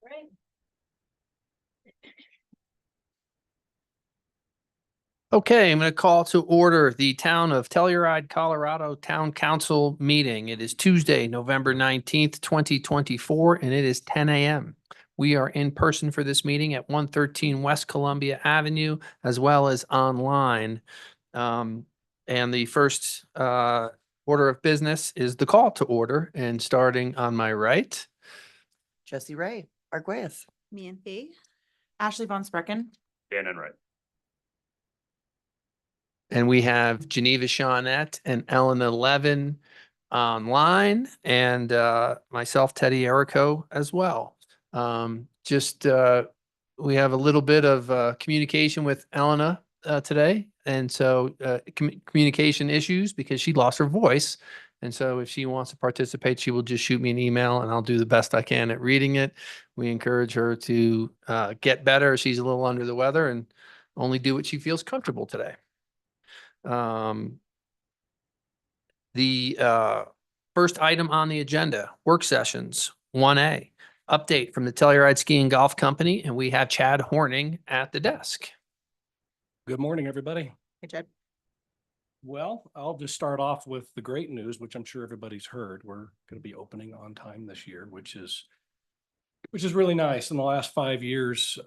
Right. Okay, I'm going to call to order the Town of Telluride, Colorado Town Council meeting. It is Tuesday, November 19th, 2024, and it is 10 a.m. We are in person for this meeting at 113 West Columbia Avenue, as well as online. And the first order of business is the call to order, and starting on my right. Jesse Ray, Arguez. Me and Fee. Ashley Von Sprecken. Dan Enright. And we have Geneva Shawnette and Elena Levin online, and myself, Teddy Erico, as well. We have a little bit of communication with Elena today, and so communication issues because she lost her voice. And so if she wants to participate, she will just shoot me an email and I'll do the best I can at reading it. We encourage her to get better. She's a little under the weather and only do what she feels comfortable today. The first item on the agenda, work sessions, 1A, update from the Telluride Ski and Golf Company, and we have Chad Horning at the desk. Good morning, everybody. Hey, Chad. Well, I'll just start off with the great news, which I'm sure everybody's heard. We're going to be opening on time this year, which is really nice. In the last 5 years,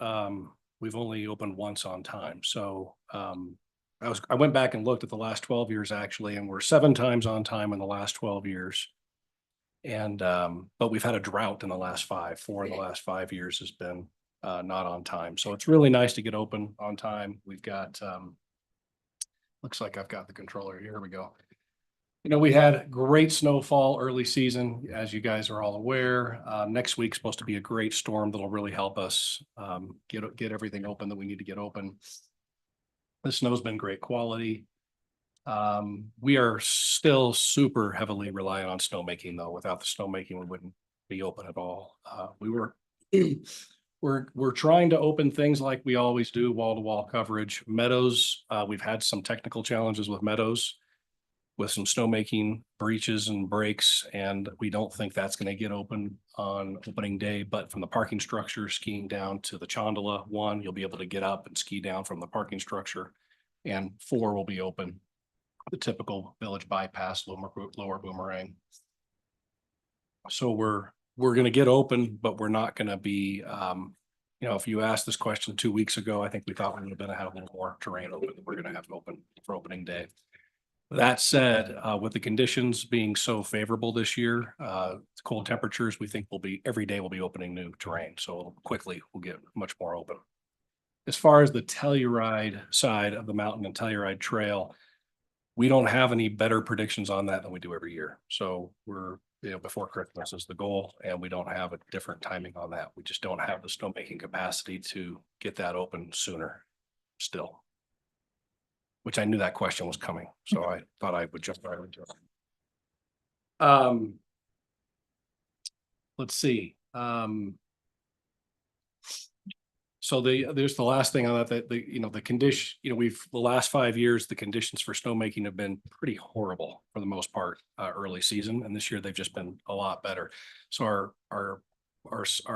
we've only opened once on time. So I went back and looked at the last 12 years actually, and we're 7 times on time in the last 12 years. And but we've had a drought in the last 5. 4 in the last 5 years has been not on time. So it's really nice to get open on time. We've got looks like I've got the controller. Here we go. You know, we had great snowfall early season, as you guys are all aware. Next week's supposed to be a great storm that'll really help us get everything open that we need to get open. The snow's been great quality. We are still super heavily reliant on snowmaking though. Without the snowmaking, we wouldn't be open at all. We're trying to open things like we always do, wall-to-wall coverage. Meadows, we've had some technical challenges with Meadows with some snowmaking breaches and breaks, and we don't think that's going to get open on opening day. But from the parking structure, skiing down to the Chondola 1, you'll be able to get up and ski down from the parking structure, and 4 will be open. The typical village bypass, lower Boomerang. So we're going to get open, but we're not going to be, you know, if you asked this question 2 weeks ago, I think we thought we would have been have a little more terrain open. We're going to have to open for opening day. That said, with the conditions being so favorable this year, cold temperatures, we think every day will be opening new terrain. So quickly we'll get much more open. As far as the Telluride side of the mountain and Telluride Trail, we don't have any better predictions on that than we do every year. So we're, you know, before Christmas is the goal, and we don't have a different timing on that. We just don't have the snowmaking capacity to get that open sooner still. Which I knew that question was coming, so I thought I would jump right into it. Let's see. So there's the last thing on that, the condition, the last 5 years, the conditions for snowmaking have been pretty horrible for the most part, early season. And this year they've just been a lot better. So our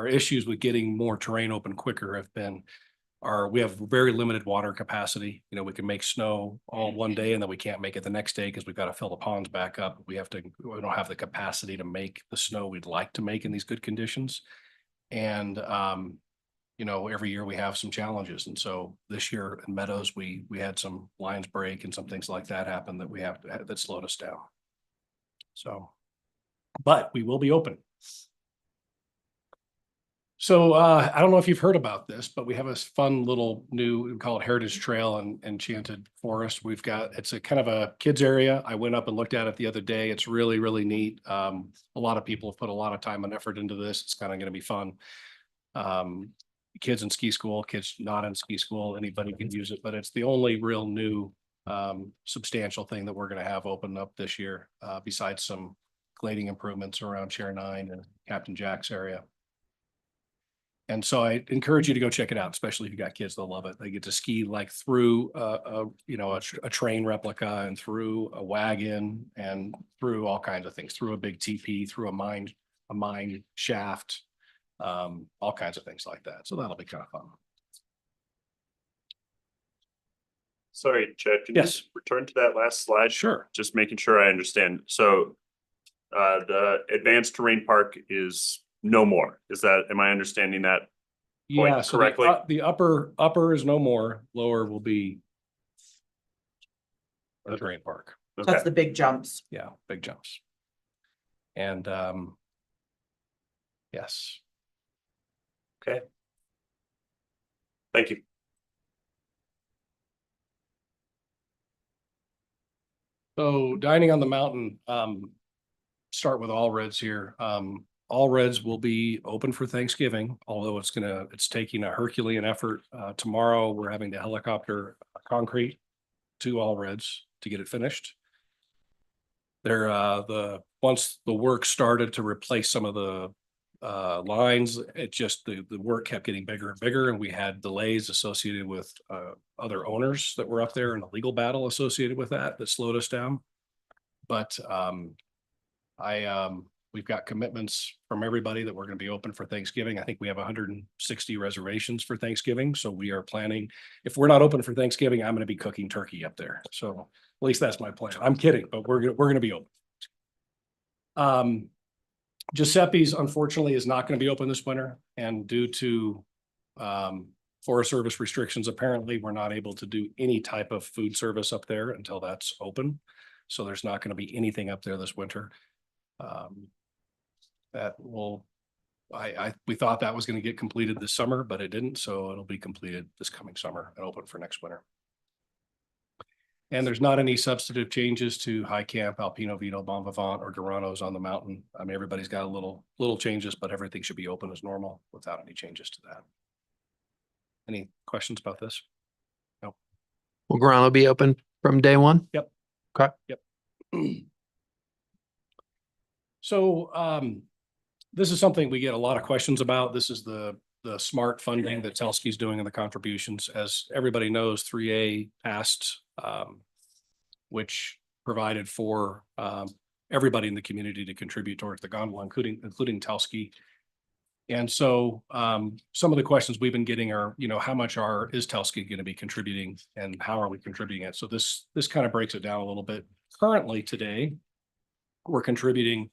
issues with getting more terrain open quicker have been, we have very limited water capacity. You know, we can make snow all one day and then we can't make it the next day because we've got to fill the ponds back up. We don't have the capacity to make the snow we'd like to make in these good conditions. And, you know, every year we have some challenges. And so this year in Meadows, we had some lines break and some things like that happen that that slowed us down. So, but we will be open. So I don't know if you've heard about this, but we have a fun little we call it Heritage Trail and Enchanted Forest. It's a kind of a kids area. I went up and looked at it the other day. It's really, really neat. A lot of people have put a lot of time and effort into this. It's kind of going to be fun. Kids in ski school, kids not in ski school, anybody can use it, but it's the only real new substantial thing that we're going to have open up this year, besides some grading improvements around Chair 9 and Captain Jack's area. And so I encourage you to go check it out, especially if you got kids, they'll love it. They get to ski like through a train replica and through a wagon and through all kinds of things, through a big teepee, through a mine shaft. all kinds of things like that. So that'll be kind of fun. Sorry, Chad, can you Yes. return to that last slide? Sure. Just making sure I understand. So the advanced terrain park is no more. Am I understanding that? Yeah, so correctly? the upper is no more, lower will be the terrain park. So that's Okay, the big jumps. Yeah, big jumps. And yes. okay. Thank you. So dining on the mountain, start with All Reds here. All Reds will be open for Thanksgiving, although it's taking a Herculean effort. Tomorrow, we're having to helicopter concrete to All Reds to get it finished. Once the work started to replace some of the lines, the work kept getting bigger and bigger, and we had delays associated with other owners that were up there and a legal battle associated with that slowed us down. But we've got commitments from everybody that we're going to be open for Thanksgiving. I think we have 160 reservations for Thanksgiving. So we are planning, if we're not open for Thanksgiving, I'm going to be cooking turkey up there. So at least that's my plan. I'm kidding, but we're going to be open. Giuseppe's unfortunately is not going to be open this winter, and due to Forest Service restrictions, apparently we're not able to do any type of food service up there until that's open. So there's not going to be anything up there this winter. We thought that was going to get completed this summer, but it didn't. So it'll be completed this coming summer and open for next winter. And there's not any substantive changes to High Camp, Alpino Vito, Bon Vivant, or Durano's on the mountain. I mean, everybody's got a little changes, but everything should be open as normal without any changes to that. Any questions about this? No. Will Grano be open from day one? Yep. Okay. Yep. So this is something we get a lot of questions about. This is the SMART funding that Telsky's doing in the contributions. As everybody knows, 3A passed, which provided for everybody in the community to contribute towards the gondola, including Telsky. And so some of the questions we've been getting are, how much is Telsky going to be contributing and how are we contributing it? So this kind of breaks it down a little bit. Currently today, we're contributing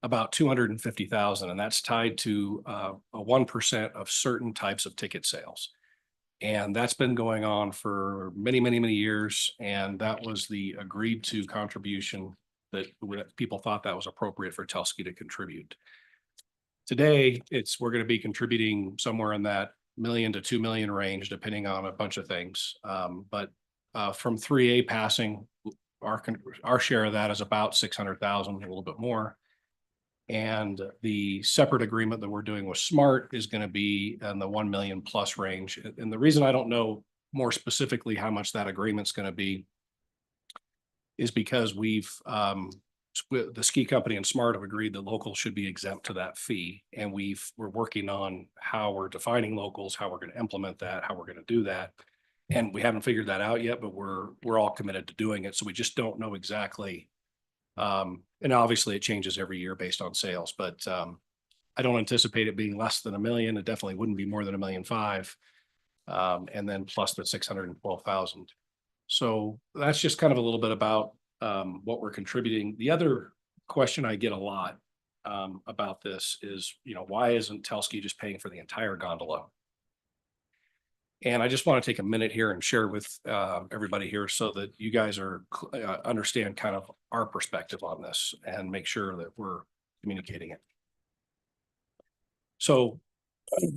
about 250,000, and that's tied to a 1% of certain types of ticket sales. And that's been going on for many, many, many years. And that was the agreed to contribution that people thought that was appropriate for Telsky to contribute. Today, we're going to be contributing somewhere in that $1 million to $2 million range, depending on a bunch of things. But from 3A passing, our share of that is about 600,000, a little bit more. And the separate agreement that we're doing with SMART is going to be in the 1 million plus range. And the reason I don't know more specifically how much that agreement's going to be is because the ski company and SMART have agreed that locals should be exempt to that fee. And we're working on how we're defining locals, how we're going to implement that, how we're going to do that. And we haven't figured that out yet, but we're all committed to doing it. So we just don't know exactly. And obviously it changes every year based on sales, but I don't anticipate it being less than $1 million. It definitely wouldn't be more than $1.5 million. And then plus the 612,000. So that's just kind of a little bit about what we're contributing. The other question I get a lot about this is, why isn't Telsky just paying for the entire gondola? And I just want to take a minute here and share with everybody here so that you guys understand kind of our perspective on this and make sure that we're communicating it. So,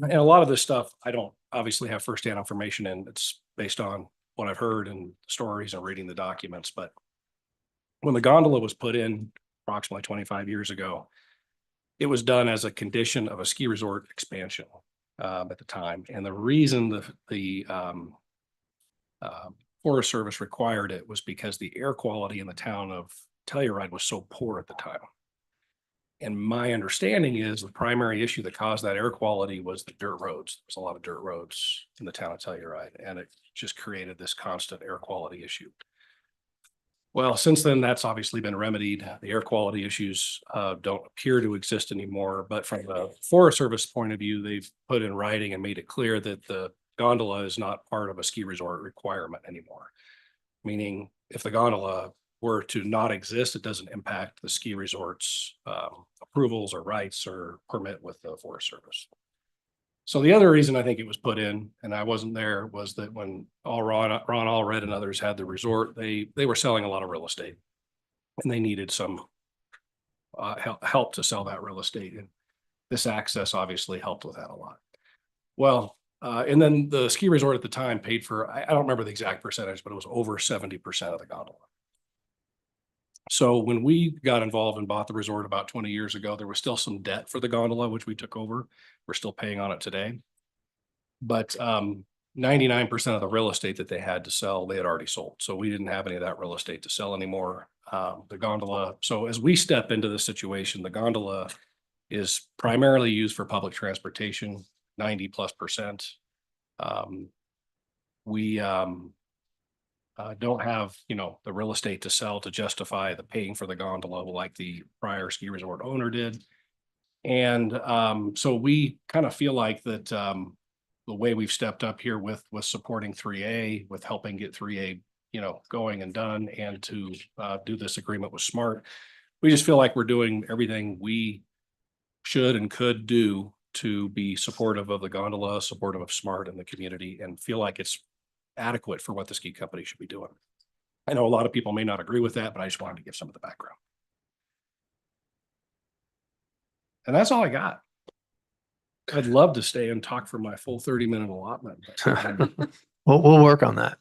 and a lot of this stuff, I don't obviously have firsthand information, and it's based on what I've heard and stories and reading the documents. But when the gondola was put in approximately 25 years ago, it was done as a condition of a ski resort expansion. At the time. And the reason the Forest Service required it was because the air quality in the town of Telluride was so poor at the time. And my understanding is the primary issue that caused that air quality was the dirt roads. There's a lot of dirt roads in the town of Telluride, and it just created this constant air quality issue. Well, since then, that's obviously been remedied. The air quality issues don't appear to exist anymore. But from the Forest Service point of view, they've put in writing and made it clear that the gondola is not part of a ski resort requirement anymore. Meaning if the gondola were to not exist, it doesn't impact the ski resort's approvals or rights or permit with the Forest Service. So the other reason I think it was put in, and I wasn't there, was that when Ron Allred and others had the resort, they were selling a lot of real estate. And they needed some help to sell that real estate. And this access obviously helped with that a lot. Well, and then the ski resort at the time paid for, I don't remember the exact percentage, but it was over 70% of the gondola. So when we got involved and bought the resort about 20 years ago, there was still some debt for the gondola, which we took over. We're still paying on it today. But 99% of the real estate that they had to sell, they had already sold. So we didn't have any of that real estate to sell anymore. The gondola. So as we step into this situation, the gondola is primarily used for public transportation, 90+%. We don't have, the real estate to sell to justify the paying for the gondola like the prior ski resort owner did. And so we kind of feel like that the way we've stepped up here with supporting 3A, with helping get 3A, going and done, and to do this agreement with SMART, we just feel like we're doing everything we should and could do to be supportive of the gondola, supportive of SMART and the community, and feel like it's adequate for what the ski company should be doing. I know a lot of people may not agree with that, but I just wanted to give some of the background. And that's all I got. I'd love to stay and talk for my full 30-minute allotment. We'll work on that.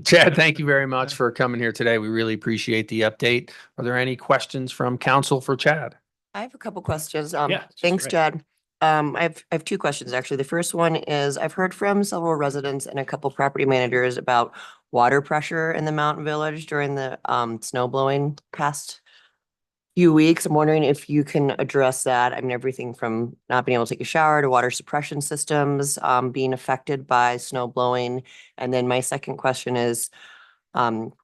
Chad, thank you very much for coming here today. We really appreciate the update. Are there any questions from council for Chad? I have a couple questions. Yeah, this is Thanks, great. Chad. I have two questions, actually. The first one is I've heard from several residents and a couple property managers about water pressure in the Mountain Village during the snow blowing past few weeks. I'm wondering if you can address that. I mean, everything from not being able to take a shower to water suppression systems being affected by snow blowing. And then my second question is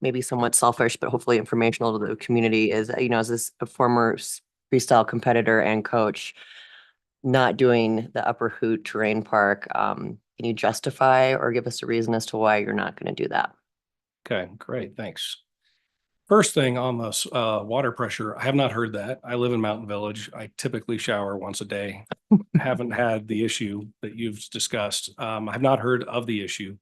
maybe somewhat selfish, but hopefully informational to the community is, as this a former freestyle competitor and coach, not doing the Upper Hoot Terrain Park, can you justify or give us a reason as to why you're not going to do that? Okay, great. Thanks. First thing on this water pressure, I have not heard that. I live in Mountain Village. I typically shower once a day. Haven't had the issue that you've discussed. I've not heard of the issue.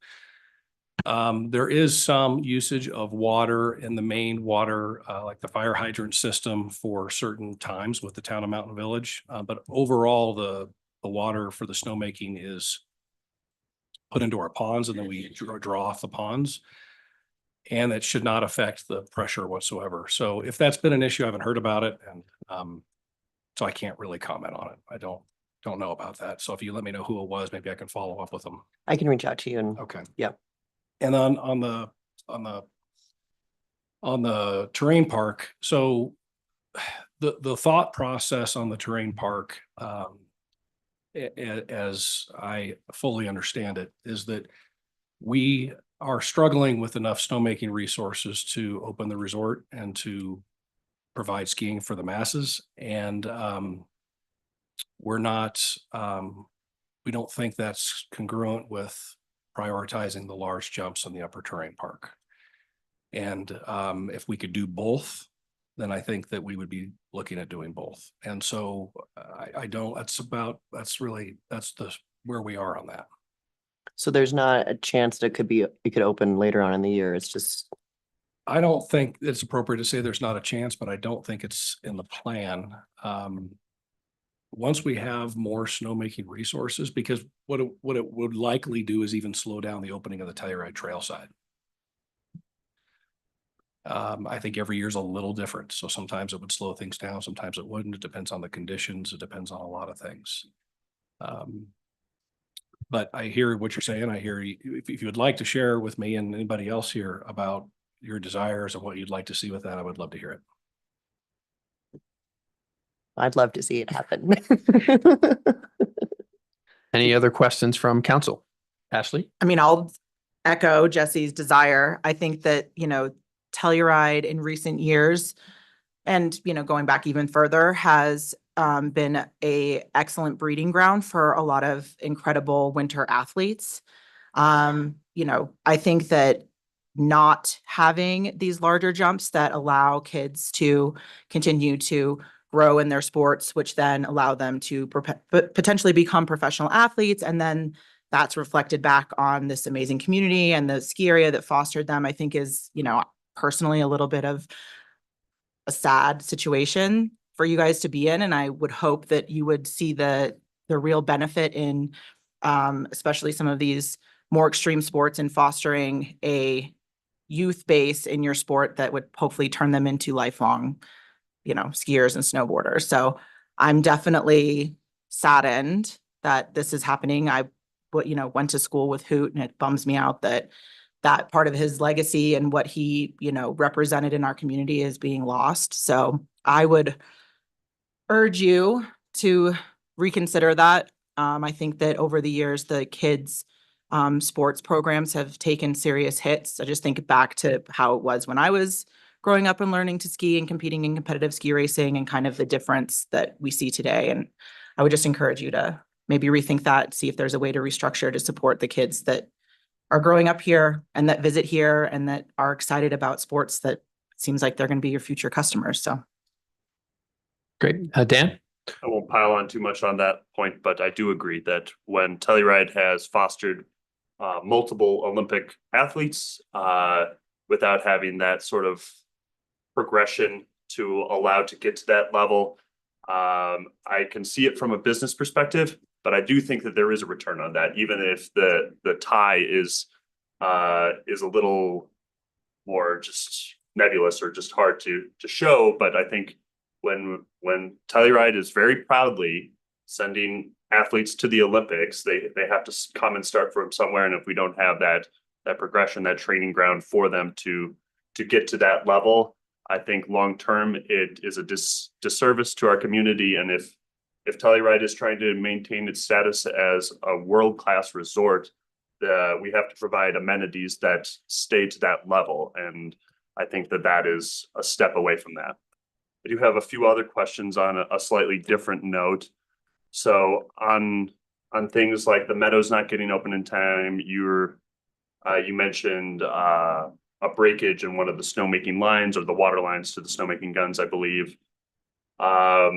There is some usage of water in the main water, like the fire hydrant system for certain times with the town of Mountain Village. But overall, the water for the snowmaking is put into our ponds, and then we draw off the ponds. And that should not affect the pressure whatsoever. So if that's been an issue, I haven't heard about it. And so I can't really comment on it. I don't know about that. So if you let me know who it was, maybe I can follow up with them. I can reach out to you and Okay. Yep. And on the terrain park, so the thought process on the terrain park, as I fully understand it, is that we are struggling with enough snowmaking resources to open the resort and to provide skiing for the masses. And we're not, we don't think that's congruent with prioritizing the large jumps in the upper terrain park. And if we could do both, then I think that we would be looking at doing both. And so I don't, that's where we are on that. so there's not a chance that it could open later on in the year. It's just, I don't think it's appropriate to say there's not a chance, but I don't think it's in the plan. Once we have more snowmaking resources, because what it would likely do is even slow down the opening of the Telluride Trail side. I think every year is a little different. So sometimes it would slow things down, sometimes it wouldn't. It depends on the conditions. It depends on a lot of things. But I hear what you're saying. I hear you, if you would like to share with me and anybody else here about your desires and what you'd like to see with that, I would love to hear it. I'd love to see it happen. Any other questions from council? Ashley? I mean, I'll echo Jesse's desire. I think that, Telluride in recent years, and, you know, going back even further, has been a excellent breeding ground for a lot of incredible winter athletes. You know, I think that not having these larger jumps that allow kids to continue to grow in their sports, which then allow them to potentially become professional athletes. And then that's reflected back on this amazing community and the ski area that fostered them, I think is, you know, personally a little bit of a sad situation for you guys to be in. And I would hope that you would see the real benefit in especially some of these more extreme sports and fostering a youth base in your sport that would hopefully turn them into lifelong, you know, skiers and snowboarders. So I'm definitely saddened that this is happening. I, you know, went to school with Hoot, and it bums me out that that part of his legacy and what he, you know, represented in our community is being lost. So I would urge you to reconsider that. I think that over the years, the kids' sports programs have taken serious hits. I just think back to how it was when I was growing up and learning to ski and competing in competitive ski racing, and kind of the difference that we see today. And I would just encourage you to maybe rethink that, see if there's a way to restructure to support the kids that are growing up here and that visit here and that are excited about sports that seems like they're going to be your future customers. So. Great. Dan? I won't pile on too much on that point, but I do agree that when Telluride has fostered multiple Olympic athletes without having that sort of progression to allow to get to that level, I can see it from a business perspective, but I do think that there is a return on that, even if the tie is a little more just nebulous or just hard to show. But I think when Telluride is very proudly sending athletes to the Olympics, they have to come and start from somewhere. And if we don't have that progression, that training ground for them to get to that level, I think long term it is a disservice to our community. And if Telluride is trying to maintain its status as a world-class resort, we have to provide amenities that stay to that level. And I think that is a step away from that. I do have a few other questions on a slightly different note. So on things like the meadows not getting open in time, you mentioned a breakage in one of the snowmaking lines, or the water lines to the snowmaking guns, I believe. I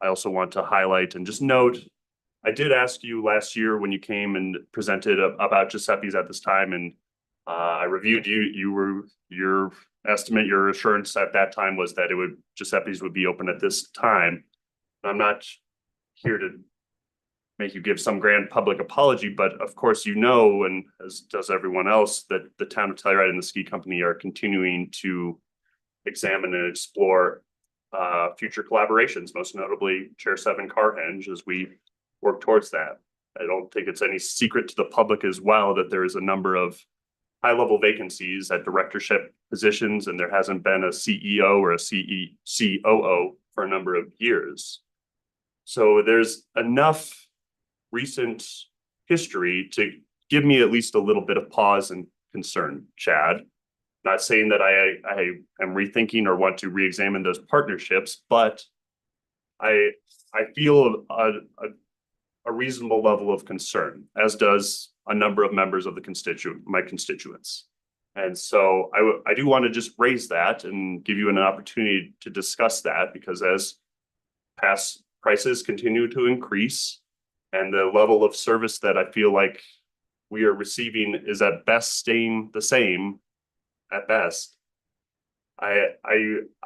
also want to highlight and just note, I did ask you last year when you came and presented about Giuseppe's at this time, and I reviewed your estimate, your assurance at that time was that Giuseppe's would be open at this time. I'm not here to make you give some grand public apology, but of course, you know, and as does everyone else, that the town of Telluride and the ski company are continuing to examine and explore future collaborations, most notably Chair 7 Carhenge, as we work towards that. I don't think it's any secret to the public as well that there is a number of high-level vacancies at directorship positions, and there hasn't been a CEO or a COO for a number of years. So there's enough recent history to give me at least a little bit of pause and concern, Chad. Not saying that I am rethinking or want to re-examine those partnerships, but I feel a reasonable level of concern, as does a number of members of my constituents. And so I do want to just raise that and give you an opportunity to discuss that, because as past prices continue to increase and the level of service that I feel like we are receiving is at best staying the same at best, I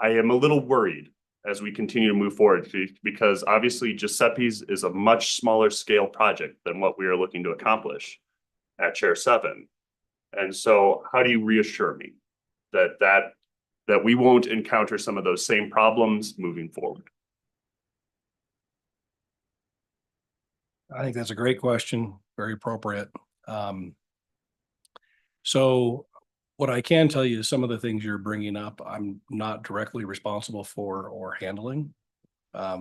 am a little worried as we continue to move forward, because obviously Giuseppe's is a much smaller scale project than what we are looking to accomplish at Chair 7. And so how do you reassure me that we won't encounter some of those same problems moving forward? I think that's a great question, very appropriate. So what I can tell you is some of the things you're bringing up, I'm not directly responsible for or handling. What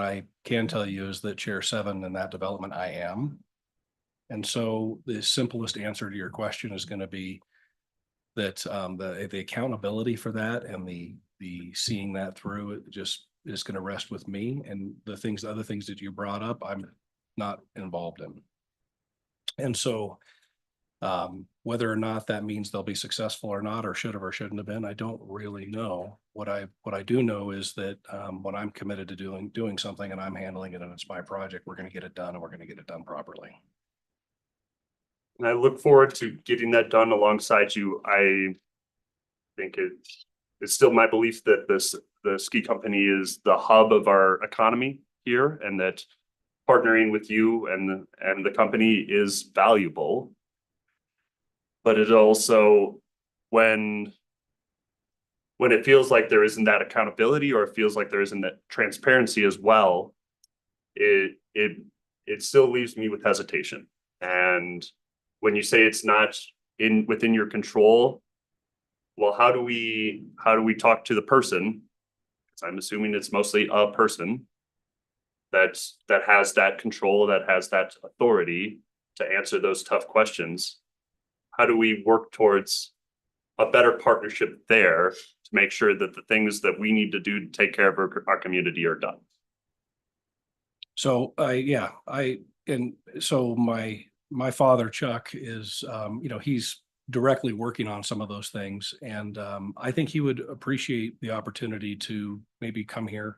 I can tell you is that Chair 7 in that development, I am. And so the simplest answer to your question is going to be, that the accountability for that and the seeing that through, it just is going to rest with me. And the other things that you brought up, I'm not involved in. And so whether or not that means they'll be successful or not, or should have or shouldn't have been, I don't really know. What I do know is that when I'm committed to doing something and I'm handling it and it's my project, we're going to get it done and we're going to get it done properly. And I look forward to getting that done alongside you. I think it's still my belief that the ski company is the hub of our economy here, and that partnering with you and the company is valuable. But it also, when it feels like there isn't that accountability, or it feels like there isn't that transparency as well, it still leaves me with hesitation. And when you say it's not within your control, well, how do we talk to the person? Because I'm assuming it's mostly a person that has that control, that has that authority to answer those tough questions. How do we work towards a better partnership there to make sure that the things that we need to do to take care of our community are done? So my father, Chuck, is, he's directly working on some of those things. And I think he would appreciate the opportunity to maybe come here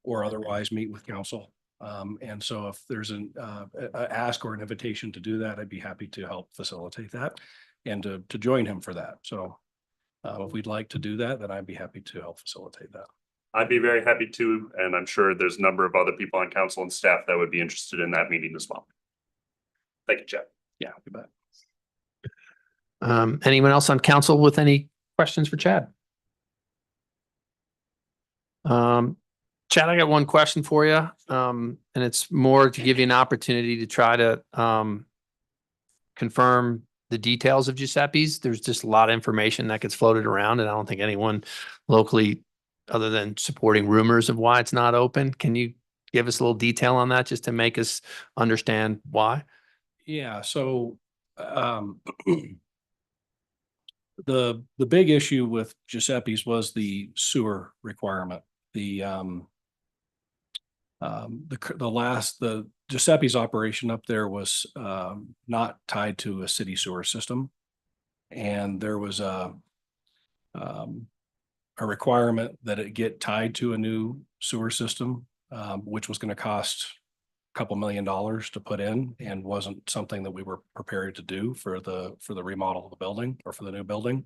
or otherwise meet with council. And so if there's an ask or an invitation to do that, I'd be happy to help facilitate that and to join him for that. So if we'd like to do that, then I'd be happy to help facilitate that. I'd be very happy to, and I'm sure there's a number of other people on council and staff that would be interested in that meeting as well. Thank you, Chad. Yeah, you bet. Anyone else on council with any questions for Chad? Chad, I got one question for you. And it's more to give you an opportunity to try to confirm the details of Giuseppe's. There's just a lot of information that gets floated around, and I don't think anyone locally, other than supporting rumors of why it's not open. Can you give us a little detail on that just to make us understand why? Yeah, so the big issue with Giuseppe's was the sewer requirement. The Giuseppe's operation up there was not tied to a city sewer system, and there was a requirement that it get tied to a new sewer system, which was going to cost a couple $1 million to put in, and wasn't something that we were prepared to do for the remodel of the building or for the new building.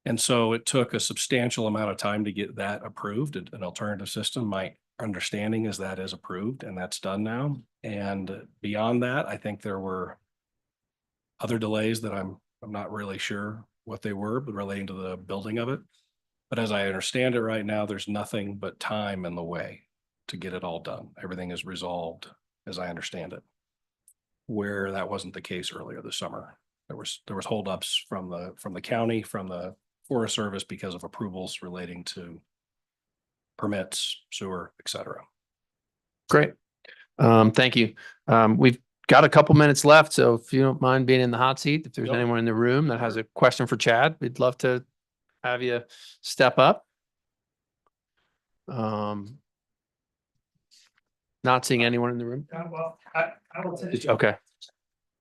And so it took a substantial amount of time to get that approved, an alternative system. My understanding is that is approved and that's done now. And beyond that, I think there were other delays that I'm not really sure what they were, but relating to the building of it. But as I understand it right now, there's nothing but time in the way to get it all done. Everything is resolved, as I understand it, where that wasn't the case earlier this summer. There was holdups from the county, from the Forest Service, because of approvals relating to permits, sewer, et cetera. Great. Thank you. We've got a couple minutes left, so if you don't mind being in the hot seat, if there's Yep. anyone in the room that has a question for Chad, we'd love to have you step up. Not seeing anyone in the room. Well, I will take Okay.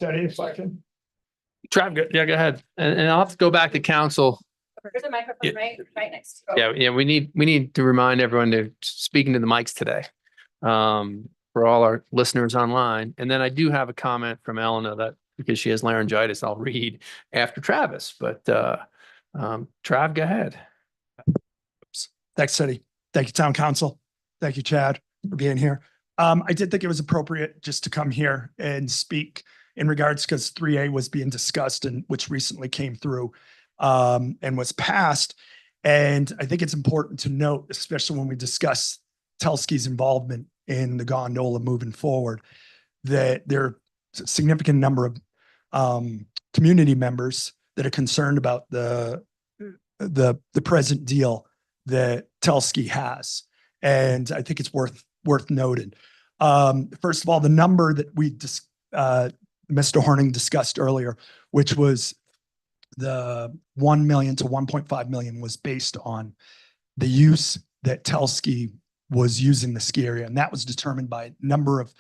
study if I can. Trav, yeah, go ahead. And I'll have to go back to council. There's a microphone Yeah. right next to you. Yeah, we need to remind everyone to speaking to the mics today. For all our listeners online. And then I do have a comment from Elena that because she has laryngitis, I'll read after Travis, but Trav, go ahead. Thanks, Eddie. Thank you, Town Council. Thank you, Chad, for being here. I did think it was appropriate just to come here and speak in regards because 3A was being discussed and which recently came through and was passed. And I think it's important to note, especially when we discuss Telski's involvement in the gondola moving forward, that there are a significant number of community members that are concerned about the present deal that Telski has. And I think it's worth noting. First of all, the number that Mr. Horning discussed earlier, which was the 1 million to 1.5 million was based on the use that Telski was using the ski area. And that was determined by number of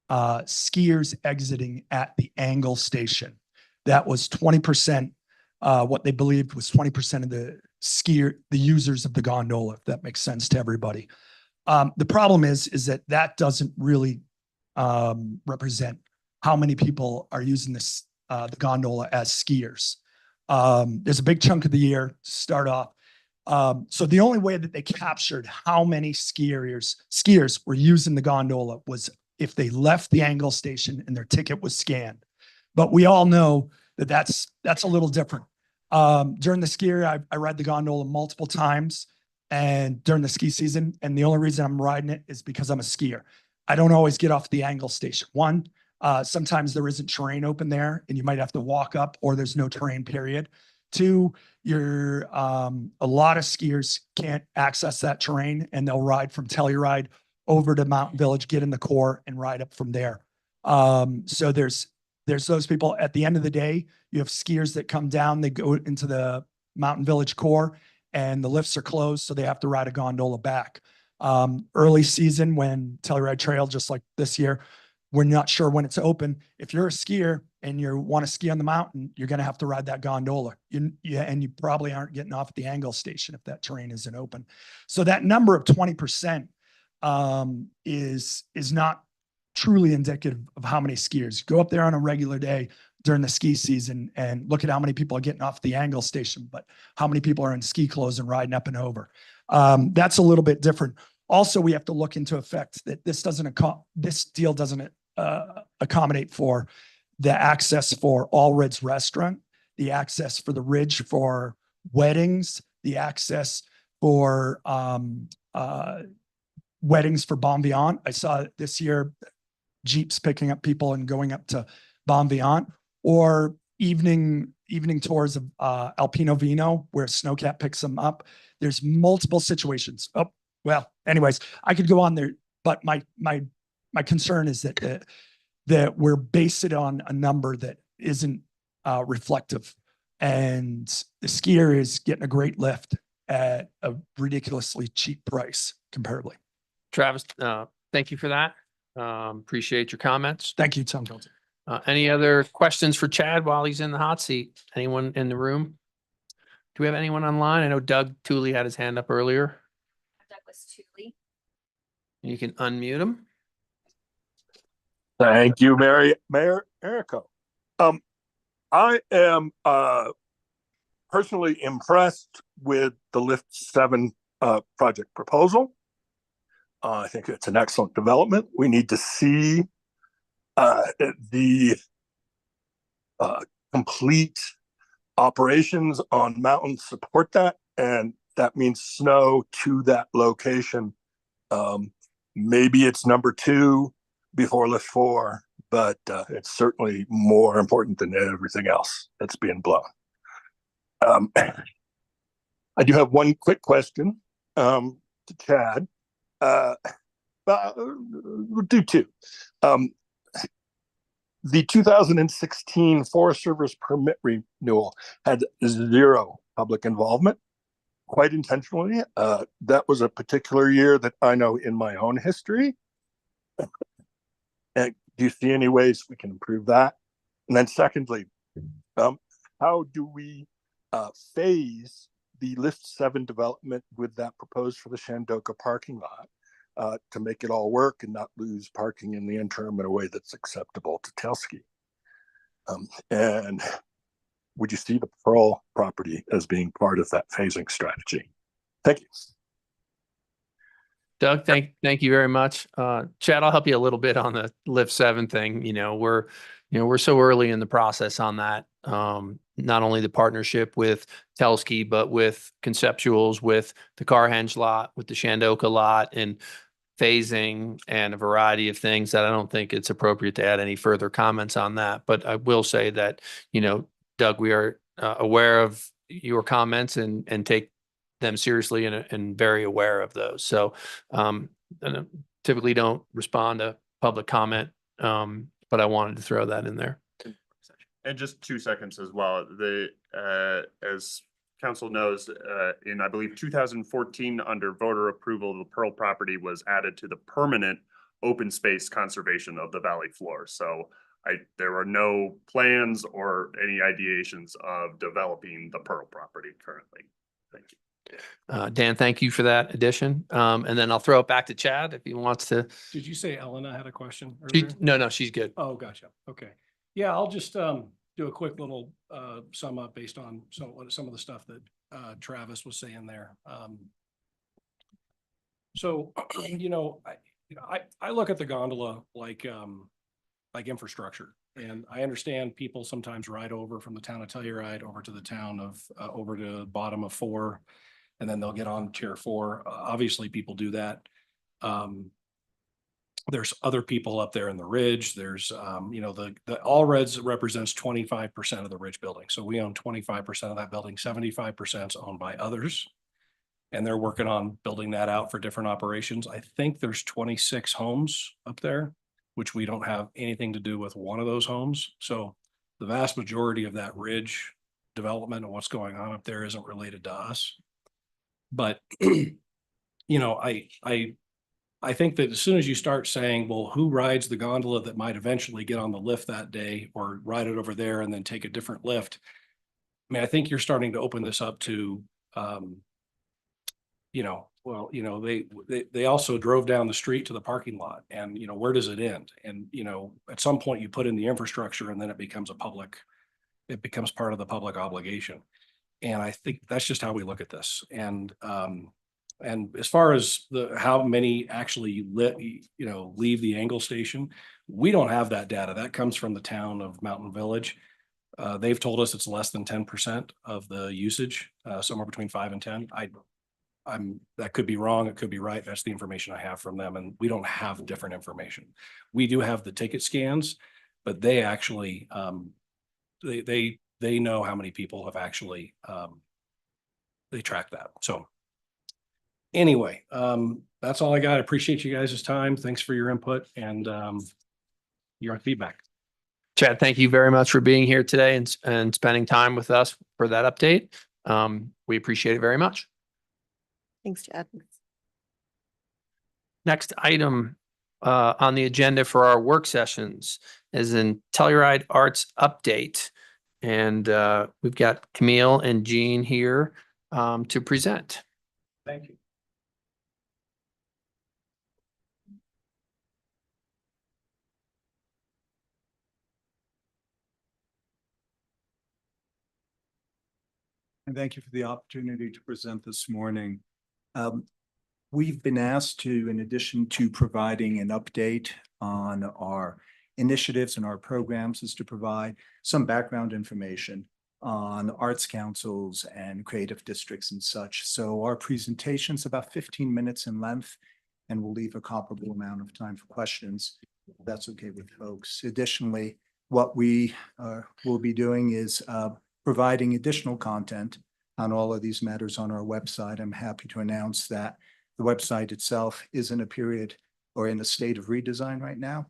skiers exiting at the Angle Station. That was 20%, what they believed was 20% of the users of the gondola, if that makes sense to everybody. The problem is that doesn't really represent how many people are using this, the gondola as skiers. There's a big chunk of the year to start off. So the only way that they captured how many skiers were using the gondola was if they left the Angle Station and their ticket was scanned. But we all know that that's a little different. During the ski year, I ride the gondola multiple times and during the ski season. And the only reason I'm riding it is because I'm a skier. I don't always get off the Angle Station. One, sometimes there isn't terrain open there and you might have to walk up or there's no terrain period. Two, a lot of skiers can't access that terrain and they'll ride from Telluride over to Mountain Village, get in the core and ride up from there. So there's those people. At the end of the day, you have skiers that come down, they go into the Mountain Village core and the lifts are closed. So they have to ride a gondola back. Early season when Telluride Trail, just like this year, we're not sure when it's open. If you're a skier and you want to ski on the mountain, you're going to have to ride that gondola. And you probably aren't getting off at the Angle Station if that terrain isn't open. So that number of 20% is not truly indicative of how many skiers. Go up there on a regular day during the ski season and look at how many people are getting off the Angle Station, but how many people are in ski clothes and riding up and over. That's a little bit different. Also, we have to look into effect that this deal doesn't accommodate for the access for All Ridge Restaurant, the access for the Ridge for weddings, the access for weddings for Bon Vivant. I saw this year Jeeps picking up people and going up to Bon Vivant, or evening tours of Alpino Vino where Snowcat picks them up. There's multiple situations. Oh, well, anyways, I could go on there, but my concern is that we're based it on a number that isn't reflective, and the skier is getting a great lift at a ridiculously cheap price comparably. Travis, thank you for that. Appreciate your comments. Thank you, Tom Johnson. Any other questions for Chad while he's in the hot seat? Anyone in the room? Do we have anyone online? I know Doug Tooley had his hand up earlier. Douglas Tooley. You can unmute him. Thank you, Mayor Errico. I am personally impressed with the Lift 7 project proposal. I think it's an excellent development. We need to see the complete operations on mountain support that, and that means snow to that location. Maybe it's number 2 before Lift 4, but it's certainly more important than everything else that's being blown. I do have one quick question to Chad. But we'll do 2. The 2016 Forest Service permit renewal had 0 public involvement, quite intentionally. That was a particular year that I know in my own history. And do you see any ways we can improve that? And then secondly, how do we phase the Lift 7 development with that proposed for the Shandoka parking lot to make it all work and not lose parking in the interim in a way that's acceptable to Telski? And would you see the Pearl property as being part of that phasing strategy? Thank you. Doug, thank you very much. Chad, I'll help you a little bit on the Lift 7 thing. We're so early in the process on that. Not only the partnership with Telski, but with Conceptuals, with the Carhenge lot, with the Shandoka lot, and phasing and a variety of things that I don't think it's appropriate to add any further comments on that. But I will say that, Doug, we are aware of your comments and take them seriously and very aware of those. So typically don't respond to public comment, but I wanted to throw that in there. And just 2 seconds as well, as council knows, in, I believe, 2014, under voter approval, the Pearl property was added to the permanent open space conservation of the valley floor. So there are no plans or any ideations of developing the Pearl property currently. Thank you. Dan, thank you for that addition. And then I'll throw it back to Chad if he wants to. Did you say Elena had a question She- earlier? No, she's good. Oh, gotcha. Okay. Yeah, I'll just do a quick little sum up based on some of the stuff that Travis was saying there. So, I look at the gondola like infrastructure. And I understand people sometimes ride over from the town of Telluride over to the town of, over to the bottom of 4, and then they'll get on tier 4. Obviously, people do that. There's other people up there in the ridge. There's, the All Reds represents 25% of the ridge building. So we own 25% of that building. 75% is owned by others. And they're working on building that out for different operations. I think there's 26 homes up there, which we don't have anything to do with one of those homes. So the vast majority of that ridge development and what's going on up there isn't related to us. But, I think that as soon as you start saying, well, who rides the gondola that might eventually get on the lift that day or ride it over there and then take a different lift? I mean, I think you're starting to open this up to, they also drove down the street to the parking lot, and, where does it end? And, at some point you put in the infrastructure and then it becomes part of the public obligation. And I think that's just how we look at this. And as far as how many actually leave the Angle Station, we don't have that data. That comes from the town of Mountain Village. They've told us it's less than 10% of the usage, somewhere between 5 and 10. That could be wrong. It could be right. That's the information I have from them. And we don't have different information. We do have the ticket scans, but they actually, they know how many people have actually, they track that. So anyway, that's all I got. I appreciate you guys' time. Thanks for your input and your feedback. Chad, thank you very much for being here today and spending time with us for that update. We appreciate it very much. Thanks, Chad. Next item on the agenda for our work sessions is in Telluride Arts Update. And we've got Camille and Jean here to present. Thank you. And thank you for the opportunity to present this morning. We've been asked to, in addition to providing an update on our initiatives and our programs, is to provide some background information on arts councils and creative districts and such. So our presentation's about 15 minutes in length, and we'll leave a comparable amount of time for questions, if that's okay with folks. Additionally, what we will be doing is providing additional content on all of these matters on our website. I'm happy to announce that the website itself is in a period or in a state of redesign right now,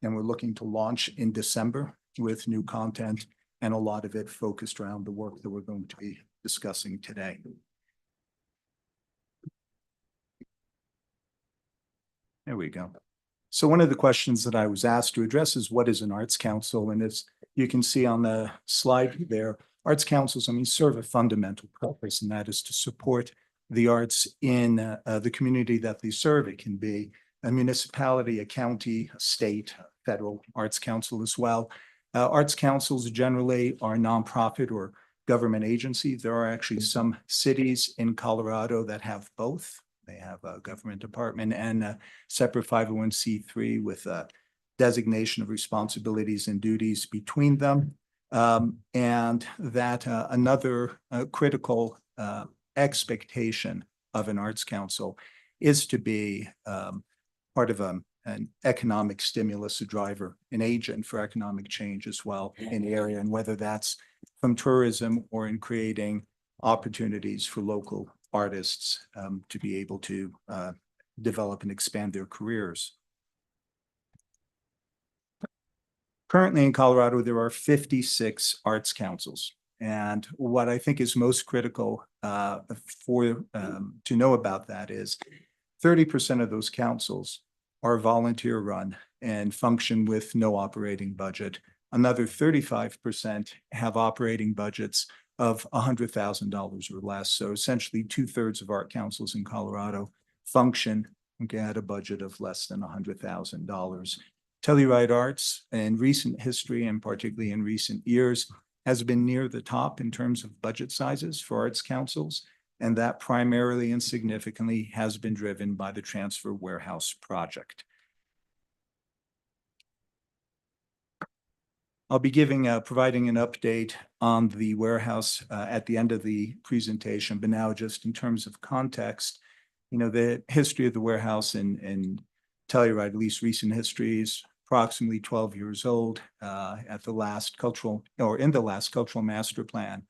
and we're looking to launch in December with new content and a lot of it focused around the work that we're going to be discussing today. There we go. So one of the questions that I was asked to address is, what is an arts council? And as you can see on the slide there, arts councils, serve a fundamental purpose, and that is to support the arts in the community that they serve. It can be a municipality, a county, a state, a federal arts council as well. Arts councils generally are nonprofit or government agencies. There are actually some cities in Colorado that have both. They have a government department and a separate 501c3 with a designation of responsibilities and duties between them. And that another critical expectation of an arts council is to be part of an economic stimulus, a driver, an agent for economic change as well in the area, and whether that's from tourism or in creating opportunities for local artists to be able to develop and expand their careers. Currently in Colorado, there are 56 arts councils. And what I think is most critical to know about that is 30% of those councils are volunteer run and function with no operating budget. Another 35% have operating budgets of $100,000 or less. So essentially 2/3 of art councils in Colorado function at a budget of less than $100,000. Telluride Arts in recent history, and particularly in recent years, has been near the top in terms of budget sizes for arts councils, and that primarily and significantly has been driven by the transfer warehouse project. I'll be providing an update on the warehouse at the end of the presentation, but now just in terms of context, the history of the warehouse in Telluride, at least recent history, is approximately 12 years old. In the last cultural master plan,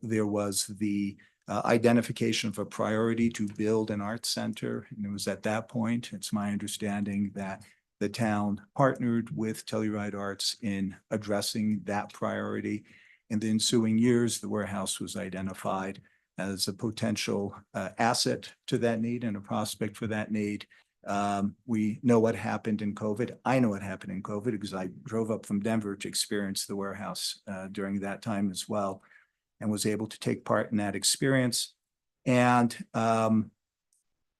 there was the identification of a priority to build an arts center. And it was at that point, it's my understanding that the town partnered with Telluride Arts in addressing that priority. In the ensuing years, the warehouse was identified as a potential asset to that need and a prospect for that need. We know what happened in COVID. I know what happened in COVID because I drove up from Denver to experience the warehouse during that time as well, and was able to take part in that experience. And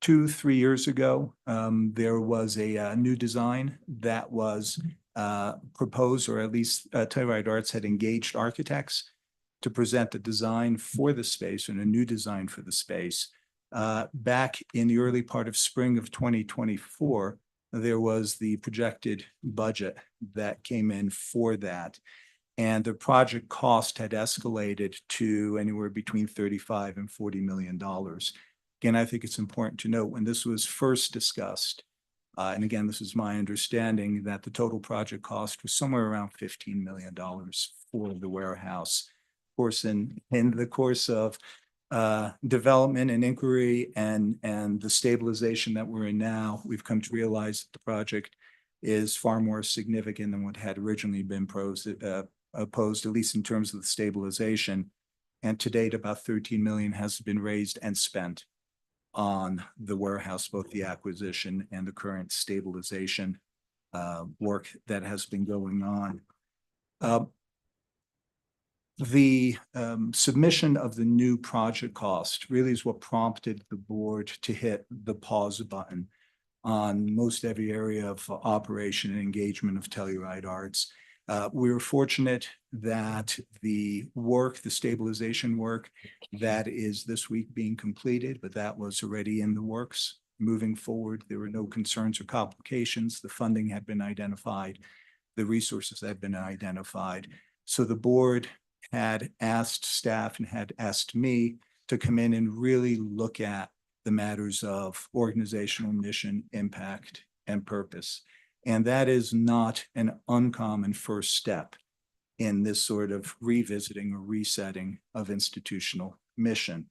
2-3 years ago, there was a new design that was proposed, or at least Telluride Arts had engaged architects to present a design for the space and a new design for the space. Back in the early part of spring of 2024, there was the projected budget that came in for that. And the project cost had escalated to anywhere between $35 and $40 million. Again, I think it's important to note when this was first discussed, and again, this is my understanding, that the total project cost was somewhere around $15 million for the warehouse. Of course, in the course of development and inquiry and the stabilization that we're in now, we've come to realize that the project is far more significant than what had originally been opposed, at least in terms of the stabilization. And to date, about $13 million has been raised and spent on the warehouse, both the acquisition and the current stabilization work that has been going on. The submission of the new project cost really is what prompted the board to hit the pause button on most every area of operation and engagement of Telluride Arts. We were fortunate that the stabilization work that is this week being completed, but that was already in the works. Moving forward, there were no concerns or complications. The funding had been identified. The resources had been identified. So the board had asked staff and had asked me to come in and really look at the matters of organizational mission, impact, and purpose. And that is not an uncommon first step in this sort of revisiting or resetting of institutional mission.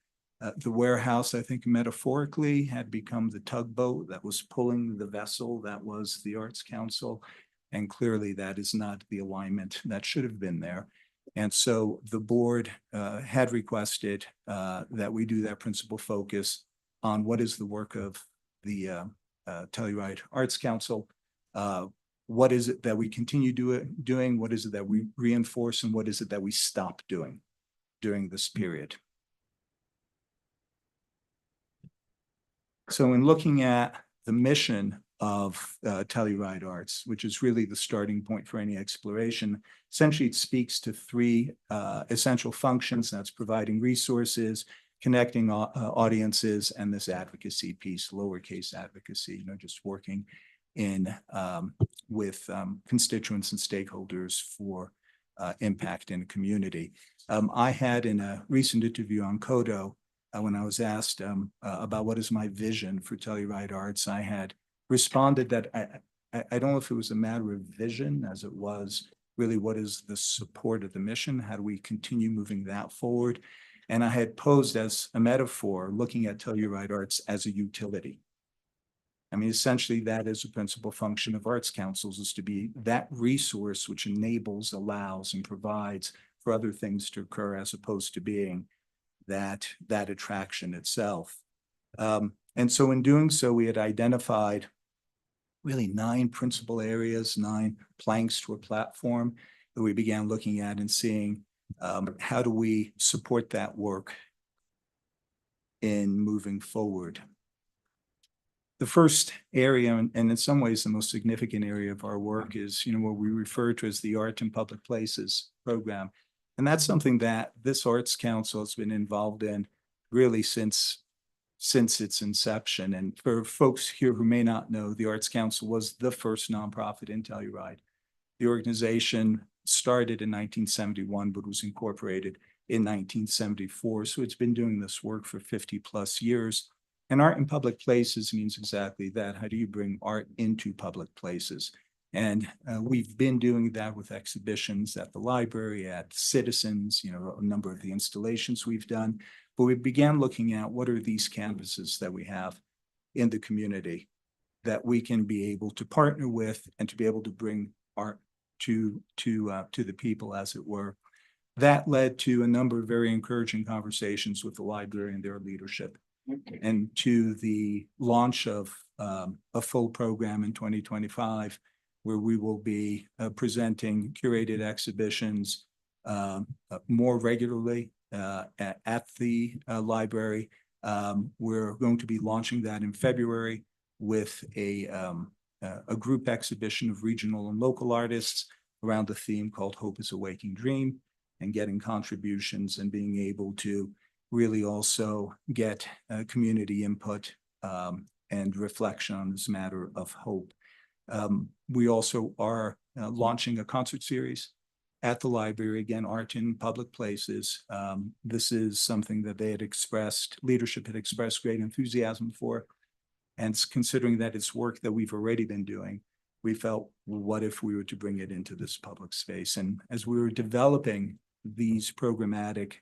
The warehouse, I think metaphorically, had become the tugboat that was pulling the vessel that was the Arts Council. And clearly that is not the alignment that should have been there. And so the board had requested that we do that principal focus on what is the work of the Telluride Arts Council. What is it that we continue doing? What is it that we reinforce? And what is it that we stop doing during this period? So in looking at the mission of Telluride Arts, which is really the starting point for any exploration, essentially it speaks to three essential functions. That's providing resources, connecting audiences, and this advocacy piece, lowercase advocacy, just working with constituents and stakeholders for impact in the community. I had in a recent interview on Kodo, when I was asked about what is my vision for Telluride Arts, I had responded that I don't know if it was a matter of vision as it was really what is the support of the mission, how do we continue moving that forward? And I had posed as a metaphor looking at Telluride Arts as a utility. I mean, essentially, that is a principal function of arts councils, is to be that resource which enables, allows, and provides for other things to occur, as opposed to being that attraction itself. And so in doing so, we had identified really 9 principal areas, 9 planks to a platform that we began looking at and seeing how do we support that work in moving forward. The first area, and in some ways the most significant area of our work, is, what we refer to as the Art in Public Places program. And that's something that this Arts Council has been involved in really since its inception. And for folks here who may not know, the Arts Council was the first nonprofit in Telluride. The organization started in 1971, but was incorporated in 1974. So it's been doing this work for 50+ years. And Art in Public Places means exactly that. How do you bring art into public places? And we've been doing that with exhibitions at the library, at Citizens, a number of the installations we've done. But we began looking at what are these canvases that we have in the community that we can be able to partner with and to be able to bring art to the people, as it were. That led to a number of very encouraging conversations with the library and their leadership, and to the launch of a full program in 2025, where we will be presenting curated exhibitions more regularly at the library. We're going to be launching that in February with a group exhibition of regional and local artists around the theme called Hope is a Waking Dream, and getting contributions and being able to really also get community input and reflection on this matter of hope. We also are launching a concert series at the library, again, Art in Public Places. This is something that leadership had expressed great enthusiasm for. And considering that it's work that we've already been doing, we felt, well, what if we were to bring it into this public space? And as we were developing these programmatic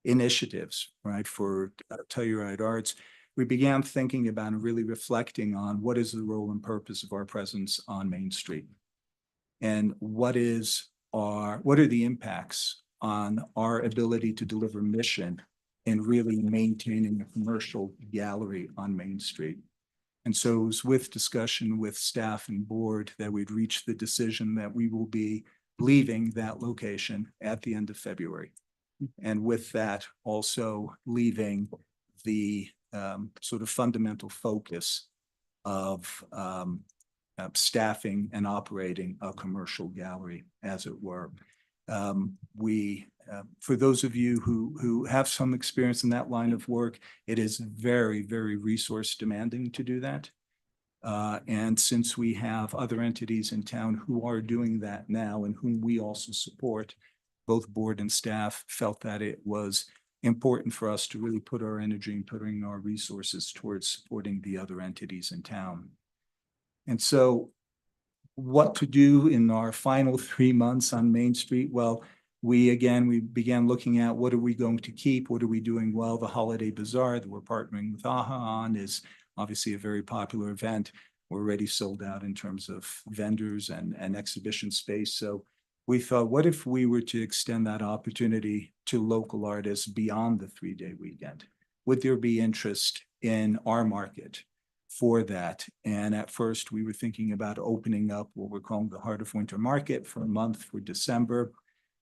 initiatives, right, for Telluride Arts, we began thinking about and really reflecting on what is the role and purpose of our presence on Main Street, and what are the impacts on our ability to deliver mission in really maintaining a commercial gallery on Main Street. And so it was with discussion with staff and board that we'd reached the decision that we will be leaving that location at the end of February. And with that, also leaving the sort of fundamental focus of staffing and operating a commercial gallery, as it were. For those of you who have some experience in that line of work, it is very, very resource demanding to do that. And since we have other entities in town who are doing that now and whom we also support, both board and staff felt that it was important for us to really put our energy and putting our resources towards supporting the other entities in town. And so what to do in our final 3 months on Main Street? Well, we began looking at what are we going to keep? What are we doing well? The Holiday Bazaar that we're partnering with AHA on is obviously a very popular event. We're already sold out in terms of vendors and exhibition space. So we thought, what if we were to extend that opportunity to local artists beyond the 3-day weekend? Would there be interest in our market for that? And at first we were thinking about opening up what we're calling the Heart of Winter Market for a month for December.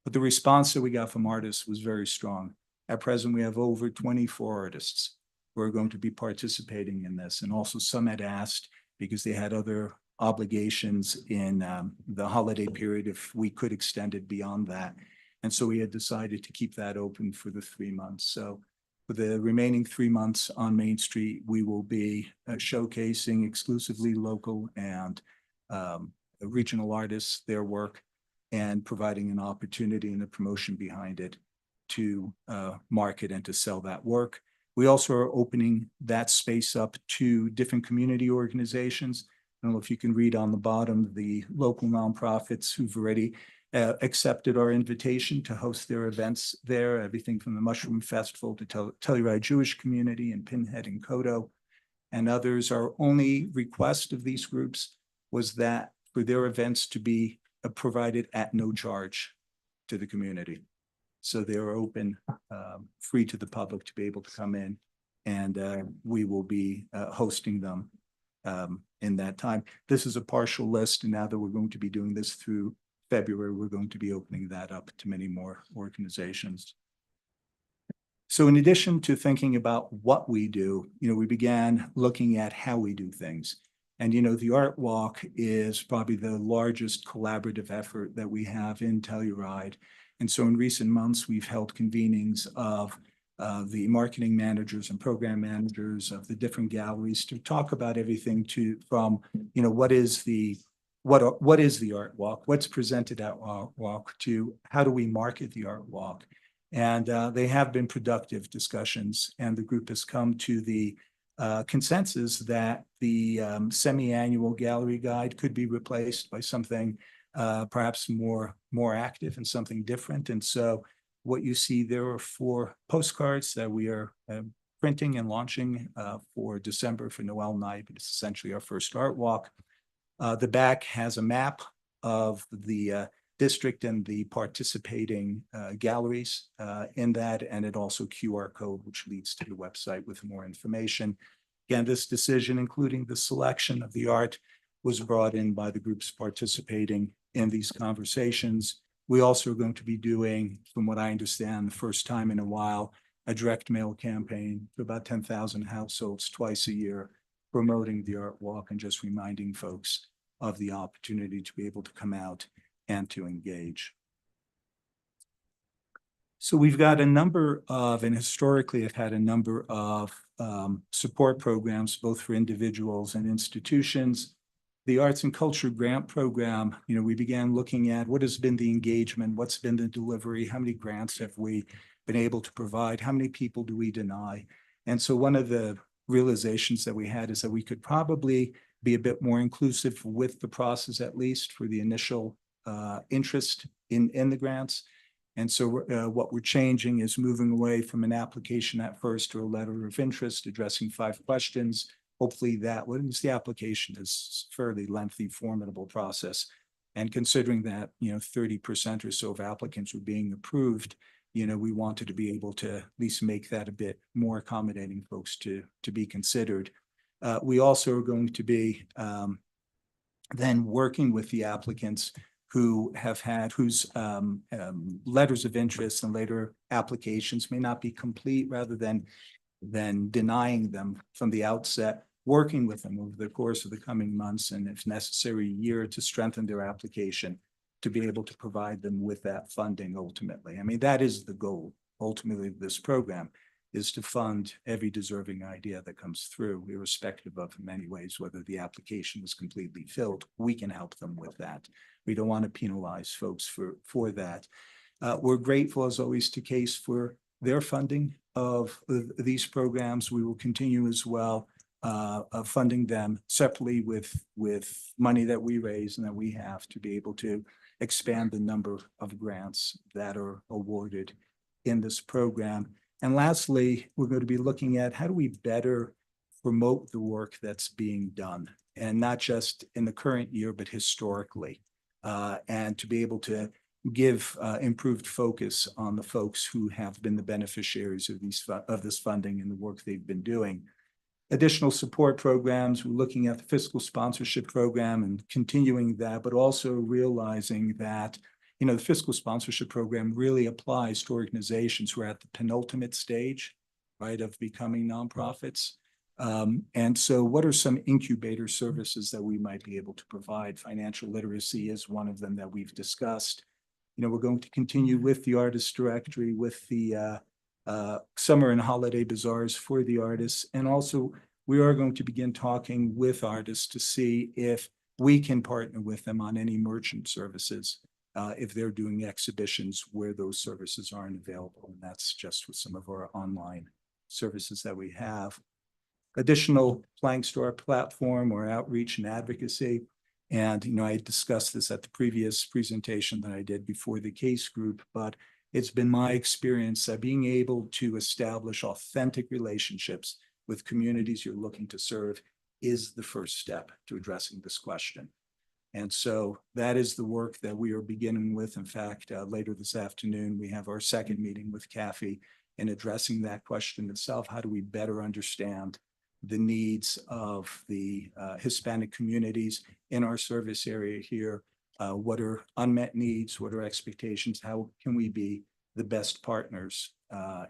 But the response that we got from artists was very strong. At present, we have over 24 artists who are going to be participating in this. And also some had asked, because they had other obligations in the holiday period, if we could extend it beyond that. And so we had decided to keep that open for the 3 months. So for the remaining 3 months on Main Street, we will be showcasing exclusively local and regional artists, their work, and providing an opportunity and a promotion behind it to market and to sell that work. We also are opening that space up to different community organizations. I don't know if you can read on the bottom, the local nonprofits who've already accepted our invitation to host their events there, everything from the Mushroom Festival to Telluride Jewish Community and Pinhead and Kodo. and others. Our only request of these groups was that for their events to be provided at no charge to the community. So they're open, free to the public to be able to come in, and we will be hosting them in that time. This is a partial list, and now that we're going to be doing this through February, we're going to be opening that up to many more organizations. So in addition to thinking about what we do, we began looking at how we do things. And, the Art Walk is probably the largest collaborative effort that we have in Telluride. And so in recent months, we've held convenings of the marketing managers and program managers of the different galleries to talk about everything from what is the Art Walk, what's presented at Art Walk, to how do we market the Art Walk. And they have been productive discussions, and the group has come to the consensus that the semi-annual gallery guide could be replaced by something perhaps more active and something different. And so what you see there are 4 postcards that we are printing and launching for December for Noel night. It's essentially our first Art Walk. The back has a map of the district and the participating galleries in that, and it also QR code, which leads to the website with more information. Again, this decision, including the selection of the art, was brought in by the groups participating in these conversations. We also are going to be doing, from what I understand, the first time in a while, a direct mail campaign to about 10,000 households twice a year, promoting the Art Walk and just reminding folks of the opportunity to be able to come out and to engage. So we've got a number of, and historically have had a number of support programs, both for individuals and institutions. The Arts and Culture Grant Program, we began looking at what has been the engagement, what's been the delivery, how many grants have we been able to provide, how many people do we deny? And so one of the realizations that we had is that we could probably be a bit more inclusive with the process, at least for the initial interest in the grants. And so what we're changing is moving away from an application at first to a letter of interest, addressing 5 questions. Hopefully that, once the application is a fairly lengthy, formidable process. And considering that, 30% or so of applicants were being approved, we wanted to be able to at least make that a bit more accommodating folks to be considered. We also are going to be then working with the applicants who have had, whose letters of interest and later applications may not be complete, rather than denying them from the outset, working with them over the course of the coming months, and if necessary, a year, to strengthen their application, to be able to provide them with that funding ultimately. I mean, that is the goal ultimately of this program, is to fund every deserving idea that comes through, irrespective of, in many ways, whether the application is completely filled. We can help them with that. We don't want to penalize folks for that. We're grateful, as always, to CASE for their funding of these programs. We will continue as well funding them separately with money that we raise and that we have to be able to expand the number of grants that are awarded in this program. And lastly, we're going to be looking at how do we better promote the work that's being done, and not just in the current year, but historically, and to be able to give improved focus on the folks who have been the beneficiaries of this funding and the work they've been doing. Additional support programs, we're looking at the fiscal sponsorship program and continuing that, but also realizing that the fiscal sponsorship program really applies to organizations who are at the penultimate stage, right, of becoming nonprofits. And so what are some incubator services that we might be able to provide? Financial literacy is one of them that we've discussed. We're going to continue with the artist directory, with the summer and holiday bazaars for the artists. And also we are going to begin talking with artists to see if we can partner with them on any merchant services, if they're doing exhibitions where those services aren't available. And that's just with some of our online services that we have. Additional Plank Store platform or outreach and advocacy. And, I discussed this at the previous presentation that I did before the CASE group, but it's been my experience that being able to establish authentic relationships with communities you're looking to serve is the first step to addressing this question. And so that is the work that we are beginning with. In fact, later this afternoon, we have our second meeting with CAFE in addressing that question itself. How do we better understand the needs of the Hispanic communities in our service area here? What are unmet needs? What are expectations? How can we be the best partners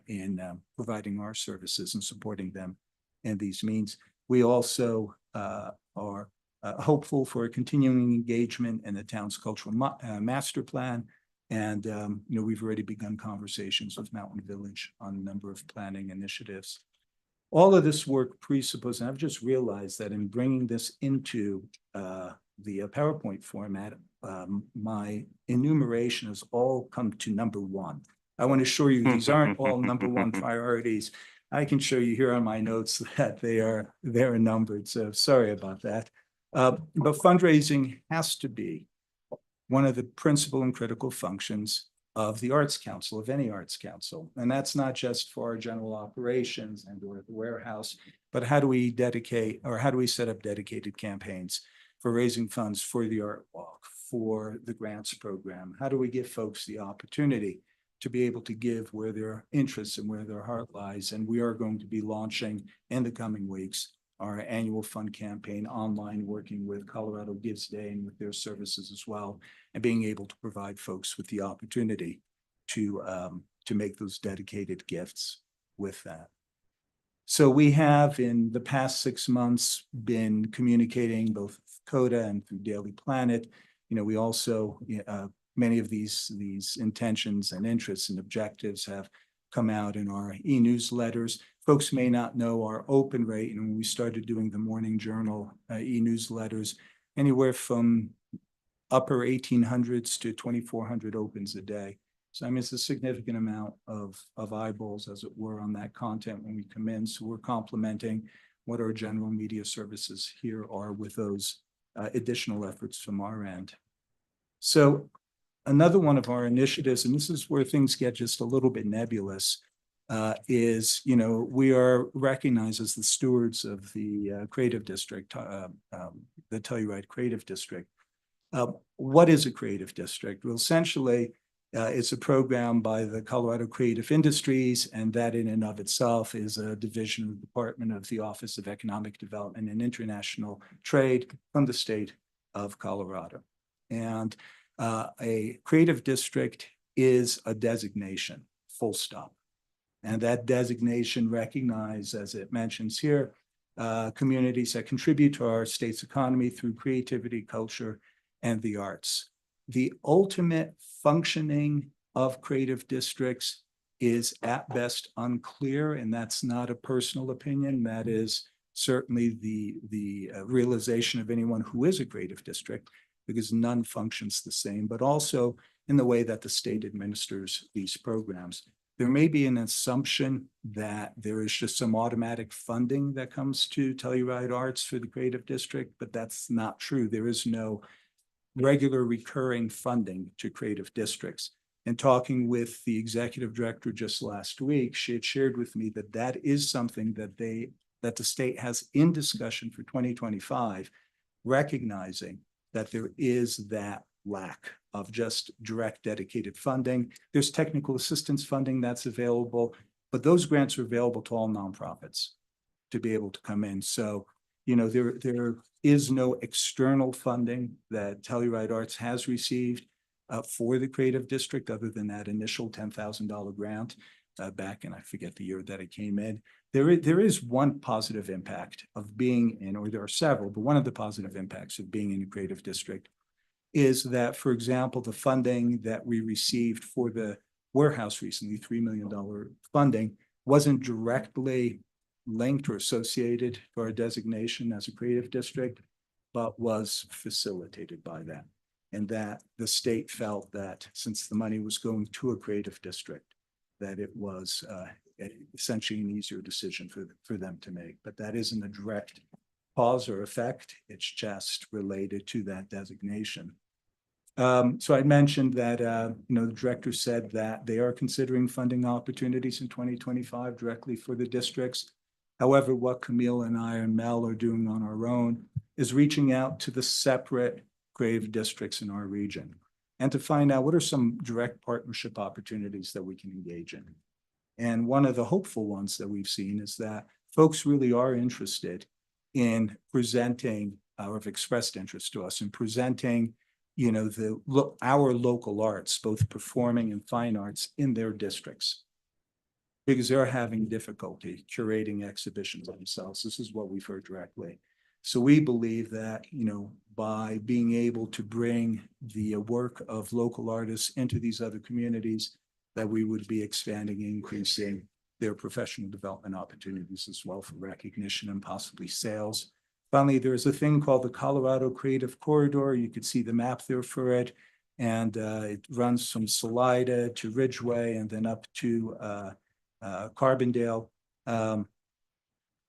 in providing our services and supporting them in these means? We also are hopeful for a continuing engagement in the town's cultural master plan. And, we've already begun conversations with Mountain Village on a number of planning initiatives. All of this work presupposes, and I've just realized that in bringing this into the PowerPoint format, my enumeration has all come to number one. I want to assure you, these aren't all number one priorities. I can show you here on my notes that they're numbered, so sorry about that. But fundraising has to be one of the principal and critical functions of the Arts Council, of any Arts Council. And that's not just for our general operations and or the warehouse, but how do we dedicate, or how do we set up dedicated campaigns for raising funds for the Art Walk, for the grants program? How do we give folks the opportunity to be able to give where their interests and where their heart lies? And we are going to be launching in the coming weeks our annual fund campaign online, working with Colorado Gives Day and with their services as well, and being able to provide folks with the opportunity to make those dedicated gifts with that. So we have in the past 6 months been communicating both with CODA and through Daily Planet. We also, many of these intentions and interests and objectives have come out in our e-newsletters. Folks may not know our open rate, and when we started doing the Morning Journal e-newsletters, anywhere from upper 1800s to 2400 opens a day. So I mean, it's a significant amount of eyeballs, as it were, on that content when we come in. So we're complementing what our general media services here are with those additional efforts from our end. So another one of our initiatives, and this is where things get just a little bit nebulous, is, we are recognized as the stewards of the Creative District, the Telluride Creative District. What is a creative district? Well, essentially, it's a program by the Colorado Creative Industries, and that in and of itself is a division of the Department of the Office of Economic Development and International Trade from the state of Colorado. And a creative district is a designation, full stop. And that designation recognizes, as it mentions here, communities that contribute to our state's economy through creativity, culture, and the arts. The ultimate functioning of creative districts is at best unclear, and that's not a personal opinion. That is certainly the realization of anyone who is a creative district, because none functions the same, but also in the way that the state administers these programs. There may be an assumption that there is just some automatic funding that comes to Telluride Arts for the creative district, but that's not true. There is no regular recurring funding to creative districts. And talking with the executive director just last week, she had shared with me that that is something that the state has in discussion for 2025, recognizing that there is that lack of just direct dedicated funding. There's technical assistance funding that's available, but those grants are available to all nonprofits to be able to come in. So, there is no external funding that Telluride Arts has received for the creative district, other than that initial $10,000 grant back in, I forget the year that it came in. There is one positive impact of being in, or there are several, but one of the positive impacts of being in a creative district is that, for example, the funding that we received for the warehouse recently, $3 million funding, wasn't directly linked or associated to our designation as a creative district, but was facilitated by that. And that the state felt that since the money was going to a creative district, that it was essentially an easier decision for them to make. But that isn't a direct cause or effect. It's just related to that designation. So I mentioned that, the director said that they are considering funding opportunities in 2025 directly for the districts. However, what Camille and I and Mel are doing on our own is reaching out to the separate grave districts in our region and to find out what are some direct partnership opportunities that we can engage in. And one of the hopeful ones that we've seen is that folks really are interested in presenting, or have expressed interest to us in presenting, you know, our local arts, both performing and fine arts in their districts. Because they're having difficulty curating exhibitions themselves. This is what we've heard directly. So we believe that, you know, by being able to bring the work of local artists into these other communities, that we would be expanding, increasing their professional development opportunities as well for recognition and possibly sales. Finally, there's a thing called the Colorado Creative Corridor. You could see the map there for it. And it runs from Salida to Ridgeway and then up to Carbondale.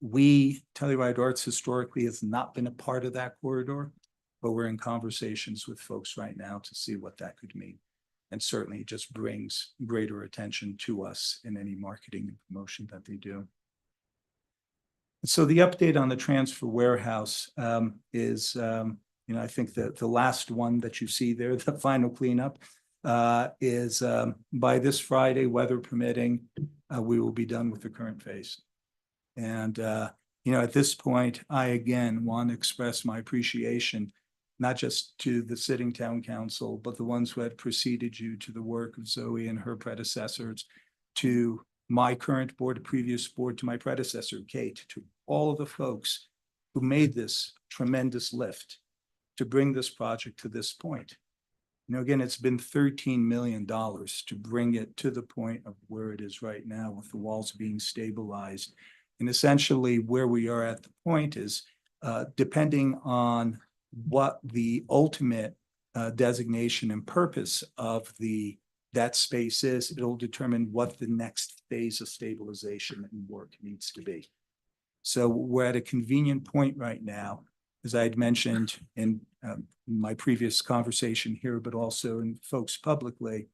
Telluride Arts historically has not been a part of that corridor, but we're in conversations with folks right now to see what that could mean. And certainly it just brings greater attention to us in any marketing and promotion that they do. So the update on the transfer warehouse is, you know, I think that the last one that you see there, the final cleanup, is by this Friday, weather permitting, we will be done with the current phase. And, you know, at this point, I again want to express my appreciation, not just to the sitting town council, but the ones who had preceded you, to the work of Zoe and her predecessors, to my current board, previous board, to my predecessor, Kate, to all of the folks who made this tremendous lift to bring this project to this point. You know, again, it's been $13 million to bring it to the point of where it is right now, with the walls being stabilized. And essentially where we are at the point is, depending on what the ultimate designation and purpose of that space is, it'll determine what the next phase of stabilization and work needs to be. So we're at a convenient point right now, as I had mentioned in my previous conversation here, but also in folks publicly,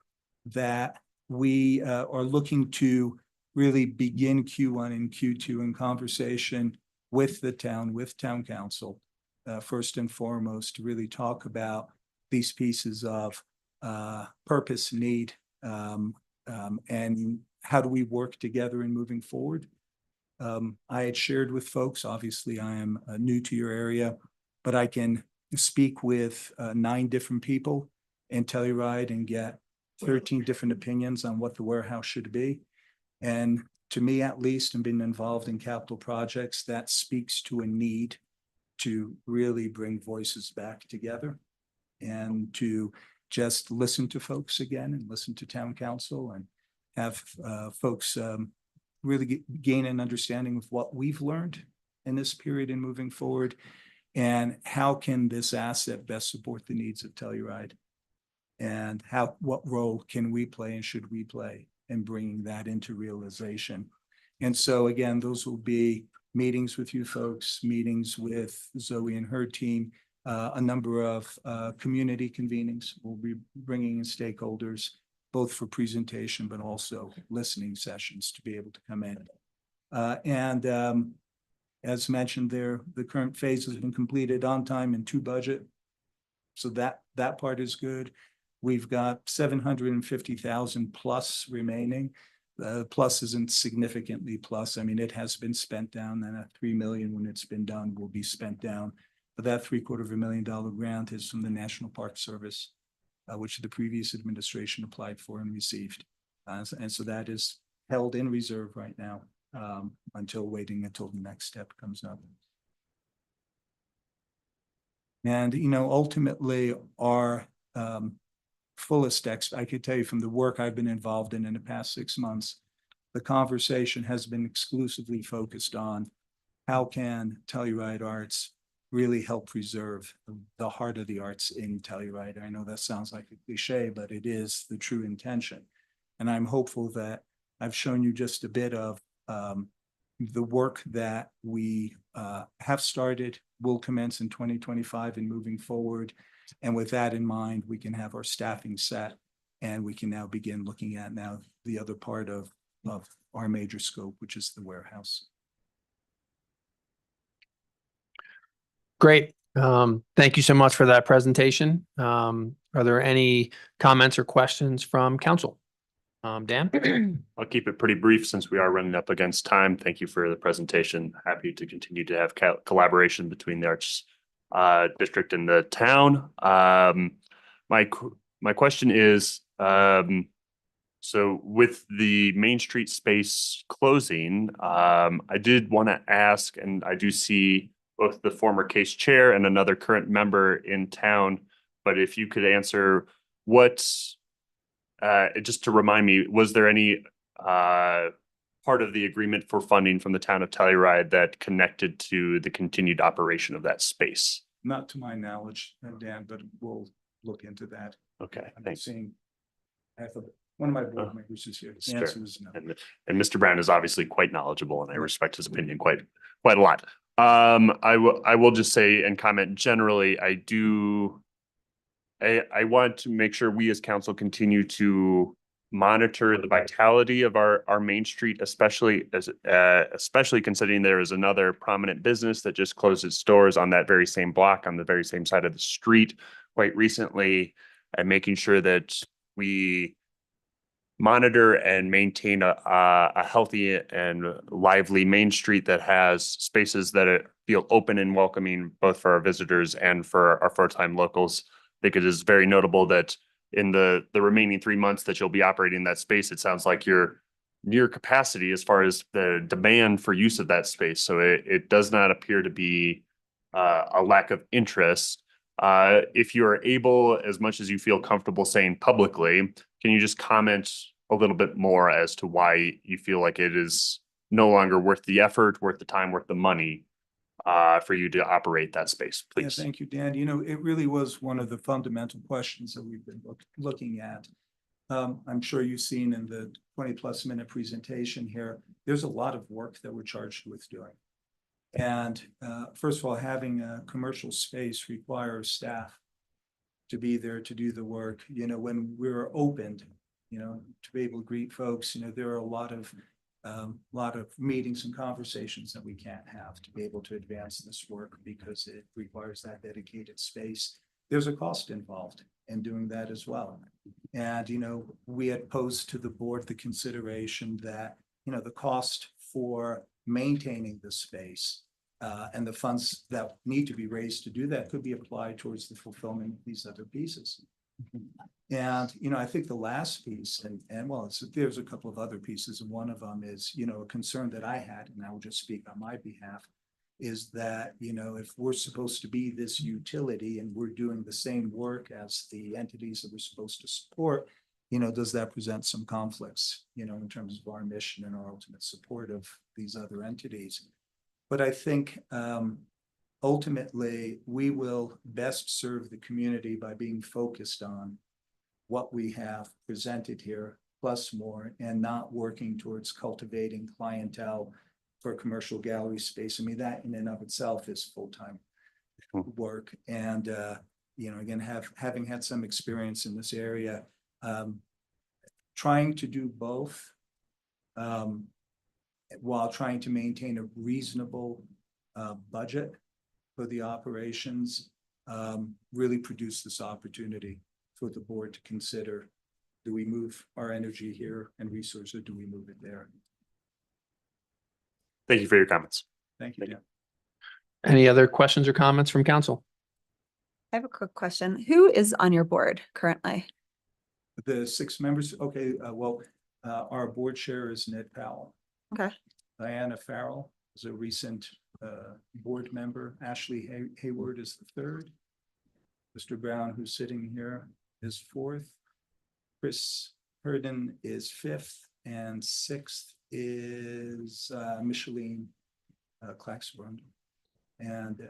that we are looking to really begin Q1 and Q2 in conversation with the town, with town council, first and foremost, to really talk about these pieces of purpose, need, and how do we work together in moving forward. I had shared with folks, obviously I am new to your area, but I can speak with 9 different people in Telluride and get 13 different opinions on what the warehouse should be. And to me, at least, and been involved in capital projects, that speaks to a need to really bring voices back together and to just listen to folks again and listen to town council and have folks really gain an understanding of what we've learned in this period and moving forward, and how can this asset best support the needs of Telluride, and what role can we play and should we play in bringing that into realization. And so again, those will be meetings with you folks, meetings with Zoe and her team, a number of community convenings. We'll be bringing in stakeholders, both for presentation, but also listening sessions to be able to come in. As mentioned there, the current phase has been completed on time and to budget. So that part is good. We've got 750,000 plus remaining. Plus isn't significantly plus. I mean, it has been spent down, and at 3 million when it's been done will be spent down. But that $750,000 grant is from the National Park Service, which the previous administration applied for and received. And so that is held in reserve right now until the next step comes up. And, you know, ultimately our fullest I could tell you from the work I've been involved in the past 6 months, the conversation has been exclusively focused on how can Telluride Arts really help preserve the heart of the arts in Telluride. I know that sounds like a cliche, but it is the true intention. And I'm hopeful that I've shown you just a bit of the work that we have started, will commence in 2025 and moving forward. And with that in mind, we can have our staffing set, and we can now begin looking at the other part of our major scope, which is the warehouse. Great. Thank you so much for that presentation. Are there any comments or questions from council? Dan? I'll keep it pretty brief since we are running up against time. Thank you for the presentation. Happy to continue to have collaboration between the Arts District and the town. My question is, so with the Main Street space closing, I did want to ask, and I do see both the former case chair and another current member in town, but if you could answer what, just to remind me, was there any part of the agreement for funding from the town of Telluride that connected to the continued operation of that space? Not to my knowledge, Dan, but we'll look into that. Okay, I'm thanks. seeing, one of my board members is here. The Sure. answer is no. And Mr. Brown is obviously quite knowledgeable and I respect his opinion quite a lot. I will just say and comment generally, I want to make sure we as council continue to monitor the vitality of our Main Street, especially considering there is another prominent business that just closed its doors on that very same block, on the very same side of the street quite recently, and making sure that we monitor and maintain a healthy and lively Main Street that has spaces that feel open and welcoming both for our visitors and for our full-time locals. I think it is very notable that in the remaining 3 months that you'll be operating that space, it sounds like you're near capacity as far as the demand for use of that space. So it does not appear to be a lack of interest. If you are able, as much as you feel comfortable saying publicly, can you just comment a little bit more as to why you feel like it is no longer worth the effort, worth the time, worth the money for you to operate that space, please? Yeah, thank you, Dan. You know, it really was one of the fundamental questions that we've been looking at. I'm sure you've seen in the 20+ minute presentation here, there's a lot of work that we're charged with doing. And first of all, having a commercial space requires staff to be there to do the work. You know, when we're opened, you know, to be able to greet folks, you know, there are a lot of meetings and conversations that we can't have to be able to advance this work because it requires that dedicated space. There's a cost involved in doing that as well. And, you know, we had posed to the board the consideration that, you know, the cost for maintaining the space and the funds that need to be raised to do that could be applied towards the fulfillment of these other pieces. And, you know, I think the last piece, and well, there's a couple of other pieces, and one of them is, you know, a concern that I had, and I will just speak on my behalf, is that, you know, if we're supposed to be this utility and we're doing the same work as the entities that we're supposed to support, you know, does that present some conflicts, you know, in terms of our mission and our ultimate support of these other entities? But I think ultimately we will best serve the community by being focused on what we have presented here, plus more, and not working towards cultivating clientele for commercial gallery space. I mean, that in and of itself is full-time work. And, you know, again, having had some experience in this area, trying to do both while trying to maintain a reasonable budget for the operations really produced this opportunity for the board to consider, do we move our energy here and resources, or do we move it there? Thank you for your comments. Thank you, Dan. Any other questions or comments from council? I have a quick question. Who is on your board currently? The 6 members, okay, our board chair is Ned Powell. Okay. Diana Farrell is a recent board member. Ashley Hayward is the 3rd. Mr. Brown, who's sitting here, is 4th. Chris Herden is 5th, and 6th is Micheline Klaxbrund. And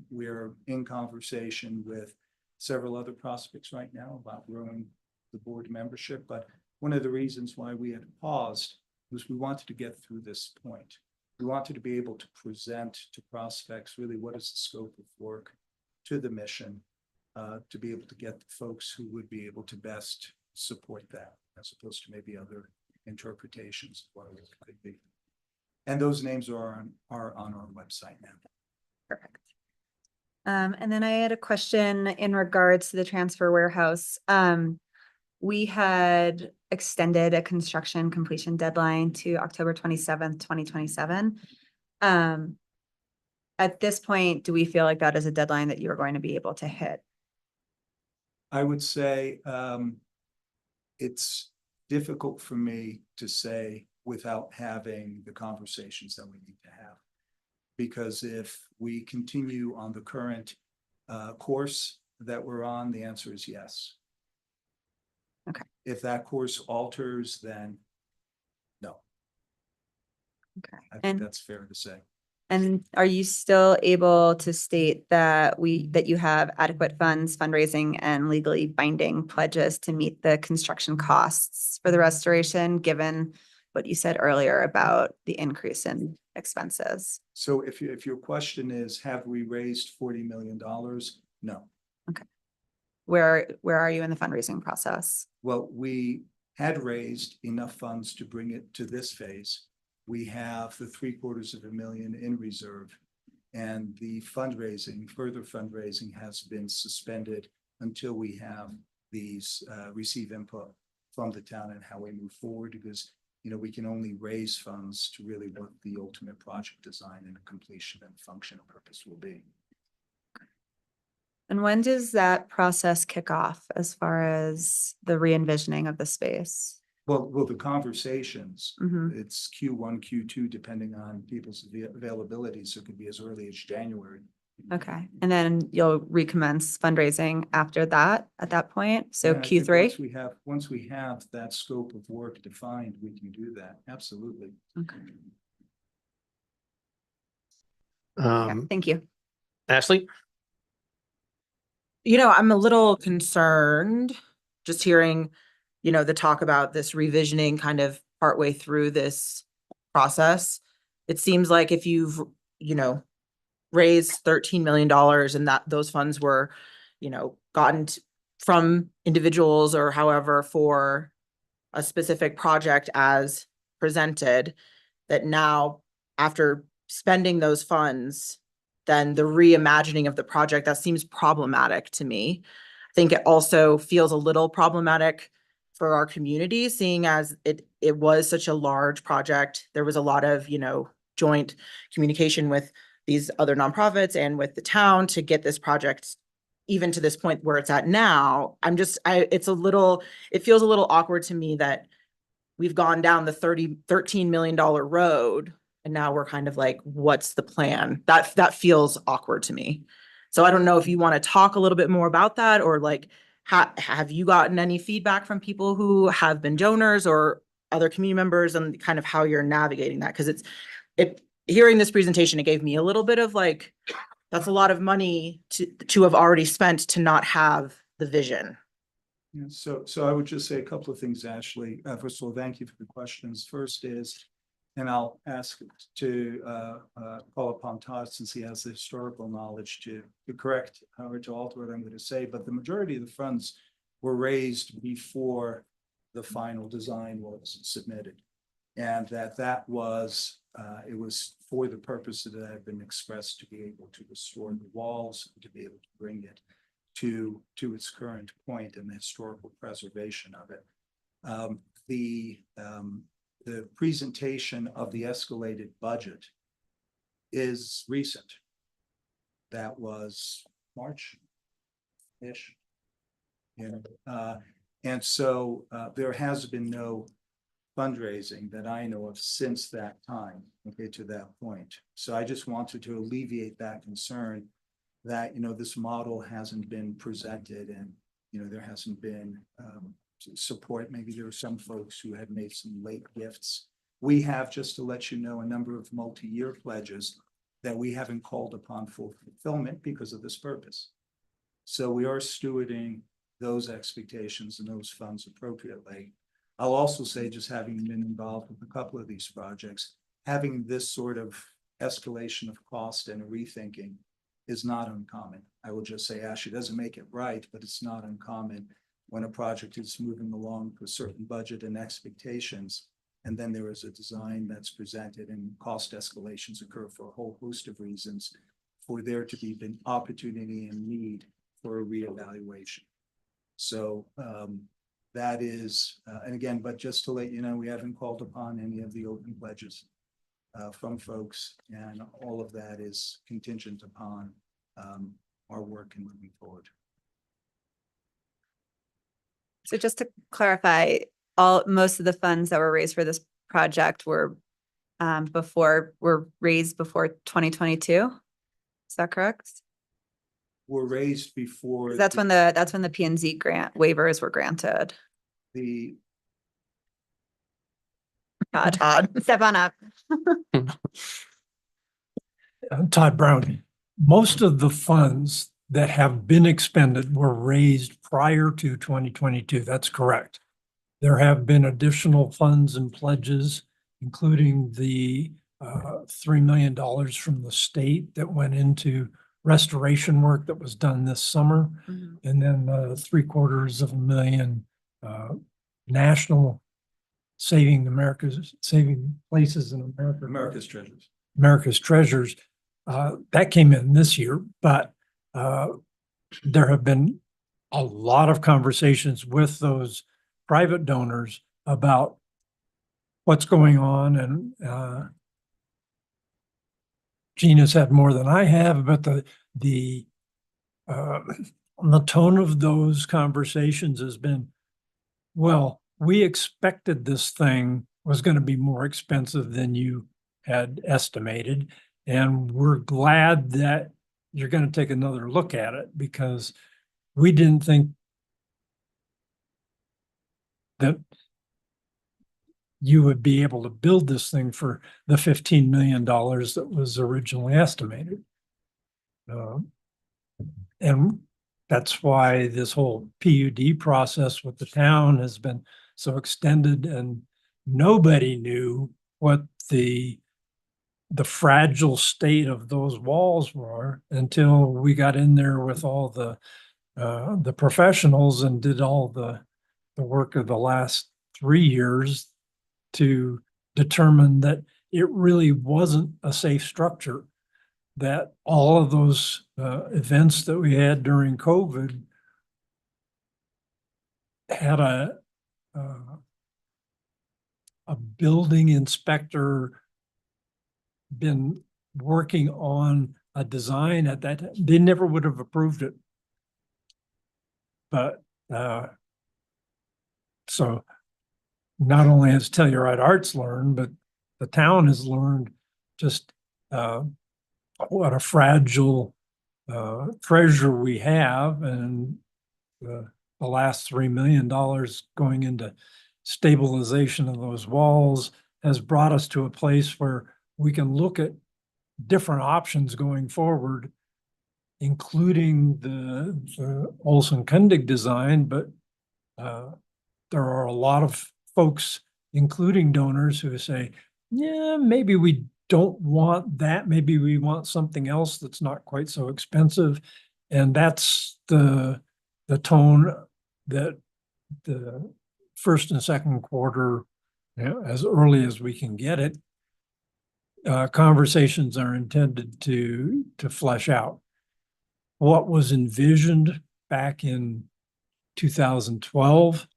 we're in conversation with several other prospects right now about growing the board membership. But one of the reasons why we had paused was we wanted to get through this point. We wanted to be able to present to prospects really what is the scope of work to the mission, to be able to get the folks who would be able to best support that, as opposed to maybe other interpretations of what it could be. And those names are on our website now. Perfect. And then I had a question in regards to the transfer warehouse. We had extended a construction completion deadline to October 27th, 2027. At this point, do we feel like that is a deadline that you are going to be able to hit? I would say, it's difficult for me to say without having the conversations that we need to have. Because if we continue on the current course that we're on, the answer is yes. Okay. If that course alters, then no, Okay. I think And, that's fair to say. and are you still able to state that that you have adequate funds, fundraising and legally binding pledges to meet the construction costs for the restoration, given what you said earlier about the increase in expenses? So if your question is, have we raised $40 million? No. Where are you in the fundraising process? Well, we had raised enough funds to bring it to this phase. We have the $750,000 in reserve. And the further fundraising has been suspended until we have these, receive input from the town and how we move forward, because, we can only raise funds to really what the ultimate project design and completion and function and purpose will be. And when does that process kick off as far as the re-envisioning of the space? Well, the conversations, Mhm. it's Q1, Q2, depending on people's availability, so it could be as early as January. Okay, and then you'll recommence fundraising after that, at that point? So Yeah, I think Q3? Once we have that scope of work defined, we can do that, absolutely. Okay. Yeah, thank you. Ashley? I'm a little concerned just hearing, the talk about this revisioning kind of partway through this process. It seems like if you've, raised $13 million and that those funds were, gotten from individuals or however for a specific project as presented, that now after spending those funds, then the reimagining of the project, that seems problematic to me. I think it also feels a little problematic for our community, seeing as it was such a large project. There was a lot of, joint communication with these other nonprofits and with the town to get this project even to this point where it's at now. It feels a little awkward to me that we've gone down the $13 million road. And now we're kind of like, what's the plan? That feels awkward to me. So I don't know if you want to talk a little bit more about that, or like, have you gotten any feedback from people who have been donors or other community members, and kind of how you're navigating that? Because hearing this presentation, it gave me a little bit of like, that's a lot of money to have already spent to not have the vision. Yeah, so I would just say a couple of things, Ashley. First of all, thank you for the questions. First is, and I'll ask to call upon Todd, since he has the historical knowledge, to correct or to alter what I'm going to say. But the majority of the funds were raised before the final design was submitted, and that was it was for the purpose that had been expressed, to be able to restore the walls, to be able to bring it to its current point and the historical preservation of it. The presentation of the escalated budget is recent. That was March-ish. And so there has been no fundraising that I know of since that time, to that point. So I just wanted to alleviate that concern that, this model hasn't been presented, and, there hasn't been support. Maybe there were some folks who had made some late gifts. We have, just to let you know, a number of multi-year pledges that we haven't called upon for fulfillment because of this purpose. So we are stewarding those expectations and those funds appropriately. I'll also say, just having been involved with a couple of these projects, having this sort of escalation of cost and rethinking is not uncommon. I will just say, Ashley, doesn't make it right, but it's not uncommon when a project is moving along to a certain budget and expectations, and then there is a design that's presented and cost escalations occur for a whole host of reasons. for there to be an opportunity and need for a reevaluation. So that is, and again, but just to let you know, we haven't called upon any of the open pledges from folks, and all of that is contingent upon our work and moving forward. So just to clarify, most of the funds that were raised for this project were raised before 2022. Is that correct? Were raised before. That's when the P and Z grant waivers were granted. The Todd, step on up. I'm Todd Brown. Most of the funds that have been expended were raised prior to 2022. That's correct. There have been additional funds and pledges, including the $3 million from the state that went into restoration work that was done this summer. Mhm. And then $750,000 national saving places in America. America's Treasures. America's Treasures. That came in this year, but there have been a lot of conversations with those private donors about what's going on, and Gina's had more than I have, but the tone of those conversations has been, well, we expected this thing was going to be more expensive than you had estimated, and we're glad that you're going to take another look at it, because we didn't think that you would be able to build this thing for the $15 million that was originally estimated. And that's why this whole PUD process with the town has been so extended, and nobody knew what the fragile state of those walls were until we got in there with all the professionals and did all the work of the last 3 years to determine that it really wasn't a safe structure, that all of those events that we had during COVID had a building inspector been working on a design at that, they never would have approved it. But so not only has Telluride Arts learned, but the town has learned just what a fragile treasure we have, and the last $3 million going into stabilization of those walls has brought us to a place where we can look at different options going forward, including the Olson-Kundig design, but there are a lot of folks, including donors, who say, yeah, maybe we don't want that. Maybe we want something else that's not quite so expensive. And that's the tone that the first and second quarter, as early as we can get it, conversations are intended to flesh out. What was envisioned back in 2012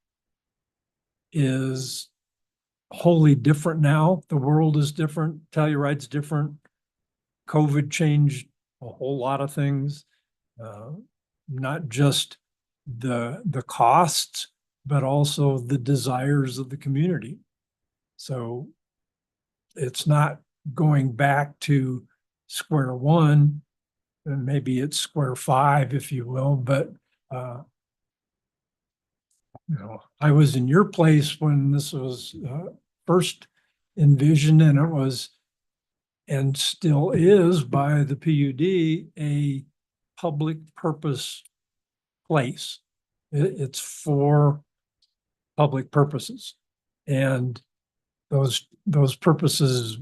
is wholly different now. The world is different. Telluride's different. COVID changed a whole lot of things, not just the costs, but also the desires of the community. So it's not going back to square one, and maybe it's square five, if you will, but I was in your place when this was first envisioned, and it was, and still is by the PUD, a public purpose place. It's for public purposes, and those purposes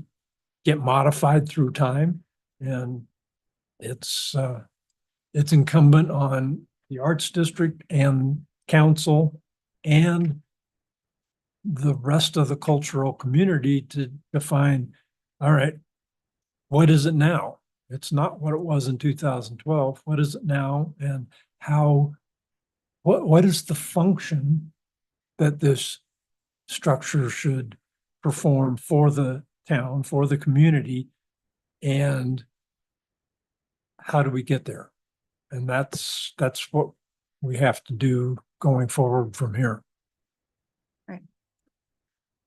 get modified through time, and it's incumbent on the Arts District and council and the rest of the cultural community to define, all right, what is it now? It's not what it was in 2012. What is it now? And how, what is the function that this structure should perform for the town, for the community? And how do we get there? And that's what we have to do going forward from here.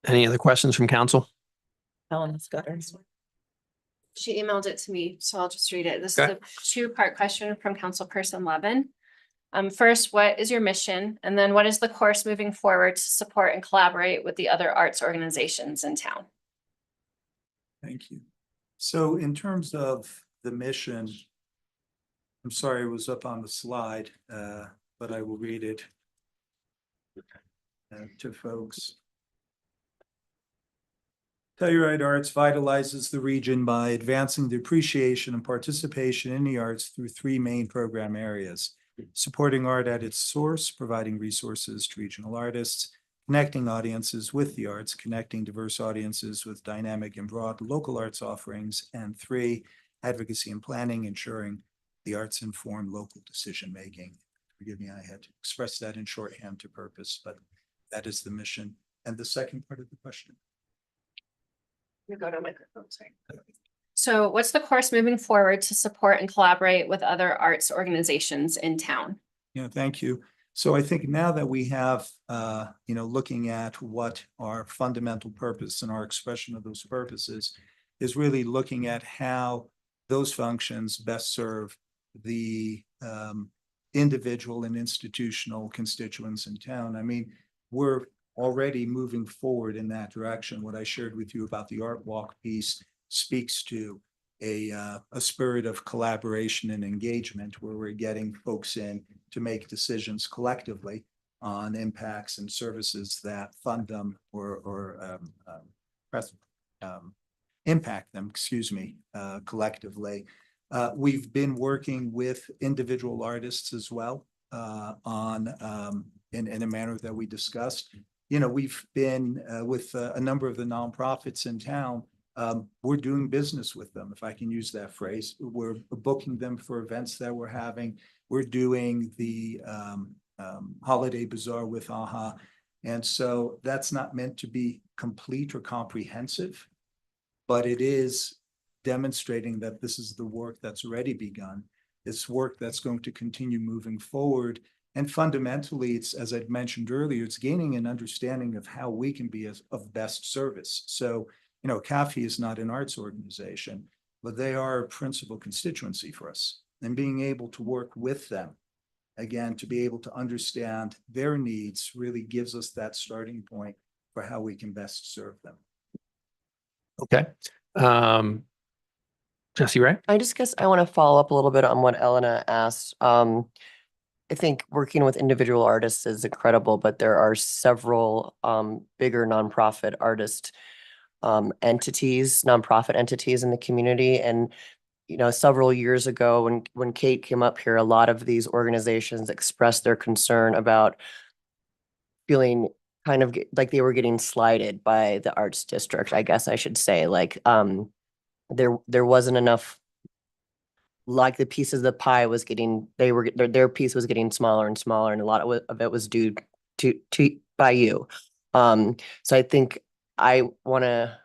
Any other questions from council? Helen's got her. She emailed it to me, so I'll just read it. This is Okay. a two-part question from Councilperson Levin. First, what is your mission? And then what is the course moving forward to support and collaborate with the other arts organizations in town? Thank you. So in terms of the mission, I'm sorry it was up on the slide, but I will read it to folks. Telluride Arts vitalizes the region by advancing the appreciation and participation in the arts through three main program areas: supporting art at its source, providing resources to regional artists, connecting audiences with the arts, connecting diverse audiences with dynamic and broad local arts offerings, and three, advocacy and planning, ensuring the arts inform local decision-making. Forgive me, I had to express that in shorthand to purpose, but that is the mission. And the second part of the question? You go to a microphone, sorry. So what's the course moving forward to support and collaborate with other arts organizations in town? Yeah, thank you. So I think now that we have, looking at what our fundamental purpose and our expression of those purposes is really looking at how those functions best serve the individual and institutional constituents in town. I mean, we're already moving forward in that direction. What I shared with you about the Art Walk piece speaks to a spirit of collaboration and engagement where we're getting folks in to make decisions collectively on impacts and services that fund them or impact them, collectively. We've been working with individual artists as well on in a manner that we discussed. We've been with a number of the nonprofits in town. We're doing business with them, if I can use that phrase. We're booking them for events that we're having. We're doing the holiday bazaar with AHA. And so that's not meant to be complete or comprehensive, but it is demonstrating that this is the work that's already begun. It's work that's going to continue moving forward. And fundamentally, it's, as I'd mentioned earlier, it's gaining an understanding of how we can be of best service. So, CAFI is not an arts organization, but they are a principal constituency for us. And being able to work with them, again, to be able to understand their needs really gives us that starting point for how we can best serve them. Okay. Jesse, right? I just guess I want to follow up a little bit on what Elena asked. I think working with individual artists is incredible, but there are several bigger nonprofit artist nonprofit entities in the community. And, several years ago when Kate came up here, a lot of these organizations expressed their concern about feeling kind of like they were getting slighted by the arts district, I guess I should say. Like there wasn't enough, like the pieces of the pie was getting, their piece was getting smaller and smaller, and a lot of it was due to by you. So I think I want to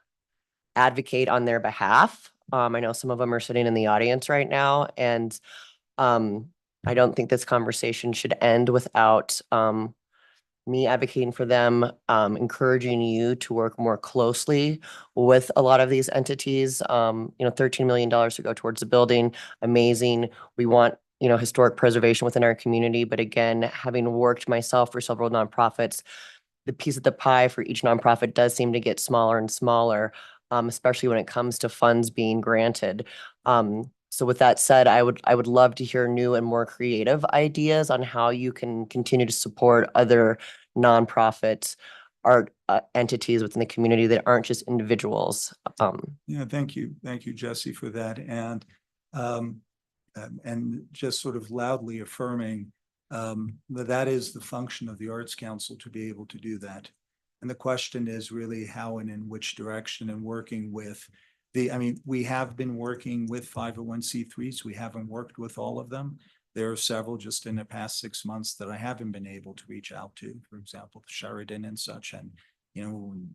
advocate on their behalf. I know some of them are sitting in the audience right now, and I don't think this conversation should end without me advocating for them, encouraging you to work more closely with a lot of these entities. $13 million to go towards the building, amazing. We want, historic preservation within our community. But again, having worked myself for several nonprofits, the piece of the pie for each nonprofit does seem to get smaller and smaller, especially when it comes to funds being granted. So with that said, I would love to hear new and more creative ideas on how you can continue to support other nonprofit art entities within the community that aren't just individuals. Yeah, thank you, Jesse, for that, and just sort of loudly affirming that is the function of the Arts Council to be able to do that. And the question is really how and in which direction, and working with We have been working with 501c3s. We haven't worked with all of them. There are several just in the past 6 months that I haven't been able to reach out to, for example, Sheridan and such. And,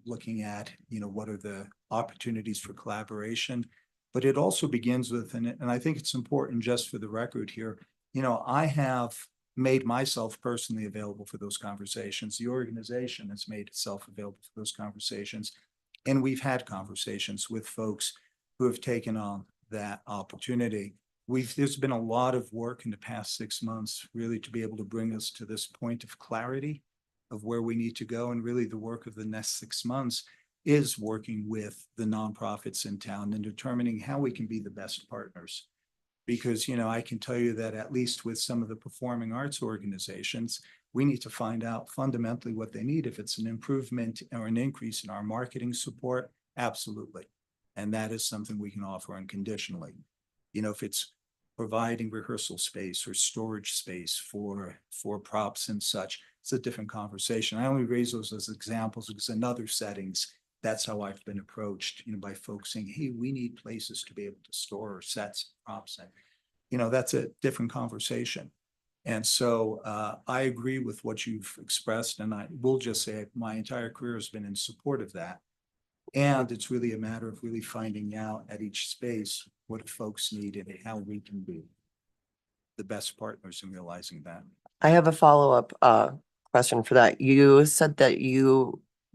looking at, what are the opportunities for collaboration? But it also begins with, and I think it's important just for the record here, I have made myself personally available for those conversations. The organization has made itself available for those conversations. And we've had conversations with folks who have taken on that opportunity. There's been a lot of work in the past 6 months really to be able to bring us to this point of clarity of where we need to go. And really the work of the next 6 months is working with the nonprofits in town and determining how we can be the best partners. Because, I can tell you that at least with some of the performing arts organizations, we need to find out fundamentally what they need. If it's an improvement or an increase in our marketing support, absolutely. And that is something we can offer unconditionally. If it's providing rehearsal space or storage space for props and such, it's a different conversation. I only raise those as examples because in other settings, that's how I've been approached, by folks saying, hey, we need places to be able to store sets, props, and, that's a different conversation. And so I agree with what you've expressed, and I will just say my entire career has been in support of that. And it's really a matter of really finding out at each space what folks need and how we can be the best partners in realizing that. I have a follow-up question for that. You said that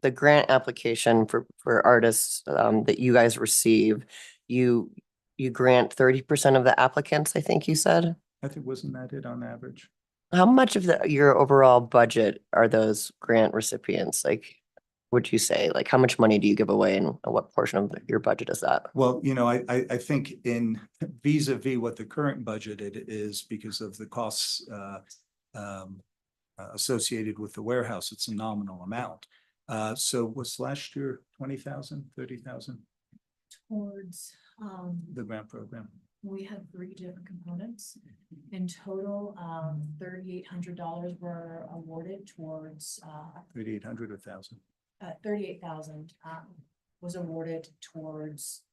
the grant application for artists that you guys receive, you grant 30% of the applicants, I think you said. I think, wasn't that it on average? How much of your overall budget are those grant recipients? Like, would you say, like, how much money do you give away and what portion of your budget is that? Well, I think in vis-a-vis what the current budget it is because of the costs associated with the warehouse, it's a nominal amount. So was last year 20,000, 30,000? Towards, The grant program. we had 3 different components. In total, $3,800 were awarded towards, 3,800 or 1,000. 38,000, was awarded towards,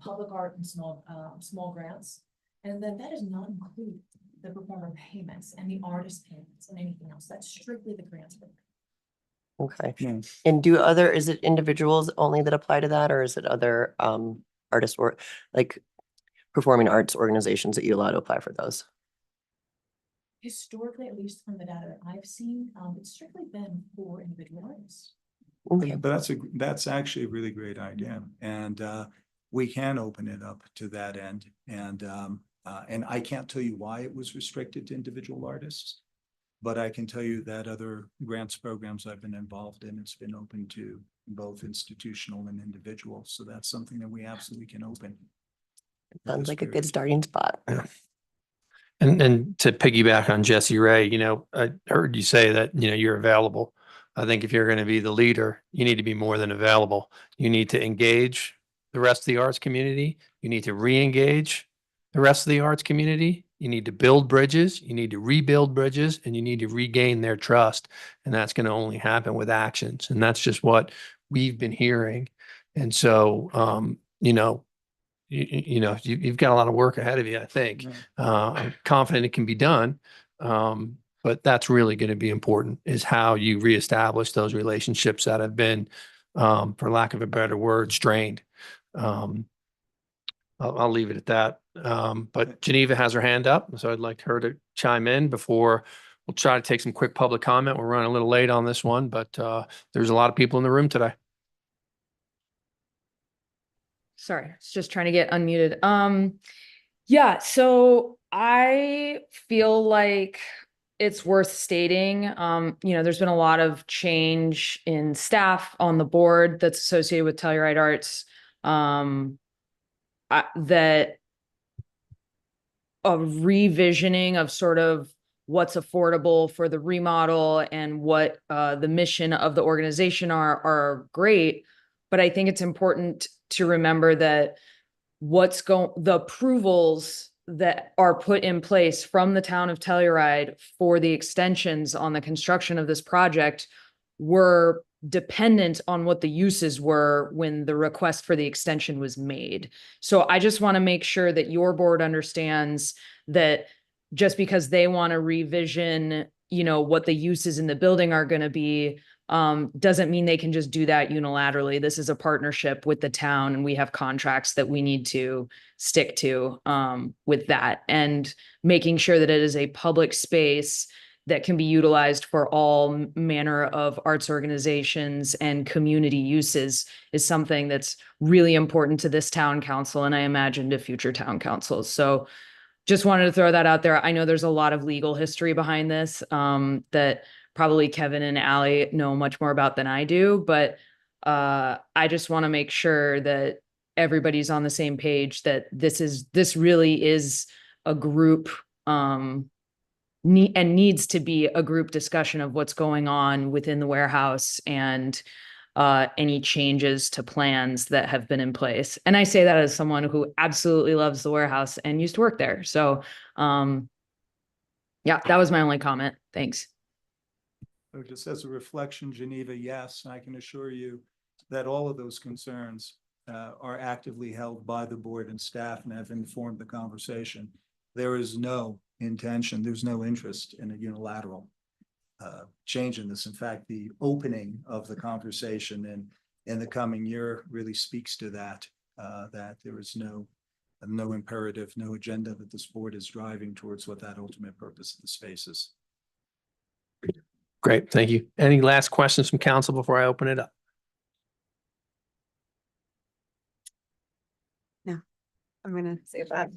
public art and small grants. And then that does not include the performer payments and the artist payments and anything else. That's strictly the grants program. Okay. Yeah. And is it individuals only that apply to that, or is it other artists or like performing arts organizations that you allow to apply for those? Historically, at least from the data that I've seen, it's strictly been for individual artists. Okay. But that's actually a really great idea. And we can open it up to that end. And I can't tell you why it was restricted to individual artists, but I can tell you that other grants programs I've been involved in, it's been open to both institutional and individual. So that's something that we absolutely can open. Sounds like a good starting spot. And to piggyback on Jesse Ray, I heard you say that, you're available. I think if you're going to be the leader, you need to be more than available. You need to engage the rest of the arts community. You need to re-engage the rest of the arts community. You need to build bridges. You need to rebuild bridges, and you need to regain their trust. And that's going to only happen with actions. And that's just what we've been hearing. And so, you've got a lot of work ahead of you, I think. I'm confident it can be done. But that's really going to be important, is how you reestablish those relationships that have been, for lack of a better word, strained. I'll leave it at that. But Geneva has her hand up, so I'd like her to chime in before we'll try to take some quick public comment. We're running a little late on this one, but there's a lot of people in the room today. Sorry, it's just trying to get unmuted. Yeah, so I feel like it's worth stating, there's been a lot of change in staff on the board that's associated with Telluride Arts. That a revisioning of sort of what's affordable for the remodel and what the mission of the organization are great. But I think it's important to remember that the approvals that are put in place from the town of Telluride for the extensions on the construction of this project were dependent on what the uses were when the request for the extension was made. So I just want to make sure that your board understands that just because they want to revision, you know, what the uses in the building are going to be, doesn't mean they can just do that unilaterally. This is a partnership with the town, and we have contracts that we need to stick to with that, and making sure that it is a public space that can be utilized for all manner of arts organizations and community uses is something that's really important to this town council, and I imagine to future town councils. So just wanted to throw that out there. I know there's a lot of legal history behind this that probably Kevin and Ally know much more about than I do, but I just want to make sure that everybody's on the same page, that this really is a group needs to be a group discussion of what's going on within the warehouse and any changes to plans that have been in place. And I say that as someone who absolutely loves the warehouse and used to work there. So yeah, that was my only comment. Thanks. So just as a reflection, Geneva, yes, I can assure you that all of those concerns are actively held by the board and staff and have informed the conversation. There is no intention, there's no interest in a unilateral change in this. In fact, the opening of the conversation in the coming year really speaks to that, that there is no imperative, no agenda that this board is driving towards what that ultimate purpose of the space is. Great, thank you. Any last questions from council before I open it up? No, I'm gonna say that.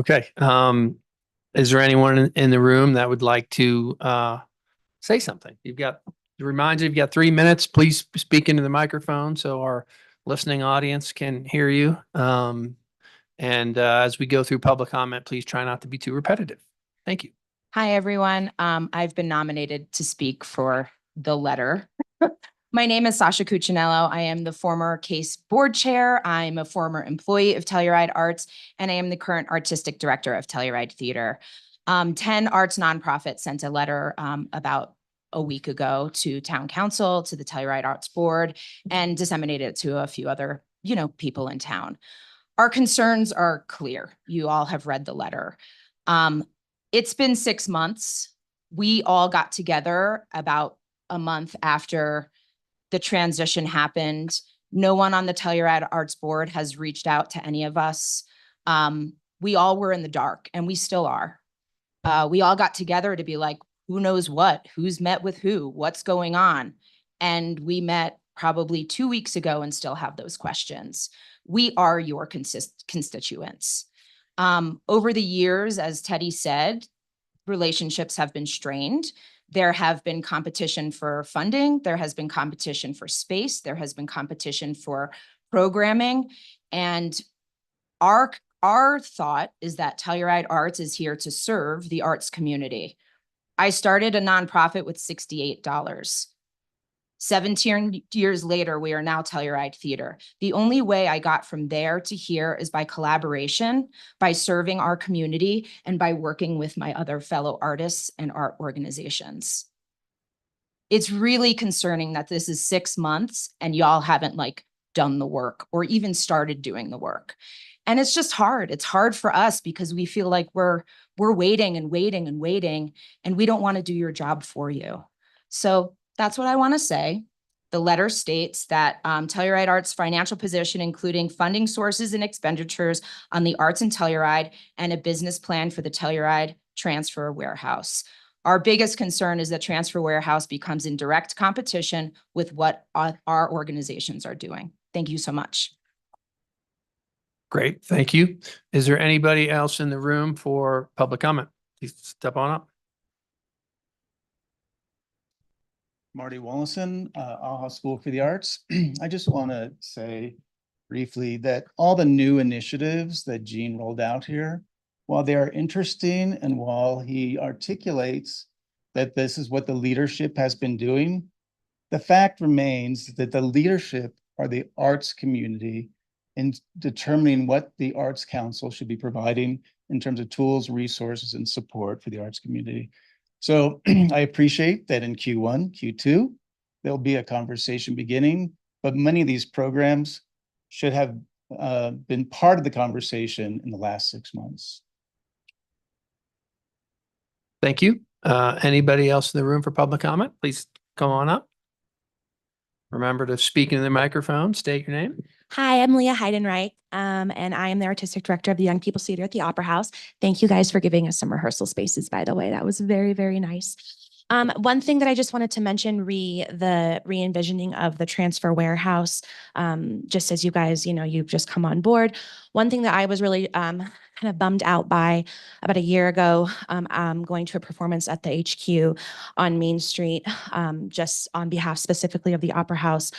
Okay, is there anyone in the room that would like to say something? Remind you, you've got 3 minutes. Please speak into the microphone so our listening audience can hear you. And as we go through public comment, please try not to be too repetitive. Thank you. Hi, everyone. I've been nominated to speak for the letter. My name is Sasha Cuccinello. I am the former case board chair. I'm a former employee of Telluride Arts, and I am the current artistic director of Telluride Theater. 10 arts nonprofits sent a letter about a week ago to town council, to the Telluride Arts Board, and disseminated it to a few other, people in town. Our concerns are clear. You all have read the letter. It's been 6 months. We all got together about a month after the transition happened. No one on the Telluride Arts Board has reached out to any of us. We all were in the dark, and we still are. We all got together to be like, who knows what, who's met with who, what's going on? And we met probably 2 weeks ago and still have those questions. We are your constituents. Over the years, as Teddy said, relationships have been strained. There have been competition for funding. There has been competition for space. There has been competition for programming. And our thought is that Telluride Arts is here to serve the arts community. I started a nonprofit with $68. 17 years later, we are now Telluride Theater. The only way I got from there to here is by collaboration, by serving our community, and by working with my other fellow artists and art organizations. It's really concerning that this is 6 months and y'all haven't done the work or even started doing the work. And it's just hard. It's hard for us because we feel like we're waiting and waiting and waiting, and we don't want to do your job for you. So that's what I want to say. The letter states that Telluride Arts' financial position, including funding sources and expenditures on the arts in Telluride, and a business plan for the Telluride Transfer Warehouse. Our biggest concern is that Transfer Warehouse becomes in direct competition with what our organizations are doing. Thank you so much. Great, thank you. Is there anybody else in the room for public comment? Please step on up. Marty Wallison, AHA School for the Arts. I just want to say briefly that all the new initiatives that Gene rolled out here, while they are interesting and while he articulates that this is what the leadership has been doing, the fact remains that the leadership are the arts community in determining what the Arts Council should be providing in terms of tools, resources, and support for the arts community. So I appreciate that in Q1, Q2, there'll be a conversation beginning, but many of these programs should have been part of the conversation in the last 6 months. Thank you. Anybody else in the room for public comment? Please come on up. Remember to speak into the microphone, state your name. Hi, I'm Leah Heidenreich, and I am the artistic director of the Young People's Theater at the Opera House. Thank you guys for giving us some rehearsal spaces, by the way. That was very, very nice. One thing that I just wanted to mention, the re-envisioning of the transfer warehouse, just as you guys, you've just come on board. One thing that I was really kind of bummed out by about a year ago, going to a performance at the HQ on Main Street, just on behalf specifically of the Opera House,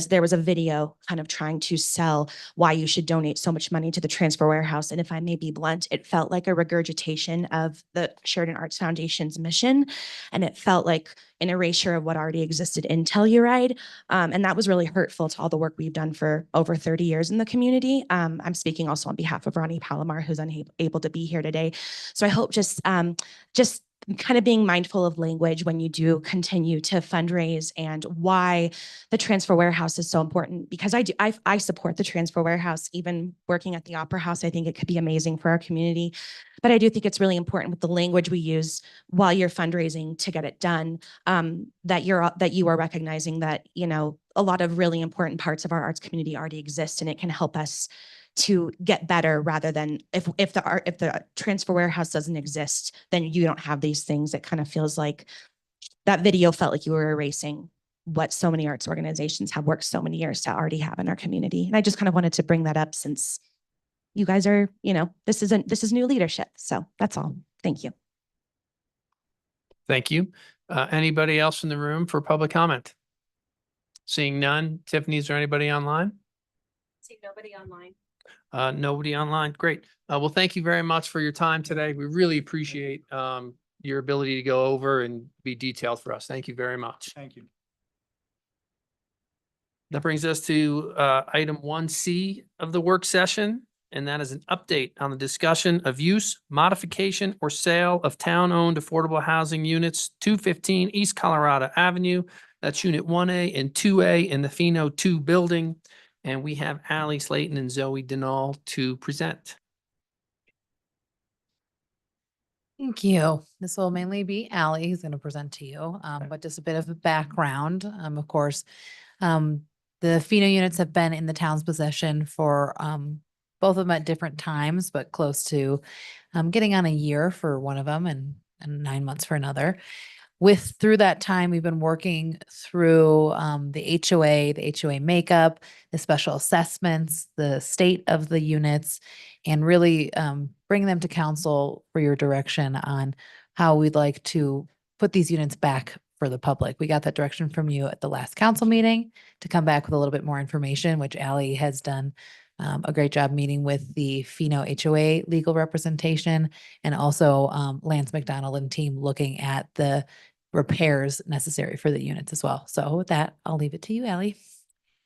there was a video kind of trying to sell why you should donate so much money to the transfer warehouse. And if I may be blunt, it felt like a regurgitation of the Sheridan Arts Foundation's mission. And it felt like an erasure of what already existed in Telluride. And that was really hurtful to all the work we've done for over 30 years in the community. I'm speaking also on behalf of Ronnie Palomar, who's unable to be here today. So I hope just kind of being mindful of language when you do continue to fundraise, and why the transfer warehouse is so important, because I support the transfer warehouse. Even working at the Opera House, I think it could be amazing for our community, but I do think it's really important with the language we use while you're fundraising to get it done, that you are recognizing that, a lot of really important parts of our arts community already exist, and it can help us to get better, rather than if the transfer warehouse doesn't exist, then you don't have these things. It kind of feels like that video felt like you were erasing what so many arts organizations have worked so many years to already have in our community. And I just kind of wanted to bring that up, since you guys are, this is new leadership. So that's all. Thank you. Thank you. Anybody else in the room for public comment? Seeing none. Tiffany, is there anybody online? See nobody online. Nobody online. Great. Well, thank you very much for your time today. We really appreciate your ability to go over and be detailed for us. Thank you very much. Thank you. That brings us to item 1C of the work session, and that is an update on the discussion of use, modification, or sale of town-owned affordable housing units, 215 East Colorado Avenue. That's Unit 1A and 2A in the Pheno 2 building. And we have Allie Slayton and Zoe Denal to present. Thank you. This will mainly be Allie who's going to present to you, but just a bit of a background. Of course, the Pheno units have been in the town's possession for both of them at different times, but close to getting on a year for one of them and 9 months for another. Through that time, we've been working through the HOA makeup, the special assessments, the state of the units, and really bring them to council for your direction on how we'd like to put these units back for the public. We got that direction from you at the last council meeting to come back with a little bit more information, which Allie has done a great job meeting with the Pheno HOA legal representation, and also Lance McDonald and team looking at the repairs necessary for the units as well. So with that, I'll leave it to you, Allie.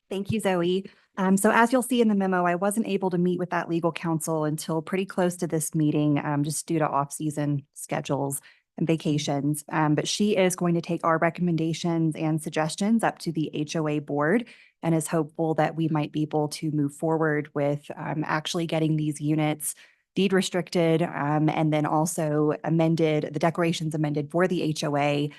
Thank you, Zoe. So as you'll see in the memo, I wasn't able to meet with that legal counsel until pretty close to this meeting, just due to off-season schedules and vacations. But she is going to take our recommendations and suggestions up to the HOA board, and is hopeful that we might be able to move forward with actually getting these units deed restricted, and then also the declarations amended for the HOA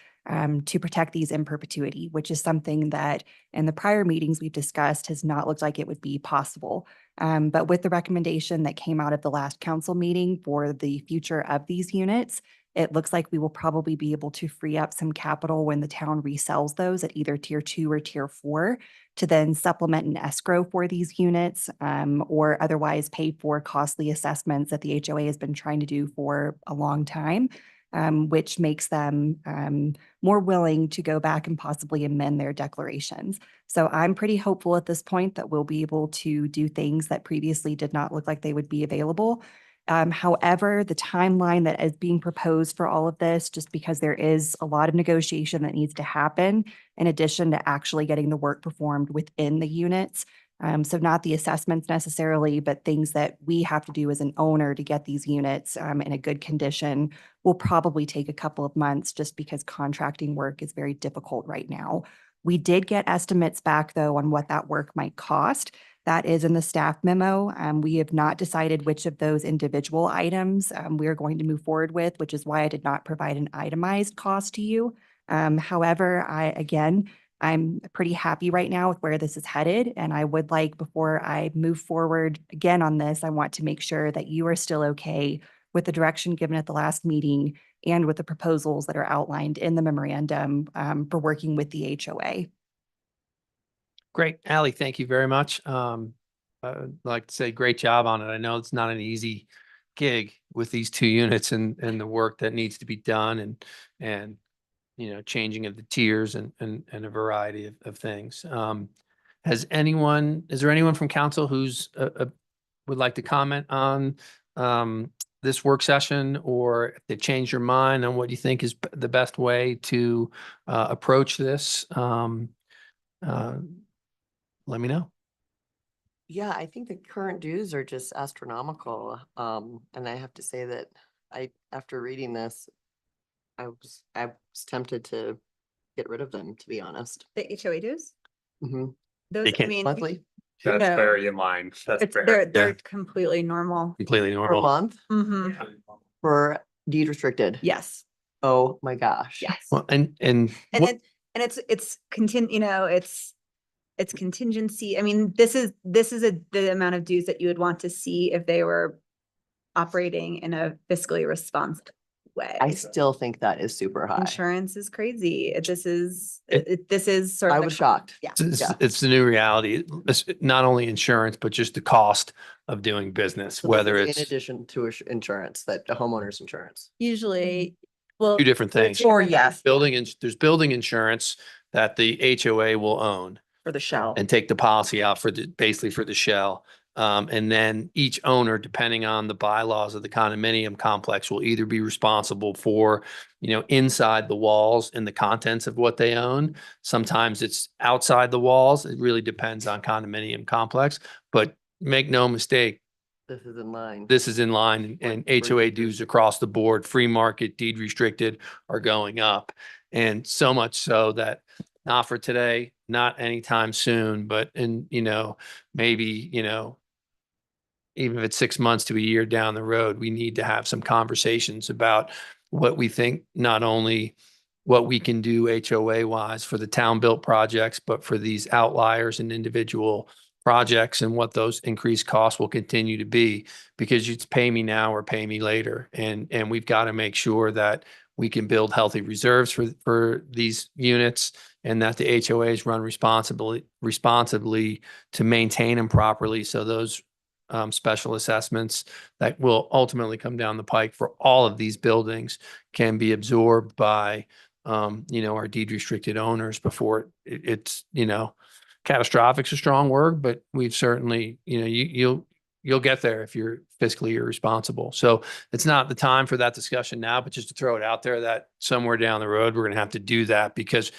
to protect these in perpetuity, which is something that in the prior meetings we've discussed has not looked like it would be possible. But with the recommendation that came out of the last council meeting for the future of these units, it looks like we will probably be able to free up some capital when the town resells those at either tier 2 or tier 4 to then supplement an escrow for these units, or otherwise pay for costly assessments that the HOA has been trying to do for a long time, which makes them more willing to go back and possibly amend their declarations. So I'm pretty hopeful at this point that we'll be able to do things that previously did not look like they would be available. However, the timeline that is being proposed for all of this, just because there is a lot of negotiation that needs to happen in addition to actually getting the work performed within the units. So not the assessments necessarily, but things that we have to do as an owner to get these units in a good condition will probably take a couple of months, just because contracting work is very difficult right now. We did get estimates back though on what that work might cost. That is in the staff memo. We have not decided which of those individual items we are going to move forward with, which is why I did not provide an itemized cost to you. However, I'm pretty happy right now with where this is headed. And I would like, before I move forward again on this, I want to make sure that you are still okay with the direction given at the last meeting and with the proposals that are outlined in the memorandum for working with the HOA. Great. Ally, thank you very much. I'd like to say great job on it. I know it's not an easy gig with these two units and the work that needs to be done and you know, changing of the tiers and a variety of things. Is there anyone from council who's would like to comment on this work session, or if they've changed your mind on what you think is the best way to approach this? Let me know. Yeah, I think the current dues are just astronomical. And I have to say that after reading this, I was tempted to get rid of them, to be honest. The HOA dues? Mm-hmm. Those, I mean, Monthly That's No. very in line. That's it's, fair. they're completely normal. Completely per normal. month Mm-hmm. for deed restricted. Yes. Oh my gosh. Yes. Well, and what- It's it's contingency. I mean, this is the amount of dues that you would want to see if they were operating in a fiscally responsible way. I still think that is super high. Insurance is crazy. This is sort of. I the was co- shocked. Yeah. it's the new reality. It's not only insurance, but just the cost of doing business, So whether this is it's in addition to insurance, that the homeowner's insurance. Usually, well. two different things. Or yes, There's building insurance that the HOA will own For the shell. and take the policy out basically for the shell. And then each owner, depending on the bylaws of the condominium complex, will either be responsible for, you know, inside the walls and the contents of what they own. Sometimes it's outside the walls. It really depends on condominium complex, but make no mistake, This is in line. this is in line, and HOA dues across the board, free market, deed restricted, are going up. And so much so that not for today, not anytime soon, but maybe, even if it's 6 months to a year down the road, we need to have some conversations about what we think, not only what we can do HOA wise for the town built projects, but for these outliers and individual projects, and what those increased costs will continue to be, because it's pay me now or pay me later. And we've got to make sure that we can build healthy reserves for these units, and that the HOAs run responsibly to maintain them properly. So those special assessments that will ultimately come down the pike for all of these buildings can be absorbed by, our deed restricted owners before it's, catastrophic is a strong word, but we've certainly, you'll get there if you're fiscally irresponsible. So it's not the time for that discussion now, but just to throw it out there that somewhere down the road, we're going to have to do that, because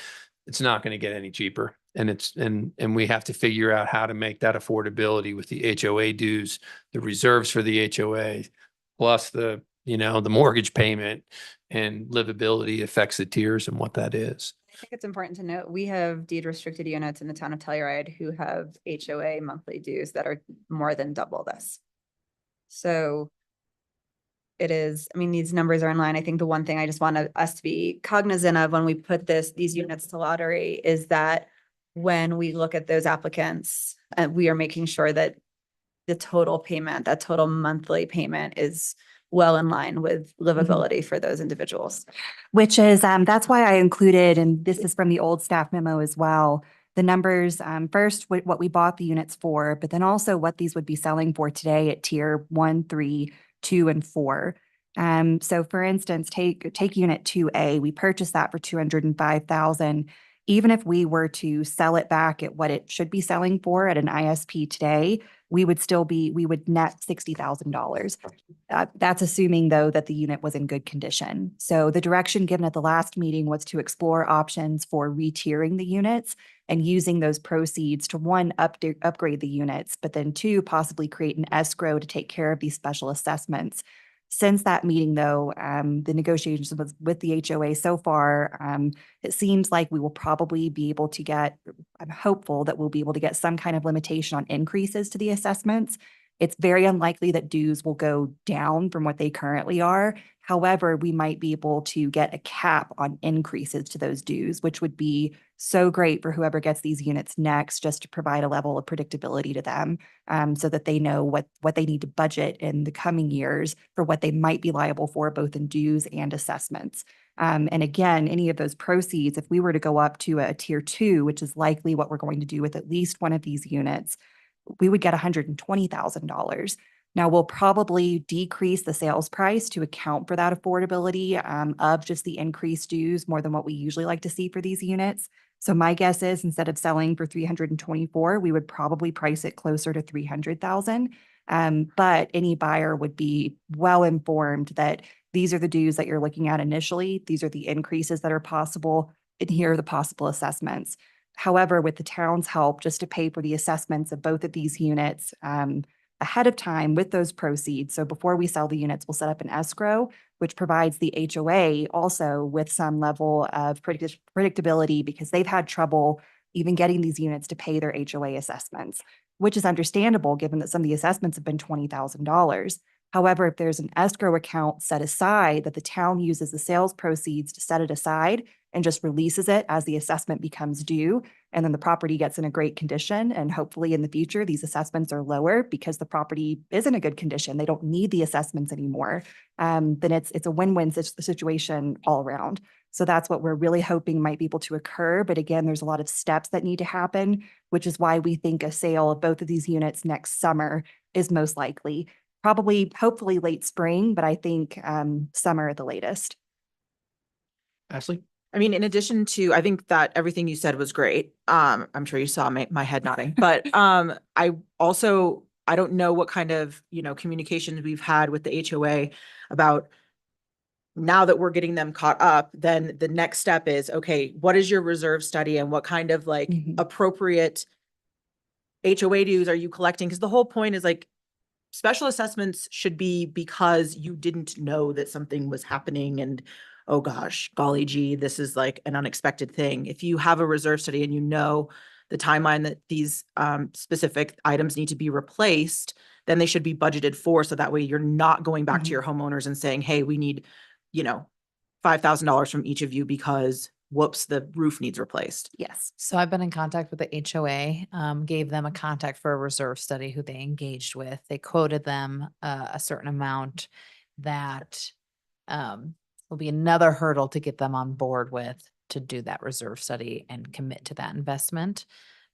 it's not going to get any cheaper. And we have to figure out how to make that affordability with the HOA dues, the reserves for the HOA, plus the mortgage payment, and livability affects the tiers and what that is. I think it's important to note, we have deed restricted units in the town of Telluride who have HOA monthly dues that are more than double this. So it is, I mean, these numbers are in line. I think the one thing I just want us to be cognizant of when we put these units to lottery is that when we look at those applicants, we are making sure that the total payment, that total monthly payment, is well in line with livability for those individuals. Which is, that's why I included, and this is from the old staff memo as well, the numbers, first, what we bought the units for, but then also what these would be selling for today at tier 1, 3, 2, and 4. So for instance, take unit 2A, we purchased that for $205,000. Even if we were to sell it back at what it should be selling for at an ISP today, we would net $60,000. That's assuming though that the unit was in good condition. So the direction given at the last meeting was to explore options for re-tiering the units and using those proceeds to, one, upgrade the units, but then two, possibly create an escrow to take care of these special assessments. Since that meeting, though, the negotiations with the HOA so far, it seems like we will probably be able to get, I'm hopeful that we'll be able to get some kind of limitation on increases to the assessments. It's very unlikely that dues will go down from what they currently are. However, we might be able to get a cap on increases to those dues, which would be so great for whoever gets these units next, just to provide a level of predictability to them, so that they know what they need to budget in the coming years for what they might be liable for, both in dues and assessments. And again, any of those proceeds, if we were to go up to a tier 2, which is likely what we're going to do with at least one of these units, we would get $120,000. Now, we'll probably decrease the sales price to account for that affordability of just the increased dues more than what we usually like to see for these units. So my guess is, instead of selling for 324, we would probably price it closer to 300,000. But any buyer would be well informed that these are the dues that you're looking at initially. These are the increases that are possible, and here are the possible assessments. However, with the town's help, just to pay for the assessments of both of these units ahead of time with those proceeds. So before we sell the units, we'll set up an escrow, which provides the HOA also with some level of predictability, because they've had trouble even getting these units to pay their HOA assessments, which is understandable given that some of the assessments have been $20,000. However, if there's an escrow account set aside that the town uses the sales proceeds to set it aside and just releases it as the assessment becomes due, and then the property gets in a great condition, and hopefully in the future, these assessments are lower because the property is in a good condition, they don't need the assessments anymore, then it's a win-win situation all around. So that's what we're really hoping might be able to occur. But again, there's a lot of steps that need to happen, which is why we think a sale of both of these units next summer is most likely. Probably, hopefully late spring, but I think summer at the latest. Ashley? I mean, in addition to, I think that everything you said was great. I'm sure you saw my head nodding, but I don't know what kind of, communications we've had with the HOA about, now that we're getting them caught up, then the next step is, okay, what is your reserve study and what kind of appropriate HOA dues are you collecting? Because the whole point is special assessments should be because you didn't know that something was happening and, oh gosh, golly gee, this is an unexpected thing. If you have a reserve study and you know the timeline that these specific items need to be replaced, then they should be budgeted for. So that way you're not going back to your homeowners and saying, hey, we need, $5,000 from each of you because whoops, the roof needs replaced. Yes. So I've been in contact with the HOA, gave them a contact for a reserve study who they engaged with. They quoted them a certain amount that will be another hurdle to get them on board with to do that reserve study and commit to that investment.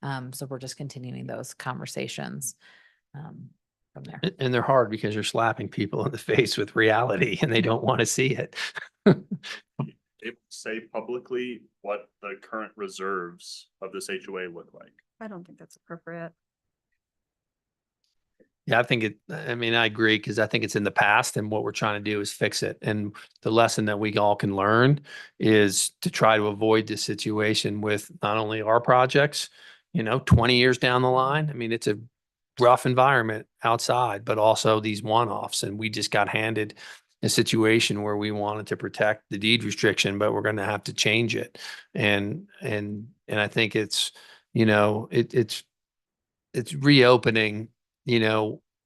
So we're just continuing those conversations from there. And they're hard because you're slapping people in the face with reality and they don't want to see it. Able to say publicly what the current reserves of this HOA look like? I don't think that's appropriate. Yeah, I agree, because I think it's in the past and what we're trying to do is fix it. And the lesson that we all can learn is to try to avoid this situation with not only our projects, 20 years down the line. It's a rough environment outside, but also these one-offs. And we just got handed a situation where we wanted to protect the deed restriction, but we're going to have to change it. And I think it's, it's reopening,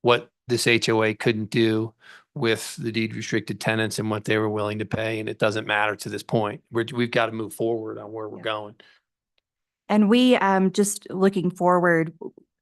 what this HOA couldn't do with the deed restricted tenants and what they were willing to pay. And it doesn't matter to this point. We've got to move forward on where we're going. And we, just looking forward,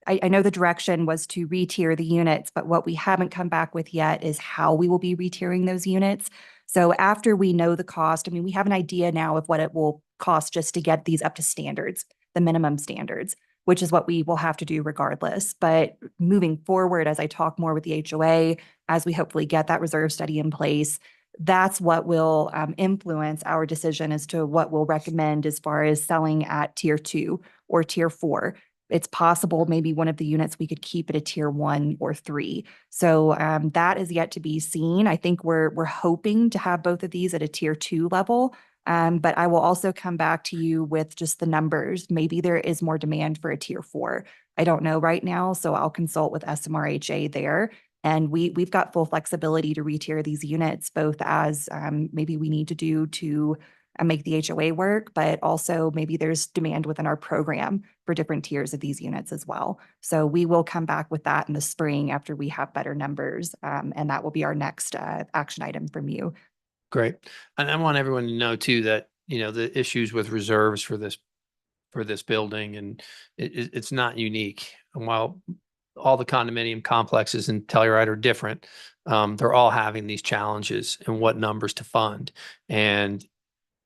I know the direction was to re-tier the units, but what we haven't come back with yet is how we will be re-tiering those units. So after we know the cost, we have an idea now of what it will cost just to get these up to standards, the minimum standards, which is what we will have to do regardless. But moving forward, as I talk more with the HOA, as we hopefully get that reserve study in place, that's what will influence our decision as to what we'll recommend as far as selling at tier 2 or tier 4. It's possible maybe one of the units we could keep at a tier 1 or 3. So that is yet to be seen. I think we're hoping to have both of these at a tier 2 level. But I will also come back to you with just the numbers. Maybe there is more demand for a tier 4. I don't know right now, so I'll consult with SMRHA there And we've got full flexibility to retier these units, both as maybe we need to do to make the HOA work, but also maybe there's demand within our program for different tiers of these units as well. So we will come back with that in the spring after we have better numbers. And that will be our next action item from you. Great. And I want everyone to know too, that, you know, the issues with reserves for this building, and it's not unique. And while all the condominium complexes in Telluride are different, they're all having these challenges and what numbers to fund. And,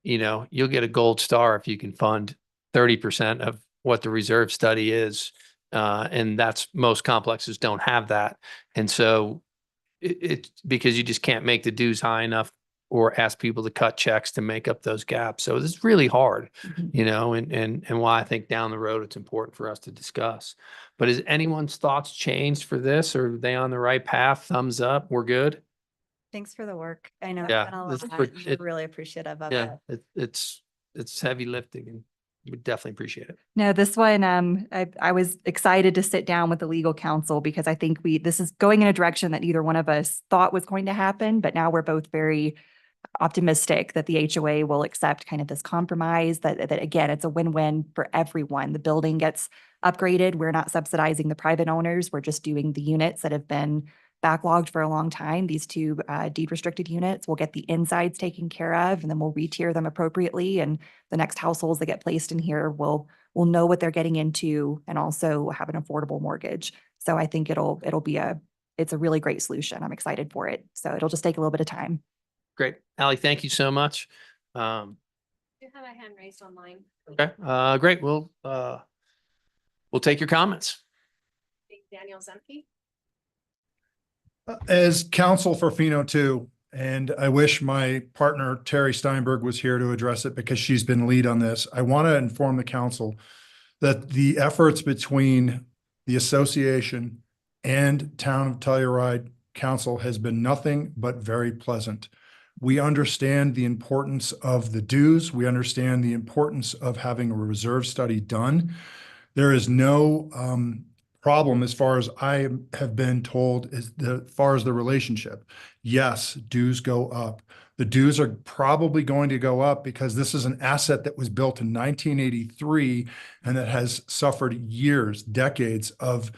you know, you'll get a gold star if you can fund 30% of what the reserve study is. And that's, most complexes don't have that. And so it's because you just can't make the dues high enough or ask people to cut checks to make up those gaps. So it's really hard, you know, and why I think down the road, it's important for us to discuss. But has anyone's thoughts changed for this, or are they on the right path? Thumbs up, we're good? Thanks for the work. I know it's Yeah, been a this- lot. for- I'm it- really appreciative of Yeah, it. it's heavy lifting, and we definitely appreciate it. No, this one, I was excited to sit down with the legal counsel because I think this is going in a direction that neither one of us thought was going to happen, but now we're both very optimistic that the HOA will accept kind of this compromise, that again, it's a win-win for everyone. The building gets upgraded. We're not subsidizing the private owners. We're just doing the units that have been backlogged for a long time. These two deed restricted units, we'll get the insides taken care of, and then we'll retier them appropriately. And the next households that get placed in here will know what they're getting into and also have an affordable mortgage. So I think it's a really great solution. I'm excited for it. So it'll just take a little bit of time. Great. Ally, thank you so much. You have a hand raised online. Okay, great. We'll take your comments. Daniel Zemke. As counsel for Pheno 2, and I wish my partner Terry Steinberg was here to address it because she's been lead on this. I want to inform the council that the efforts between the association and Town of Telluride Council has been nothing but very pleasant. We understand the importance of the dues. We understand the importance of having a reserve study done. There is no problem, as far as I have been told, as far as the relationship. Yes, dues go up. The dues are probably going to go up because this is an asset that was built in 1983 and that has suffered years, decades of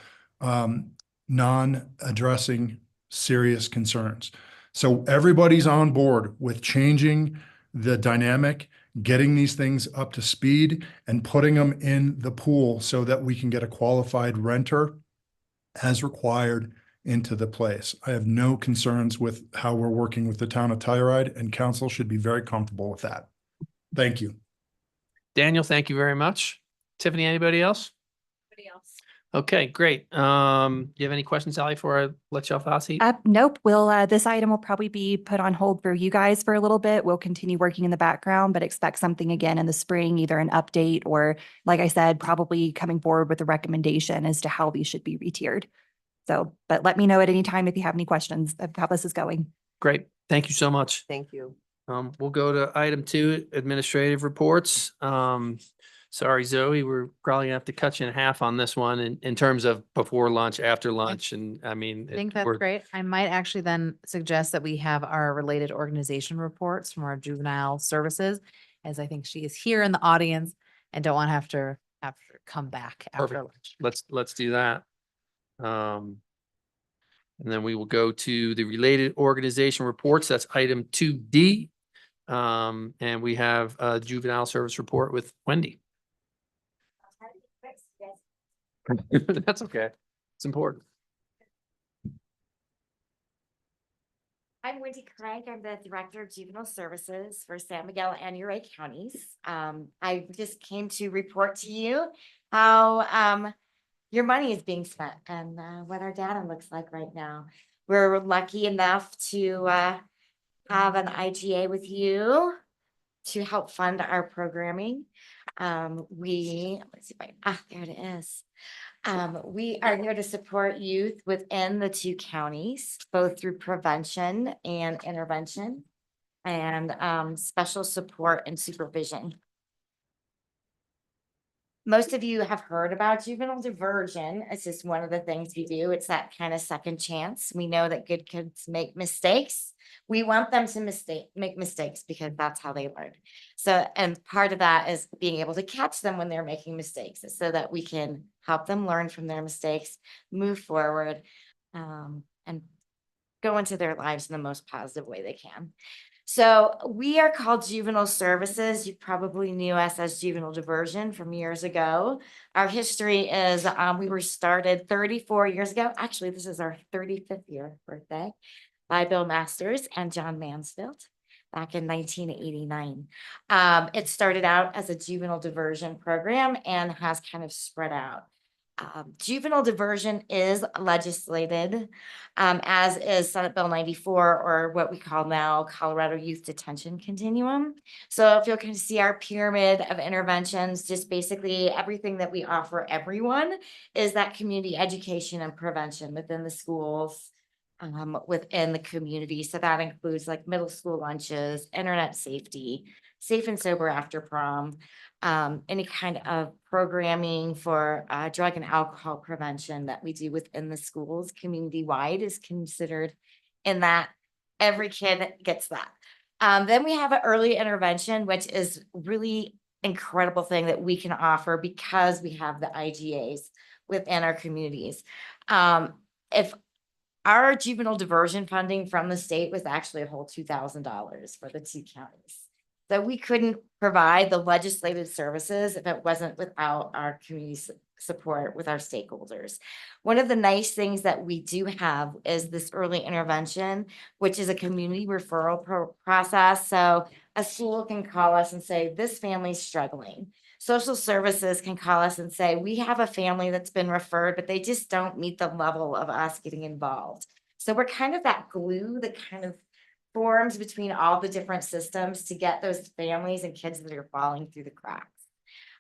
non-addressing serious concerns. So everybody's on board with changing the dynamic, getting these things up to speed and putting them in the pool so that we can get a qualified renter as required into the place. I have no concerns with how we're working with the town of Telluride, and council should be very comfortable with that. Thank you. Daniel, thank you very much. Tiffany, anybody else? Anybody else? Okay, great. Do you have any questions, Ally, before I let you off the hot seat? Nope. This item will probably be put on hold for you guys for a little bit. We'll continue working in the background, but expect something again in the spring, either an update or, like I said, probably coming forward with a recommendation as to how these should be retiered. So, but let me know at any time if you have any questions of how this is going. Great. Thank you so much. Thank you. We'll go to item 2, administrative reports. Sorry, Zoe, we're probably gonna have to cut you in half on this one in terms of before lunch, after lunch, and I mean. I think that's great. I might actually then suggest that we have our related organization reports from our juvenile services, as I think she is here in the audience and don't want to have to come back after Perfect. lunch. Let's do that. And then we will go to the related organization reports. That's item 2D. And we have a juvenile service report with Wendy. That's okay. It's important. I'm Wendy Craig. I'm the Director of Juvenile Services for San Miguel and Uray counties. I just came to report to you how your money is being spent and what our data looks like right now. We're lucky enough to have an IGA with you to help fund our programming. Let's see if there it is. We are here to support youth within the 2 counties, both through prevention and intervention and special support and supervision. most of you have heard about juvenile diversion. It's just one of the things we do. It's that kind of second chance. We know that good kids make mistakes. We want them to make mistakes because that's how they learn. So, and part of that is being able to catch them when they're making mistakes so that we can help them learn from their mistakes, move forward, and go into their lives in the most positive way they can. So we are called Juvenile Services. You probably knew us as Juvenile Diversion from years ago. Our history is we were started 34 years ago. Actually, this is our 35th year birthday by Bill Masters and John Mansfield back in 1989. It started out as a juvenile diversion program and has kind of spread out. Juvenile diversion is legislated, as is Senate Bill 94, or what we call now Colorado Youth Detention Continuum. So if you'll kind of see our pyramid of interventions, just basically everything that we offer everyone is that community education and prevention within the schools, within the community. So that includes like middle school lunches, internet safety, safe and sober after prom, any kind of programming for drug and alcohol prevention that we do within the schools community-wide is considered in that every kid gets that. Then we have an early intervention, which is really incredible thing that we can offer because we have the IGAs within our communities. If our juvenile diversion funding from the state was actually a whole $2,000 for the 2 counties. So we couldn't provide the legislative services if it wasn't without our community support with our stakeholders. One of the nice things that we do have is this early intervention, which is a community referral process. So a school can call us and say, this family's struggling. Social services can call us and say, we have a family that's been referred, but they just don't meet the level of us getting involved. So we're kind of that glue that kind of forms between all the different systems to get those families and kids that are falling through the cracks.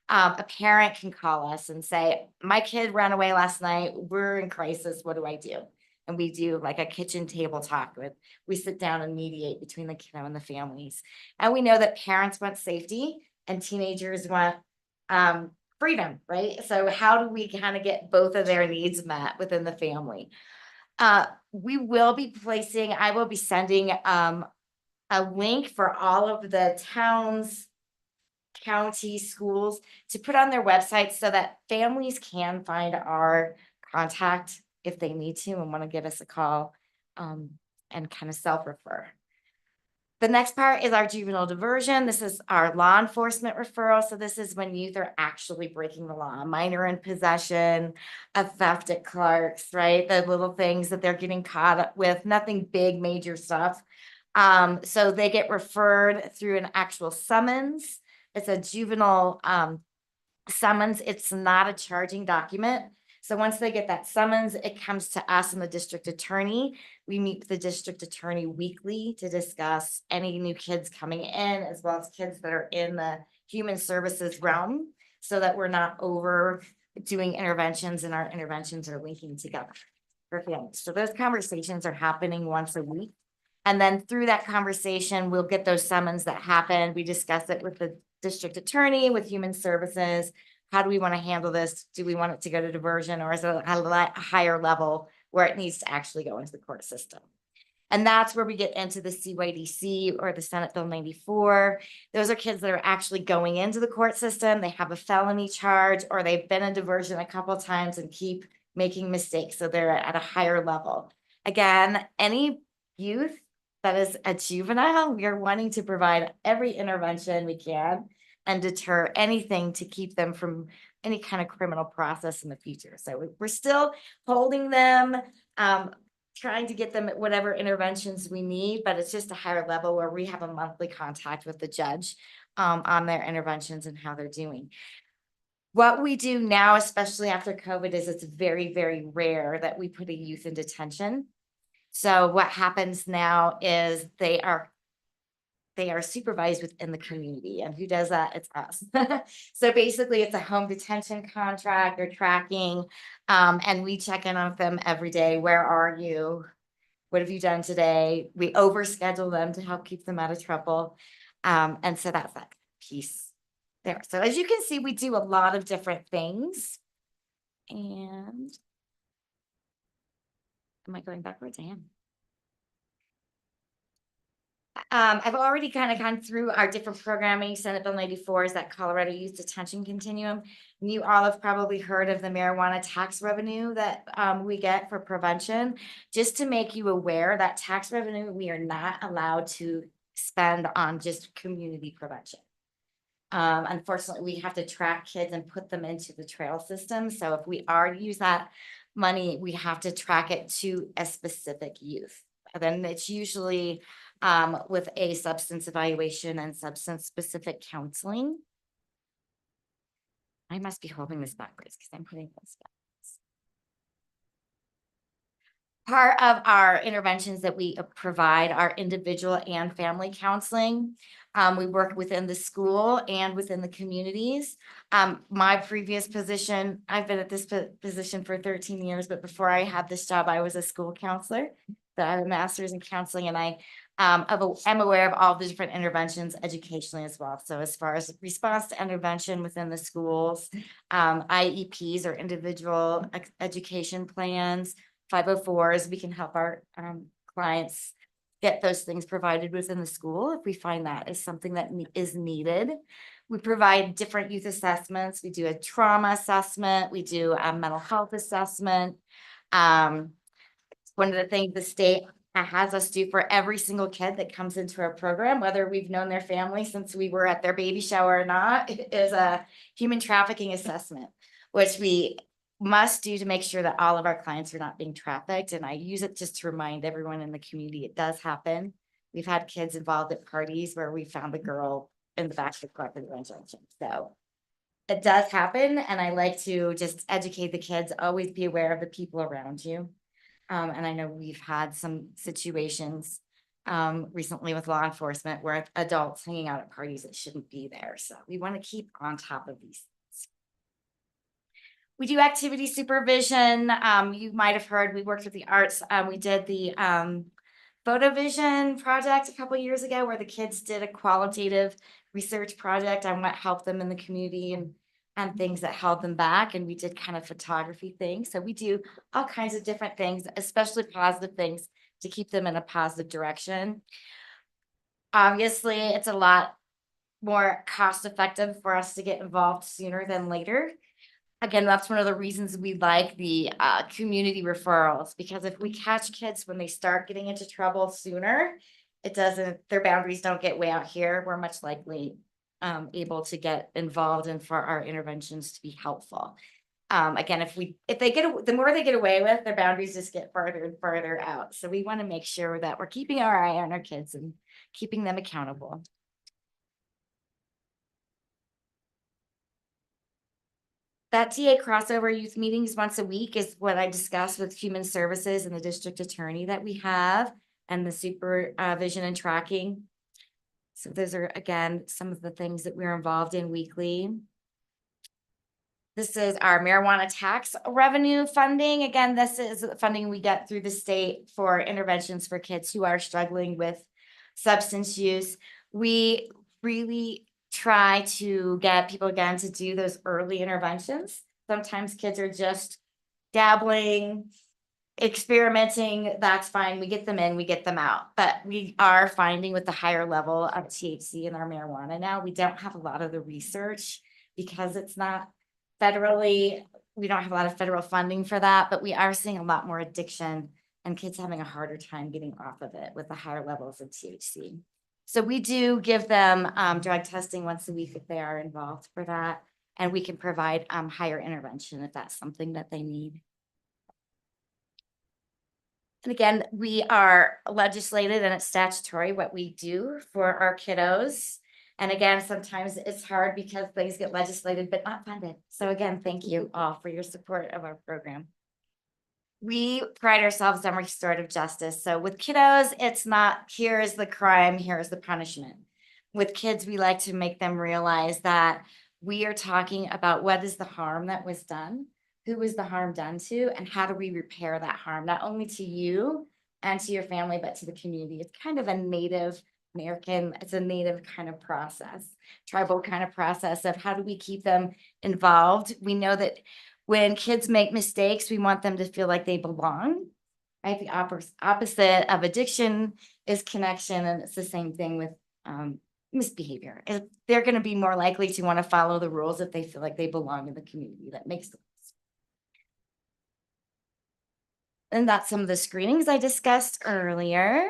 A parent can call us and say, my kid ran away last night. We're in crisis. What do I do? And we do like a kitchen table talk with, we sit down and mediate between the kiddo and the families. And we know that parents want safety and teenagers want freedom, right? So how do we kind of get both of their needs met within the family? We will be placing, I will be sending a link for all of the towns, county schools to put on their website so that families can find our contact if they need to and want to give us a call and kind of self-refer. The next part is our juvenile diversion. This is our law enforcement referral. So this is when youth are actually breaking the law, minor in possession, a theft at Clark's, right? The little things that they're getting caught up with, nothing big, major stuff. So they get referred through an actual summons. It's a juvenile summons. It's not a charging document. So once they get that summons, it comes to us and the district attorney. We meet with the district attorney weekly to discuss any new kids coming in, as well as kids that are in the human services realm, so that we're not over doing interventions and our interventions are linking together for families. So those conversations are happening once a week. And then through that conversation, we'll get those summons that happen. We discuss it with the district attorney, with human services. How do we want to handle this? Do we want it to go to diversion, or is it a higher level where it needs to actually go into the court system? And that's where we get into the CYDC or the Senate Bill 94. Those are kids that are actually going into the court system. They have a felony charge, or they've been in diversion a couple of times and keep making mistakes. So they're at a higher level. Again, any youth that is a juvenile, we are wanting to provide every intervention we can and deter anything to keep them from any kind of criminal process in the future. So we're still holding them, trying to get them at whatever interventions we need, but it's just a higher level where we have a monthly contact with the judge on their interventions and how they're doing. What we do now, especially after COVID, is it's very, very rare that we put a youth in detention. So what happens now is they are supervised within the community, and who does that? It's us. So basically it's a home detention contract or tracking, and we check in on them every day. Where are you? What have you done today? We overschedule them to help keep them out of trouble. And so that's that piece There, so as you can see, we do a lot of different things. And am I going backwards? I am. I've already kind of gone through our different programming. Senate Bill 94 is that Colorado Youth Detention Continuum. And you all have probably heard of the marijuana tax revenue that we get for prevention. Just to make you aware, that tax revenue we are not allowed to spend on just community prevention. Unfortunately, we have to track kids and put them into the trail system. So if we are to use that money, we have to track it to a specific youth. And then it's usually with a substance evaluation and substance specific counseling. I must be holding this backwards because I'm putting this backwards. Part of our interventions that we provide are individual and family counseling. We work within the school and within the communities. My previous position, I've been at this position for 13 years, but before I had this job, I was a school counselor. So I have a master's in counseling, and I am aware of all the different interventions educationally as well. So as far as response to intervention within the schools, IEPs or individual education plans, 504s, we can help our clients get those things provided within the school if we find that is something that is needed. We provide different youth assessments. We do a trauma assessment. We do a mental health assessment. One of the things the state has us do for every single kid that comes into our program, whether we've known their family since we were at their baby shower or not, is a human trafficking assessment, which we must do to make sure that all of our clients are not being trafficked. And I use it just to remind everyone in the community it does happen. We've had kids involved at parties where we found a girl in the back of the club in the junction. So it does happen. And I like to just educate the kids, always be aware of the people around you. And I know we've had some situations recently with law enforcement where adults hanging out at parties that shouldn't be there. So we want to keep on top of these things. We do activity supervision. You might have heard we worked with the arts. We did the photo vision project a couple years ago where the kids did a qualitative research project on what helped them in the community and things that held them back. And we did kind of photography things. So we do all kinds of different things, especially positive things to keep them in a positive direction. Obviously, it's a lot more cost effective for us to get involved sooner than later. Again, that's one of the reasons we like the community referrals, because if we catch kids when they start getting into trouble sooner, their boundaries don't get way out here. We're much likely able to get involved and for our interventions to be helpful. Again, the more they get away with, their boundaries just get further and further out. So we want to make sure that we're keeping our eye on our kids and keeping them accountable. That TA crossover youth meetings once a week is what I discussed with human services and the district attorney that we have and the supervision and tracking. So those are, again, some of the things that we're involved in weekly. This is our marijuana tax revenue funding. Again, this is funding we get through the state for interventions for kids who are struggling with substance use. We really try to get people again to do those early interventions. Sometimes kids are just dabbling, experimenting, that's fine. We get them in, we get them out. But we are finding with the higher level of THC in our marijuana now, we don't have a lot of the research because it's not federally, we don't have a lot of federal funding for that, but we are seeing a lot more addiction and kids having a harder time getting off of it with the higher levels of THC. So we do give them drug testing once a week if they are involved for that. And we can provide higher intervention if that's something that they need. And again, we are legislated and it's statutory what we do for our kiddos. And again, sometimes it's hard because things get legislated but not funded. So again, thank you all for your support of our program. We pride ourselves on restorative justice. So with kiddos, it's not here is the crime, here is the punishment. With kids, we like to make them realize that we are talking about what is the harm that was done, who was the harm done to, and how do we repair that harm, not only to you and to your family, but to the community. It's kind of a native American, it's a native kind of process, tribal kind of process of how do we keep them involved? We know that when kids make mistakes, we want them to feel like they belong. Right? The opposite of addiction is connection, and it's the same thing with misbehavior. They're going to be more likely to want to follow the rules if they feel like they belong in the community that makes them. And that's some of the screenings I discussed earlier.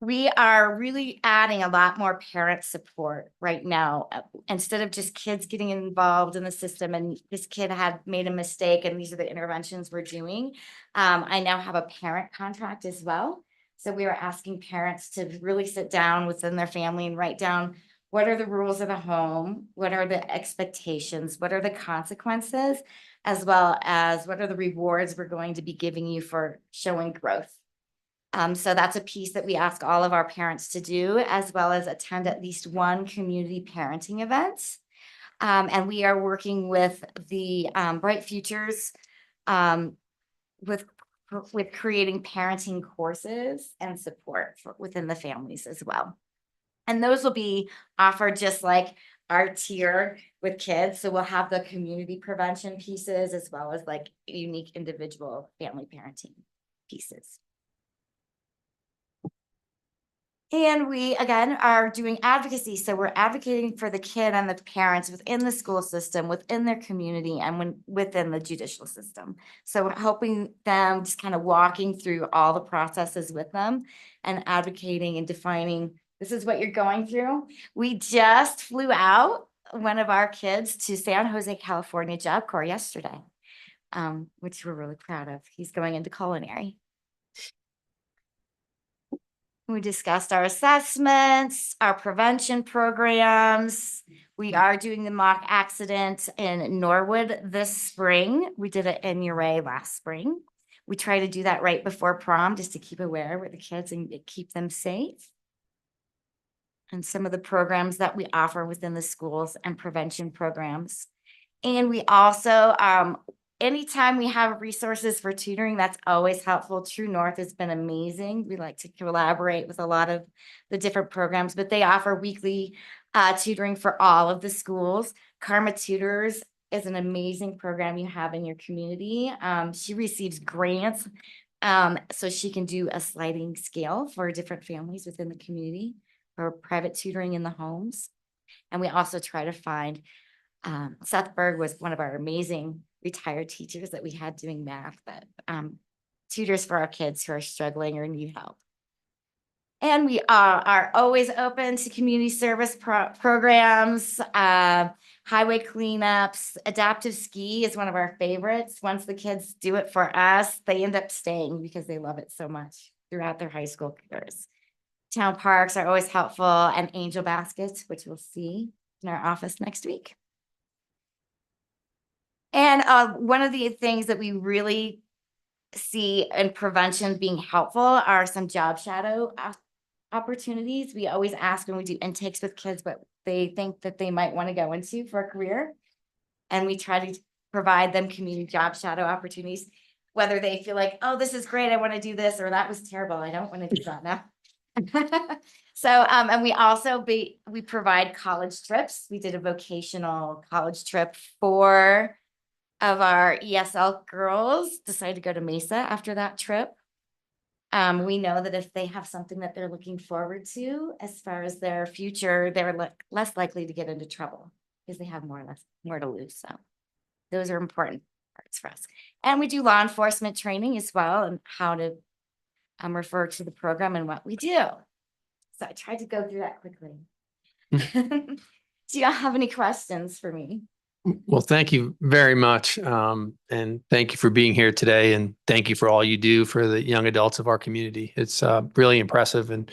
We are really adding a lot more parent support right now. Instead of just kids getting involved in the system and this kid had made a mistake and these are the interventions we're doing. I now have a parent contract as well. So we are asking parents to really sit down within their family and write down what are the rules of the home, what are the expectations, what are the consequences, as well as what are the rewards we're going to be giving you for showing growth. So that's a piece that we ask all of our parents to do, as well as attend at least one community parenting event. And we are working with the Bright Futures with creating parenting courses and support within the families as well. And those will be offered just like our tier with kids. So we'll have the community prevention pieces as well as like unique individual family parenting pieces. And we, again, are doing advocacy. So we're advocating for the kid and the parents within the school system, within their community, and within the judicial system. So we're helping them, just kind of walking through all the processes with them and advocating and defining, this is what you're going through. We just flew out one of our kids to San Jose, California Job Corps yesterday, which we're really proud of. He's going into culinary. We discussed our assessments, our prevention programs. We are doing the mock accident in Norwood this spring. We did it in Uray last spring. We try to do that right before prom just to keep aware with the kids and keep them safe. And some of the programs that we offer within the schools and prevention programs. And we also, anytime we have resources for tutoring, that's always helpful. True North has been amazing. We like to collaborate with a lot of the different programs, but they offer weekly tutoring for all of the schools. Karma Tutors is an amazing program you have in your community. She receives grants so she can do a sliding scale for different families within the community for private tutoring in the homes. And we also try to find, Seth Berg was one of our amazing retired teachers that we had doing math, that tutors for our kids who are struggling or need help. And we are always open to community service programs, highway cleanups. Adaptive ski is one of our favorites. Once the kids do it for us, they end up staying because they love it so much throughout their high school careers. Town parks are always helpful, and angel baskets, which we'll see in our office next week. And one of the things that we really see in prevention being helpful are some job shadow opportunities. We always ask when we do intakes with kids what they think that they might want to go into for a career. And we try to provide them community job shadow opportunities, whether they feel like, oh, this is great, I want to do this, or that was terrible, I don't want to do that now. So, and we also we provide college trips. We did a vocational college trip for of our ESL girls decided to go to Mesa after that trip. We know that if they have something that they're looking forward to as far as their future, they're less likely to get into trouble because they have more to lose. So those are important parts for us. And we do law enforcement training as well, and how to refer to the program and what we do. So I tried to go through that quickly. Do y'all have any questions for me? Well, thank you very much. And thank you for being here today. And thank you for all you do for the young adults of our community. It's really impressive and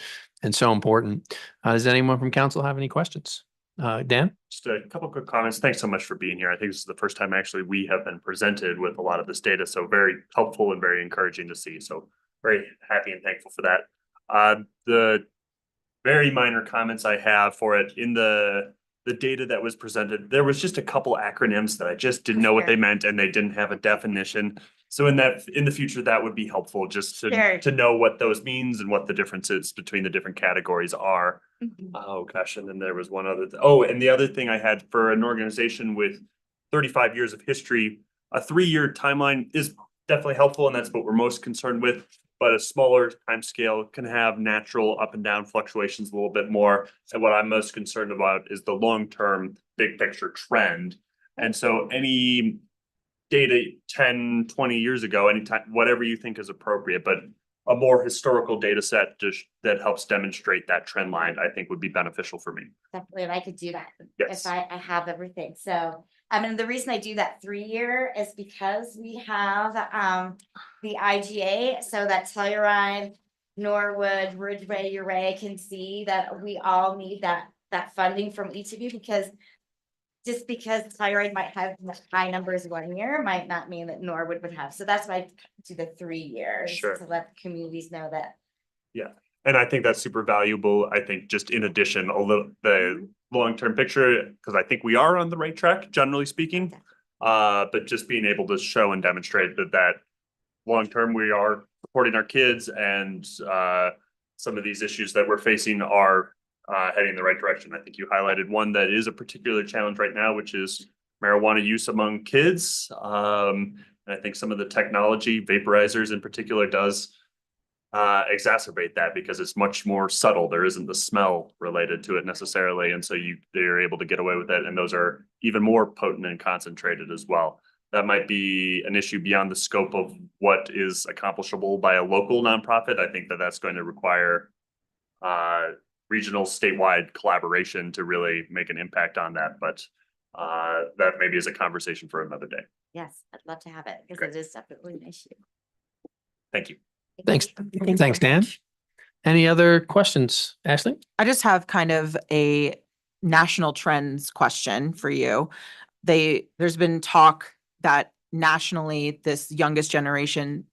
so important. Does anyone from council have any questions? Dan? Just a couple quick comments. Thanks so much for being here. I think this is the first time actually we have been presented with a lot of this data. So very helpful and very encouraging to see. So very happy and thankful for that. The very minor comments I have for it in the data that was presented, there was just a couple acronyms that I just didn't know what they meant, and they didn't have a definition. So in the future, that would be helpful just Sure. to know what those means and what the differences between the different categories are. Oh, gosh, and then there was one other, and the other thing I had for an organization with 35 years of history, a 3-year timeline is definitely helpful, and that's what we're most concerned with. But a smaller time scale can have natural up and down fluctuations a little bit more. And what I'm most concerned about is the long-term big picture trend. And so any data 10, 20 years ago, anytime, whatever you think is appropriate, but a more historical data set just that helps demonstrate that trend line, I think would be beneficial for me. Definitely, and I could do that Yes. if I have everything. So, the reason I do that 3-year is because we have, the IGA, so that Telluride, Norwood, Ridgeway, Uray can see that we all need that funding from each of you, because just because Telluride might have high numbers 1 year might not mean that Norwood would have. So that's why I do the 3 years. Sure. To let communities know that. Yeah, and I think that's super valuable. I think just in addition, the long-term picture, because I think we are on the right track, generally speaking. But just being able to show and demonstrate that long-term, we are supporting our kids, and some of these issues that we're facing are heading in the right direction. I think you highlighted one that is a particular challenge right now, which is marijuana use among kids. And I think some of the technology, vaporizers in particular, does exacerbate that because it's much more subtle. There isn't the smell related to it necessarily. And so they're able to get away with it. And those are even more potent and concentrated as well. That might be an issue beyond the scope of what is accomplishable by a local nonprofit. I think that's going to require regional, statewide collaboration to really make an impact on that. But that maybe is a conversation for another day. Yes, I'd love to have it because it is definitely an issue. Thank you. Thanks. Thanks, Dan. Any other questions, Ashley? I just have kind of a national trends question for you. There's been talk that nationally, this youngest generation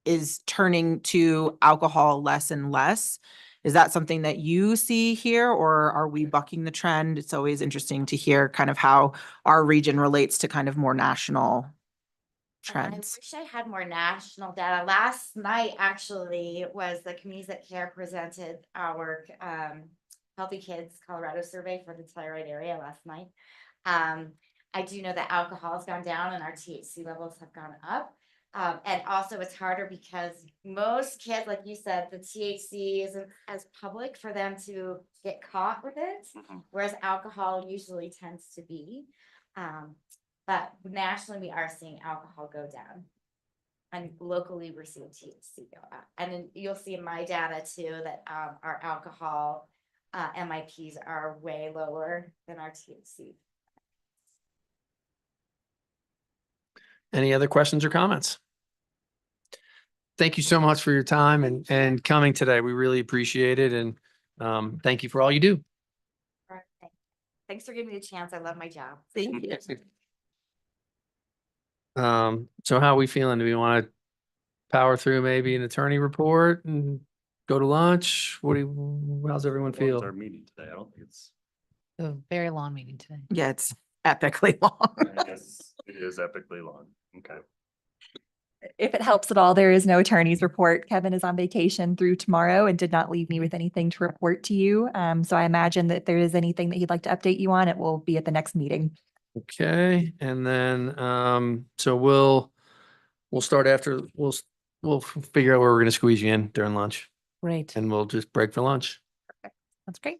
is turning to alcohol less and less. Is that something that you see here, or are we bucking the trend? It's always interesting to hear kind of how our region relates to kind of more national trends. I wish I had more national data. Last night, actually, was the Communities That Care presented our Healthy Kids Colorado survey for the Telluride area last night. I do know that alcohol has gone down and our THC levels have gone up. And also it's harder because most kids, like you said, the THC isn't as public for them to get caught with it, whereas alcohol usually tends to be. But nationally, we are seeing alcohol go down. And locally, we're seeing THC go up. And then you'll see in my data too, that our alcohol MIPs are way lower than our THC. Any other questions or comments? Thank you so much for your time and coming today. We really appreciate it. And thank you for all you do. Thanks for giving me a chance. I love my job. Thank you. So how are we feeling? Do we want to power through maybe an attorney report and go to lunch? How's everyone feel? Our meeting today. I don't think it's. A very long meeting today. Yeah, it's epically long. Yes, it is epically long. Okay. If it helps at all, there is no attorney's report. Kevin is on vacation through tomorrow and did not leave me with anything to report to you. So I imagine that if there is anything that he'd like to update you on, it will be at the next meeting. Okay, and then so we'll start after we'll figure out where we're gonna squeeze you in during lunch, Great. and we'll just break for lunch. That's great.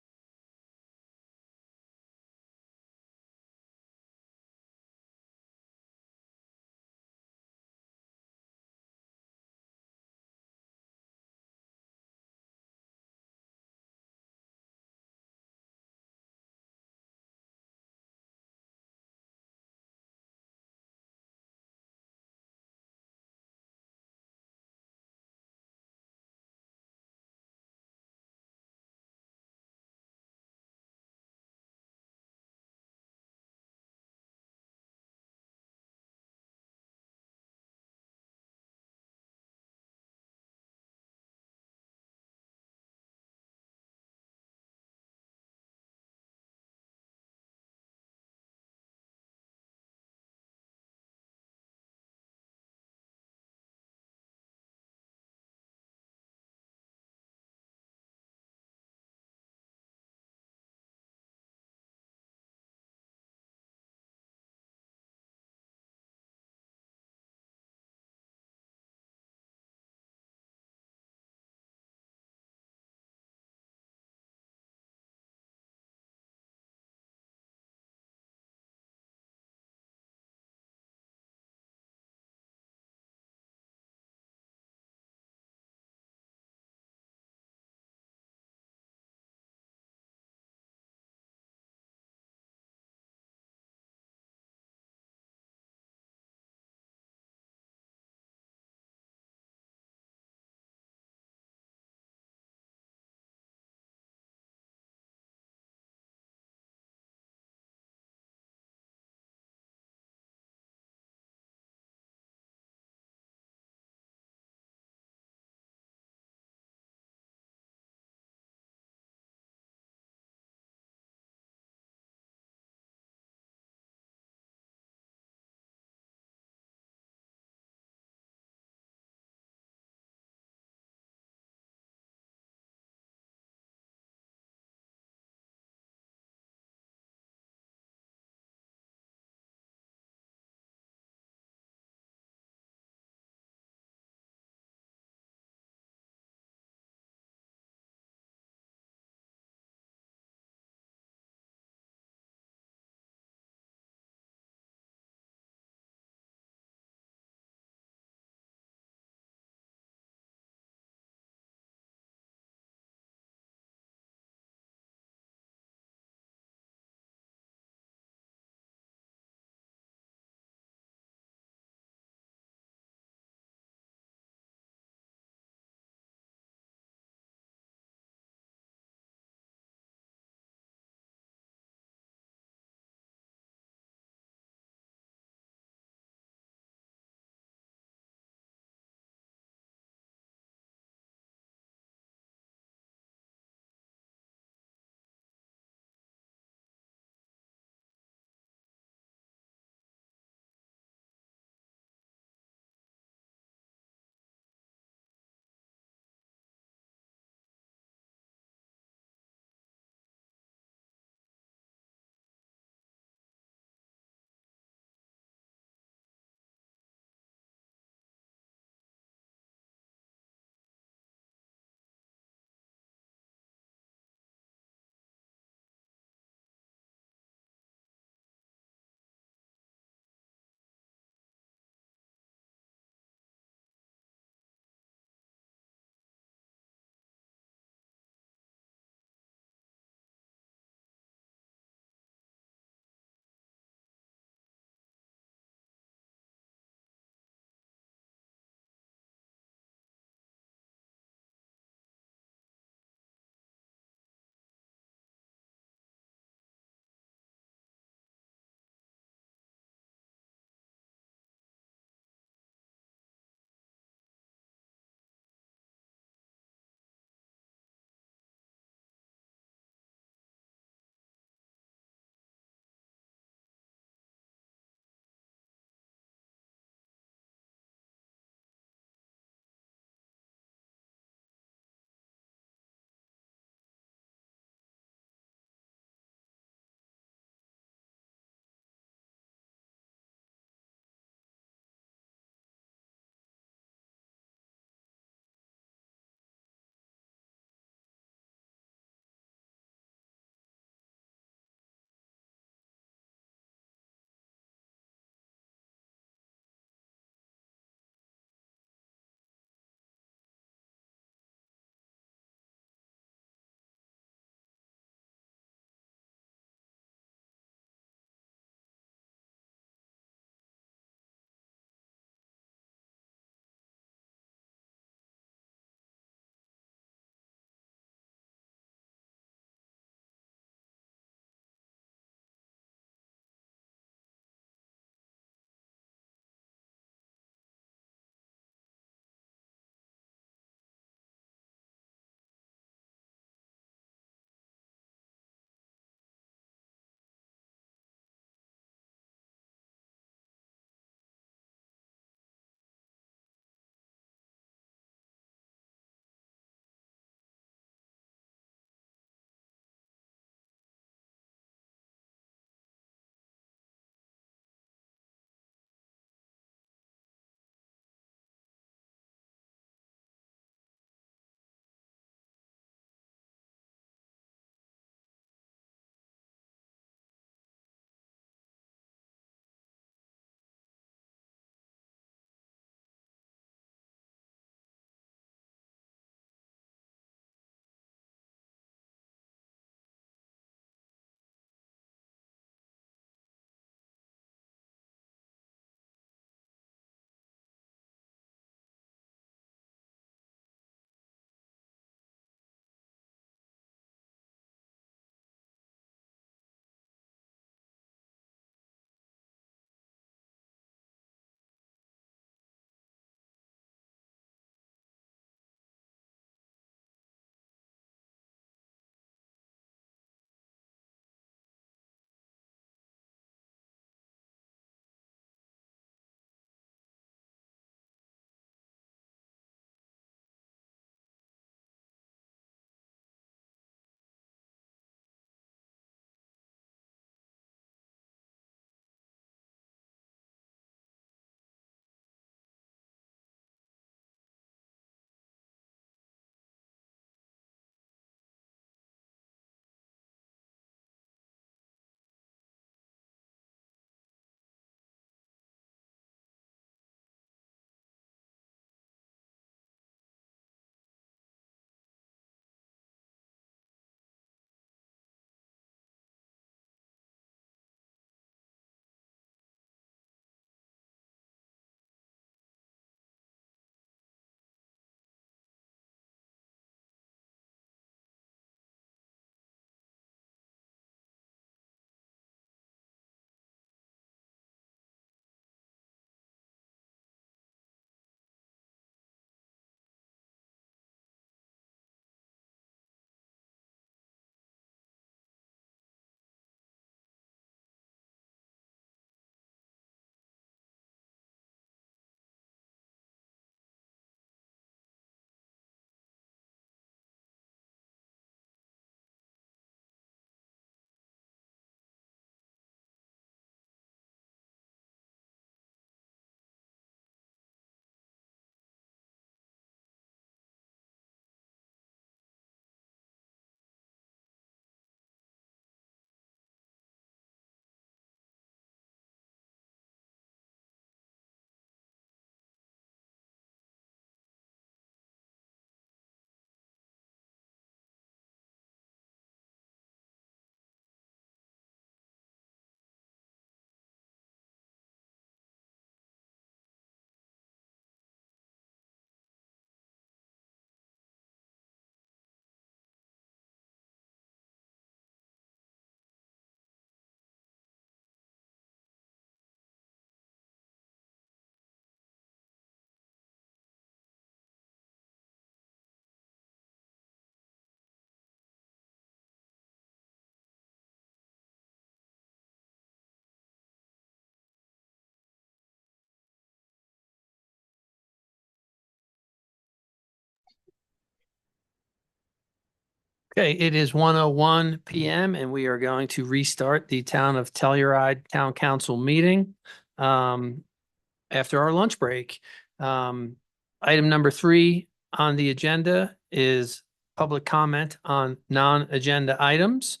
Okay, it is 1:01 PM and we are going to restart the Town of Telluride Town Council meeting after our lunch break. Item number 3 on the agenda is public comment on non-agenda items.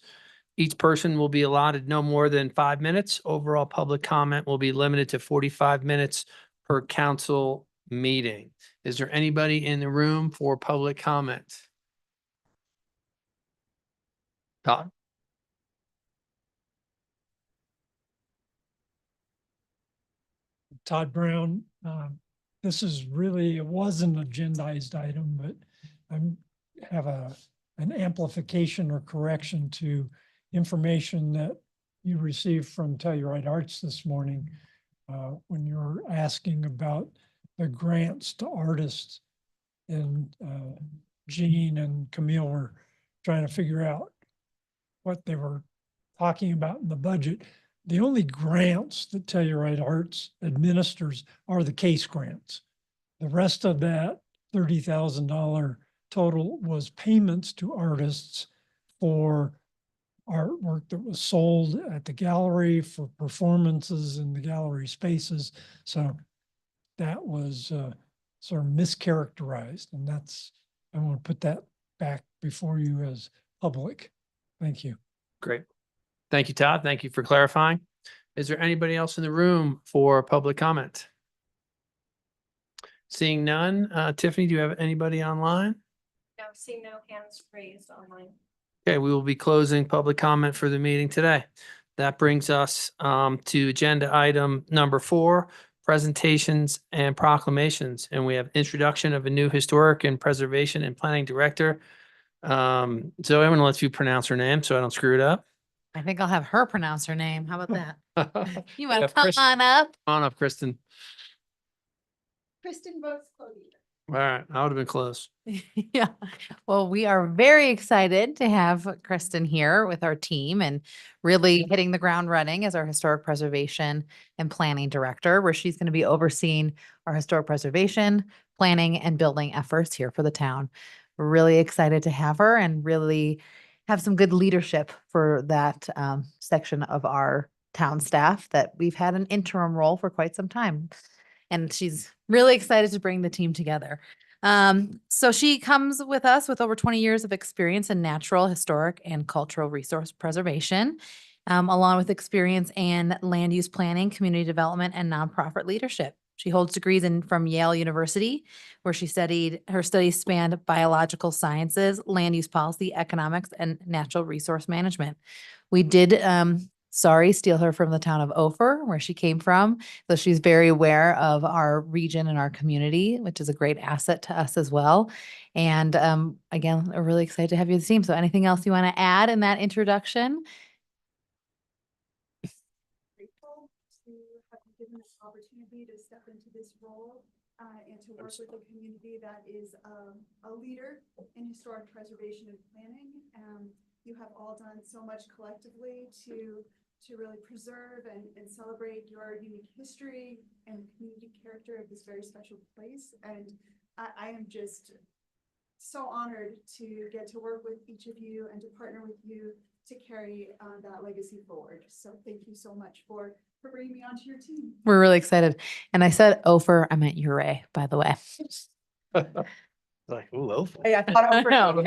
Each person will be allotted no more than 5 minutes. Overall public comment will be limited to 45 minutes per council meeting. Is there anybody in the room for public comment? Todd? Todd Brown. This is really, it was an agendized item, but I'm have an amplification or correction to information that you received from Telluride Arts this morning when you're asking about the grants to artists. And Jean and Camille were trying to figure out what they were talking about in the budget. The only grants that Telluride Arts administers are the case grants. The rest of that $30,000 total was payments to artists for artwork that was sold at the gallery, for performances in the gallery spaces. So that was sort of mischaracterized, and that's, I want to put that back before you as public. Thank you. Great. Thank you, Todd. Thank you for clarifying. Is there anybody else in the room for public comment? Seeing none, Tiffany, do you have anybody online? No, see no hands raised online. Okay, we will be closing public comment for the meeting today. That brings us to agenda item number 4, presentations and proclamations. And we have introduction of a new historic and preservation and planning director. Zoe, I'm going to let you pronounce her name so I don't screw it up. I think I'll have her pronounce her name. How about that? You want Yeah, to come Kristen. on up? Come on up, Kristen. Kristen votes Claudia. All right, I would have been close. Yeah. Well, we are very excited to have Kristen here with our team and really hitting the ground running as our historic preservation and planning director, where she's going to be overseeing our historic preservation, planning, and building efforts here for the town. We're really excited to have her and really have some good leadership for that section of our town staff that we've had an interim role for quite some time. And she's really excited to bring the team together. So she comes with us with over 20 years of experience in natural, historic, and cultural resource preservation, along with experience in land use planning, community development, and nonprofit leadership. She holds degrees from Yale University, where she studied, her studies spanned biological sciences, land use policy, economics, and natural resource management. We did steal her from the town of Ophir, where she came from. So she's very aware of our region and our community, which is a great asset to us as well. And again, we're really excited to have you on the team. So anything else you want to add in that introduction? Grateful to have been given this opportunity to step into this role and to work with a community that is a leader in historic preservation and planning. You have all done so much collectively to really preserve and celebrate your unique history and community character of this very special place. And I am just so honored to get to work with each of you and to partner with you to carry that legacy forward. So thank you so much for bringing me onto your team. We're really excited. And I said Ophir, I meant Uray, by the way. Like, ooh, Ophir. I thought I know.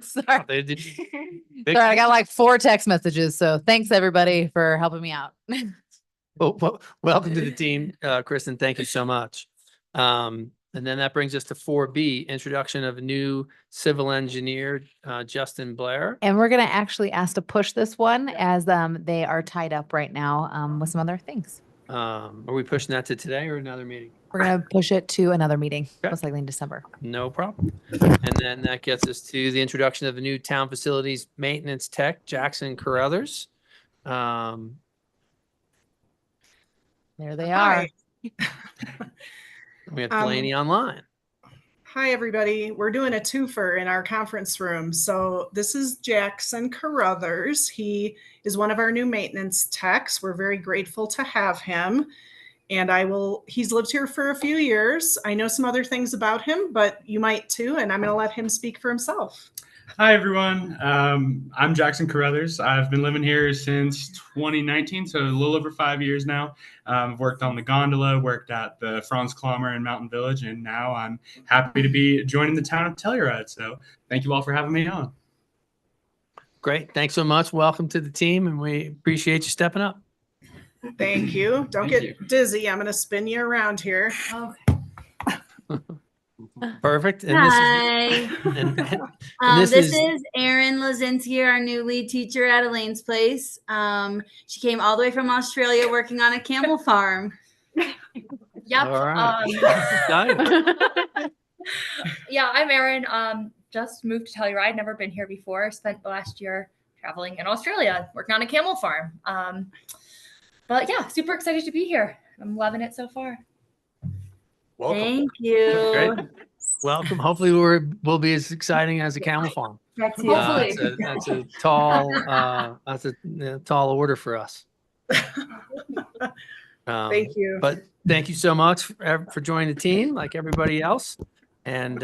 Sorry. They did- Sorry, I got like 4 text messages. So thanks everybody for helping me out. Well, welcome to the team, Kristen. Thank you so much. And then that brings us to 4B, introduction of a new civil engineer, Justin Blair. And we're going to actually ask to push this one as they are tied up right now with some other things. Are we pushing that to today or another meeting? We're going to push it to another meeting, Okay. most likely in December. No problem. And then that gets us to the introduction of a new town facilities maintenance tech, Jackson Carruthers. There they Hi. are. We have Delaney online. Hi, everybody. We're doing a twofer in our conference room. So this is Jackson Carruthers. He is one of our new maintenance techs. We're very grateful to have him. And he's lived here for a few years. I know some other things about him, but you might too, and I'm going to let him speak for himself. Hi, everyone. I'm Jackson Carruthers. I've been living here since 2019, so a little over 5 years now. I've worked on the gondola, worked at the Franz Klammer in Mountain Village, and now I'm happy to be joining the town of Telluride. So thank you all for having me on. Great. Thanks so much. Welcome to the team, and we appreciate you stepping up. Thank you. Don't Thank get you. dizzy. I'm going to spin you around here. Perfect. And Hi. this This is- is Erin Lazinski, our new lead teacher at Elaine's Place. She came all the way from Australia working on a camel farm. Yep. All right. Yeah, I'm Erin. Just moved to Telluride. Never been here before. Spent the last year traveling in Australia, working on a camel farm. But yeah, super excited to be here. I'm loving it so far. Welcome. Thank you. Great. Welcome. Hopefully we'll be as exciting as a camel farm. That too. That's a tall tall order for us. Thank you. But thank you so much for joining the team, like everybody else. And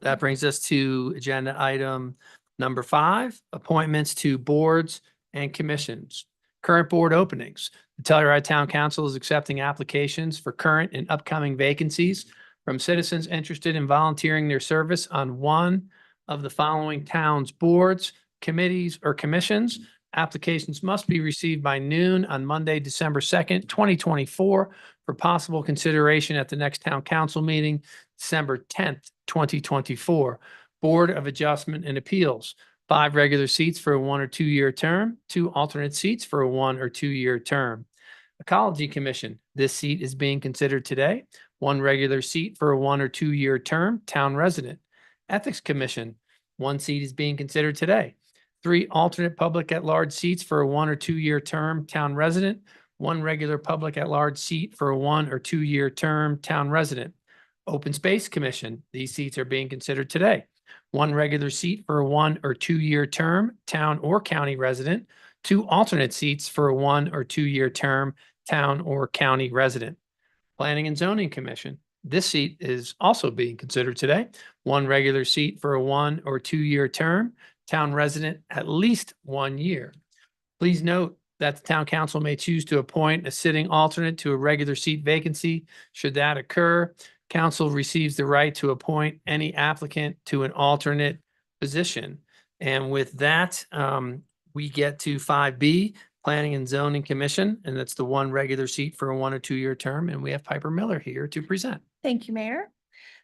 that brings us to agenda item number 5, appointments to boards and commissions. Current board openings. The Telluride Town Council is accepting applications for current and upcoming vacancies from citizens interested in volunteering their service on one of the following towns' boards, committees, or commissions. Applications must be received by noon on Monday, December 2nd, 2024, for possible consideration at the next town council meeting, December 10th, 2024. Board of Adjustment and Appeals. 5 regular seats for a 1 or 2 year term, 2 alternate seats for a 1 or 2 year term. Ecology Commission. This seat is being considered today. 1 regular seat for a 1 or 2 year term, town resident. Ethics Commission. 1 seat is being considered today. 3 alternate public at-large seats for a 1 or 2 year term, town resident. 1 regular public at-large seat for a 1 or 2 year term, town resident. Open Space Commission. These seats are being considered today. 1 regular seat for a 1 or 2 year term, town or county resident. 2 alternate seats for a 1 or 2 year term, town or county resident. Planning and Zoning Commission. This seat is also being considered today. 1 regular seat for a 1 or 2 year term, town resident at least 1 year. Please note that the town council may choose to appoint a sitting alternate to a regular seat vacancy. Should that occur, council receives the right to appoint any applicant to an alternate position. And with that, we get to 5B, Planning and Zoning Commission, and that's the 1 regular seat for a 1 or 2 year term. And we have Piper Miller here to present. Thank you, Mayor.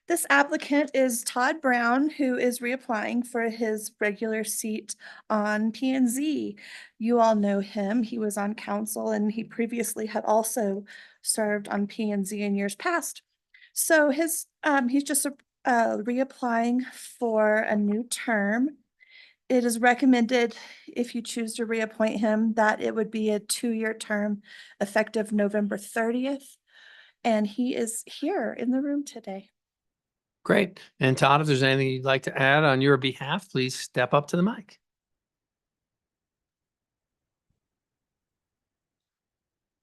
This applicant is Todd Brown, who is reapplying for his regular seat on P and Z. You all know him. He was on council and he previously had also served on P and Z in years past. So he's just reapplying for a new term. It is recommended, if you choose to reappoint him, that it would be a 2 year term effective November 30th. And he is here in the room today. Great. And Todd, if there's anything you'd like to add on your behalf, please step up to the mic.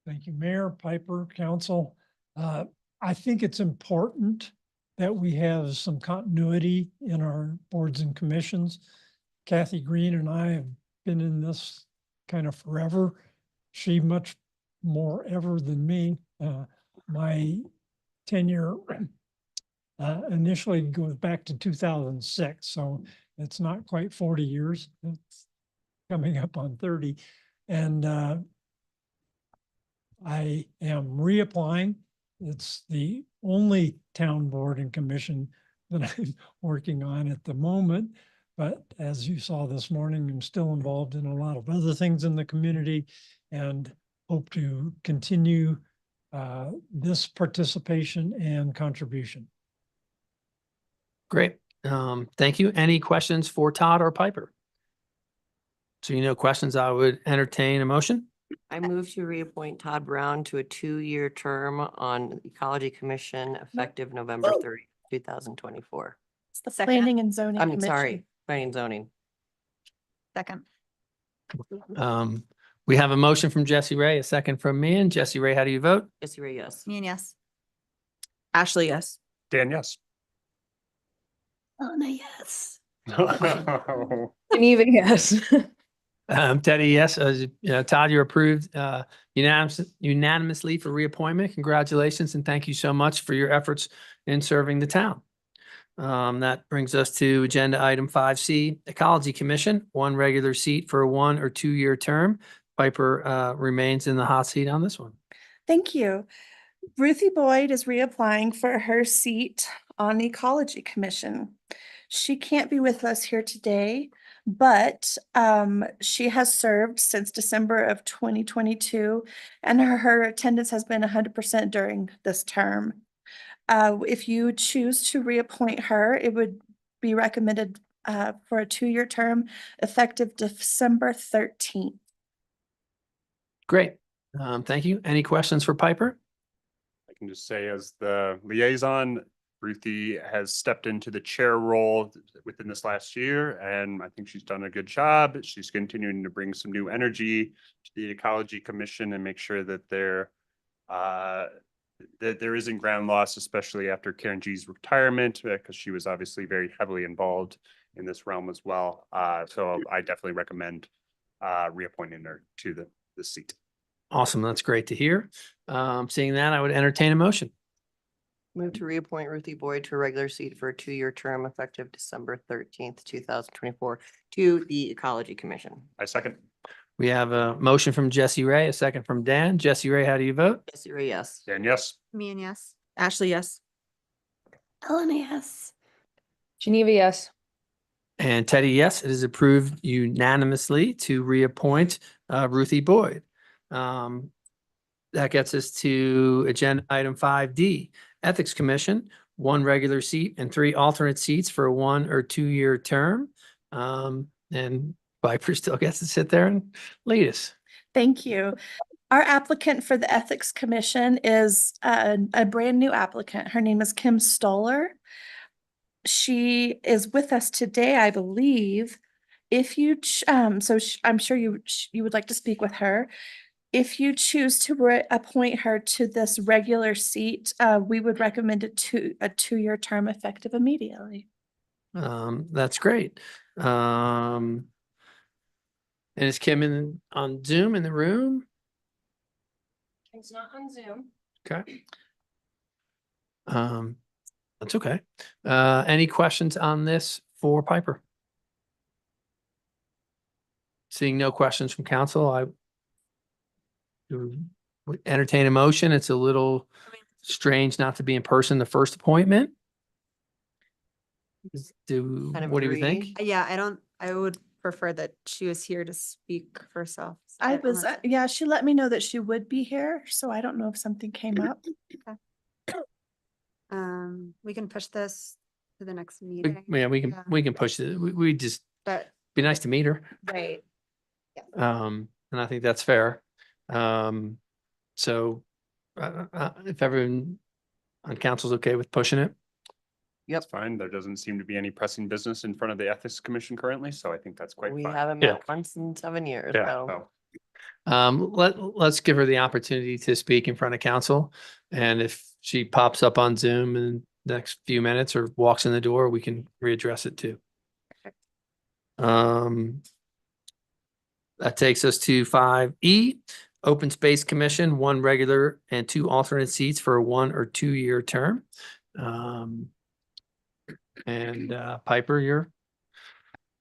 Thank you, Mayor, Piper, Council. I think it's important that we have some continuity in our boards and commissions. Kathy Green and I have been in this kind of forever. She much more ever than me. My tenure initially goes back to 2006, so it's not quite 40 years. It's coming up on 30. And I am reapplying. It's the only town board and commission that I'm working on at the moment. But as you saw this morning, I'm still involved in a lot of other things in the community and hope to continue this participation and contribution. Great. Thank you. Any questions for Todd or Piper? So no questions, I would entertain a motion. I move to reappoint Todd Brown to a 2 year term on the Ecology Commission effective November 30, 2024. It's the Planning and Zoning I'm Commission. sorry, Planning and Zoning. Second. We have a motion from Jesse Ray, a second from me. And Jesse Ray, how do you vote? Jesse Ray, yes. Me and yes. Ashley, yes. Dan, yes. Elena, yes. Geneva, yes. Teddy, yes. Todd, you're approved unanimously for reappointment. Congratulations and thank you so much for your efforts in serving the town. That brings us to agenda item 5C, Ecology Commission, one regular seat for a 1 or 2 year term. Piper remains in the hot seat on this one. Thank you. Ruthie Boyd is reapplying for her seat on the Ecology Commission. She can't be with us here today, but she has served since December of 2022, and her attendance has been 100% during this term. If you choose to reappoint her, it would be recommended for a 2 year term effective December 13th. Great. Thank you. Any questions for Piper? I can just say as the liaison, Ruthie has stepped into the chair role within this last year, and I think she's done a good job. She's continuing to bring some new energy to the Ecology Commission and make sure that there isn't ground loss, especially after Karen G's retirement, because she was obviously very heavily involved in this realm as well. So I definitely recommend reappointing her to the seat. Awesome. That's great to hear. Seeing that, I would entertain a motion. Move to reappoint Ruthie Boyd to a regular seat for a 2 year term effective December 13th, 2024 to the Ecology Commission. I second. We have a motion from Jesse Ray, a second from Dan. Jesse Ray, how do you vote? Jesse Ray, yes. Dan, yes. Me and yes. Ashley, yes. Elena, yes. Geneva, yes. And Teddy, yes, it is approved unanimously to reappoint Ruthie Boyd. That gets us to agenda item 5D, Ethics Commission, 1 regular seat and 3 alternate seats for a 1 or 2 year term. And Piper still gets to sit there and lead us. Thank you. Our applicant for the Ethics Commission is a brand new applicant. Her name is Kim Stoller. She is with us today, I believe. If you, I'm sure you would like to speak with her. If you choose to appoint her to this regular seat, we would recommend a 2 year term effective immediately. That's great. And is Kim on Zoom in the room? It's not on Zoom. Okay. That's okay. Any questions on this for Piper? Seeing no questions from council, I would entertain a motion. It's a little strange not to be in person the first appointment. What do you think? Yeah, I would prefer that she was here to speak for herself. Yeah, she let me know that she would be here, so I don't know if something came up. We can push this to the next meeting. We can push it. We just, But be nice to meet her. right. And I think that's fair. So if everyone on council's okay with pushing it. Yep. That's fine. There doesn't seem to be any pressing business in front of the Ethics Commission currently, so I think that's quite We fine. haven't met once in 7 years. Yeah. So. So. Let's give her the opportunity to speak in front of council. And if she pops up on Zoom in the next few minutes or walks in the door, we can readdress it too. That takes us to 5E, Open Space Commission, 1 regular and 2 alternate seats for a 1 or 2 year term. Piper, you're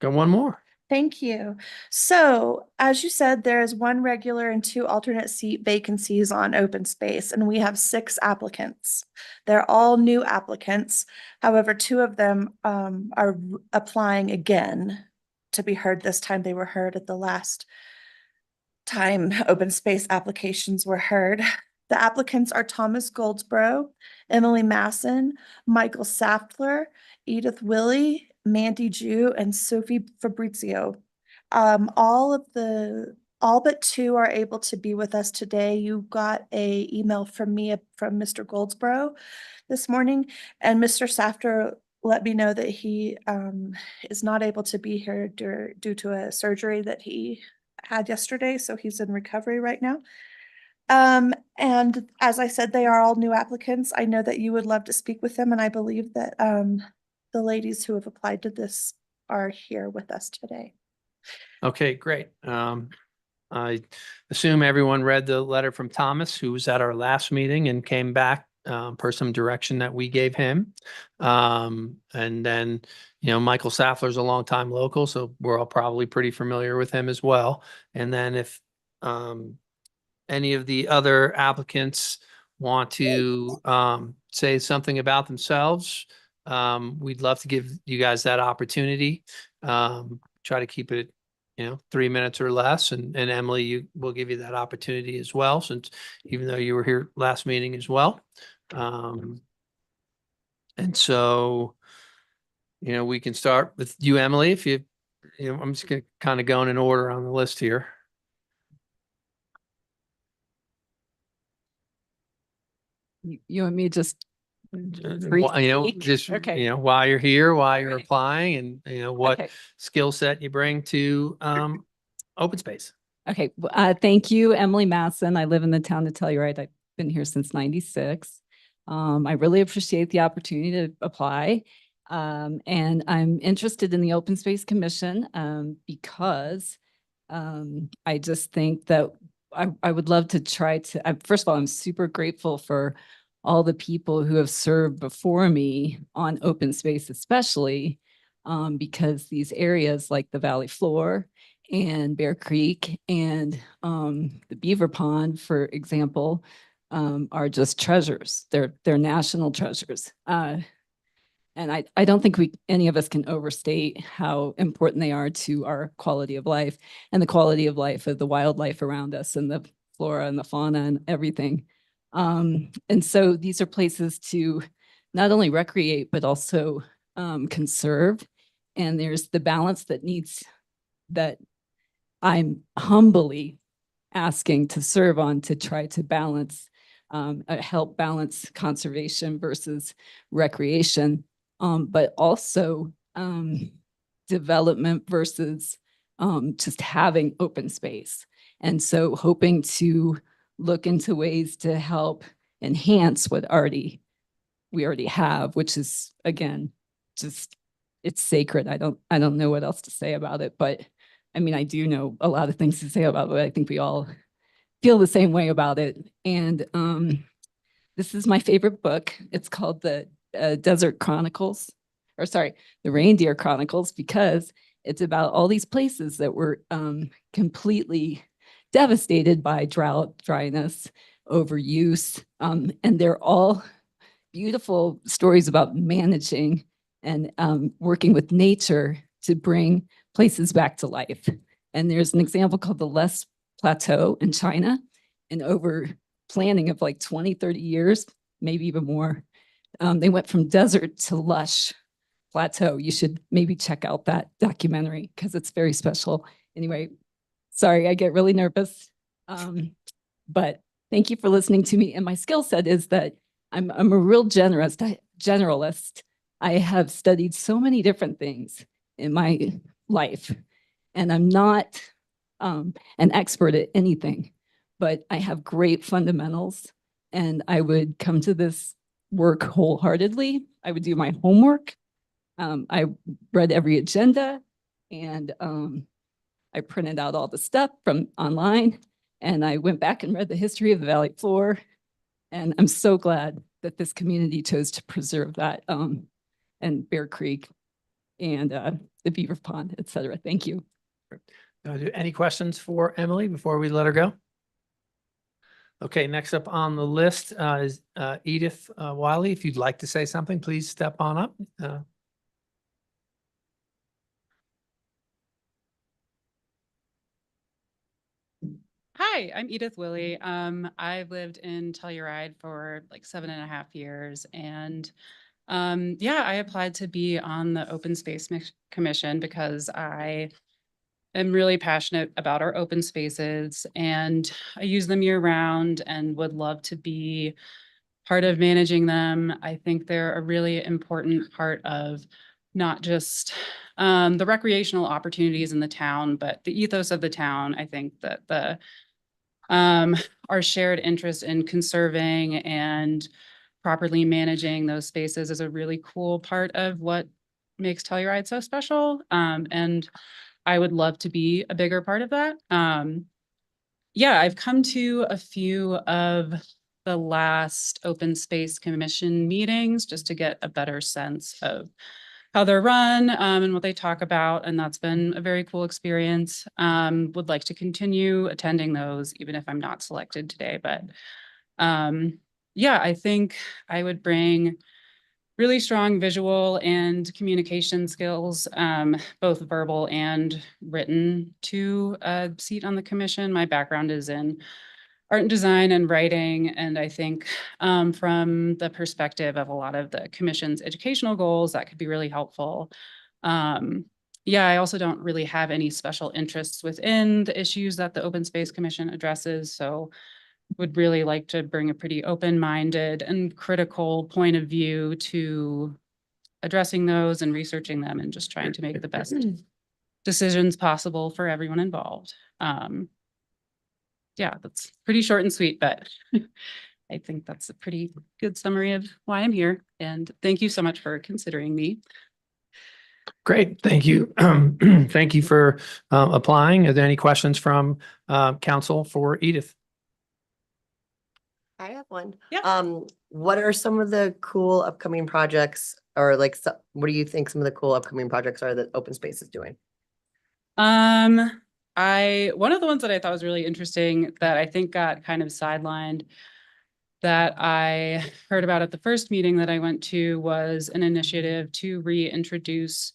got 1 more. Thank you. So, as you said, there is 1 regular and 2 alternate seat vacancies on open space, and we have 6 applicants. They're all new applicants. However, 2 of them are applying again to be heard. This time they were heard at the last time open space applications were heard. The applicants are Thomas Goldsboro, Emily Masson, Michael Saftler, Edith Willie, Mandy Jew, and Sophie Fabrizio. All but 2 are able to be with us today. You got an email from me from Mr. Goldsboro this morning, and Mr. Saftler let me know that he is not able to be here due to a surgery that he had yesterday, so he's in recovery right now. And as I said, they are all new applicants. I know that you would love to speak with them, and I believe that the ladies who have applied to this are here with us today. Okay, great. I assume everyone read the letter from Thomas, who was at our last meeting and came back per some direction that we gave him. And then, Michael Saffler's a longtime local, so we're all probably pretty familiar with him as well. And then if any of the other applicants want to say something about themselves, we'd love to give you guys that opportunity. Try to keep it 3 minutes or less. And Emily, we'll give you that opportunity as well, since even though you were here last meeting as well. And so, we can start with you, Emily, if I'm just going to kind of go in order on the list here. You want me to just Just, Okay. why you're here, why you're applying, and, what Okay. skill set you bring to open space. Okay, thank you, Emily Masson. I live in the town of Telluride. I've been here since '96. I really appreciate the opportunity to apply. And I'm interested in the Open Space Commission because I just think that I would love to try to, first of all, I'm super grateful for all the people who have served before me on open space, especially because these areas like the Valley Floor and Bear Creek and the Beaver Pond, for example, are just treasures. They're national treasures. And I don't think any of us can overstate how important they are to our quality of life and the quality of life of the wildlife around us and the flora and the fauna and everything. And so these are places to not only recreate, but also conserve. And there's the balance that I'm humbly asking to serve on, to try to balance, help balance conservation versus recreation, but also development versus just having open space. And so hoping to look into ways to help enhance what we already have, which is, again, just, it's sacred. I don't know what else to say about it, but I mean, I do know a lot of things to say about it, but I think we all feel the same way about it. And this is my favorite book. It's called the Desert Chronicles, or sorry, the Reindeer Chronicles, because it's about all these places that were completely devastated by drought, dryness, overuse, and they're all beautiful stories about managing and working with nature to bring places back to life. And there's an example called the Les Plateau in China, and over planning of like 20, 30 years, maybe even more, they went from desert to lush plateau. You should maybe check out that documentary because it's very special. Anyway, sorry, I get really nervous. But thank you for listening to me. And my skill set is that I'm a real generalist. I have studied so many different things in my life, and I'm not an expert at anything, but I have great fundamentals, and I would come to this work wholeheartedly. I would do my homework. I read every agenda, and I printed out all the stuff from online, and I went back and read the history of the Valley Floor. And I'm so glad that this community chose to preserve that, and Bear Creek and the Beaver Pond, et cetera. Thank you. Any questions for Emily before we let her go? Okay, next up on the list is Edith Wiley. If you'd like to say something, please step on up. Hi, I'm Edith Willie. I've lived in Telluride for like 7.5 years. And yeah, I applied to be on the Open Space Commission because I am really passionate about our open spaces, and I use them year round and would love to be part of managing them. I think they're a really important part of not just the recreational opportunities in the town, but the ethos of the town. I think that our shared interest in conserving and properly managing those spaces is a really cool part of what makes Telluride so special. And I would love to be a bigger part of that. Yeah, I've come to a few of the last Open Space Commission meetings just to get a better sense of how they're run and what they talk about. And that's been a very cool experience. Would like to continue attending those, even if I'm not selected today. But yeah, I think I would bring really strong visual and communication skills, both verbal and written, to a seat on the commission. My background is in art and design and writing. And I think from the perspective of a lot of the commission's educational goals, that could be really helpful. Yeah, I also don't really have any special interests within the issues that the Open Space Commission addresses. So would really like to bring a pretty open-minded and critical point of view to addressing those and researching them and just trying to make the best decisions possible for everyone involved. Yeah, that's pretty short and sweet, but I think that's a pretty good summary of why I'm here. And thank you so much for considering me. Great, thank you. Thank you for applying. Are there any questions from council for Edith? I have one. Yeah. What are some of the cool upcoming projects, or like, what do you think some of the cool upcoming projects are that Open Space is doing? One of the ones that I thought was really interesting that I think got kind of sidelined that I heard about at the first meeting that I went to was an initiative to reintroduce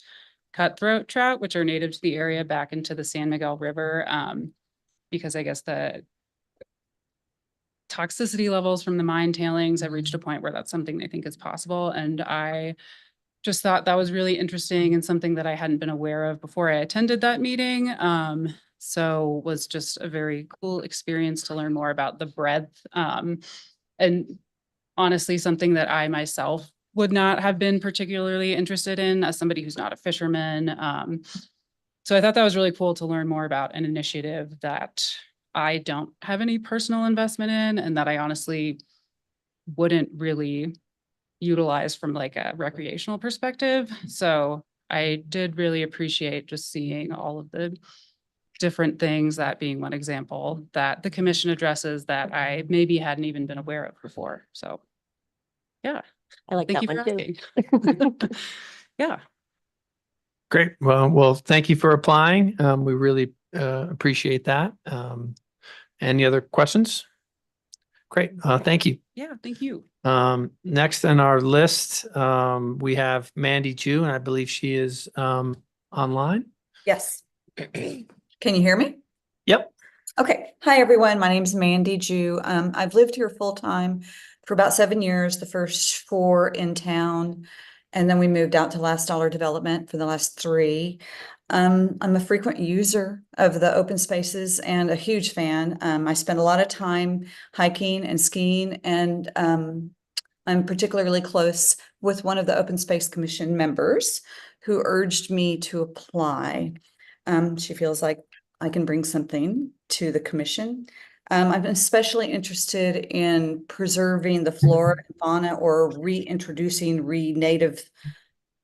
cutthroat trout, which are native to the area, back into the San Miguel River. Because I guess the toxicity levels from the mine tailings have reached a point where that's something they think is possible. And I just thought that was really interesting and something that I hadn't been aware of before I attended that meeting. So was just a very cool experience to learn more about the breadth. And honestly, something that I myself would not have been particularly interested in as somebody who's not a fisherman. So I thought that was really cool to learn more about an initiative that I don't have any personal investment in, and that I honestly wouldn't really utilize from like a recreational perspective. So I did really appreciate just seeing all of the different things, that being one example that the commission addresses that I maybe hadn't even been aware of before. So yeah, I like thank you that for one too. asking. Yeah. Great. Well, thank you for applying. We really appreciate that. Any other questions? Great. Thank you. Yeah, thank you. Next on our list, we have Mandy Jew, and I believe she is online. Yes. Can you hear me? Yep. Okay. Hi, everyone. My name is Mandy Jew. I've lived here full-time for about 7 years, the first 4 in town. And then we moved out to Last Dollar Development for the last 3. I'm a frequent user of the open spaces and a huge fan. I spend a lot of time hiking and skiing, and I'm particularly close with one of the Open Space Commission members who urged me to apply. She feels like I can bring something to the commission. I'm especially interested in preserving the flora and fauna, or reintroducing native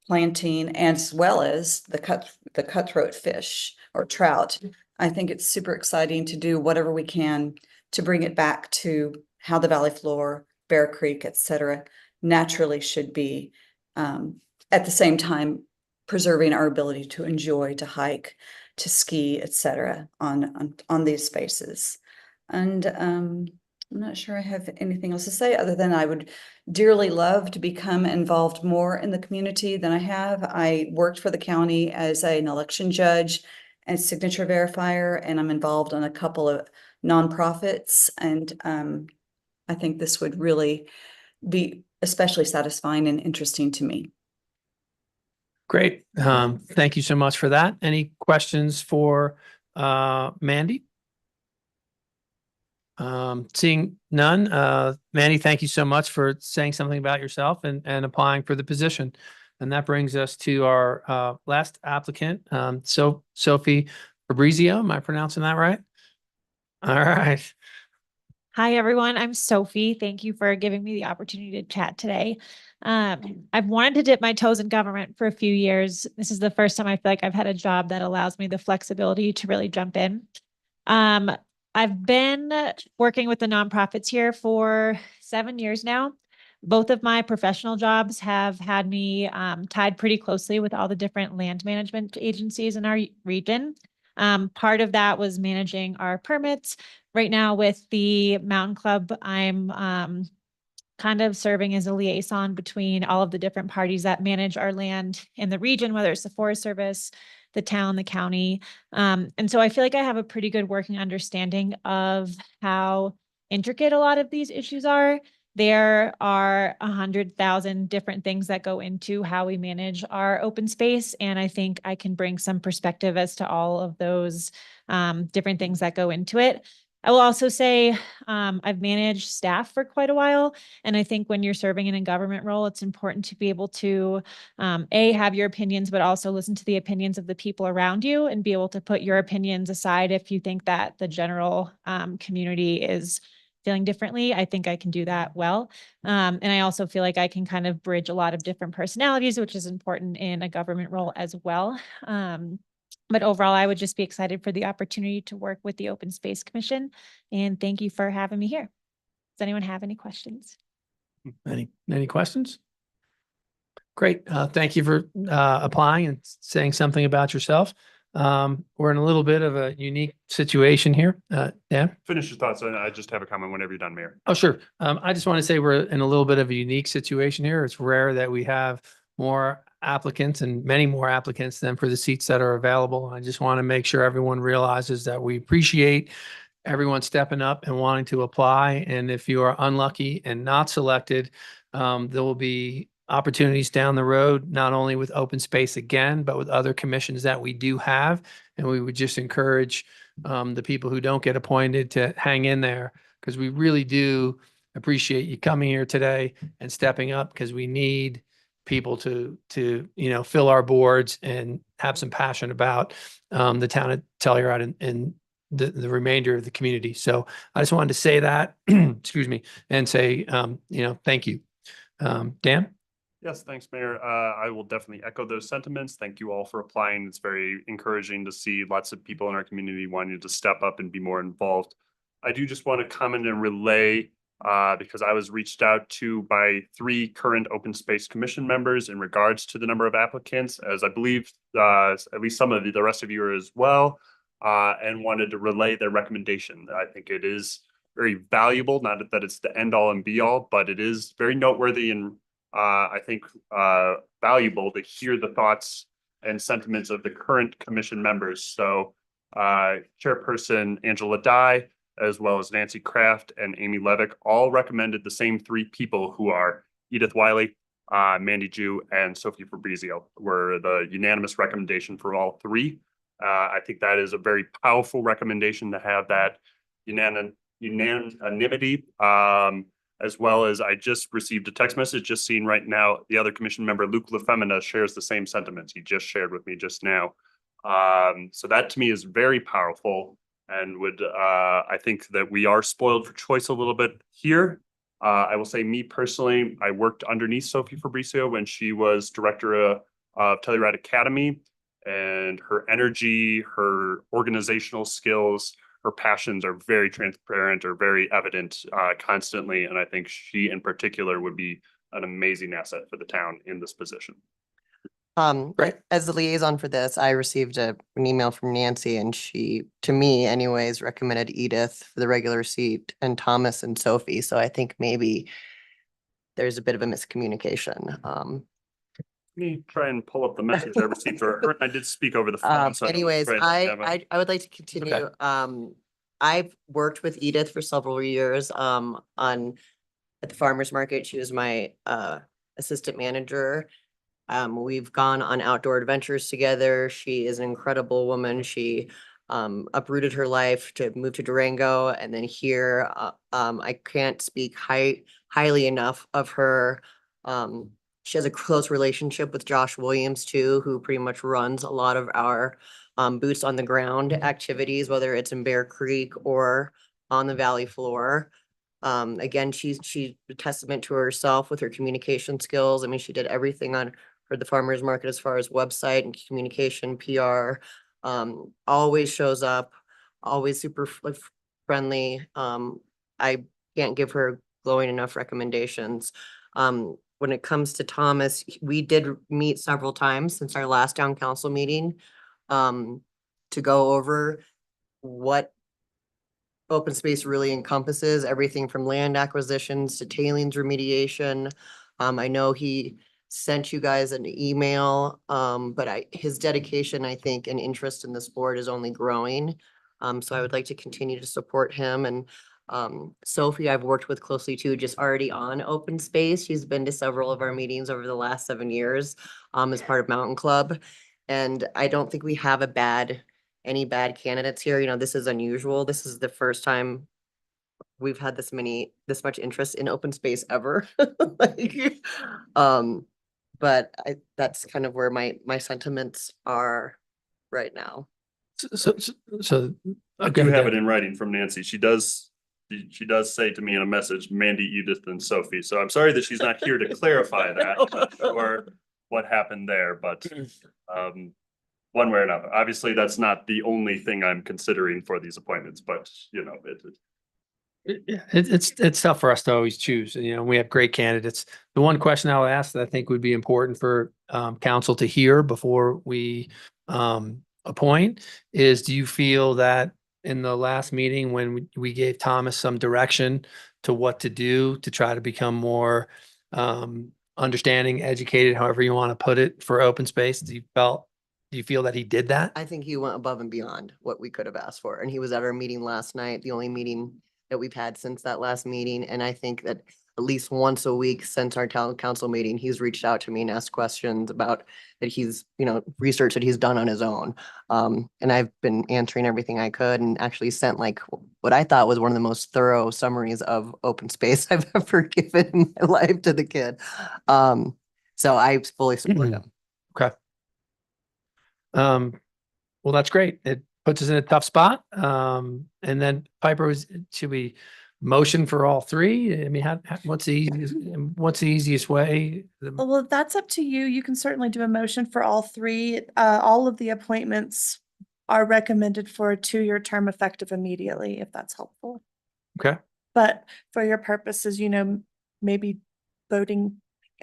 planting, as well as the cutthroat fish or trout. I think it's super exciting to do whatever we can to bring it back to how the valley floor, Bear Creek, et cetera, naturally should be. At the same time, preserving our ability to enjoy, to hike, to ski, et cetera, on these spaces. And I'm not sure I have anything else to say other than I would dearly love to become involved more in the community than I have. I worked for the county as an election judge and signature verifier, and I'm involved in a couple of nonprofits. And I think this would really be especially satisfying and interesting to me. Great. Thank you so much for that. Any questions for Mandy? Seeing none, Mandy, thank you so much for saying something about yourself and applying for the position. And that brings us to our last applicant, Sophie Fabrizio. Am I pronouncing that right? All right. Hi, everyone. I'm Sophie. Thank you for giving me the opportunity to chat today. I've wanted to dip my toes in government for a few years. This is the first time I feel like I've had a job that allows me the flexibility to really jump in. I've been working with the nonprofits here for 7 years now. Both of my professional jobs have had me tied pretty closely with all the different land management agencies in our region. Part of that was managing our permits. Right now with the Mountain Club, I'm kind of serving as a liaison between all of the different parties that manage our land in the region, whether it's the Forest Service, the town, the county. And so I feel like I have a pretty good working understanding of how intricate a lot of these issues are. There are 100,000 different things that go into how we manage our open space. And I think I can bring some perspective as to all of those different things that go into it. I will also say I've managed staff for quite a while. And I think when you're serving in a government role, it's important to be able to have your opinions, but also listen to the opinions of the people around you and be able to put your opinions aside if you think that the general community is feeling differently. I think I can do that well. And I also feel like I can kind of bridge a lot of different personalities, which is important in a government role as well. But overall, I would just be excited for the opportunity to work with the Open Space Commission. And thank you for having me here. Does anyone have any questions? Any questions? Great. Thank you for applying and saying something about yourself. We're in a little bit of a unique situation here. Dan? Finish your thoughts, and I just have a comment whenever you're done, Mayor. Oh, sure. I just want to say we're in a little bit of a unique situation here. It's rare that we have more applicants and many more applicants than for the seats that are available. I just want to make sure everyone realizes that we appreciate everyone stepping up and wanting to apply. And if you are unlucky and not selected, there will be opportunities down the road, not only with open space again, but with other commissions that we do have. And we would just encourage the people who don't get appointed to hang in there, because we really do appreciate you coming here today and stepping up, because we need people to fill our boards and have some passion about the town of Telluride and the remainder of the community. So I just wanted to say that, excuse me, and say, thank you. Dan? Yes, thanks, Mayor. I will definitely echo those sentiments. Thank you all for applying. It's very encouraging to see lots of people in our community wanting to step up and be more involved. I do just want to comment and relay because I was reached out to by 3 current Open Space Commission members in regards to the number of applicants, as I believe at least some of the rest of you are as well, and wanted to relay their recommendation. I think it is very valuable, not that it's the end all and be all, but it is very noteworthy and I think valuable to hear the thoughts and sentiments of the current commission members. So Chairperson Angela Dye, as well as Nancy Kraft and Amy Levick, all recommended the same 3 people, who are Edith Wiley, Mandy Jew, and Sophie Fabrizio, were the unanimous recommendation for all 3. I think that is a very powerful recommendation to have that unanimity, as well as I just received a text message, just seen right now, the other commission member, Luke LaFemina, shares the same sentiments. He just shared with me just now. So that to me is very powerful, and would I think that we are spoiled for choice a little bit here. I will say, me personally, I worked underneath Sophie Fabrizio when she was director of Telluride Academy, and her energy, her organizational skills, her passions are very transparent, or very evident constantly. And I think she in particular would be an amazing asset for the town in this position. Right. As the liaison for this, I received an email from Nancy, and she, to me anyways, recommended Edith for the regular seat and Thomas and Sophie. So I think maybe there's a bit of a miscommunication. Let me try and pull up the message I received for her. I did speak over the phone. So Anyways, I would like to continue. Okay. I've worked with Edith for several years at the farmer's market. She was my assistant manager. We've gone on outdoor adventures together. She is an incredible woman. She uprooted her life to move to Durango, and then here. I can't speak highly enough of her she has a close relationship with Josh Williams too, who pretty much runs a lot of our boots on the ground activities, whether it's in Bear Creek or on the valley floor. Again, she's a testament to herself with her communication skills. I mean, she did everything on for the farmer's market as far as website and communication, PR. Always shows up, always super friendly. I can't give her glowing enough recommendations. When it comes to Thomas, we did meet several times since our last town council meeting to go over what open space really encompasses, everything from land acquisitions to tailings remediation. I know he sent you guys an email, but his dedication, I think, and interest in this board is only growing. So I would like to continue to support him. And Sophie, I've worked with closely too, just already on open space. She's been to several of our meetings over the last 7 years as part of Mountain Club. And I don't think we have any bad candidates here. You know, this is unusual. This is the first time we've had this much interest in open space ever. Like, but that's kind of where my sentiments are right now. So I do have it in writing from Nancy. She does say to me in a message, Mandy, Edith, and Sophie. So I'm sorry that she's not here to clarify that or what happened there, but one way or another. Obviously, that's not the only thing I'm considering for these appointments, but you know, it's tough for us to always choose. You know, we have great candidates. The one question I'll ask that I think would be important for council to hear before we appoint is, do you feel that in the last meeting when we gave Thomas some direction to what to do to try to become more understanding, educated, however you want to put it, for open space, do you feel that he did that? I think he went above and beyond what we could have asked for. And he was at our meeting last night, the only meeting that we've had since that last meeting. And I think that at least once a week since our town council meeting, he's reached out to me and asked questions about that he's, research that he's done on his own. And I've been answering everything I could and actually sent like what I thought was one of the most thorough summaries of open space I've ever given in my life to the kid. So I fully support him. Okay. Well, that's great. It puts us in a tough spot. And then Piper, should we motion for all three? I mean, what's the easiest way? Well, that's up to you. You can certainly do a motion for all three. All of the appointments are recommended for a 2-year term effective immediately, if that's helpful. Okay. But for your purposes, maybe voting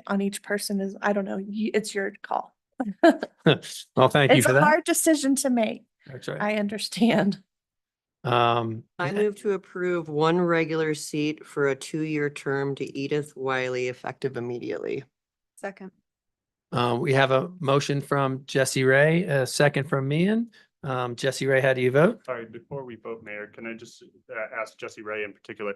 on each person is, I don't know, it's your call. Well, thank you It's for a that. hard decision to make. That's right. I understand. I move to approve one regular seat for a 2-year term to Edith Wiley effective immediately. Second. We have a motion from Jesse Ray, a second from Mian. Jesse Ray, how do you vote? sorry, before we vote, Mayor, can I just ask Jesse Ray in particular?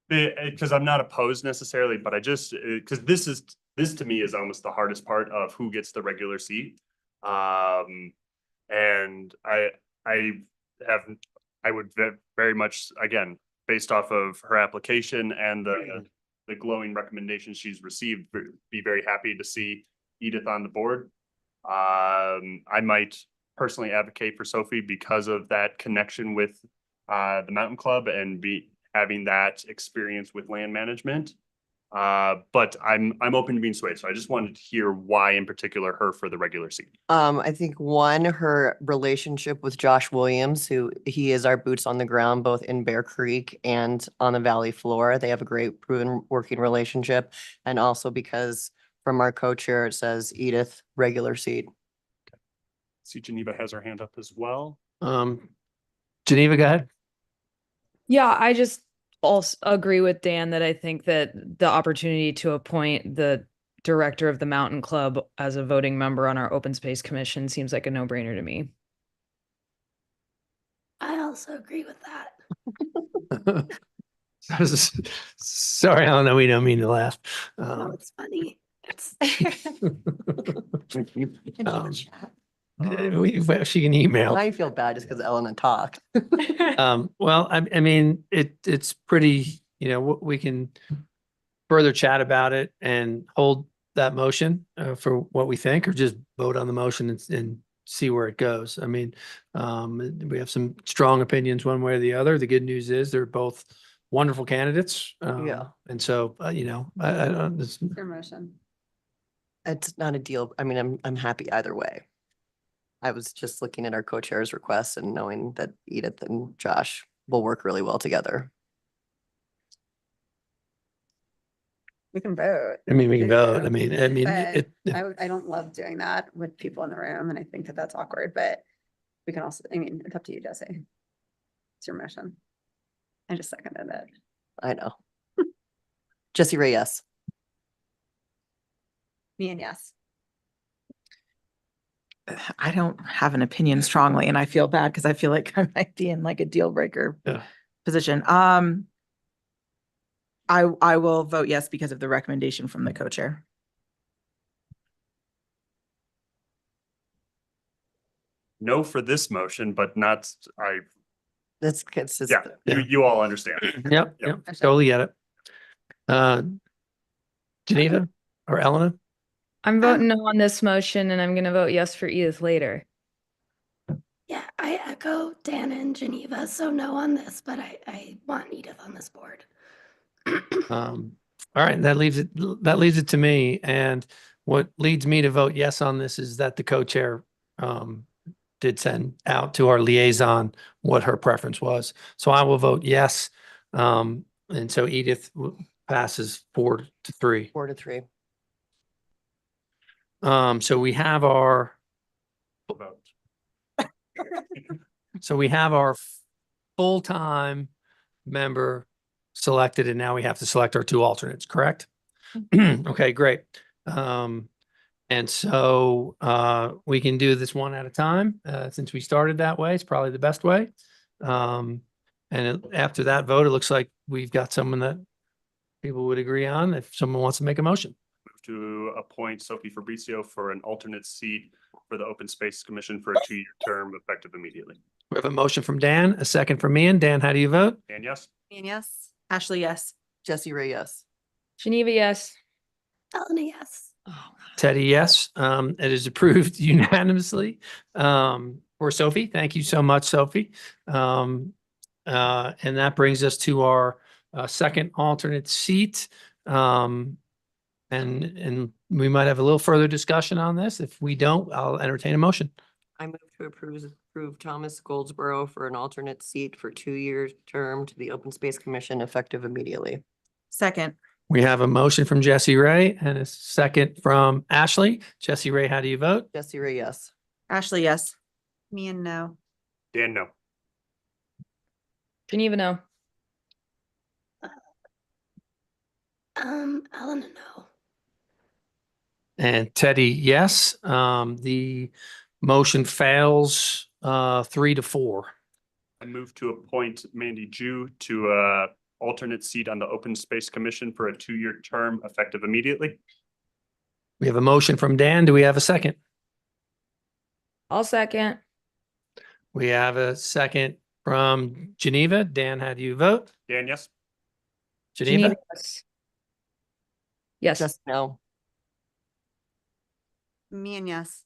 Because I'm not opposed necessarily, but I just, because this to me is almost the hardest part of who gets the regular seat. And I would very much, again, based off of her application and the glowing recommendations she's received, be very happy to see Edith on the board. I might personally advocate for Sophie because of that connection with the Mountain Club and having that experience with land management. But I'm open to being swayed. So I just wanted to hear why in particular her for the regular seat. I think one, her relationship with Josh Williams, who he is our boots on the ground, both in Bear Creek and on the valley floor. They have a great proven working relationship. And also because from our co-chair, it says Edith, regular seat. See, Geneva has her hand up as well. Geneva, go ahead. Yeah, I just also agree with Dan that I think that the opportunity to appoint the director of the Mountain Club as a voting member on our Open Space Commission seems like a no-brainer to me. I also agree with that. Sorry, I don't know. We don't mean to laugh. No, it's funny. She can email. I feel bad just because Elena talked. Well, I mean, it's pretty, we can further chat about it and hold that motion for what we think, or just vote on the motion and see where it goes? I mean, we have some strong opinions one way or the other. The good news is they're both wonderful candidates. Yeah. And so, you know, I don't, it's, Your motion. It's not a deal. I mean, I'm happy either way. I was just looking at our co-chair's requests and knowing that Edith and Josh will work really well together. We can vote. I mean, we can if vote. you- I mean, but it, I don't love doing that with people in the room, and I think that that's awkward, but we can also, I mean, it's up to you, Jesse. It's your motion. I just seconded it. I know. Jesse Ray, yes. Me and yes. I don't have an opinion strongly, and I feel bad because I feel like I might be in like a deal breaker Yeah. position. I will vote yes because of the recommendation from the co-chair. No for this motion, but not, That's yeah, consistent. you all understand. yep, yep, totally get it. Geneva or Elena? I'm voting no on this motion and I'm gonna vote yes for Edith later. Yeah, I echo Dan and Geneva, so no on this, but I want Edith on this board. All right, that leaves it to me. And what leads me to vote yes on this is that the co-chair did send out to our liaison what her preference was. So I will vote yes. And so Edith passes 4-3. 4-3. So we have our full-time member selected, and now we have to select our 2 alternates, correct? Okay, great. And so we can do this one at a time. Since we started that way, it's probably the best way. After that vote, it looks like we've got someone that people would agree on if someone wants to make a motion. Move to appoint Sophie Fabrizio for an alternate seat for the Open Space Commission for a 2-year term effective immediately. We have a motion from Dan, a second from Ian. Dan, how do you vote? And yes. Me and yes. Ashley, yes. Jesse Ray, yes. Geneva, yes. Elena, yes. Teddy, yes. It is approved unanimously for Sophie. Thank you so much, Sophie. And that brings us to our second alternate seat. And we might have a little further discussion on this. If we don't, I'll entertain a motion. I move to approve Thomas Goldsboro for an alternate seat for 2-year term to the Open Space Commission effective immediately. Second. We have a motion from Jesse Ray and a second from Ashley. Jesse Ray, how do you vote? Jesse Ray, yes. Ashley, yes. Me and no. Dan, no. Geneva, no. Elena, no. And Teddy, yes. The motion fails 3-4. I move to appoint Mandy Jew to alternate seat on the Open Space Commission for a 2-year term effective immediately. We have a motion from Dan. Do we have a second? I'll second. We have a second from Geneva. Dan, how do you vote? Dan, yes. Geneva? Yes. Yes. Just no. Me and yes.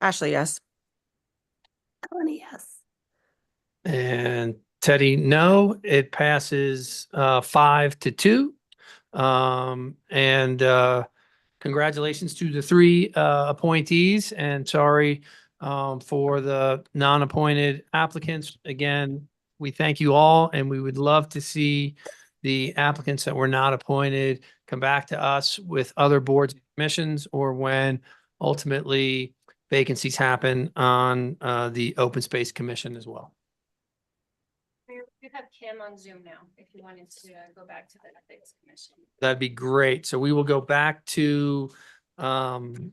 Ashley, yes. Elena, yes. And Teddy, no. It passes 5-2. Congratulations to the 3 appointees, and sorry for the non-appointed applicants. Again, we thank you all, and we would love to see the applicants that were not appointed come back to us with other boards and commissions, or when ultimately vacancies happen on the Open Space Commission as well. We have Kim on Zoom now, if you wanted to go back to the Ethics Commission. That'd be great. So we will go back to the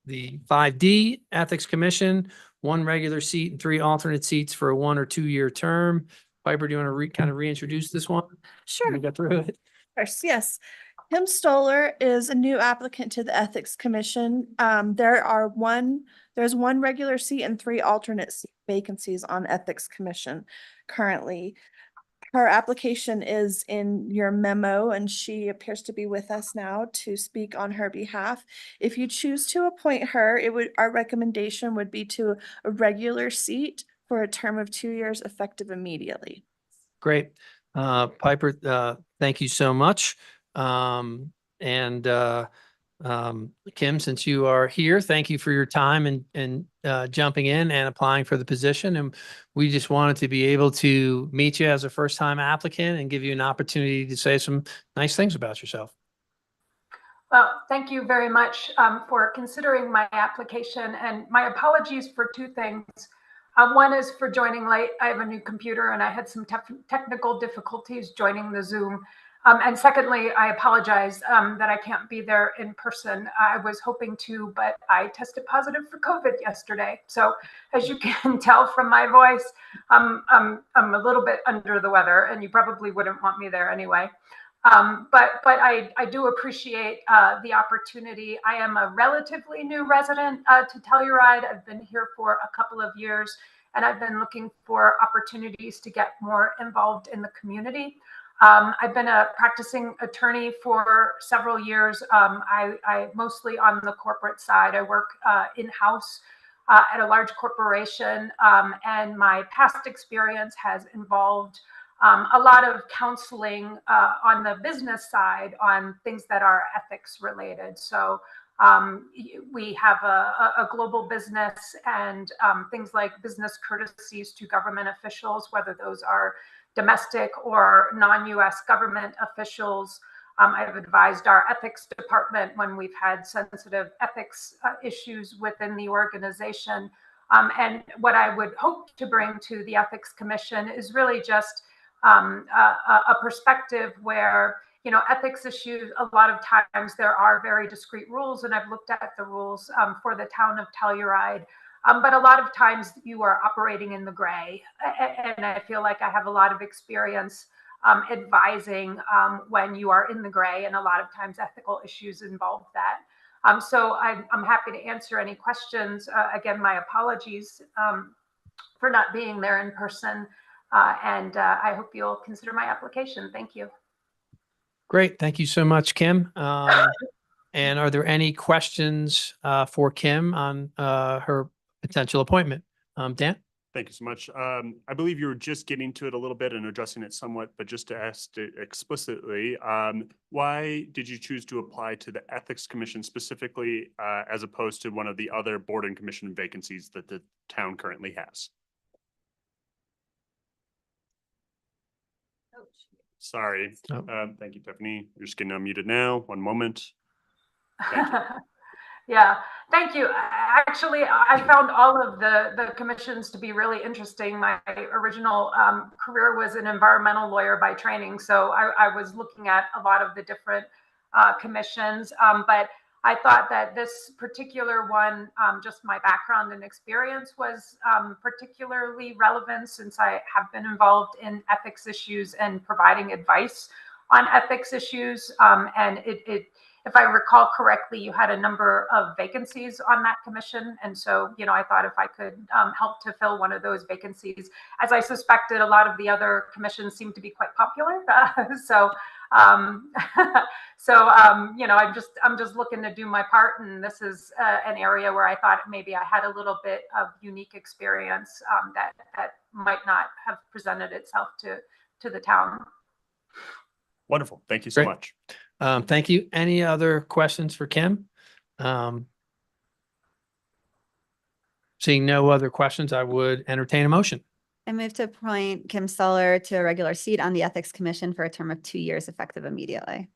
5D Ethics Commission, 1 regular seat and 3 alternate seats for a 1 or 2-year term. Piper, do you want to kind of reintroduce this one? Sure. We got through it. Course, yes. Kim Stoller is a new applicant to the Ethics Commission. There's 1 regular seat and 3 alternate seat vacancies on Ethics Commission currently. Her application is in your memo and she appears to be with us now to speak on her behalf. If you choose to appoint her, our recommendation would be to a regular seat for a term of 2 years effective immediately. Great. Piper, thank you so much. Kim, since you are here, thank you for your time and jumping in and applying for the position. And we just wanted to be able to meet you as a first-time applicant and give you an opportunity to say some nice things about yourself. Well, thank you very much for considering my application, and my apologies for two things. One is for joining late. I have a new computer and I had some technical difficulties joining the Zoom. And secondly, I apologize that I can't be there in person. I was hoping to, but I tested positive for COVID yesterday. So as you can tell from my voice, I'm a little bit under the weather, and you probably wouldn't want me there anyway. But I do appreciate the opportunity. I am a relatively new resident to Telluride. I've been here for a couple of years, and I've been looking for opportunities to get more involved in the community. I've been a practicing attorney for several years. I mostly on the corporate side. I work in-house at a large corporation, and my past experience has involved a lot of counseling on the business side on things that are ethics related. So we have a global business, and things like business courtesies to government officials, whether those are domestic or non-US government officials. I have advised our ethics department when we've had sensitive ethics issues within the organization. And what I would hope to bring to the Ethics Commission is really just a perspective where, you know, ethics issues, a lot of times there are very discrete rules, and I've looked at the rules for the town of Telluride. But a lot of times you are operating in the gray, and I feel like I have a lot of experience advising when you are in the gray, and a lot of times ethical issues involve that. So I'm happy to answer any questions. Again, my apologies for not being there in person, and I hope you'll consider my application. Thank you. Great. Thank you so much, Kim. And are there any questions for Kim on her potential appointment? Dan? Thank you so much. I believe you were just getting to it a little bit and addressing it somewhat, but just to ask it explicitly, why did you choose to apply to the Ethics Commission specifically, as opposed to one of the other board and commission vacancies that the town currently has? Sorry. Thank you, Tiffany. You're just getting unmuted now. One moment. Thank you. Yeah, thank you. Actually, I found all of the commissions to be really interesting. My original career was an environmental lawyer by training, so I was looking at a lot of the different commissions, but I thought that this particular one, just my background and experience, was particularly relevant since I have been involved in ethics issues and providing advice on ethics issues. And if I recall correctly, you had a number of vacancies on that commission. And so, you know, I thought if I could help to fill one of those vacancies, as I suspected, a lot of the other commissions seem to be quite popular. You know, I'm just looking to do my part, and this is an area where I thought maybe I had a little bit of unique experience that might not have presented itself to the town. Wonderful. Thank you so much. Thank you. Any other questions for Kim? Seeing no other questions, I would entertain a motion. I move to appoint Kim Stoller to a regular seat on the Ethics Commission for a term of 2 years effective immediately.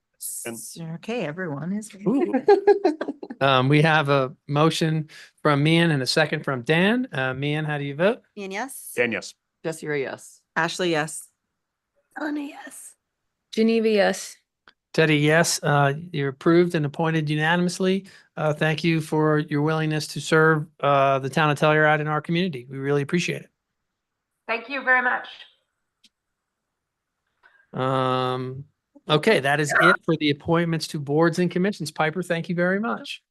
Okay, everyone is. We have a motion from Mian and a second from Dan. Mian, how do you vote? Ian, yes. Dan, yes. Jessica, yes. Ashley, yes. Elena, yes. Geneva, yes. Teddy, yes. You're approved and appointed unanimously. Thank you for your willingness to serve the town of Telluride in our community. We really appreciate it. Thank you very much. Okay, that is it for the appointments to boards and commissions. Piper, thank you very much.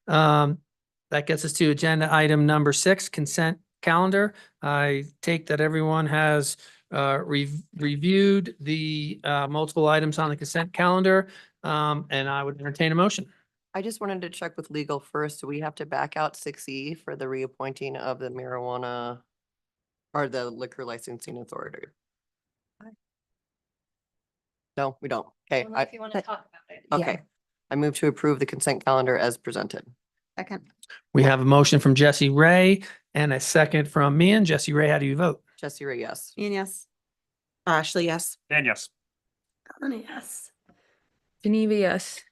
That gets us to agenda item number 6, consent calendar. I take that everyone has reviewed the multiple items on the consent calendar, and I would entertain a motion. I just wanted to check with legal first. Do we have to back out 6E for the reappointing of the marijuana or the liquor licensing authority? No, we don't. Okay. Only if you want to talk about it. Okay. I move to approve the consent calendar as presented. Second. We have a motion from Jesse Ray and a second from me. And Jesse Ray, how do you vote? Jesse Ray, yes. Ian, yes. Ashley, yes. Dan, yes. Melanie, yes. Geneva, yes.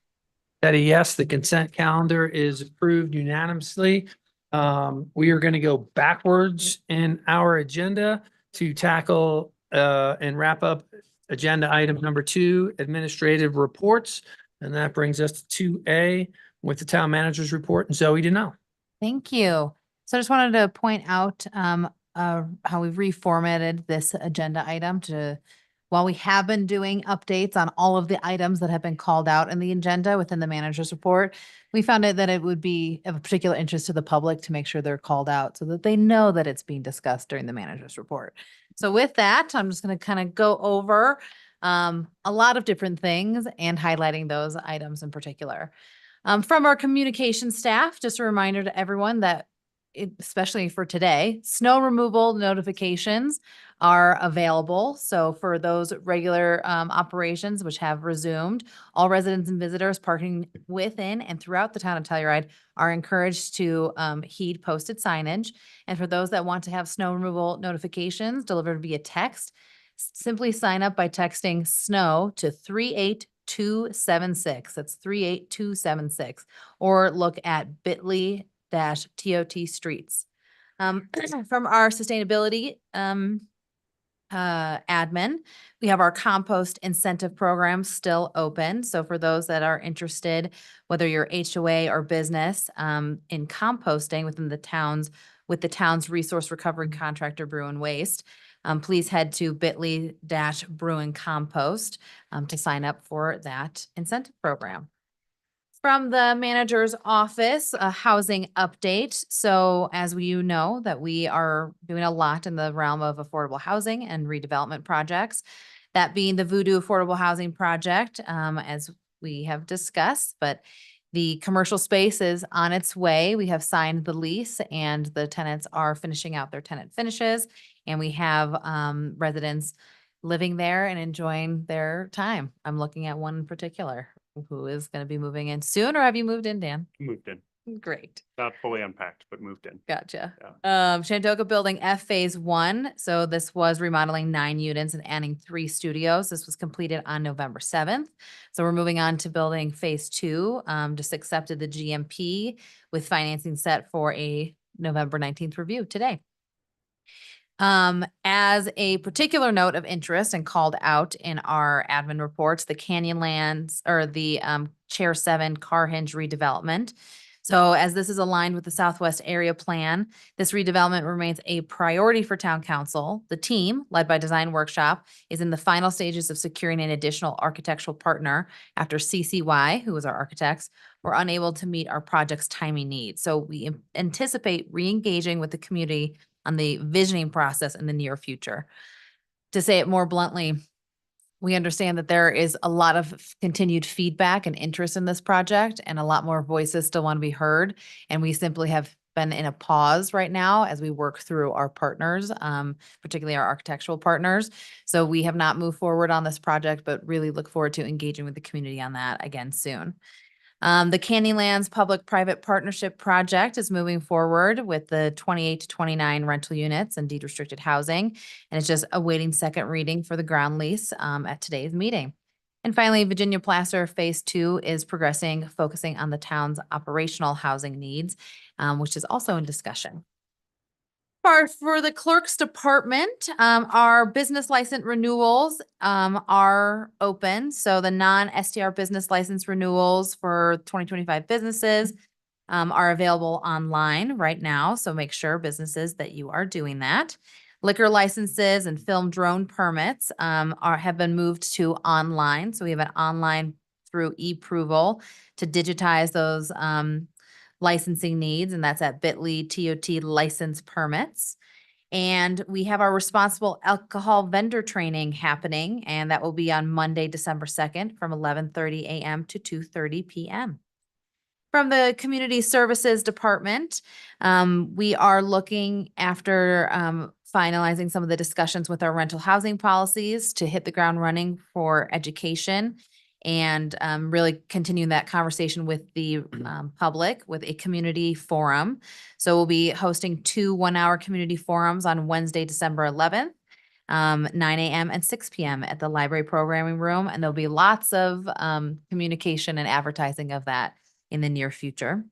Betty, yes, the consent calendar is approved unanimously. We are going to go backwards in our agenda to tackle and wrap up agenda item number 2, administrative reports. And that brings us to 2A with the town manager's report. And Zoe Deneau. Thank you. So I just wanted to point out how we've reformatted this agenda item to, while we have been doing updates on all of the items that have been called out in the agenda within the manager's report, we found it that it would be of particular interest to the public to make sure they're called out so that they know that it's being discussed during the manager's report. So with that, I'm just going to kind of go over a lot of different things and highlighting those items in particular. From our communication staff, just a reminder to everyone that especially for today, snow removal notifications are available. So for those regular operations which have resumed, all residents and visitors parking within and throughout the town of Telluride are encouraged to heed posted signage. And for those that want to have snow removal notifications delivered via text, simply sign up by texting snow to 38276. That's 38276. Or look at bit.ly/TOT streets. From our sustainability admin, we have our compost incentive program still open. So for those that are interested, whether you're HOA or business in composting within the towns, with the town's resource recovery contractor Brew and Waste, please head to bit.ly/Brew and Compost to sign up for that incentive program. From the manager's office, a housing update. So as you know that we are doing a lot in the realm of affordable housing and redevelopment projects, that being the Voodoo Affordable Housing Project, as we have discussed, but the commercial space is on its way. We have signed the lease and the tenants are finishing out their tenant finishes. And we have residents living there and enjoying their time. I'm looking at one in particular who is going to be moving in soon, or have you moved in, Dan? Moved in. Great. Not fully unpacked, but moved in. Gotcha. Shantoka Building F Phase 1. So this was remodeling 9 units and adding 3 studios. This was completed on November 7th. So we're moving on to building Phase 2. Just accepted the GMP with financing set for a November 19th review today. As a particular note of interest and called out in our admin reports, the Canyonlands or the Chair 7 Car Hinge redevelopment. So as this is aligned with the Southwest Area Plan, this redevelopment remains a priority for Town Council. The team, led by Design Workshop, is in the final stages of securing an additional architectural partner after CCY, who was our architects, were unable to meet our project's timing needs. So we anticipate re-engaging with the community on the visioning process in the near future. To say it more bluntly, we understand that there is a lot of continued feedback and interest in this project, and a lot more voices still want to be heard. And we simply have been in a pause right now as we work through our partners, particularly our architectural partners. So we have not moved forward on this project, but really look forward to engaging with the community on that again soon. The Canyonlands Public-Private Partnership Project is moving forward with the 28 to 29 rental units and deed restricted housing. And it's just awaiting second reading for the ground lease at today's meeting. And finally, Virginia Placer Phase 2 is progressing, focusing on the town's operational housing needs, which is also in discussion. For the clerk's department, our business license renewals are open. So the non-STR business license renewals for 2025 businesses are available online right now. So make sure businesses that you are doing that. Liquor licenses and film drone permits have been moved to online. So we have an online through eProval to digitize those licensing needs, and that's at bit.ly/TOT license permits. And we have our responsible alcohol vendor training happening, and that will be on Monday, December 2nd from 11:30 a.m. to 2:30 p.m. From the Community Services Department, we are looking after finalizing some of the discussions with our rental housing policies to hit the ground running for education and really continuing that conversation with the public with a community forum. So we'll be hosting 2 one-hour community forums on Wednesday, December 11th. 9 a.m. and 6 p.m. at the library programming room. And there'll be lots of communication and advertising of that in the near future.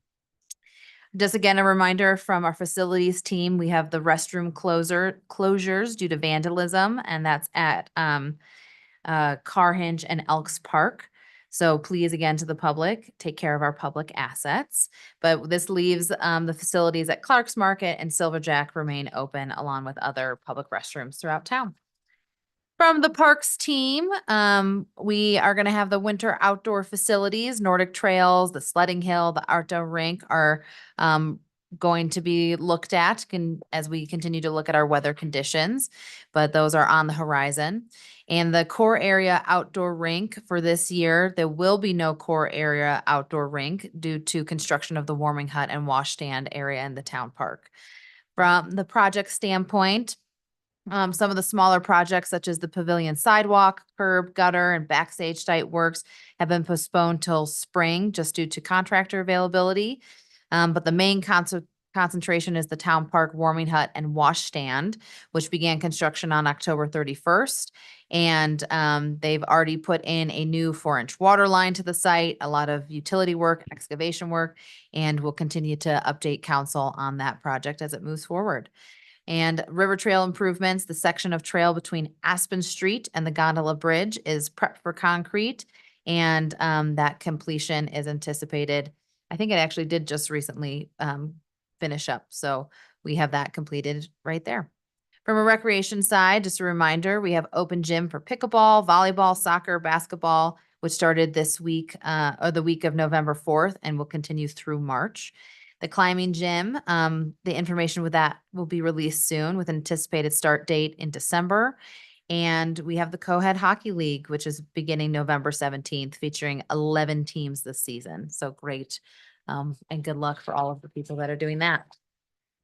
Just again, a reminder from our facilities team, we have the restroom closures due to vandalism, and that's at Carhinge and Elks Park. So please, again, to the public, take care of our public assets. But this leaves the facilities at Clark's Market and Silverjack remain open along with other public restrooms throughout town. From the parks team, we are going to have the winter outdoor facilities, Nordic Trails, the sledding hill, the outdoor rink are going to be looked at as we continue to look at our weather conditions, but those are on the horizon. And the core area outdoor rink for this year, there will be no core area outdoor rink due to construction of the warming hut and wash stand area in the town park. From the project standpoint, some of the smaller projects such as the pavilion sidewalk, curb, gutter, and backstage site works have been postponed till spring just due to contractor availability. But the main concentration is the town park warming hut and wash stand, which began construction on October 31st. And they've already put in a new 4-inch water line to the site, a lot of utility work, excavation work, and we'll continue to update council on that project as it moves forward. And river trail improvements, the section of trail between Aspen Street and the Gondola Bridge is prepped for concrete. And that completion is anticipated. I think it actually did just recently finish up. So we have that completed right there. From a recreation side, just a reminder, we have open gym for pickleball, volleyball, soccer, basketball, which started this week or the week of November 4th and will continue through March. The climbing gym, the information with that will be released soon with anticipated start date in December. And we have the Co-Head Hockey League, which is beginning November 17th, featuring 11 teams this season. So great. And good luck for all of the people that are doing that.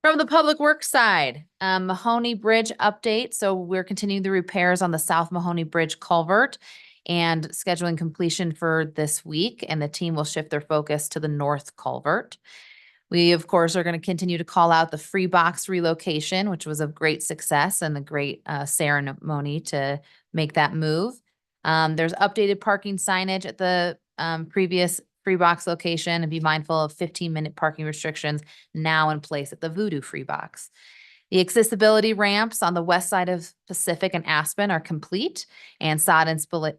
From the public works side, Mahoney Bridge update. So we're continuing the repairs on the South Mahoney Bridge culvert and scheduling completion for this week. And the team will shift their focus to the North culvert. We, of course, are going to continue to call out the free box relocation, which was a great success and a great ceremony to make that move. There's updated parking signage at the previous free box location, and be mindful of 15-minute parking restrictions now in place at the Voodoo free box. The accessibility ramps on the west side of Pacific and Aspen are complete, and sod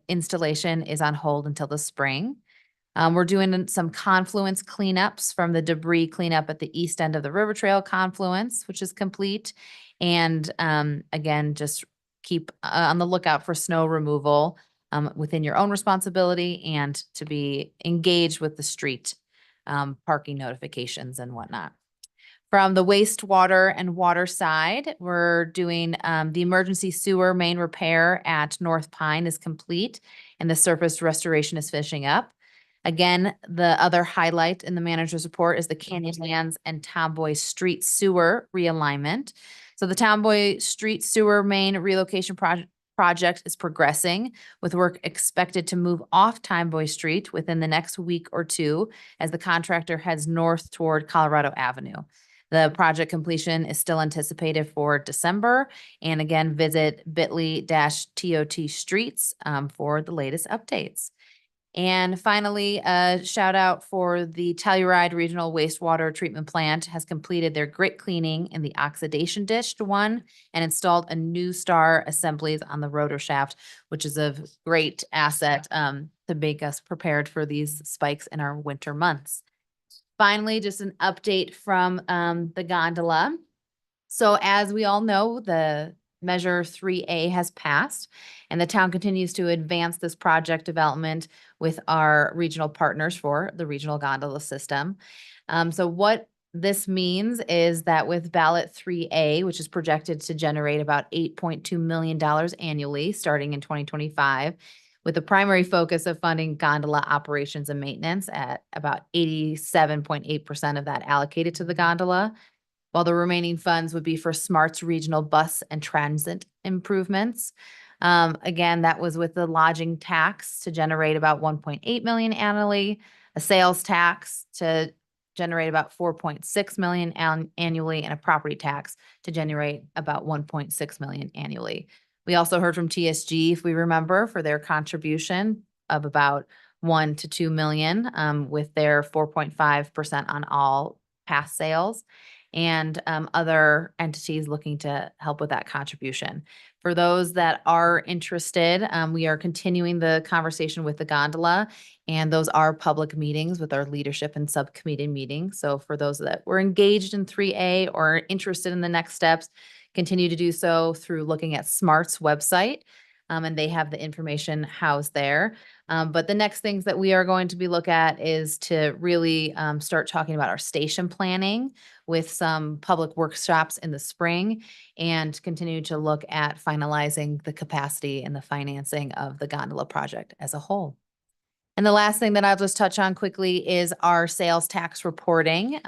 installation is on hold until the spring. We're doing some confluence cleanups from the debris cleanup at the east end of the River Trail confluence, which is complete. And again, just keep on the lookout for snow removal within your own responsibility and to be engaged with the street parking notifications and whatnot. From the wastewater and water side, we're doing the emergency sewer main repair at North Pine is complete and the surface restoration is finishing up. Again, the other highlight in the manager's report is the Canyonlands and Tomboy Street Sewer realignment. So the Tomboy Street Sewer main relocation project is progressing with work expected to move off Tomboy Street within the next week or two as the contractor heads north toward Colorado Avenue. The project completion is still anticipated for December. And again, visit bit.ly/TOT streets for the latest updates. And finally, a shout out for the Telluride Regional Wastewater Treatment Plant has completed their grit cleaning in the oxidation dish one and installed a new star assemblies on the rotor shaft, which is a great asset to make us prepared for these spikes in our winter months. Finally, just an update from the gondola. So as we all know, the Measure 3A has passed, and the town continues to advance this project development with our regional partners for the regional gondola system. So what this means is that with ballot 3A, which is projected to generate about $8.2 million annually, starting in 2025, with the primary focus of funding gondola operations and maintenance at about 87.8% of that allocated to the gondola, while the remaining funds would be for SMART's regional bus and transit improvements. Again, that was with the lodging tax to generate about 1.8 million annually, a sales tax to generate about 4.6 million annually, and a property tax to generate about 1.6 million annually. We also heard from TSG, if we remember, for their contribution of about 1 to 2 million, with their 4.5% on all past sales, and other entities looking to help with that contribution. For those that are interested, we are continuing the conversation with the gondola, and those are public meetings with our leadership and subcommittee meetings. So for those that were engaged in 3A or interested in the next steps, continue to do so through looking at SMART's website, and they have the information housed there. But the next things that we are going to be look at is to really start talking about our station planning with some public workshops in the spring, and continue to look at finalizing the capacity and the financing of the gondola project as a whole. And the last thing that I'll just touch on quickly is our sales tax reporting.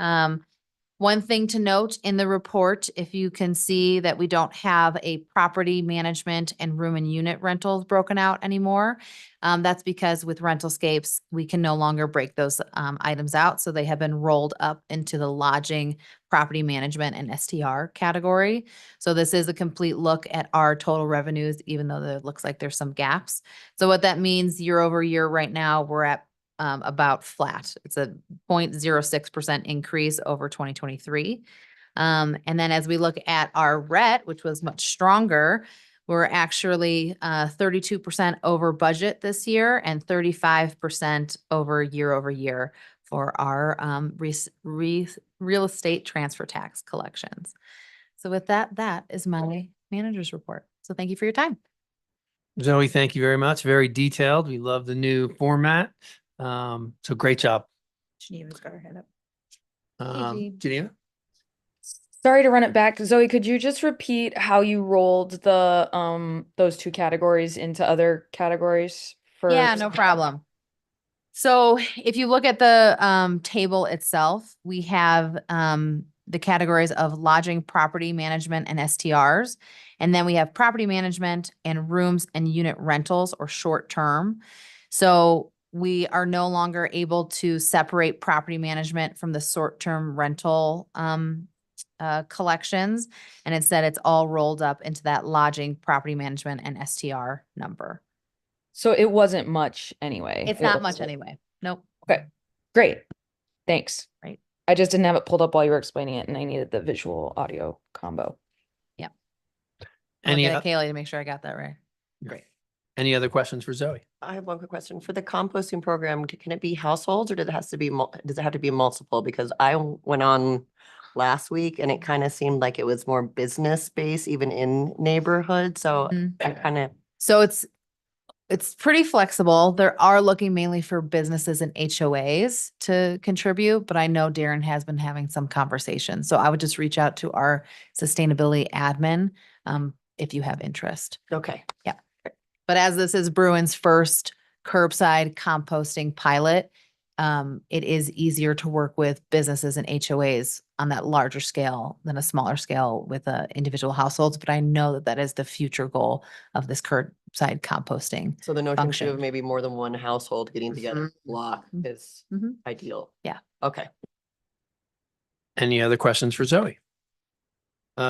One thing to note in the report, if you can see that we don't have a property management and room and unit rentals broken out anymore. That's because with Rentalscapes, we can no longer break those items out. So they have been rolled up into the lodging, property management, and STR category. So this is a complete look at our total revenues, even though it looks like there's some gaps. So what that means year over year right now, we're at about flat. It's a 0.06% increase over 2023. And then as we look at our RET, which was much stronger, we're actually 32% over budget this year and 35% over year for our real estate transfer tax collections. So with that, that is my manager's report. So thank you for your time. Zoe, thank you very much. Very detailed. We love the new format. So great job. Geneva's got her hand up. Geneva? Sorry to run it back. Zoe, could you just repeat how you rolled the those two categories into other categories for Yeah, no problem. So if you look at the table itself, we have the categories of lodging, property management, and STRs. And then we have property management and rooms and unit rentals or short term. So we are no longer able to separate property management from the short-term rental collections. And instead, it's all rolled up into that lodging, property management, and STR number. So it wasn't much anyway. It's not much anyway. Nope. Okay, great. Thanks. Right. I just didn't have it pulled up while you were explaining it, and I needed the visual audio combo. Yeah. I'll get Kaylee to make sure I got that right. Great. Any other questions for Zoe? I have one quick question. For the composting program, can it be households, or does it have to be multiple? Because I went on last week and it kind of seemed like it was more business space, even in neighborhood. So I kind of. So it's pretty flexible. They are looking mainly for businesses and HOAs to contribute, but I know Darren has been having some conversations. So I would just reach out to our sustainability admin if you have interest. Okay. Yeah. But as this is Bruin's first curbside composting pilot, it is easier to work with businesses and HOAs on that larger scale than a smaller scale with individual households. But I know that that is the future goal of this curbside composting. So the notion function. of maybe more than one household getting together block is ideal. Yeah. Okay. Any other questions for Zoe?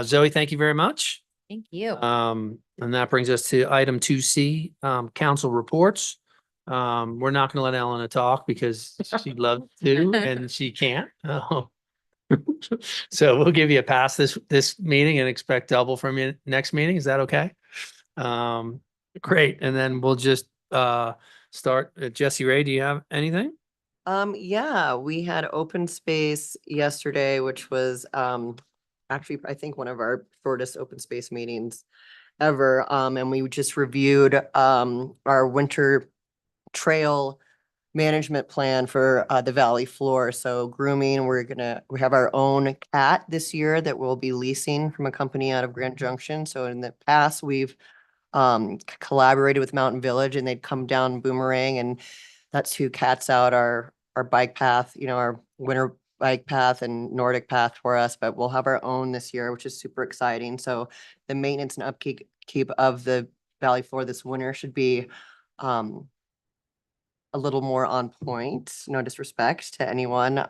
Zoe, thank you very much. Thank you. And that brings us to item 2C, council reports. We're not going to let Elena talk because she'd love to and she can't. So we'll give you a pass this meeting and expect double from you next meeting. Is that okay? Great. And then we'll just start. Jesse Ray, do you have anything? Yeah, we had open space yesterday, which was actually, I think, one of our shortest open space meetings ever. And we just reviewed our winter trail management plan for the valley floor. So grooming, we have our own cat this year that we'll be leasing from a company out of Grand Junction. So in the past, we've collaborated with Mountain Village, and they'd come down Boomerang, and that's who cats out our bike path, you know, our winter bike path and Nordic path for us, but we'll have our own this year, which is super exciting. So the maintenance and upkeep of the valley floor this winter should be a little more on point, no disrespect to anyone.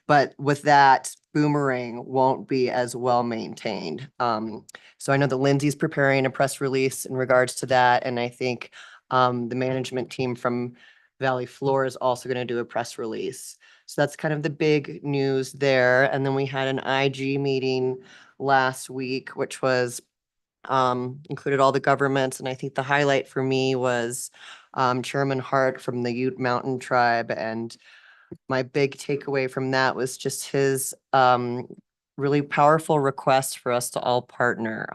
But with that, Boomerang won't be as well maintained. So I know that Lindsay's preparing a press release in regards to that. And I think the management team from Valley Floor is also going to do a press release. So that's kind of the big news there. And then we had an IG meeting last week, which was included all the governments. And I think the highlight for me was Chairman Hart from the Ute Mountain Tribe. And my big takeaway from that was just his really powerful request for us to all partner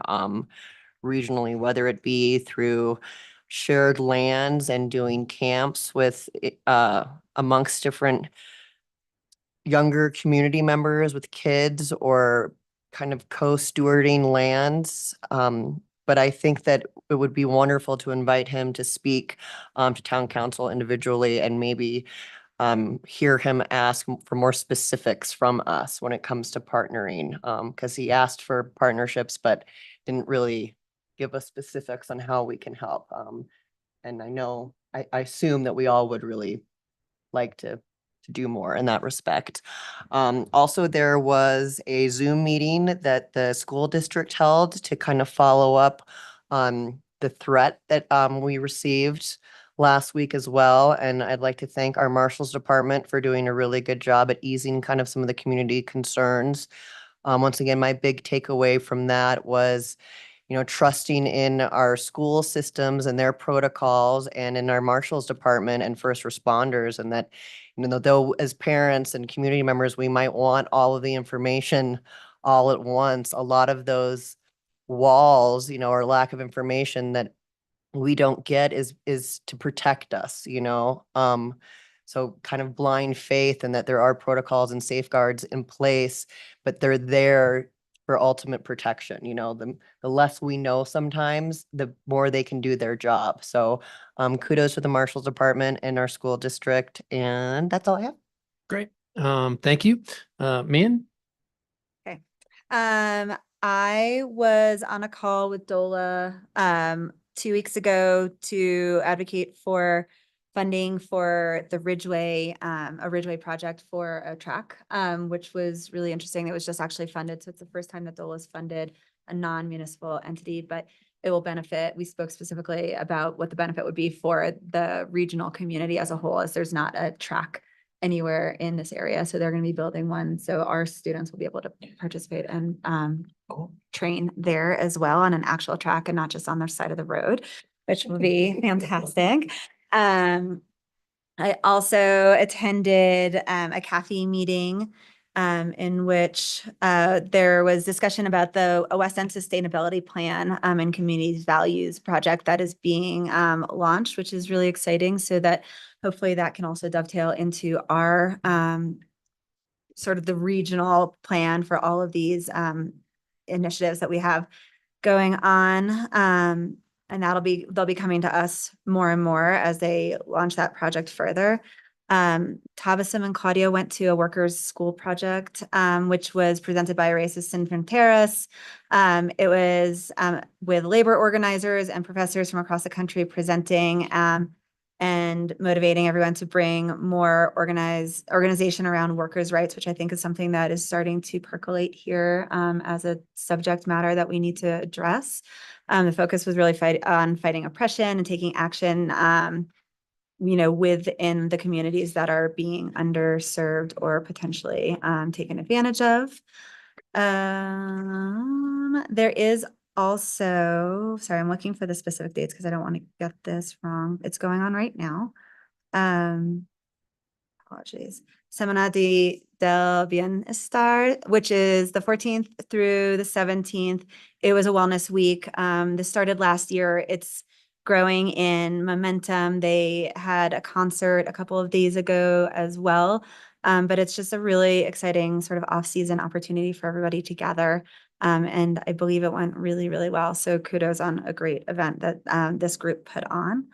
regionally, whether it be through shared lands and doing camps with amongst different younger community members with kids, or kind of co-stewarding lands. But I think that it would be wonderful to invite him to speak to town council individually, and maybe hear him ask for more specifics from us when it comes to partnering. Because he asked for partnerships, but didn't really give us specifics on how we can help. And I assume that we all would really like to do more in that respect. Also, there was a Zoom meeting that the school district held to kind of follow up on the threat that we received last week as well. And I'd like to thank our Marshals Department for doing a really good job at easing kind of some of the community concerns. Once again, my big takeaway from that was, you know, trusting in our school systems and their protocols, and in our Marshals Department and first responders, and that, you know, though as parents and community members, we might want all of the information all at once, a lot of those walls, you know, or lack of information that we don't get is to protect us, you know. So kind of blind faith, and that there are protocols and safeguards in place, but they're there for ultimate protection. You know, the less we know sometimes, the more they can do their job. So kudos to the Marshals Department and our school district. And that's all I have. Great. Thank you. Mian? Okay. I was on a call with DOLA 2 weeks ago to advocate for funding for the Ridgeway, a Ridgeway project for a track, which was really interesting. It was just actually funded. So it's the first time that DOLA's funded a non-municipal entity, but it will benefit. We spoke specifically about what the benefit would be for the regional community as a whole, as there's not a track anywhere in this area. So they're going to be building one. So our students will be able to participate and train there as well on an actual track, and not just on their side of the road, which will be fantastic. I also attended a CAFE meeting in which there was discussion about the West End Sustainability Plan and Community Values project that is being launched, which is really exciting. So that hopefully that can also dovetail into our sort of the regional plan for all of these initiatives that we have going on. And they'll be coming to us more and more as they launch that project further. Tabassum and Claudia went to a workers' school project, which was presented by Raíces Sin Fronteras. It was with labor organizers and professors from across the country presenting and motivating everyone to bring more organization around workers' rights, which I think is something that is starting to percolate here as a subject matter that we need to address. The focus was really on fighting oppression and taking action, you know, within the communities that are being underserved or potentially taken advantage of. There is also, sorry, I'm looking for the specific dates because I don't want to get this wrong. It's going on right now. Apologies. Semana del Bienestar, which is the 14th through the 17th. It was a wellness week. This started last year. It's growing in momentum. They had a concert a couple of days ago as well. But it's just a really exciting sort of off-season opportunity for everybody to gather. And I believe it went really, really well. So kudos on a great event that this group put on.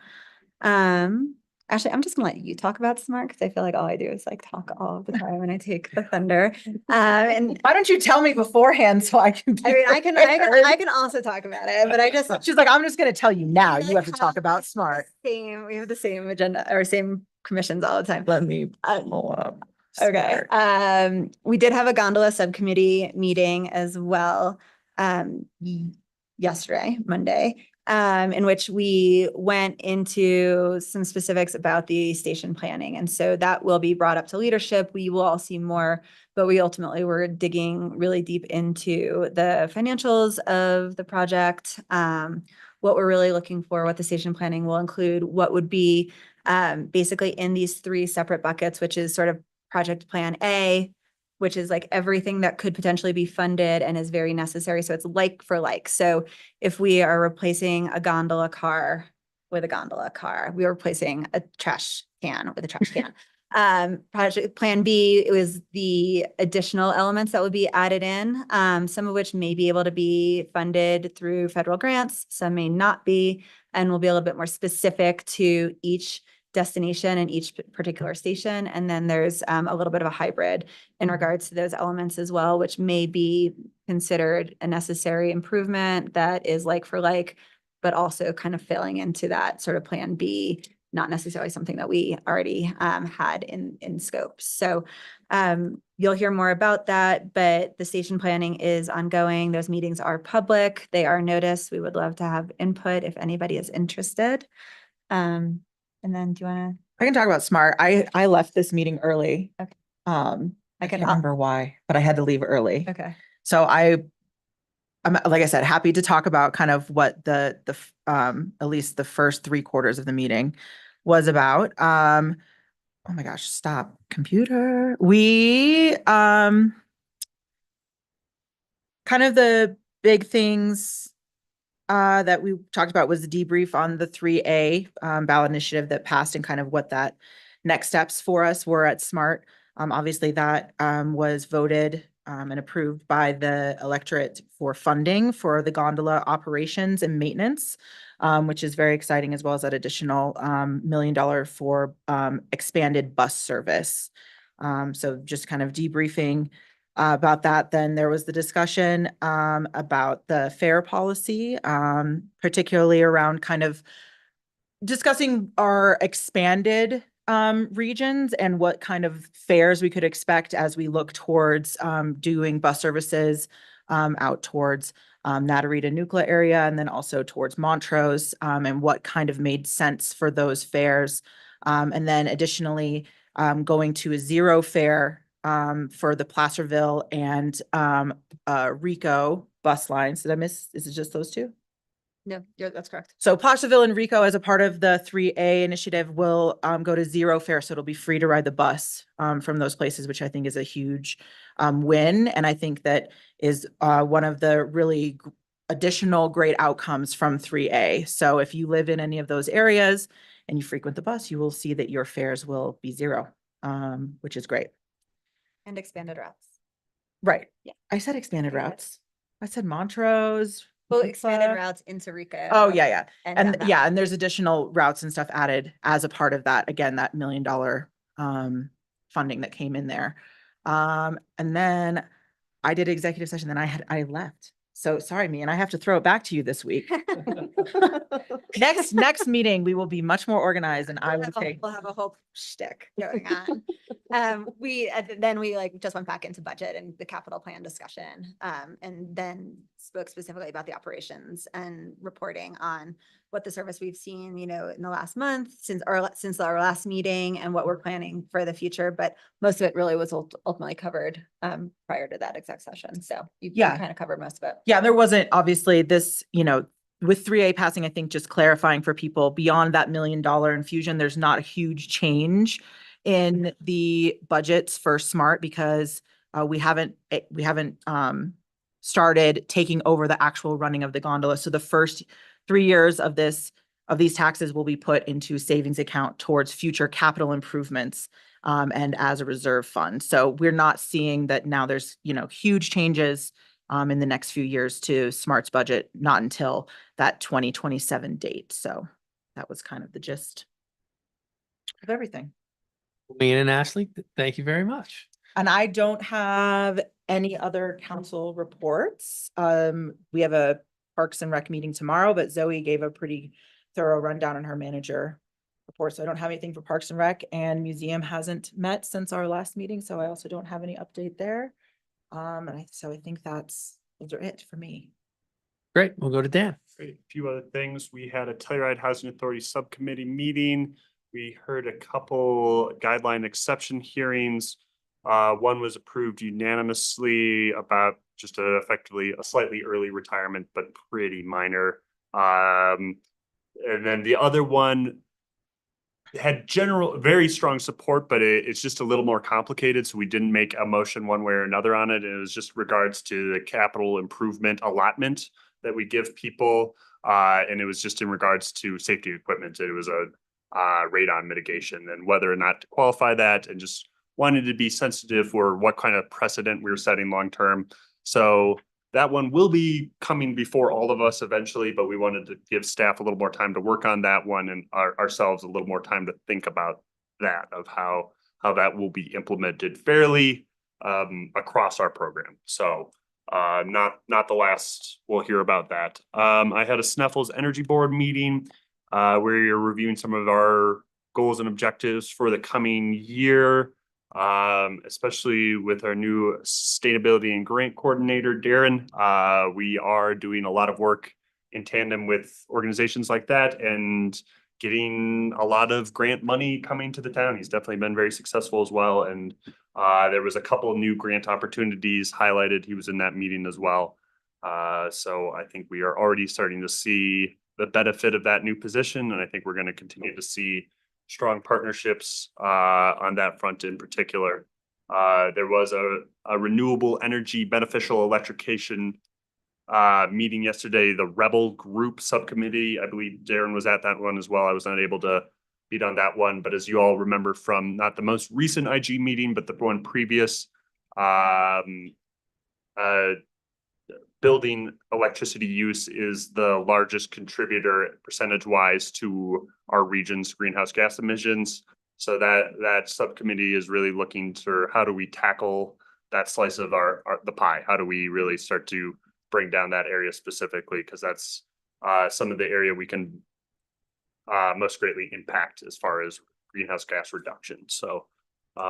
Actually, I'm just gonna let you talk about SMART because I feel like all I do is like talk all of the time and I take the thunder. And Why don't you tell me beforehand so I can? I mean, I can also talk about it, but I just She's like, I'm just gonna tell you now. You have to talk about SMART. we have the same agenda or same commissions all the time. Let me pull up. Okay. We did have a gondola subcommittee meeting as well, yesterday, Monday, in which we went into some specifics about the station planning. And so that will be brought up to leadership. We will all see more, but we ultimately were digging really deep into the financials of the project, what we're really looking for, what the station planning will include, what would be basically in these 3 separate buckets, which is sort of Project Plan A, which is like everything that could potentially be funded and is very necessary. So it's like for like. So if we are replacing a gondola car with a gondola car, we are replacing a trash can with a trash can. Project Plan B was the additional elements that would be added in, some of which may be able to be funded through federal grants, some may not be, and will be a little bit more specific to each destination and each particular station. And then there's a little bit of a hybrid in regards to those elements as well, which may be considered a necessary improvement that is like for like, but also kind of filling into that sort of Plan B, not necessarily something that we already had in scope. So you'll hear more about that, but the station planning is ongoing. Those meetings are public. They are noticed. We would love to have input if anybody is interested. And then do you want to? I can talk about SMART. I left this meeting early. Okay. I can't remember why, but I had to leave early. Okay. So I'm, like I said, happy to talk about kind of what the at least the first 3/4 of the meeting was about. Oh my gosh, stop computer. We kind of the big things that we talked about was the debrief on the 3A ballot initiative that passed and kind of what that next steps for us were at SMART. Obviously that was voted and approved by the electorate for funding for the gondola operations and maintenance, which is very exciting, as well as that additional $1 million for expanded bus service. So just kind of debriefing about that. Then there was the discussion about the fare policy, particularly around kind of discussing our expanded regions and what kind of fares we could expect as we look towards doing bus services out towards Natarita Nuclear area and then also towards Montrose, and what kind of made sense for those fares. And then additionally, going to a 0 fare for the Placerville and Rico bus lines. Did I miss? Is it just those 2? No, that's correct. So Placerville and Rico, as a part of the 3A initiative, will go to 0 fare. So it'll be free to ride the bus from those places, which I think is a huge win. And I think that is one of the really additional great outcomes from 3A. So if you live in any of those areas and you frequent the bus, you will see that your fares will be 0, which is great. And expanded routes. Right. Yeah. I said expanded routes. I said Montrose. Well, expanded routes into Rico. Oh, yeah. And down yeah, and there's additional routes and stuff added as a part of that. Again, that $1 million funding that came in there. And then I did executive session, then I left. So sorry, me, and I have to throw it back to you this week. Next meeting, we will be much more organized and I will take. We'll have a whole shtick going on. Then we like just went back into budget and the capital plan discussion, and then spoke specifically about the operations and reporting on what the service we've seen, in the last month since our last meeting and what we're planning for the future. But most of it really was ultimately covered prior to that exec session. So you kind of covered most of it. Yeah, there wasn't obviously this, with 3A passing, I think just clarifying for people beyond that $1 million infusion, there's not a huge change in the budgets for SMART because we haven't started taking over the actual running of the gondola. So the first 3 years of this of these taxes will be put into savings account towards future capital improvements and as a reserve fund. So we're not seeing that now there's, huge changes in the next few years to SMART's budget, not until that 2027 date. So that was kind of the gist of everything. Lean and Ashley, thank you very much. And I don't have any other council reports. We have a Parks and Rec meeting tomorrow, but Zoe gave a pretty thorough rundown on her manager report. So I don't have anything for Parks and Rec, and museum hasn't met since our last meeting. So I also don't have any update there. So I think those are it for me. Great. We'll go to Dan. Great. A few other things. We had a Telluride Housing Authority subcommittee meeting. We heard a couple guideline exception hearings. One was approved unanimously about just effectively a slightly early retirement, but pretty minor. And then the other one had very strong support, but it's just a little more complicated. So we didn't make a motion one way or another on it. And it was just regards to the capital improvement allotment that we give people. And it was just in regards to safety equipment. It was a radon mitigation and whether or not to qualify that, and just wanted to be sensitive for what kind of precedent we were setting long term. So that one will be coming before all of us eventually, but we wanted to give staff a little more time to work on that one, and ourselves a little more time to think about that, of how that will be implemented fairly across our program. So not the last we'll hear about that. I had a Sneffels Energy Board meeting where you're reviewing some of our goals and objectives for the coming year, especially with our new sustainability and grant coordinator, Darren. We are doing a lot of work in tandem with organizations like that and getting a lot of grant money coming to the town. He's definitely been very successful as well. And there was a couple of new grant opportunities highlighted. He was in that meeting as well. So I think we are already starting to see the benefit of that new position. And I think we're going to continue to see strong partnerships on that front in particular. There was a renewable energy beneficial electrification meeting yesterday, the Rebel Group Subcommittee. I believe Darren was at that one as well. I was not able to be on that one, but as you all remember from not the most recent IG meeting, but the one previous, building electricity use is the largest contributor percentage wise to our region's greenhouse gas emissions. So that subcommittee is really looking to how do we tackle that slice of the pie? How do we really start to bring down that area specifically? Because that's some of the area we can most greatly impact as far as greenhouse gas reduction. So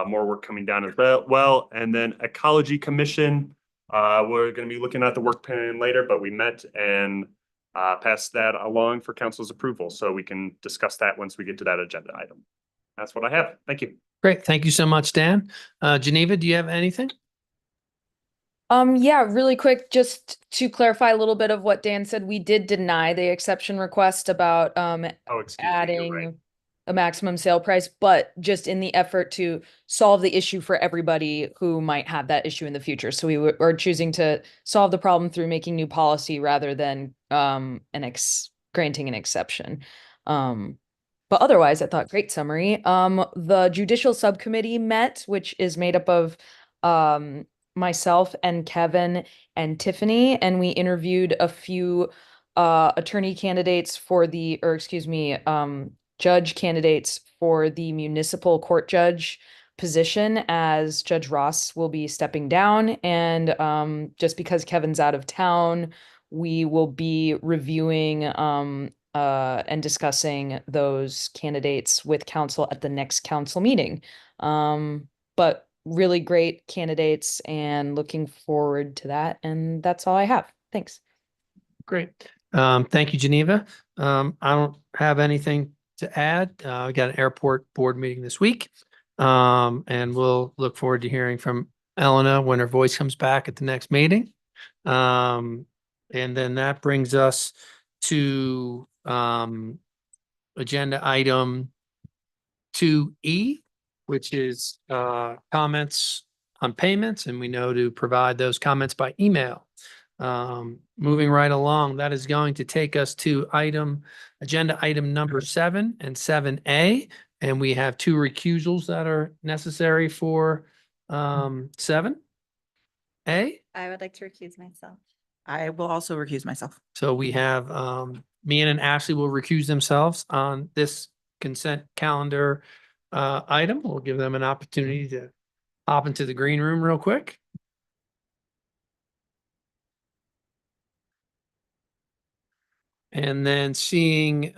more work coming down as well. And then Ecology Commission. We're going to be looking at the work plan later, but we met and passed that along for council's approval. So we can discuss that once we get to that agenda item. That's what I have. Thank you. Great. Thank you so much, Dan. Geneva, do you have anything? Yeah, really quick, just to clarify a little bit of what Dan said, we did deny the exception request about adding a maximum sale price, but just in the effort to solve the issue for everybody who might have that issue in the future. So we were choosing to solve the problem through making new policy rather than granting an exception. But otherwise, I thought great summary. The judicial subcommittee met, which is made up of myself and Kevin and Tiffany, and we interviewed a few attorney candidates for judge candidates for the municipal court judge position, as Judge Ross will be stepping down. And just because Kevin's out of town, we will be reviewing and discussing those candidates with council at the next council meeting. But really great candidates and looking forward to that. And that's all I have. Thanks. Great. Thank you, Geneva. I don't have anything to add. We got an airport board meeting this week. And we'll look forward to hearing from Elena when her voice comes back at the next meeting. And then that brings us to agenda item 2E, which is comments on payments. And we know to provide those comments by email. Moving right along, that is going to take us to agenda item number 7 and 7A. And we have 2 recusals that are necessary for 7A. I would like to recuse myself. I will also recuse myself. So we have Mian and Ashley will recuse themselves on this consent calendar item. We'll give them an opportunity to hop into the green room real quick. And then seeing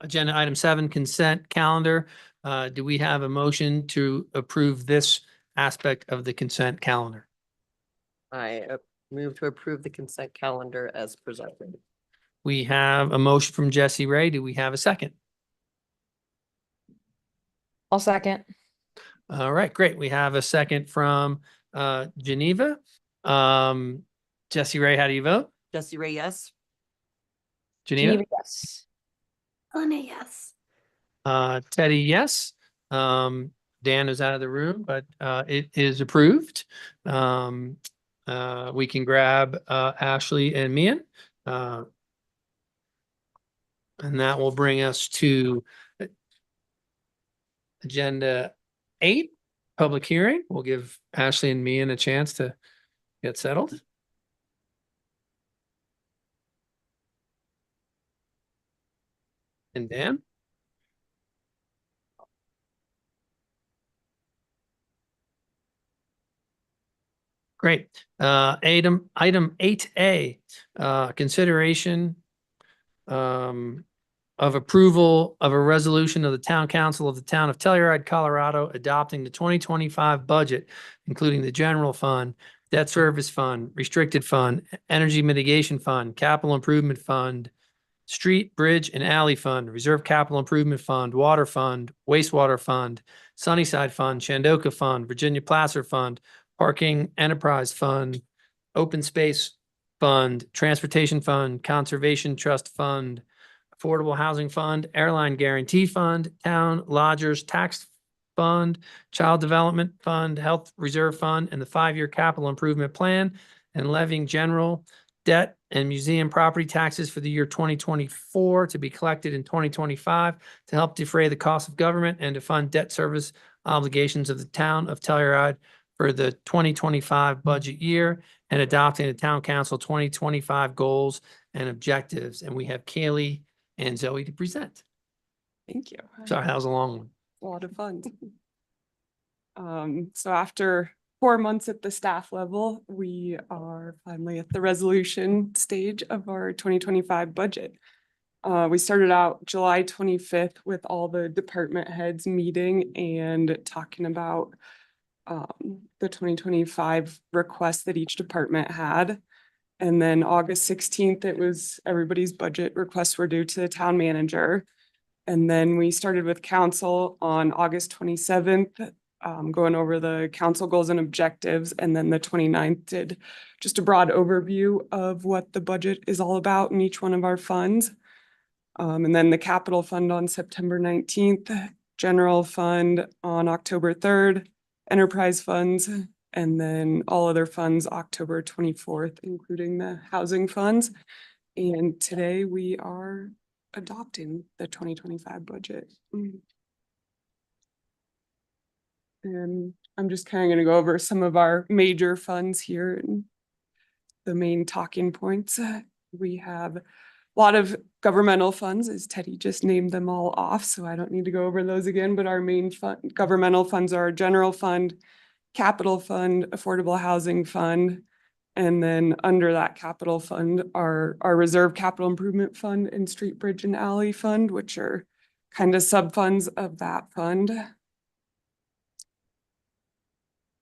agenda item 7, consent calendar. Do we have a motion to approve this aspect of the consent calendar? I move to approve the consent calendar as presented. We have a motion from Jesse Ray. Do we have a second? I'll second. All right, great. We have a second from Geneva. Jesse Ray, how do you vote? Jesse Ray, yes. Geneva? Yes. Elena, yes. Teddy, yes. Dan is out of the room, but it is approved. We can grab Ashley and Mian. And that will bring us to agenda 8, public hearing. We'll give Ashley and Mian a chance to get settled. And Dan? Great. Item 8A, consideration of approval of a resolution of the Town Council of the Town of Telluride, Colorado, adopting the 2025 budget, including the general fund, debt service fund, restricted fund, energy mitigation fund, capital improvement fund, street, bridge, and alley fund, reserve capital improvement fund, water fund, wastewater fund, Sunnyside fund, Shandoka fund, Virginia Placer fund, parking enterprise fund, open space fund, transportation fund, conservation trust fund, affordable housing fund, airline guarantee fund, town lodgers tax fund, child development fund, health reserve fund, and the 5-year capital improvement plan, and levying general debt and museum property taxes for the year 2024 to be collected in 2025 to help defray the cost of government and to fund debt service obligations of the town of Telluride for the 2025 budget year, and adopting the town council 2025 goals and objectives. And we have Kaylee and Zoe to present. Thank you. Sorry, that was a long one. A lot of fun. So after 4 months at the staff level, we are finally at the resolution stage of our 2025 budget. We started out July 25th with all the department heads meeting and talking about the 2025 requests that each department had. And then August 16th, it was everybody's budget requests were due to the town manager. And then we started with council on August 27th, going over the council goals and objectives. And then the 29th did just a broad overview of what the budget is all about in each one of our funds. And then the capital fund on September 19th, general fund on October 3rd, enterprise funds, and then all other funds October 24th, including the housing funds. And today we are adopting the 2025 budget. And I'm just kind of going to go over some of our major funds here and the main talking points. We have a lot of governmental funds, as Teddy just named them all off, so I don't need to go over those again, but our main governmental funds are general fund, capital fund, affordable housing fund, and then under that capital fund are our reserve capital improvement fund and street, bridge, and alley fund, which are kind of sub-funds of that fund.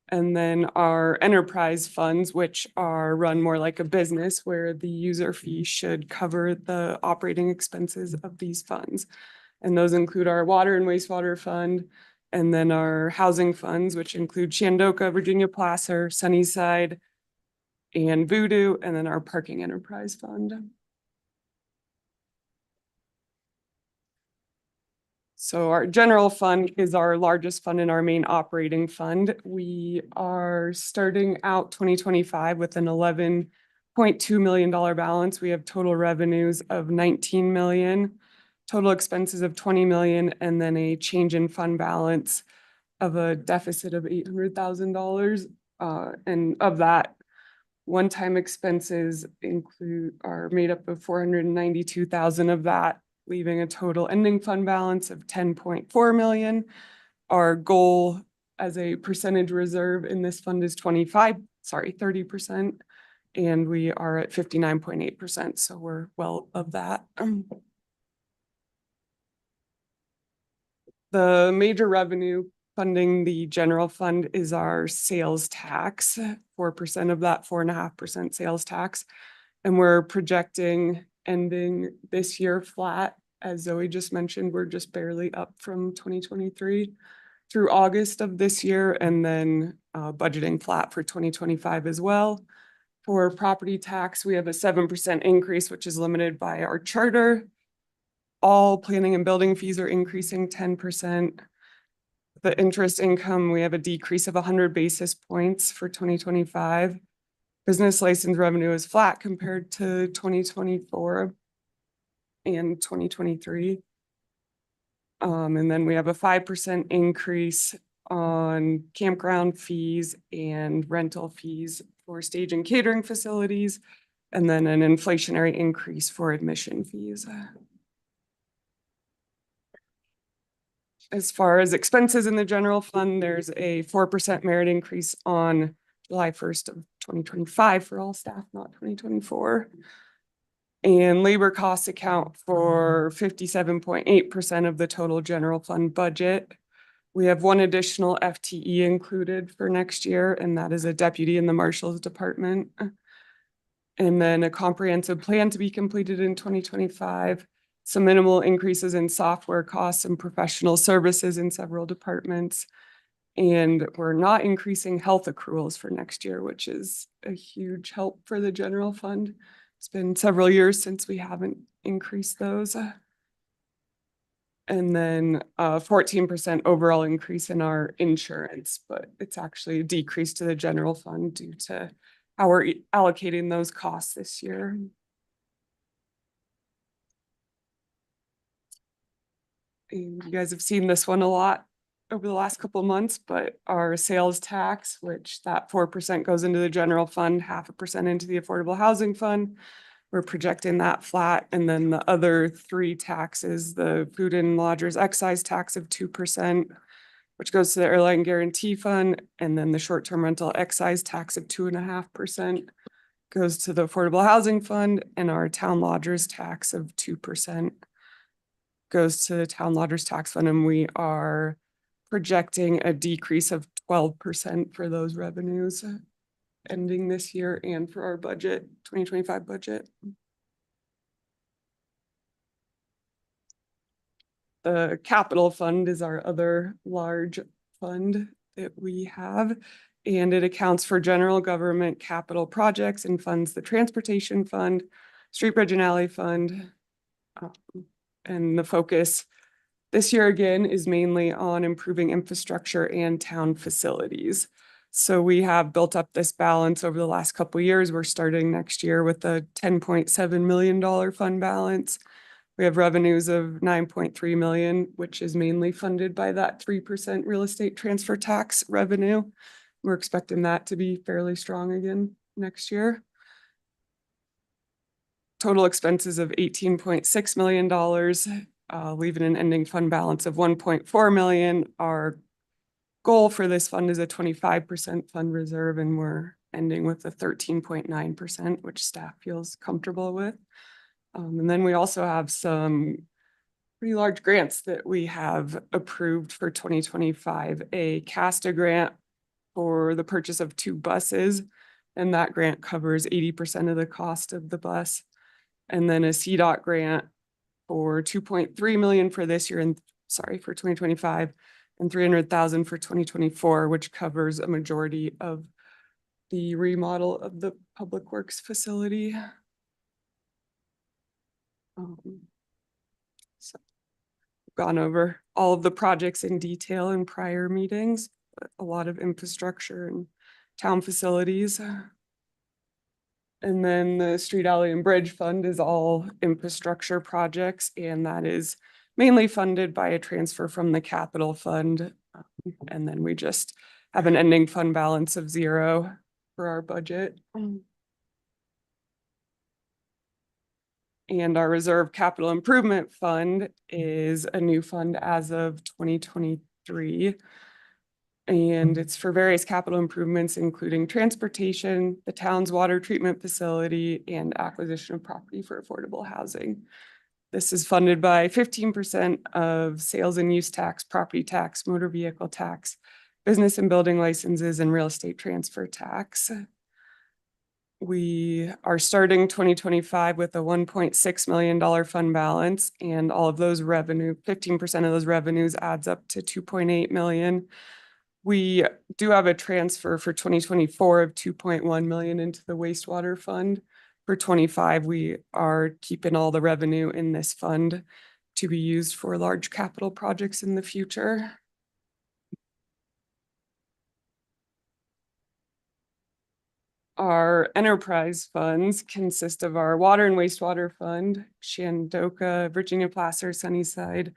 And then our enterprise funds, which are run more like a business, where the user fee should cover the operating expenses of these funds. And those include our water and wastewater fund, and then our housing funds, which include Shandoka, Virginia Placer, Sunnyside, and Voodoo, and then our parking enterprise fund. So our general fund is our largest fund and our main operating fund. We are starting out 2025 with an $11.2 million balance. We have total revenues of 19 million, total expenses of 20 million, and then a change in fund balance of a deficit of $800,000. And of that, one-time expenses are made up of 492,000 of that, leaving a total ending fund balance of 10.4 million. Our goal as a percentage reserve in this fund is 30%, and we are at 59.8%, so we're well of that. The major revenue funding the general fund is our sales tax, 4% of that, 4.5% sales tax. And we're projecting ending this year flat. As Zoe just mentioned, we're just barely up from 2023 through August of this year, and then budgeting flat for 2025 as well. For property tax, we have a 7% increase, which is limited by our charter. All planning and building fees are increasing 10%. The interest income, we have a decrease of 100 basis points for 2025. Business license revenue is flat compared to 2024 and 2023. And then we have a 5% increase on campground fees and rental fees for stage and catering facilities, and then an inflationary increase for admission fees. As far as expenses in the general fund, there's a 4% merit increase on July 1st of 2025 for all staff, not 2024. And labor costs account for 57.8% of the total general fund budget. We have one additional FTE included for next year, and that is a deputy in the marshal's department. And then a comprehensive plan to be completed in 2025. Some minimal increases in software costs and professional services in several departments. And we're not increasing health accruals for next year, which is a huge help for the general fund. It's been several years since we haven't increased those. And then 14% overall increase in our insurance, but it's actually a decrease to the general fund due to how we're allocating those costs this year. And you guys have seen this one a lot over the last couple of months, but our sales tax, which that 4% goes into the general fund, 0.5% into the affordable housing fund. We're projecting that flat. And then the other three taxes, the food and lodgers excise tax of 2%, which goes to the airline guarantee fund. And then the short-term rental excise tax of 2.5% goes to the affordable housing fund, and our town lodgers tax of 2% goes to the town lodgers tax fund. And we are projecting a decrease of 12% for those revenues ending this year and for our budget, 2025 budget. The capital fund is our other large fund that we have, and it accounts for general government capital projects and funds the transportation fund, street bridge and alley fund. And the focus this year again is mainly on improving infrastructure and town facilities. So we have built up this balance over the last couple of years. We're starting next year with a $10.7 million fund balance. We have revenues of 9.3 million, which is mainly funded by that 3% real estate transfer tax revenue. We're expecting that to be fairly strong again next year. Total expenses of $18.6 million, leaving an ending fund balance of 1.4 million. Our goal for this fund is a 25% fund reserve, and we're ending with a 13.9%, which staff feels comfortable with. And then we also have some pretty large grants that we have approved for 2025. A CASTA grant for the purchase of 2 buses, and that grant covers 80% of the cost of the bus. And then a CDOT grant for 2.3 million for this year, and for 2025, and 300,000 for 2024, which covers a majority of the remodel of the public works facility. So gone over all of the projects in detail in prior meetings, but a lot of infrastructure and town facilities. And then the Street Alley and Bridge Fund is all infrastructure projects, and that is mainly funded by a transfer from the capital fund. And then we just have an ending fund balance of 0 for our budget. And our reserve capital improvement fund is a new fund as of 2023. And it's for various capital improvements, including transportation, the town's water treatment facility, and acquisition of property for affordable housing. This is funded by 15% of sales and use tax, property tax, motor vehicle tax, business and building licenses, and real estate transfer tax. We are starting 2025 with a $1.6 million fund balance, and all of those 15% of those revenues adds up to 2.8 million. We do have a transfer for 2024 of 2.1 million into the wastewater fund. For 25, we are keeping all the revenue in this fund to be used for large capital projects in the future. Our enterprise funds consist of our water and wastewater fund, Shandoka, Virginia Placer, Sunnyside,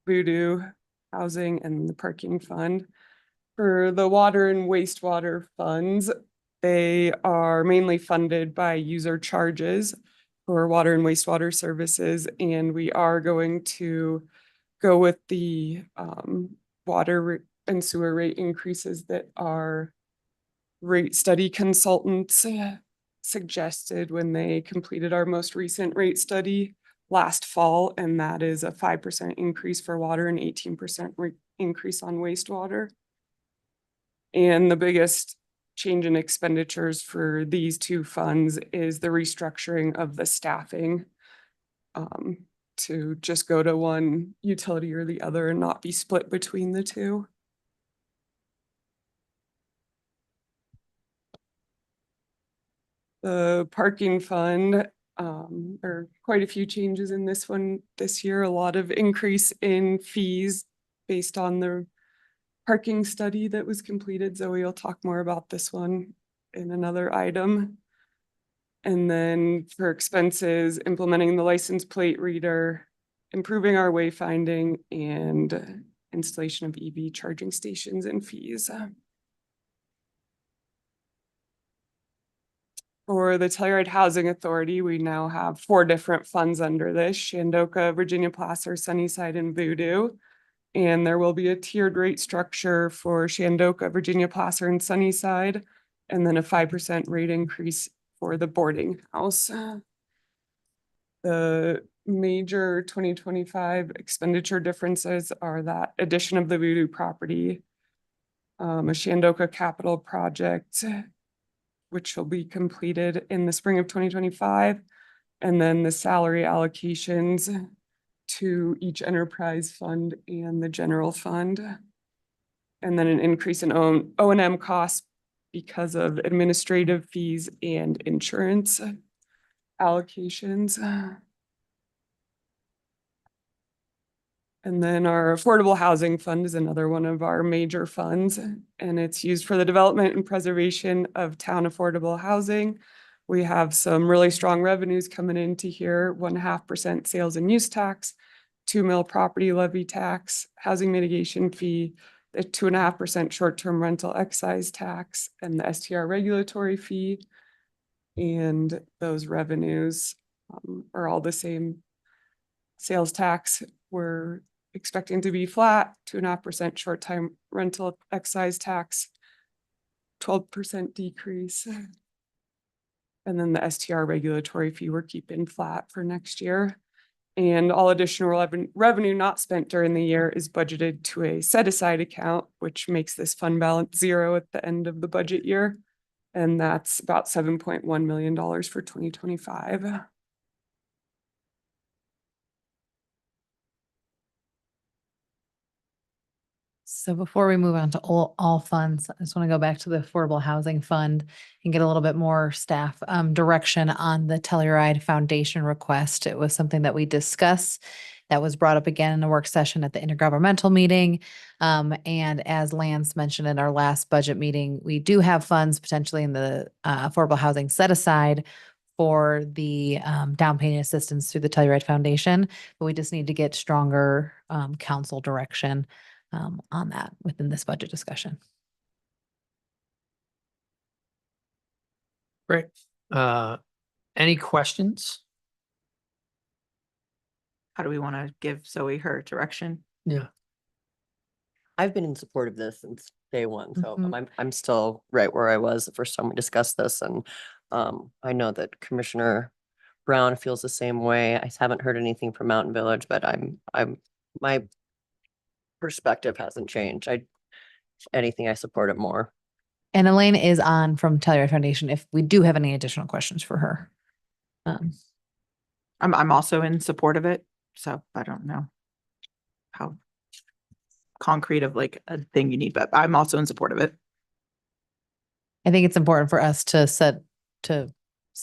Voodoo, housing, and the parking fund. For the water and wastewater funds, they are mainly funded by user charges for water and wastewater services, and we are going to go with the water and sewer rate increases that our rate study consultants suggested when they completed our most recent rate study last fall, and that is a 5% increase for water and 18% increase on wastewater. And the biggest change in expenditures for these two funds is the restructuring of the staffing to just go to one utility or the other and not be split between the two. The parking fund, there are quite a few changes in this one this year, a lot of increase in fees based on the parking study that was completed. Zoe will talk more about this one in another item. And then for expenses, implementing the license plate reader, improving our wayfinding, and installation of EV charging stations and fees. For the Telluride Housing Authority, we now have 4 different funds under this: Shandoka, Virginia Placer, Sunnyside, and Voodoo. And there will be a tiered rate structure for Shandoka, Virginia Placer, and Sunnyside, and then a 5% rate increase for the boarding house. The major 2025 expenditure differences are that addition of the Voodoo property, a Shandoka capital project, which will be completed in the spring of 2025, and then the salary allocations to each enterprise fund and the general fund. And then an increase in O&M costs because of administrative fees and insurance allocations. And then our affordable housing fund is another one of our major funds, and it's used for the development and preservation of town affordable housing. We have some really strong revenues coming into here: 1.5% sales and use tax, 2 mil property levy tax, housing mitigation fee, the 2.5% short-term rental excise tax, and the STR regulatory fee. And those revenues are all the same. Sales tax, we're expecting to be flat, 2.5% short-time rental excise tax, 12% decrease. And then the STR regulatory fee we're keeping flat for next year. And all additional revenue not spent during the year is budgeted to a set-aside account, which makes this fund balance 0 at the end of the budget year. And that's about $7.1 million for 2025. So before we move on to all funds, I just want to go back to the Affordable Housing Fund and get a little bit more staff direction on the Telluride Foundation request. It was something that we discussed That was brought up again in a work session at the intergovernmental meeting. And as Lance mentioned in our last budget meeting, we do have funds potentially in the affordable housing set aside for the down payment assistance through the Telluride Foundation, but we just need to get stronger council direction on that within this budget discussion. Great. Any questions? How do we want to give Zoe her direction? Yeah. I've been in support of this since day one, so Mhm. I'm still right where I was the first time we discussed this, and I know that Commissioner Brown feels the same way. I haven't heard anything from Mountain Village, but my perspective hasn't changed. If anything, I support it more. And Elaine is on from Telluride Foundation if we do have any additional questions for her. I'm also in support of it, so I don't know how concrete of like a thing you need, but I'm also in support of it. I think it's important for us to set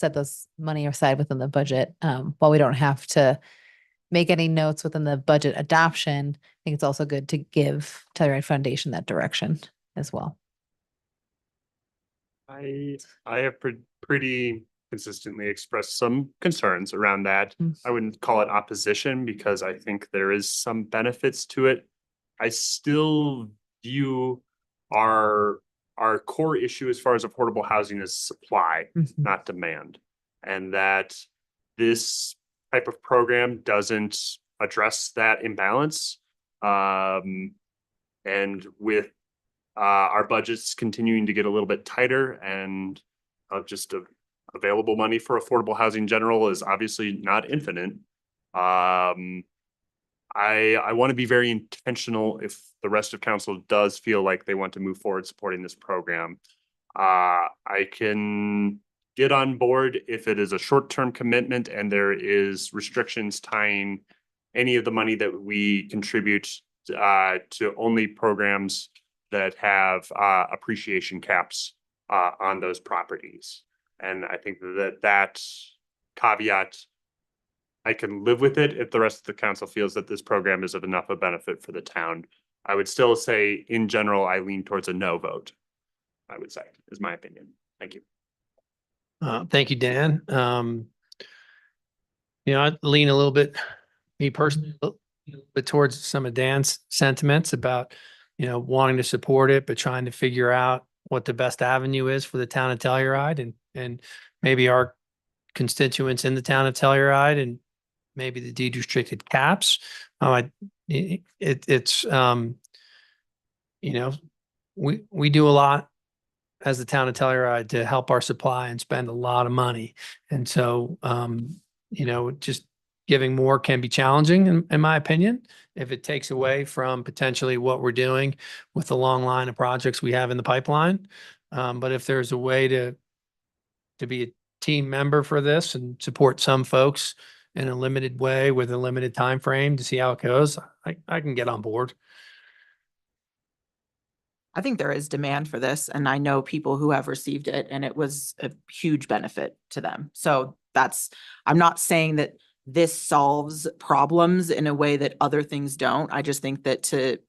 this money aside within the budget. While we don't have to make any notes within the budget adoption, I think it's also good to give Telluride Foundation that direction as well. I have pretty consistently expressed some concerns around that. I wouldn't call it opposition because I think there is some benefits to it. I still view our core issue as far as affordable housing is supply, not demand. And that this type of program doesn't address that imbalance. And with our budgets continuing to get a little bit tighter and available money for affordable housing in general is obviously not infinite. I want to be very intentional if the rest of council does feel like they want to move forward supporting this program. I can get on board if it is a short-term commitment and there is restrictions tying any of the money that we contribute to only programs that have appreciation caps on those properties. And I think that caveat, I can live with it if the rest of the council feels that this program is of enough of benefit for the town. I would still say, in general, I lean towards a no vote, I would say, is my opinion. Thank you. Thank you, Dan. I lean a little bit, me personally, a little bit towards some of Dan's sentiments about, wanting to support it, but trying to figure out what the best avenue is for the town of Telluride and maybe our constituents in the town of Telluride and maybe the deed restricted caps. We do a lot as the town of Telluride to help our supply and spend a lot of money. And so, just giving more can be challenging in my opinion, if it takes away from potentially what we're doing with the long line of projects we have in the pipeline. But if there's a way to be a team member for this and support some folks in a limited way with a limited time frame to see how it goes, I can get on board. I think there is demand for this, and I know people who have received it, and it was a huge benefit to them. So I'm not saying that this solves problems in a way that other things don't. I just think that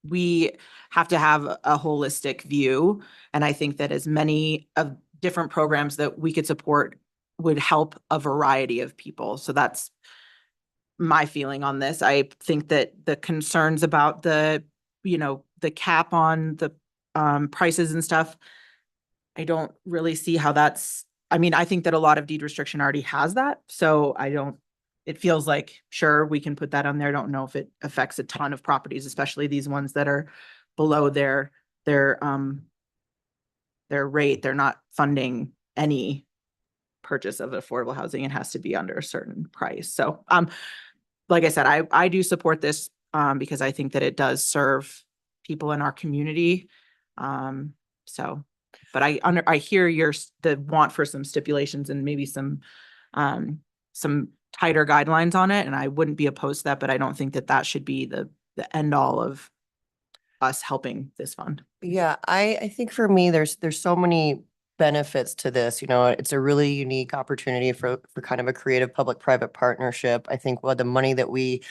we have to have a holistic view. And I think that as many of different programs that we could support would help a variety of people. So that's my feeling on this. I think that the concerns about the cap on the prices and stuff, I don't really see how I think that a lot of deed restriction already has that. So it feels like, sure, we can put that on there. I don't know if it affects a ton of properties, especially these ones that are below their rate. They're not funding any purchase of affordable housing. It has to be under a certain price. So, like I said, I do support this because I think that it does serve people in our community. But I hear the want for some stipulations and maybe some tighter guidelines on it, and I wouldn't be opposed to that, but I don't think that should be the end all of us helping this fund. Yeah, I think for me, there's so many benefits to this. It's a really unique opportunity for kind of a creative public-private partnership. I think the money that we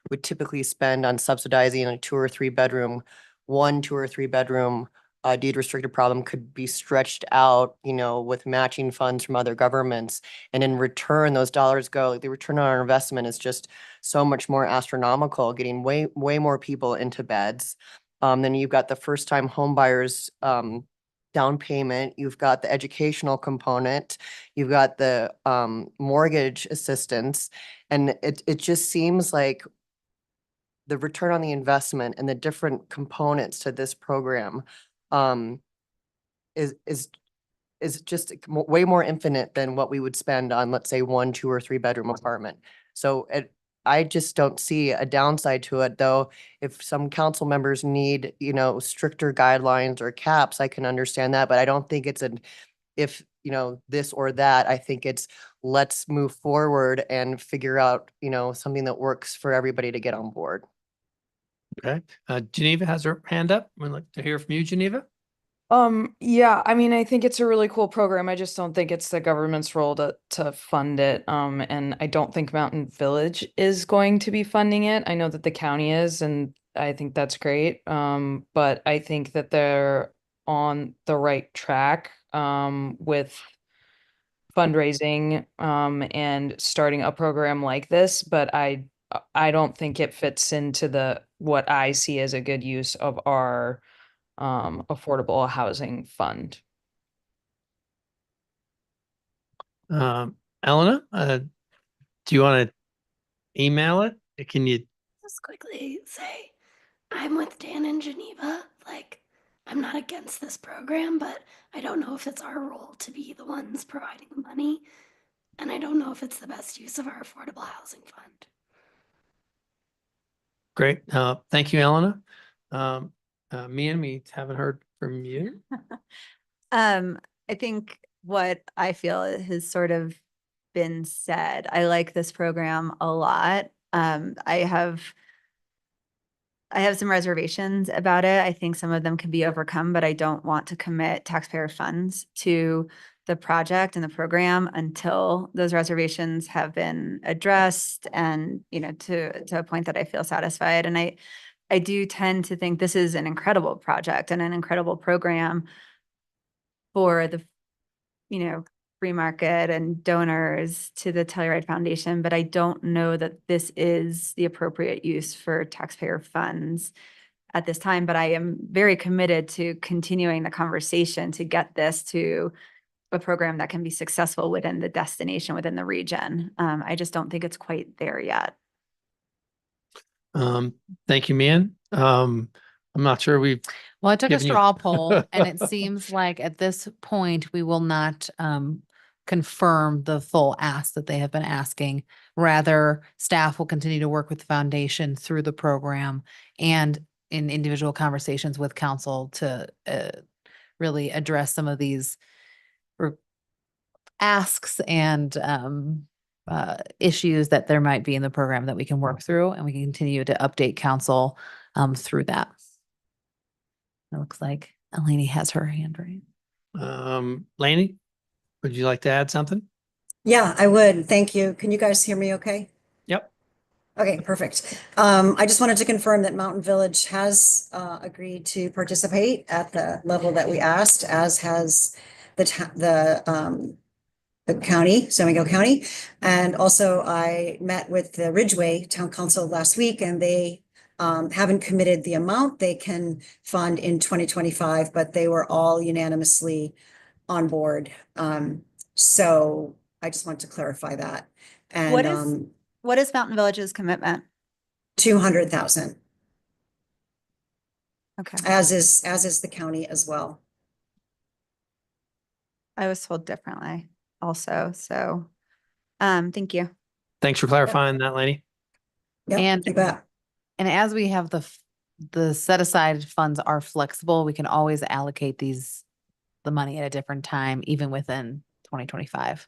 would typically spend on subsidizing a 2 or 3 bedroom, 2 or 3 bedroom deed restricted problem could be stretched out, you know, with matching funds from other governments. And in return, those dollars go, like the return on our investment is just so much more astronomical, getting way more people into beds. Then you've got the first time home buyers down payment, you've got the educational component, you've got the mortgage assistance. And it just seems like the return on the investment and the different components to this program is just way more infinite than what we would spend on, let's say, 1, 2, or 3 bedroom apartment. So I just don't see a downside to it, though. If some council members need, you know, stricter guidelines or caps, I can understand that, but I don't think it's if, you know, this or that. I think it's let's move forward and figure out, you know, something that works for everybody to get on board. Okay. Geneva has her hand up. We'd like to hear from you, Geneva. Yeah, I mean, I think it's a really cool program. I just don't think it's the government's role to fund it. And I don't think Mountain Village is going to be funding it. I know that the county is, and I think that's great. But I think that they're on the right track with fundraising and starting a program like this, but I don't think it fits into what I see as a good use of our affordable housing fund. Elena, do you want to email it? Can you? Just quickly say, I'm with Dan in Geneva. Like, I'm not against this program, but I don't know if it's our role to be the ones providing the money. And I don't know if it's the best use of our affordable housing fund. Great. Thank you, Elena. Mian, we haven't heard from you. I think what I feel has sort of been said. I like this program a lot. I have some reservations about it. I think some of them can be overcome, but I don't want to commit taxpayer funds to the project and the program until those reservations have been addressed and, you know, to a point that I feel satisfied. And I do tend to think this is an incredible project and an incredible program for the, you know, free market and donors to the Telluride Foundation, but I don't know that this is the appropriate use for taxpayer funds at this time. But I am very committed to continuing the conversation to get this to a program that can be successful within the destination, within the region. I just don't think it's quite there yet. Thank you, Mian. I'm not sure we've. Well, I took a given you- straw poll and it seems like at this point, we will not confirm the full ask that they have been asking. Rather, staff will continue to work with the foundation through the program and in individual conversations with council to really address some of these asks and issues that there might be in the program that we can work through, and we can continue to update council through that. It looks like Eleni has her hand raised. Laney, would you like to add something? Yeah, I would. Thank you. Can you guys hear me okay? Yep. Okay, perfect. I just wanted to confirm that Mountain Village has agreed to participate at the level that we asked, as has the county, San Miguel County. And also I met with the Ridgeway Town Council last week, and they haven't committed the amount they can fund in 2025, but they were all unanimously on board. So I just want to clarify that. And What is Mountain Village's commitment? 200,000, Okay. as is the county as well. I was told differently also. So, thank you. Thanks for clarifying that, Laney. Yep, And- you bet. And as we have the set aside funds are flexible, we can always allocate the money at a different time, even within 2025,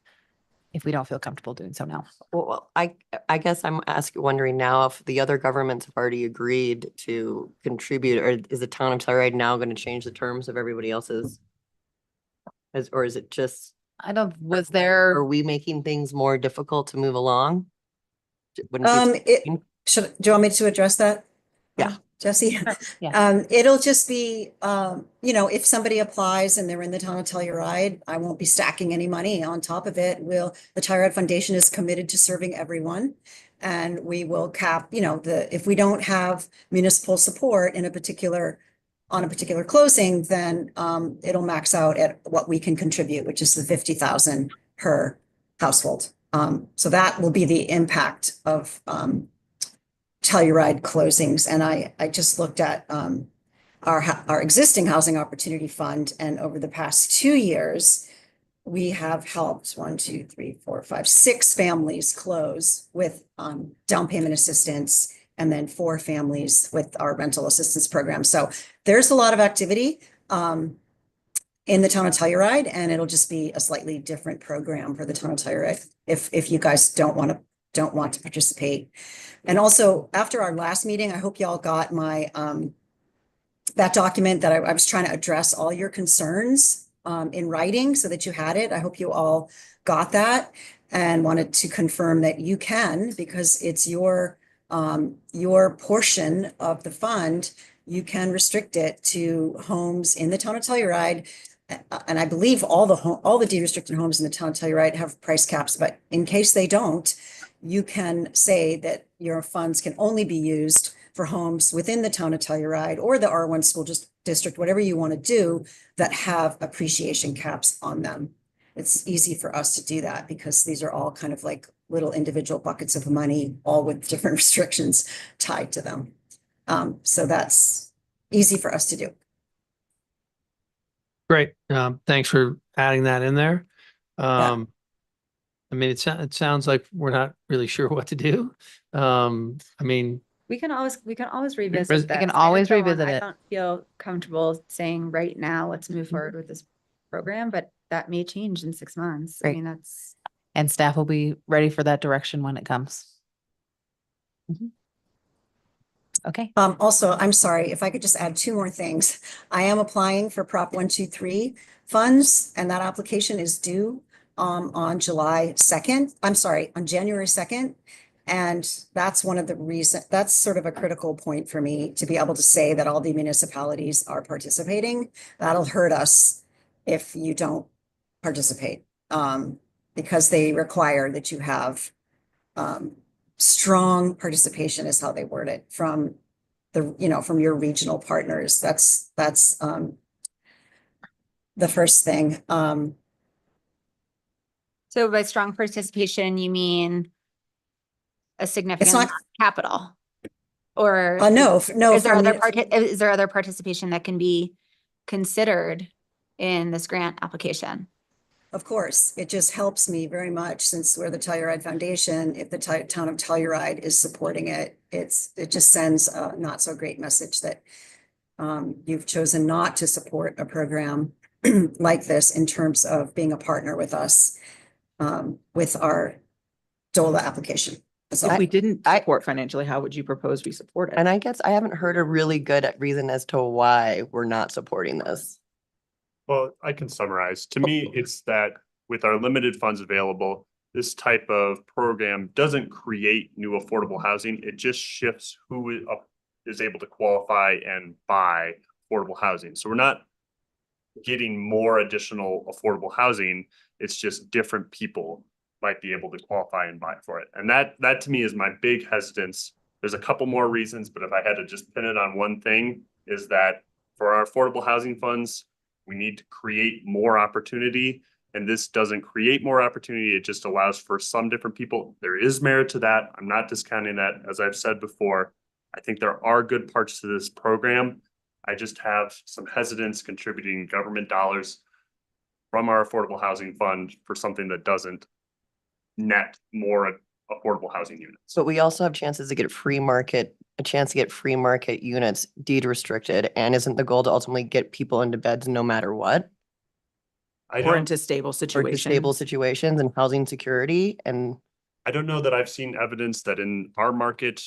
if we don't feel comfortable doing so now. Well, I guess I'm wondering now if the other governments have already agreed to contribute, or is the town of Telluride now going to change the terms of everybody else's? Or is it just, was there? Are we making things more difficult to move along? Wouldn't it be- do you want me to address that? Yeah. Jesse? Yeah. It'll just be, if somebody applies and they're in the town of Telluride, I won't be stacking any money on top of it. The Telluride Foundation is committed to serving everyone. And we will cap, if we don't have municipal support on a particular closing, then it'll max out at what we can contribute, which is the 50,000 per household. So that will be the impact of Telluride closings. And I just looked at our existing housing opportunity fund, and over the past 2 years, we have helped 6 families close with down payment assistance, and then 4 families with our rental assistance program. So there's a lot of activity in the town of Telluride, and it'll just be a slightly different program for the town of Telluride if you guys don't want to participate. And also, after our last meeting, I hope y'all got my that document that I was trying to address all your concerns in writing so that you had it. I hope you all got that and wanted to confirm that you can, because it's your portion of the fund. You can restrict it to homes in the town of Telluride. And I believe all the deed restricted homes in the town of Telluride have price caps, but in case they don't, you can say that your funds can only be used for homes within the town of Telluride or the R1 school district, whatever you want to do, that have appreciation caps on them. It's easy for us to do that because these are all kind of like little individual buckets of money, all with different restrictions tied to them. So that's easy for us to do. Great. Thanks for adding that in there. I mean, it sounds like we're not really sure what to do. I mean, We can always revisit We this. can I always just don't- revisit I it. don't feel comfortable saying right now, let's move forward with this program, but that may change in 6 months. I Great. mean, that's. And staff will be ready for that direction when it comes. Okay. Also, I'm sorry, if I could just add 2 more things. I am applying for Prop 123 funds, and that application is due on July 2nd. I'm sorry, on January 2nd. And that's one of the reasons, that's sort of a critical point for me to be able to say that all the municipalities are participating. That'll hurt us if you don't participate, because they require that you have strong participation, is how they word it, from from your regional partners. That's the first thing. So by strong participation, you mean a significant amount of capital? Or No, is there from is there other participation that can be considered in this grant application? Of course, it just helps me very much, since we're the Telluride Foundation. If the town of Telluride is supporting it, it just sends a not so great message that you've chosen not to support a program like this in terms of being a partner with us with our DOLA application. So If we didn't support financially, how would you propose we support it? And I guess I haven't heard a really good reason as to why we're not supporting this. Well, I can summarize. To me, it's that with our limited funds available, this type of program doesn't create new affordable housing. It just shifts who is able to qualify and buy affordable housing. So we're not getting more additional affordable housing. It's just different people might be able to qualify and buy for it. And that to me is my big hesitance. There's a couple more reasons, but if I had to just pin it on one thing, is that for our affordable housing funds, we need to create more opportunity. And this doesn't create more opportunity. It just allows for some different people. There is merit to that. I'm not discounting that. As I've said before, I think there are good parts to this program. I just have some hesitance contributing government dollars from our affordable housing fund for something that doesn't net more affordable housing units. But we also have chances to get a chance to get free market units deed restricted. And isn't the goal to ultimately get people into beds no matter what? Or into stable Or to situations. stable situations and housing security? And I don't know that I've seen evidence that in our market,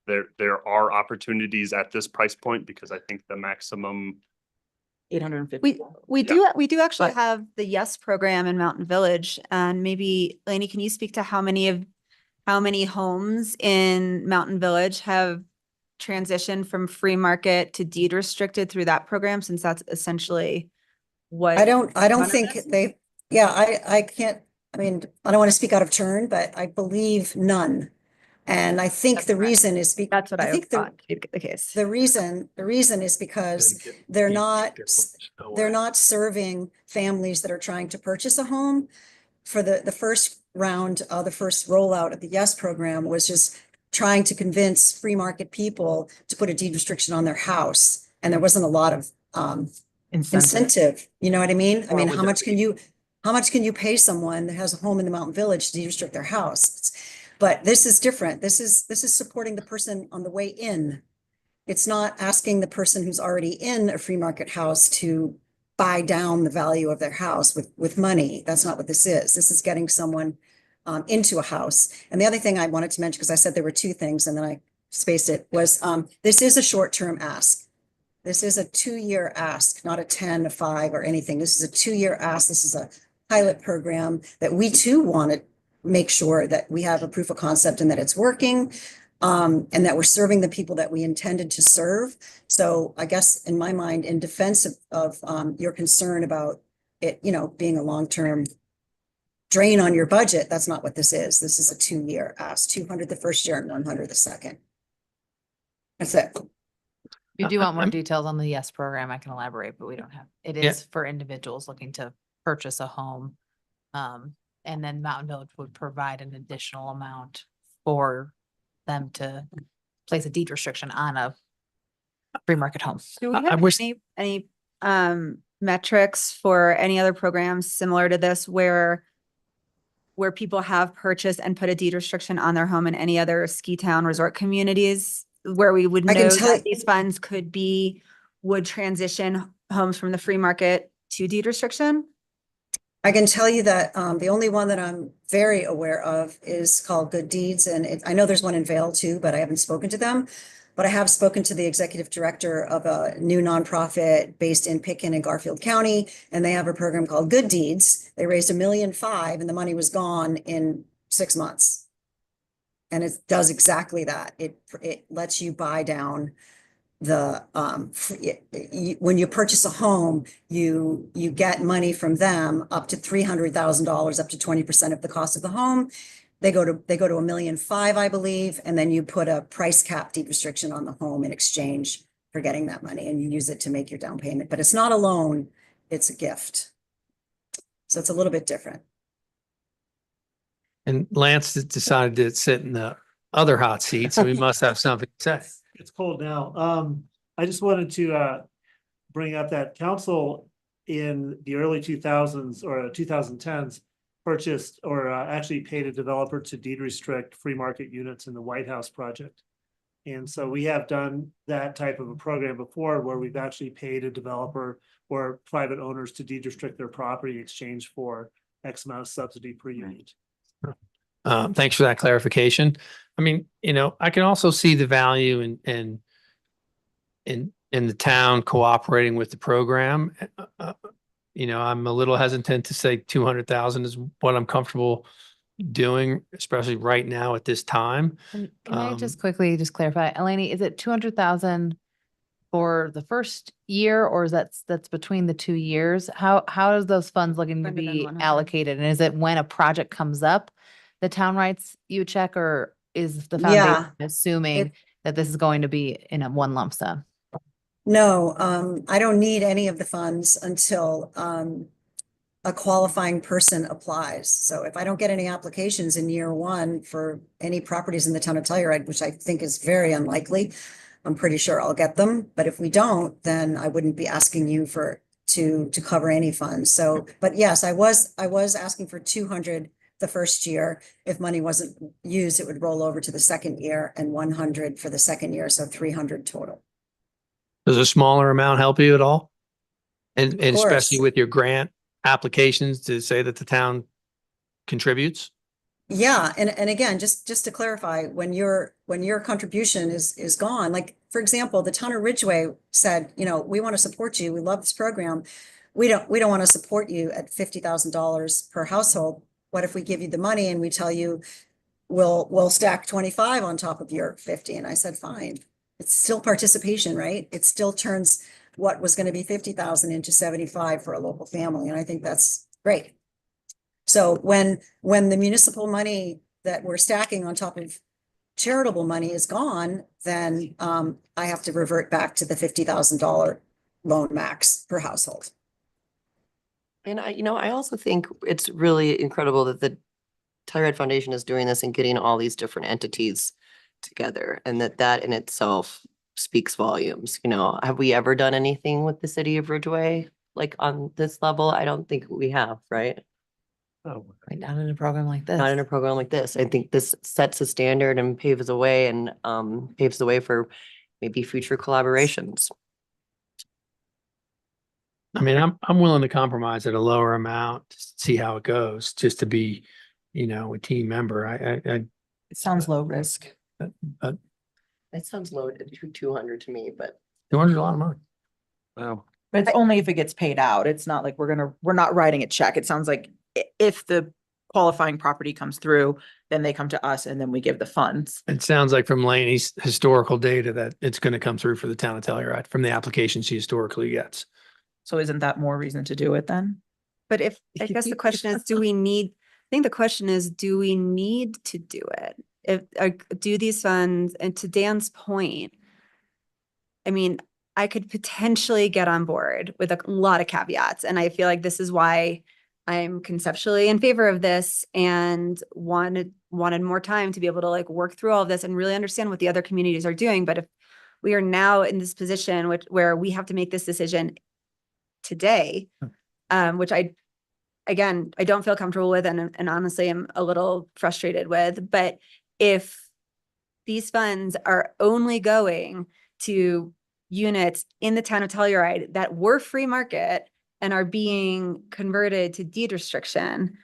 there are opportunities at this price point, because I think the maximum. 850. We do actually have the YES program in Mountain Village, and maybe Lainey, can you speak to how many of how many homes in Mountain Village have transitioned from free market to deed restricted through that program, since that's essentially what. I don't one of think us? they, yeah, I can't, I mean, I don't want to speak out of turn, but I believe none. And I think the reason is That's what I think the thought would be the case. the reason is because they're not serving families that are trying to purchase a home. For the first round, the first rollout of the YES program was just trying to convince free market people to put a deed restriction on their house. And there wasn't a lot of incentive, you know what I mean? I mean, how much can you pay someone that has a home in the Mountain Village to deed restrict their house? But this is different. This is supporting the person on the way in. It's not asking the person who's already in a free market house to buy down the value of their house with money. That's not what this is. This is getting someone into a house. And the other thing I wanted to mention, because I said there were two things and then I spaced it, was this is a short-term ask. This is a 2-year ask, not a 10, a 5 or anything. This is a 2-year ask. This is a pilot program that we too want to make sure that we have a proof of concept and that it's working. And that we're serving the people that we intended to serve. So I guess in my mind, in defense of your concern about it, you know, being a long-term drain on your budget, that's not what this is. This is a 2-year ask, 200 the first year and 100 the second. That's it. If you do want more details on the YES program, I can elaborate, but we don't have, it is for individuals looking to purchase a home. And then Mountain Village would provide an additional amount for them to place a deed restriction on a free market home. Do we have any metrics for any other programs similar to this where people have purchased and put a deed restriction on their home in any other ski town resort communities where we would know that these funds would transition homes from the free market to deed restriction? I can tell you that the only one that I'm very aware of is called Good Deeds. And I know there's one in Vail too, but I haven't spoken to them. But I have spoken to the executive director of a new nonprofit based in Pitkin and Garfield County. And they have a program called Good Deeds. They raised $1.5 million and the money was gone in 6 months. And it does exactly that. It lets you buy down the when you purchase a home, you get money from them up to $300,000, up to 20% of the cost of the home. They go to $1.5 million, I believe, and then you put a price cap deed restriction on the home in exchange for getting that money, and you use it to make your down payment. But it's not a loan; it's a gift. So it's a little bit different. And Lance decided to sit in the other hot seat, so he must have something to say. It's cold now. I just wanted to bring up that council in the early 2000s or 2010s purchased or actually paid a developer to deed restrict free market units in the White House project. And so we have done that type of a program before where we've actually paid a developer or private owners to deed restrict their property in exchange for X amount of subsidy per unit. Thanks for that clarification. I mean, you know, I can also see the value in the town cooperating with the program. You know, I'm a little hesitant to say 200,000 is what I'm comfortable doing, especially right now at this time. Can I just quickly just clarify, Eleni, is it 200,000 for the first year, or is that's between the 2 years? How is those funds looking to be allocated? And is it when a project comes up, the town writes you a check, or is the foundation assuming that this is going to be in a one lump sum? No, I don't need any of the funds until a qualifying person applies. So if I don't get any applications in year 1 for any properties in the town of Telluride, which I think is very unlikely, I'm pretty sure I'll get them. But if we don't, then I wouldn't be asking you to cover any funds. So, but yes, I was asking for 200 the first year. If money wasn't used, it would roll over to the second year, and 100 for the second year. So 300 total. Does a smaller amount help you at all? And especially with your grant applications to say that the town contributes? Yeah, and again, just to clarify, when your contribution is gone, like for example, the town of Ridgeway said, you know, we want to support you. We love this program. We don't want to support you at $50,000 per household. What if we give you the money and we tell you we'll stack 25 on top of your 50. And I said, fine. It's still participation, right? It still turns what was going to be 50,000 into 75 for a local family. And I think that's great. So when the municipal money that we're stacking on top of charitable money is gone, then I have to revert back to the $50,000 loan max per household. And I also think it's really incredible that the Telluride Foundation is doing this and getting all these different entities together, and that in itself speaks volumes. Have we ever done anything with the city of Ridgeway like on this level? I don't think we have, right? Oh, Right, not in a program like this. Not in a program like this. I think this sets a standard and paves the way for maybe future collaborations. I mean, I'm willing to compromise at a lower amount, to see how it goes, just to be, a team member. It sounds low risk. That sounds low to 200 to me, but 200 is a lot of money. Wow. But it's only if it gets paid out. It's not like we're not writing a check. It sounds like if the qualifying property comes through, then they come to us and then we give the funds. It sounds like from Lainey's historical data that it's going to come through for the town of Telluride from the applications she historically gets. So isn't that more reason to do it then? But I guess the question is, do we need to do it? Do these funds, and to Dan's point, I mean, I could potentially get on board with a lot of caveats. And I feel like this is why I'm conceptually in favor of this and wanted more time to be able to like work through all of this and really understand what the other communities are doing. But if we are now in this position where we have to make this decision today, which I don't feel comfortable with, and honestly, I'm a little frustrated with. But if these funds are only going to units in the town of Telluride that were free market and are being converted to deed restriction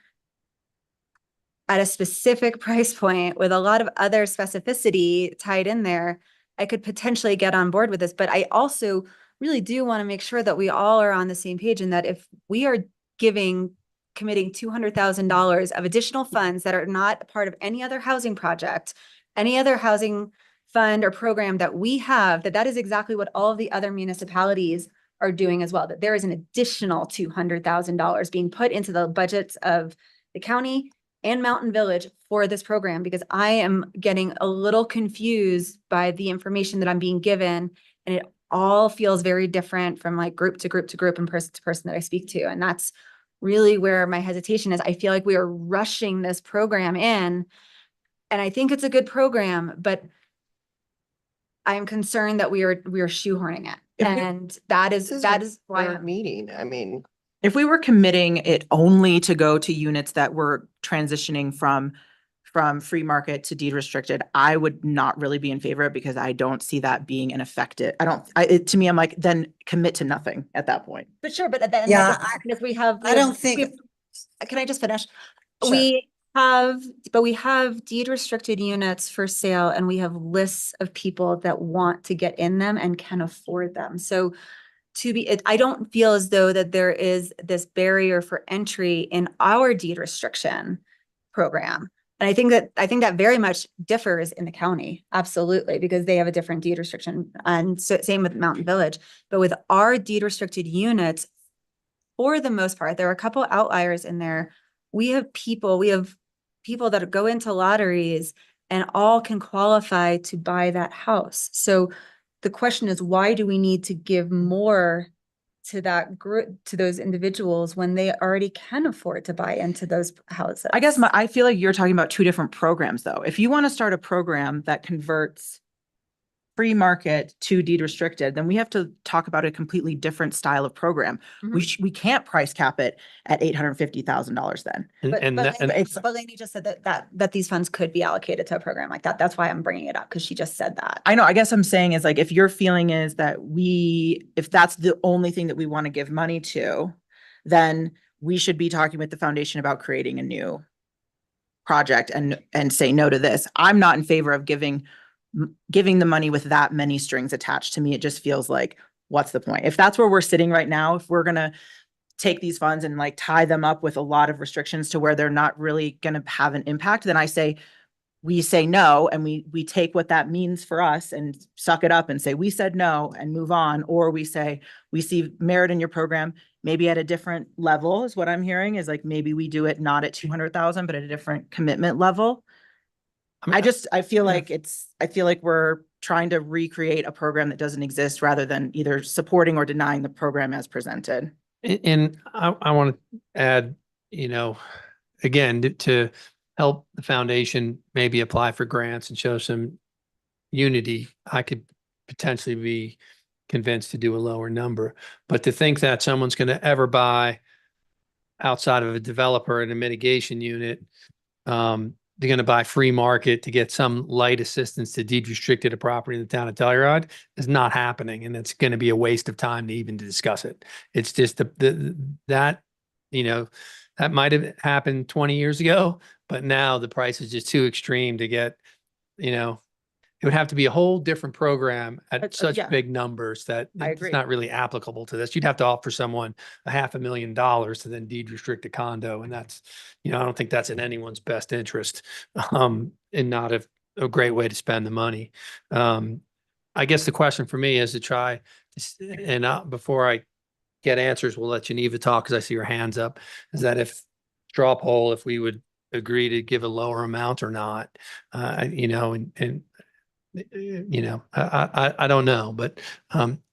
at a specific price point with a lot of other specificity tied in there, I could potentially get on board with this. But I also really do want to make sure that we all are on the same page, and that if we are committing $200,000 of additional funds that are not a part of any other housing project, any other housing fund or program that we have, that is exactly what all of the other municipalities are doing as well, that there is an additional $200,000 being put into the budgets of the county and Mountain Village for this program, because I am getting a little confused by the information that I'm being given, and it all feels very different from like group to group to group and person to person that I speak to. And that's really where my hesitation is. I feel like we are rushing this program in, and I think it's a good program, but I'm concerned that we are shoehorning it. And that is why I'm meeting. I mean, if we were committing it only to go to units that were transitioning from free market to deed restricted, I would not really be in favor of it, because I don't see that being an effective. To me, I'm like, then commit to nothing at that point. But sure, but then Yeah, if we have, I don't think. can I just finish? Sure. We have deed restricted units for sale, and we have lists of people that want to get in them and can afford them. So I don't feel as though that there is this barrier for entry in our deed restriction program. And I think that very much differs in the county, absolutely, because they have a different deed restriction, and so same with Mountain Village. But with our deed restricted units, for the most part, there are a couple outliers in there. We have people that go into lotteries and all can qualify to buy that house. So the question is, why do we need to give more to that group, to those individuals, when they already can afford to buy into those houses? I guess I feel like you're talking about two different programs though. If you want to start a program that converts free market to deed restricted, then we have to talk about a completely different style of program. We can't price cap it at $850,000 then. But Lainey just said that these funds could be allocated to a program like that. That's why I'm bringing it up, because she just said that. I know. I guess I'm saying is like, if your feeling is that if that's the only thing that we want to give money to, then we should be talking with the foundation about creating a new project and say no to this. I'm not in favor of giving the money with that many strings attached. To me, it just feels like, what's the point? If that's where we're sitting right now, if we're going to take these funds and like tie them up with a lot of restrictions to where they're not really going to have an impact, then I say, we say no and we take what that means for us and suck it up and say, we said no and move on. Or we say, we see merit in your program, maybe at a different level is what I'm hearing is like, maybe we do it not at 200,000, but at a different commitment level. I feel like we're trying to recreate a program that doesn't exist rather than either supporting or denying the program as presented. And I want to add, again, to help the foundation maybe apply for grants and show some unity, I could potentially be convinced to do a lower number. But to think that someone's going to ever buy outside of a developer in a mitigation unit, they're going to buy free market to get some light assistance to deed restricted a property in the town of Telluride is not happening. And it's going to be a waste of time to even discuss it. It's just that might have happened 20 years ago, but now the price is just too extreme to get, it would have to be a whole different program at such yeah. big numbers that I it's agree. not really applicable to this. You'd have to offer someone $500,000 to then deed restrict a condo. And that's, I don't think that's in anyone's best interest, and not a great way to spend the money. I guess the question for me is to try, and before I get answers, we'll let Geneva talk because I see her hands up, is that if we would agree to give a lower amount or not, I don't know, but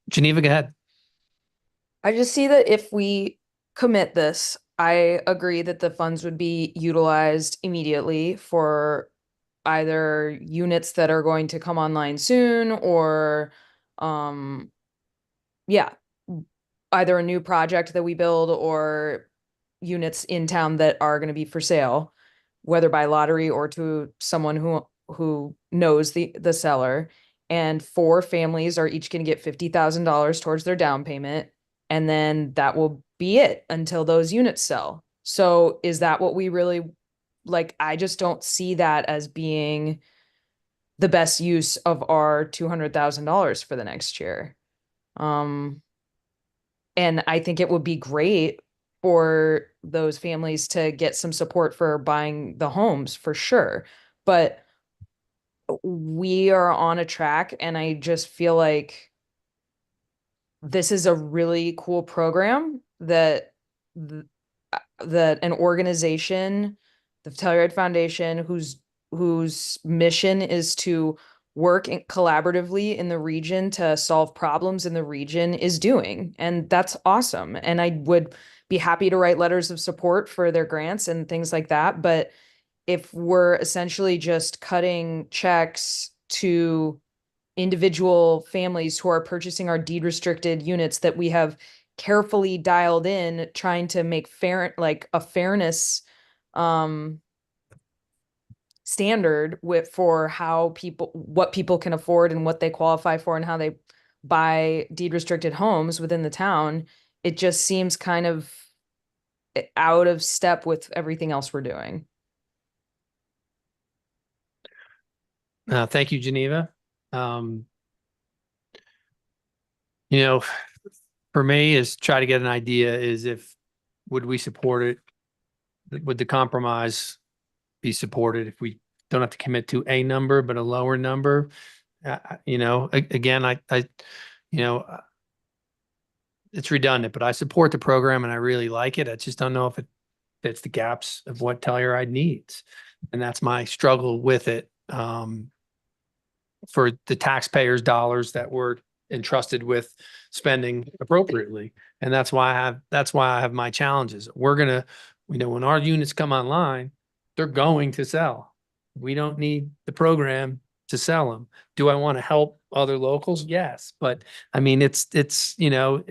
Geneva, go ahead. I just see that if we commit this, I agree that the funds would be utilized immediately for either units that are going to come online soon or, either a new project that we build or units in town that are going to be for sale, whether by lottery or to someone who knows the seller. And 4 families are each going to get $50,000 towards their down payment. And then that will be it until those units sell. So is that what we really like? I just don't see that as being the best use of our $200,000 for the next year. And I think it would be great for those families to get some support for buying the homes for sure. But we are on a track, and I just feel like this is a really cool program that an organization, the Telluride Foundation, whose mission is to work collaboratively in the region to solve problems in the region, is doing. And that's awesome. And I would be happy to write letters of support for their grants and things like that. But if we're essentially just cutting checks to individual families who are purchasing our deed restricted units that we have carefully dialed in, trying to make a fairness standard for what people can afford and what they qualify for and how they buy deed restricted homes within the town, it just seems kind of out of step with everything else we're doing. Thank you, Geneva. For me is try to get an idea is would we support it? Would the compromise be supported if we don't have to commit to a number, but a lower number? Again, it's redundant, but I support the program and I really like it. I just don't know if it fits the gaps of what Telluride needs. And that's my struggle with it. For the taxpayers' dollars that were entrusted with spending appropriately. And that's why I have my challenges. When our units come online, they're going to sell. We don't need the program to sell them. Do I want to help other locals? Yes. But I mean, so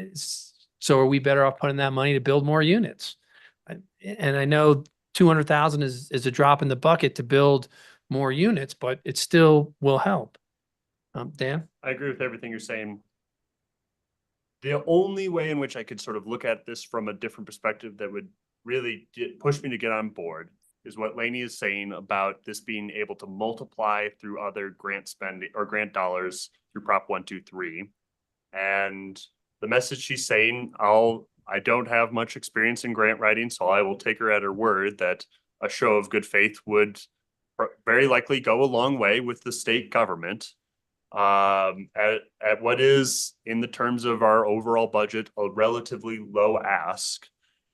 are we better off putting that money to build more units? And I know 200,000 is a drop in the bucket to build more units, but it still will help. Dan? I agree with everything you're saying. The only way in which I could sort of look at this from a different perspective that would really push me to get on board is what Lainey is saying about this being able to multiply through other grant spending or grant dollars through Prop 123. And the message she's saying, I don't have much experience in grant writing, so I will take her at her word that a show of good faith would very likely go a long way with the state government at what is, in the terms of our overall budget, a relatively low ask.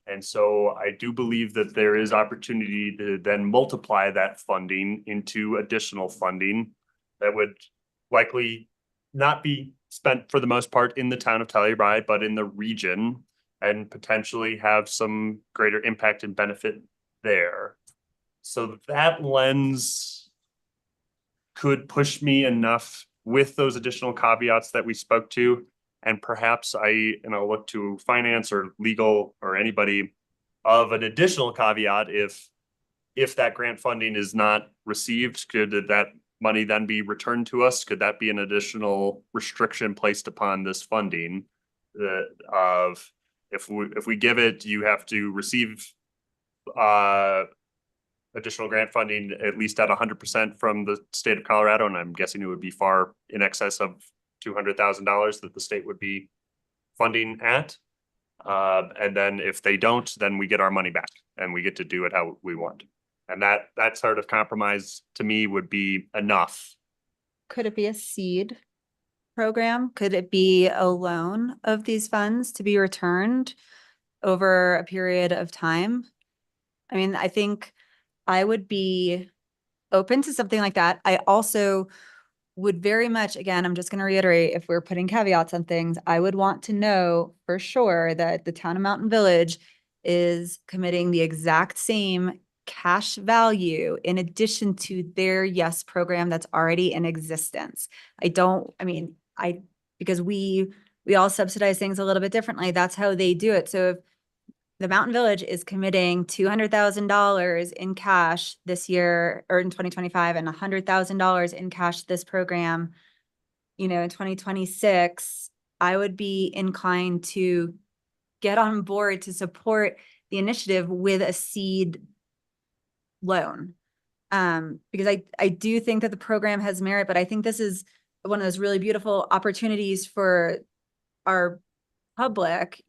And so I do believe that there is opportunity to then multiply that funding into additional funding that would likely not be spent for the most part in the town of Telluride, but in the region, and potentially have some greater impact and benefit there. So that lens could push me enough with those additional caveats that we spoke to. And perhaps I'll look to finance or legal or anybody of an additional caveat. If that grant funding is not received, could that money then be returned to us? Could that be an additional restriction placed upon this funding? If we give it, you have to receive additional grant funding at least at 100% from the state of Colorado, and I'm guessing it would be far in excess of $200,000 that the state would be funding at. And then if they don't, then we get our money back and we get to do it how we want. And that sort of compromise to me would be enough. Could it be a seed program? Could it be a loan of these funds to be returned over a period of time? I mean, I think I would be open to something like that. I also would very much, again, I'm just going to reiterate, if we're putting caveats on things, I would want to know for sure that the town of Mountain Village is committing the exact same cash value in addition to their YES program that's already in existence. Because we all subsidize things a little bit differently. That's how they do it. So if the Mountain Village is committing $200,000 in cash this year or in 2025 and $100,000 in cash this program, in 2026, I would be inclined to get on board to support the initiative with a seed loan. Because I do think that the program has merit, but I think this is one of those really beautiful opportunities for our public,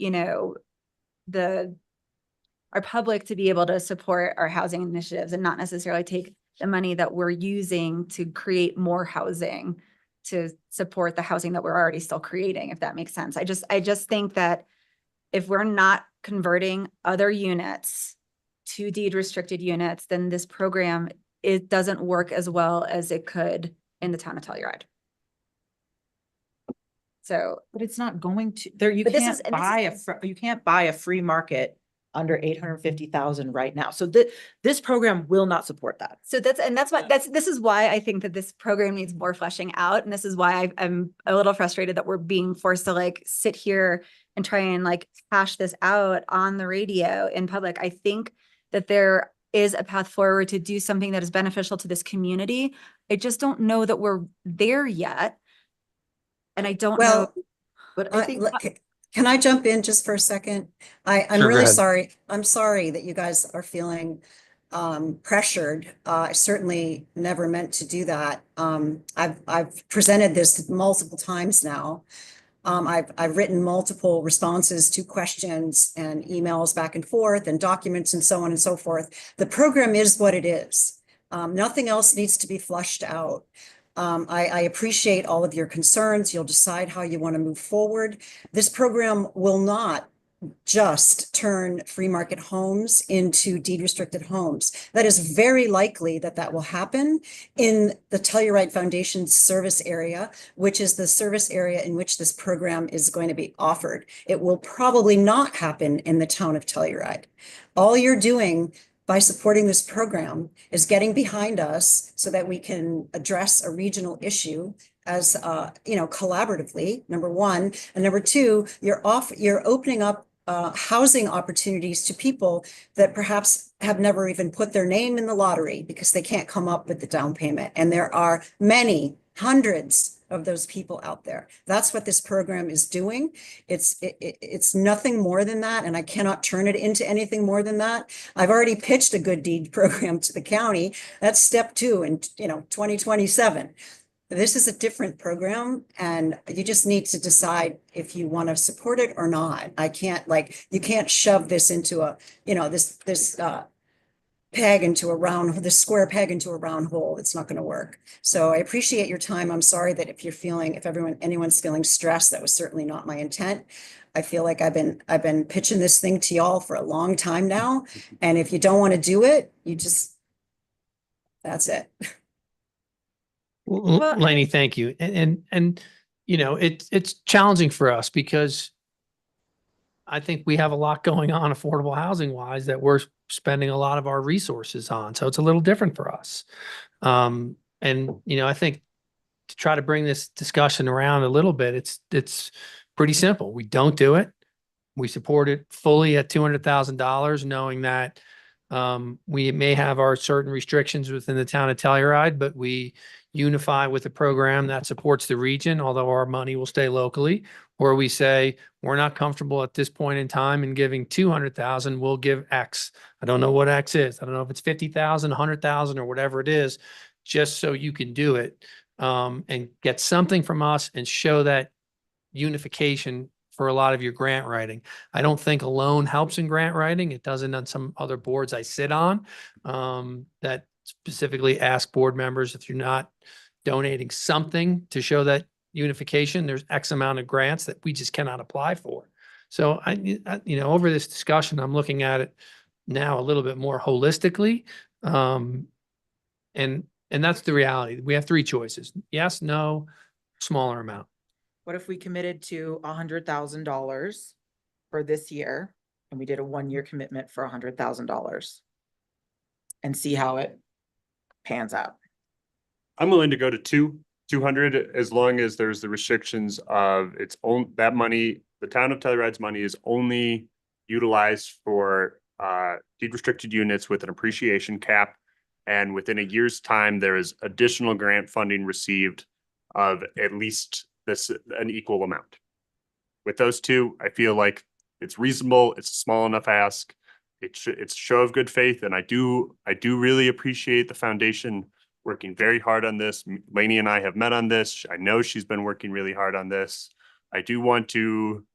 our public to be able to support our housing initiatives and not necessarily take the money that we're using to create more housing to support the housing that we're already still creating, if that makes sense. I just think that if we're not converting other units to deed restricted units, then this program, it doesn't work as well as it could in the town of Telluride. So, but it's not going to there. You But this can't is- and this buy you can't buy a free market under 850,000 right now. So this program will not support that. So this is why I think that this program needs more fleshing out. And this is why I'm a little frustrated that we're being forced to sit here and try and hash this out on the radio in public. I think that there is a path forward to do something that is beneficial to this community. I just don't know that we're there yet. And I don't know, but I think Can I jump in just for a second? I'm Sure, go really ahead. sorry. I'm sorry that you guys are feeling pressured. I certainly never meant to do that. I've presented this multiple times now. I've written multiple responses to questions and emails back and forth and documents and so on and so forth. The program is what it is. Nothing else needs to be flushed out. I appreciate all of your concerns. You'll decide how you want to move forward. This program will not just turn free market homes into deed restricted homes. That is very likely that will happen in the Telluride Foundation service area, which is the service area in which this program is going to be offered. It will probably not happen in the town of Telluride. All you're doing by supporting this program is getting behind us so that we can address a regional issue as collaboratively, number one, and number two, you're opening up housing opportunities to people that perhaps have never even put their name in the lottery because they can't come up with the down payment. And there are many hundreds of those people out there. That's what this program is doing. It's nothing more than that. And I cannot turn it into anything more than that. I've already pitched a good deed program to the county. That's step 2 in 2027. This is a different program and you just need to decide if you want to support it or not. I can't you can't shove this into a, this square peg into a round hole. It's not going to work. So I appreciate your time. I'm sorry that if anyone's feeling stressed, that was certainly not my intent. I feel like I've been pitching this thing to y'all for a long time now. And if you don't want to do it, that's it. Lainey, thank you. And you know, it's challenging for us because I think we have a lot going on affordable housing wise that we're spending a lot of our resources on. So it's a little different for us. And, you know, I think to try to bring this discussion around a little bit, it's pretty simple. We don't do it. We support it fully at $200,000, knowing that we may have our certain restrictions within the town of Telluride, but we unify with a program that supports the region, although our money will stay locally, or we say, we're not comfortable at this point in time in giving 200,000, we'll give X. I don't know what X is. I don't know if it's 50,000, 100,000 or whatever it is, just so you can do it and get something from us and show that unification for a lot of your grant writing. I don't think a loan helps in grant writing. It doesn't on some other boards I sit on that specifically ask board members, if you're not donating something to show that unification, there's X amount of grants that we just cannot apply for. So you know, over this discussion, I'm looking at it now a little bit more holistically. And that's the reality. We have three choices. Yes, no, smaller amount. What if we committed to $100,000 for this year and we did a 1-year commitment for $100,000 and see how it pans out? I'm willing to go to 200 as long as there's the restrictions of its own, that money, the town of Telluride's money is only utilized for deed restricted units with an appreciation cap. And within a year's time, there is additional grant funding received of at least an equal amount. With those two, I feel like it's reasonable. It's a small enough ask. It's a show of good faith. And I do really appreciate the foundation working very hard on this. Lainey and I have met on this. I know she's been working really hard on this. I do want to,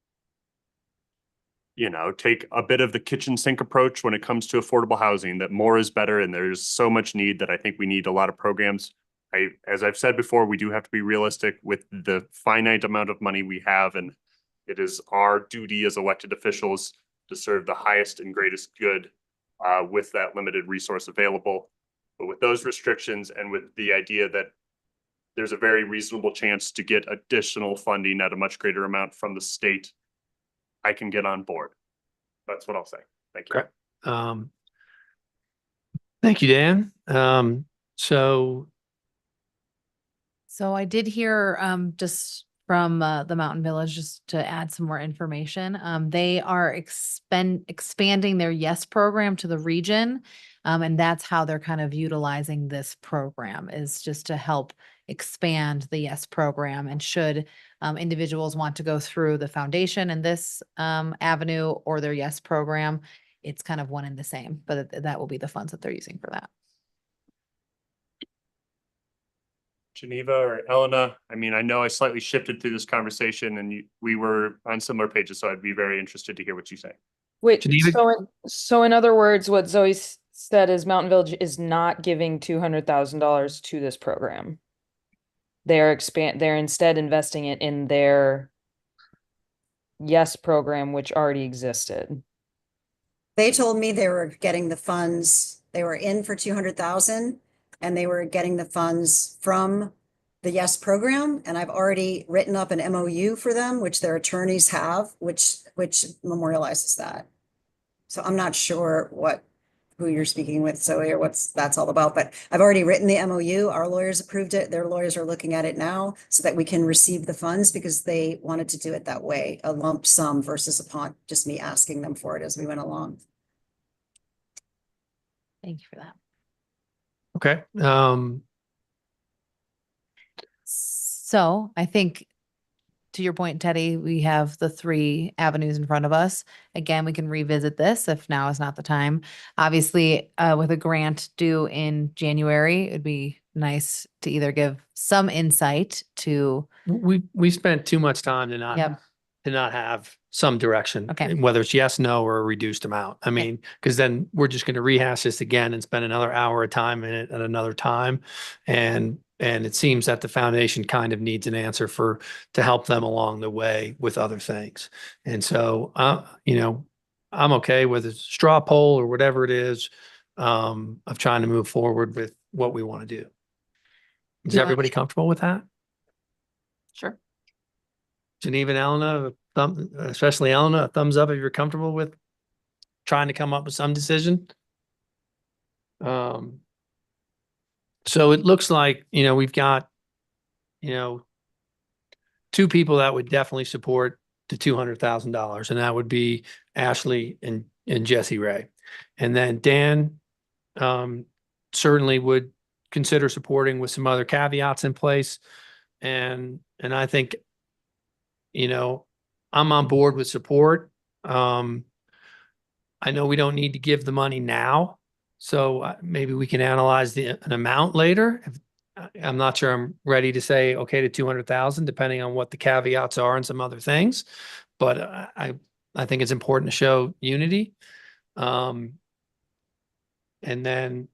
you know, take a bit of the kitchen sink approach when it comes to affordable housing, that more is better. And there's so much need that I think we need a lot of programs. As I've said before, we do have to be realistic with the finite amount of money we have. And it is our duty as elected officials to serve the highest and greatest good with that limited resource available. But with those restrictions and with the idea that there's a very reasonable chance to get additional funding at a much greater amount from the state, I can get on board. That's what I'll say. Thank you. Okay. Thank you, Dan. So I did hear just from the Mountain Village, just to add some more information. They are expanding their YES program to the region. And that's how they're kind of utilizing this program, is just to help expand the YES program. And should individuals want to go through the foundation in this avenue or their YES program, it's kind of one and the same, but that will be the funds that they're using for that. Geneva or Elena, I mean, I know I slightly shifted through this conversation and we were on similar pages, so I'd be very interested to hear what you say. Wait, Geneva? so in other words, what Zoe said is Mountain Village is not giving $200,000 to this program. They're instead investing it in their YES program, which already existed. They told me they were getting the funds, they were in for 200,000 and they were getting the funds from the YES program. And I've already written up an MOU for them, which their attorneys have, which memorializes that. So I'm not sure who you're speaking with, Zoe, or that's all about, but I've already written the MOU. Our lawyers approved it. Their lawyers are looking at it now so that we can receive the funds, because they wanted to do it that way, a lump sum versus upon just me asking them for it as we went along. Thank you for that. Okay. So I think, to your point, Teddy, we have the 3 avenues in front of us. Again, we can revisit this if now is not the time. Obviously, with a grant due in January, it'd be nice to either give some insight to. We spent too much time to not Yep. to not have some direction. Okay. Whether it's yes, no, or a reduced amount. I mean, because then we're just going to rehash this again and spend another hour of time in it at another time. And it seems that the foundation kind of needs an answer to help them along the way with other things. And so, I'm okay with a straw poll or whatever it is, of trying to move forward with what we want to do. Is Yeah. everybody comfortable with that? Sure. Geneva and Elena, especially Elena, a thumbs up if you're comfortable with trying to come up with some decision. So it looks like, we've got, two people that would definitely support the $200,000, and that would be Ashley and Jesse Ray. And then Dan certainly would consider supporting with some other caveats in place. And I think, I'm on board with support. I know we don't need to give the money now, so maybe we can analyze an amount later. I'm not sure I'm ready to say, okay, to 200,000, depending on what the caveats are and some other things. But I think it's important to show unity. And then,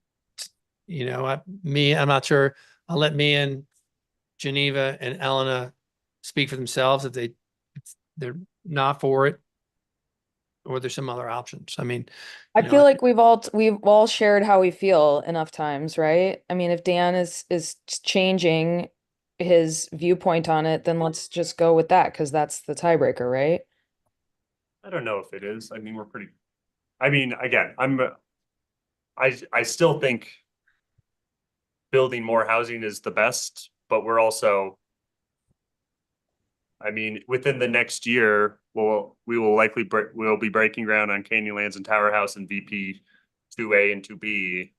I'm not sure. I'll let me and Geneva and Elena speak for themselves if they're not for it, or there's some other options. I mean, I feel like we've all shared how we feel enough times, right? I mean, if Dan is changing his viewpoint on it, then let's just go with that, because that's the tiebreaker, right? I don't know if it is. I mean, again, I still think building more housing is the best, but we're also, within the next year, we will likely we'll be breaking ground on Canyonlands and Tower House and VP 2A and 2B.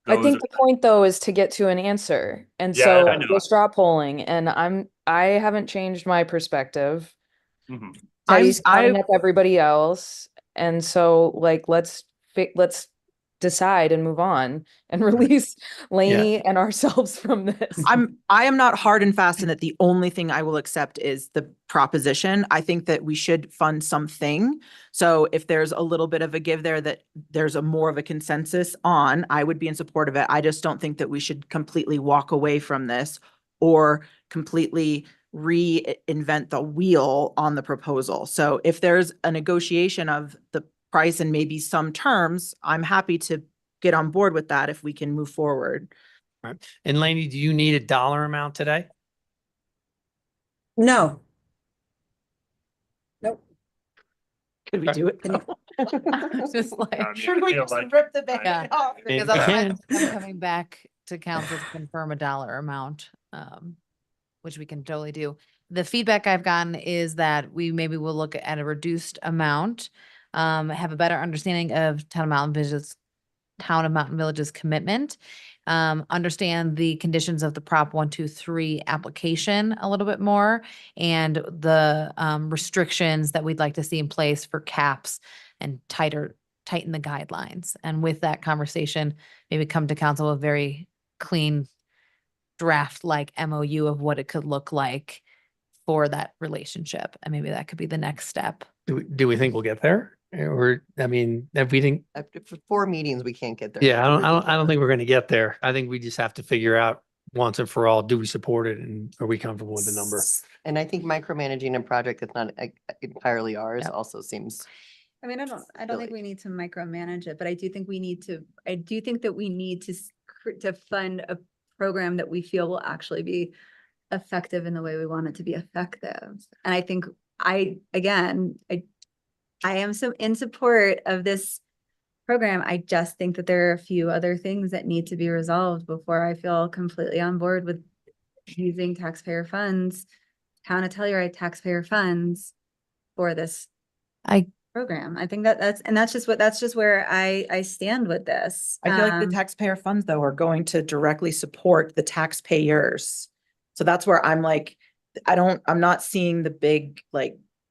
I think the point though is to get to an answer. And Yeah, so I know. we're straw polling, and I haven't changed my perspective. Mhm. Teddy's lining up everybody else. And so let's decide and move on and release Lainey and ourselves from this. I am not hard and fast in that the only thing I will accept is the proposition. I think that we should fund something. So if there's a little bit of a give there that there's more of a consensus on, I would be in support of it. I just don't think that we should completely walk away from this or completely reinvent the wheel on the proposal. So if there's a negotiation of the price and maybe some terms, I'm happy to get on board with that if we can move forward. right. And Lainey, do you need a dollar amount today? No. Nope. Could we do it? Just like, Should we just rip the band off? Maybe because we otherwise can. I'm coming back to council to confirm a dollar amount, which we can totally do. The feedback I've gotten is that we maybe will look at a reduced amount, have a better understanding of Town of Mountain Village's commitment, understand the conditions of the Prop 123 application a little bit more, and the restrictions that we'd like to see in place for caps and tighten the guidelines. And with that conversation, maybe come to council with a very clean draft like MOU of what it could look like for that relationship. And maybe that could be the next step. Do we think we'll get there? Or, if we think, After 4 meetings, we can't get there. yeah, I don't think we're going to get there. I think we just have to figure out once and for all, do we support it and are we comfortable with the number? And I think micromanaging a project that's not entirely ours also seems. I mean, I don't think we need to micromanage it, but I do think that we need to fund a program that we feel will actually be effective in the way we want it to be effective. And I think I am so in support of this program. I just think that there are a few other things that need to be resolved before I feel completely on board with using taxpayer funds, Town of Telluride taxpayer funds for this program. I think that's just where I stand with this. I feel like the taxpayer funds though are going to directly support the taxpayers. So that's where I'm like, I'm not seeing the big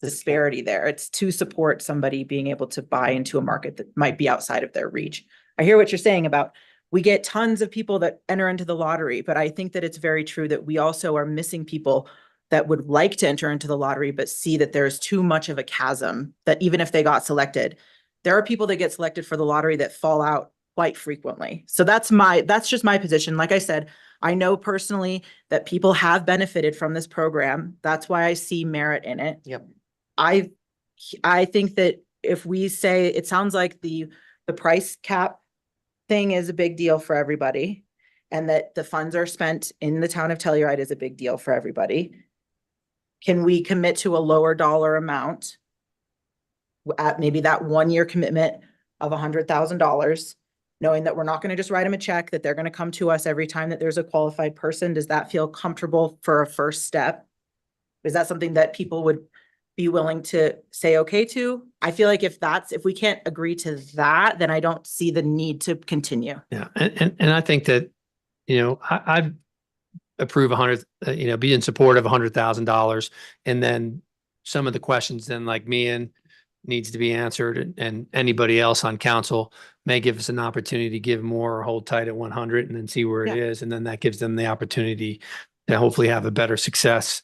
disparity there. It's to support somebody being able to buy into a market that might be outside of their reach. I hear what you're saying about we get tons of people that enter into the lottery, but I think that it's very true that we also are missing people that would like to enter into the lottery, but see that there's too much of a chasm, that even if they got selected, there are people that get selected for the lottery that fall out quite frequently. So that's just my position. Like I said, I know personally that people have benefited from this program. That's why I see merit in it. Yep. I think that if we say, it sounds like the price cap thing is a big deal for everybody, and that the funds are spent in the town of Telluride is a big deal for everybody. Can we commit to a lower dollar amount at maybe that 1-year commitment of $100,000, knowing that we're not going to just write them a check, that they're going to come to us every time that there's a qualified person? Does that feel comfortable for a first step? Is that something that people would be willing to say okay to? I feel like if we can't agree to that, then I don't see the need to continue. Yeah, and I think that, I approve 100, be in support of $100,000. And then some of the questions then, like Mian, needs to be answered, and anybody else on council may give us an opportunity to give more or hold tight at 100 and then see where it is. And then that gives them the opportunity to hopefully have a better success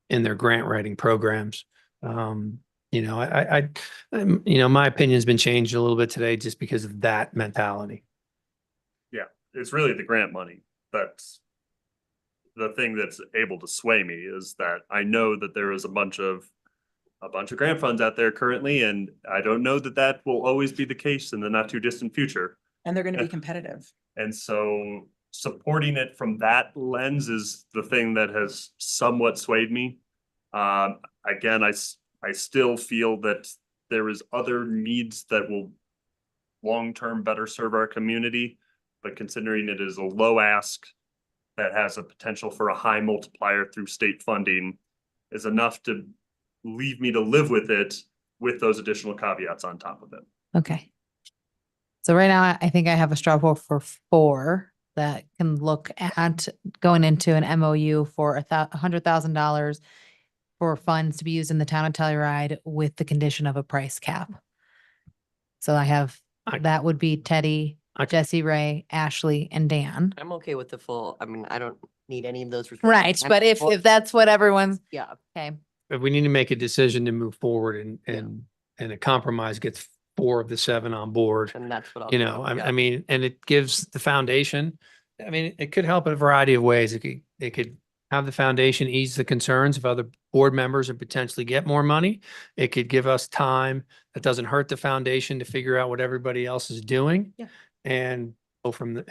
in their grant writing programs. My opinion's been changed a little bit today just because of that mentality. Yeah, it's really the grant money. That's the thing that's able to sway me, is that I know that there is a bunch of grant funds out there currently, and I don't know that that will always be the case in the not too distant future. And they're going to be competitive. And so supporting it from that lens is the thing that has somewhat swayed me. Again, I still feel that there is other needs that will long-term better serve our community, but considering it is a low ask that has a potential for a high multiplier through state funding is enough to leave me to live with it, with those additional caveats on top of it. Okay. So right now, I think I have a straw poll for 4 that can look at going into an MOU for $100,000 for funds to be used in the town of Telluride with the condition of a price cap. So that would be Teddy, Jesse, Ray, Ashley, and Dan. I'm okay with the full, I don't need any of those. Right, restrictions. but if that's what everyone's, Yeah. okay. But we need to make a decision to move forward, and a compromise gets 4 of the 7 on board. And that's what I'll. And it gives the foundation, it could help in a variety of ways. It could have the foundation ease the concerns of other board members and potentially get more money. It could give us time that doesn't hurt the foundation to figure out what everybody else is doing. Yeah. And go from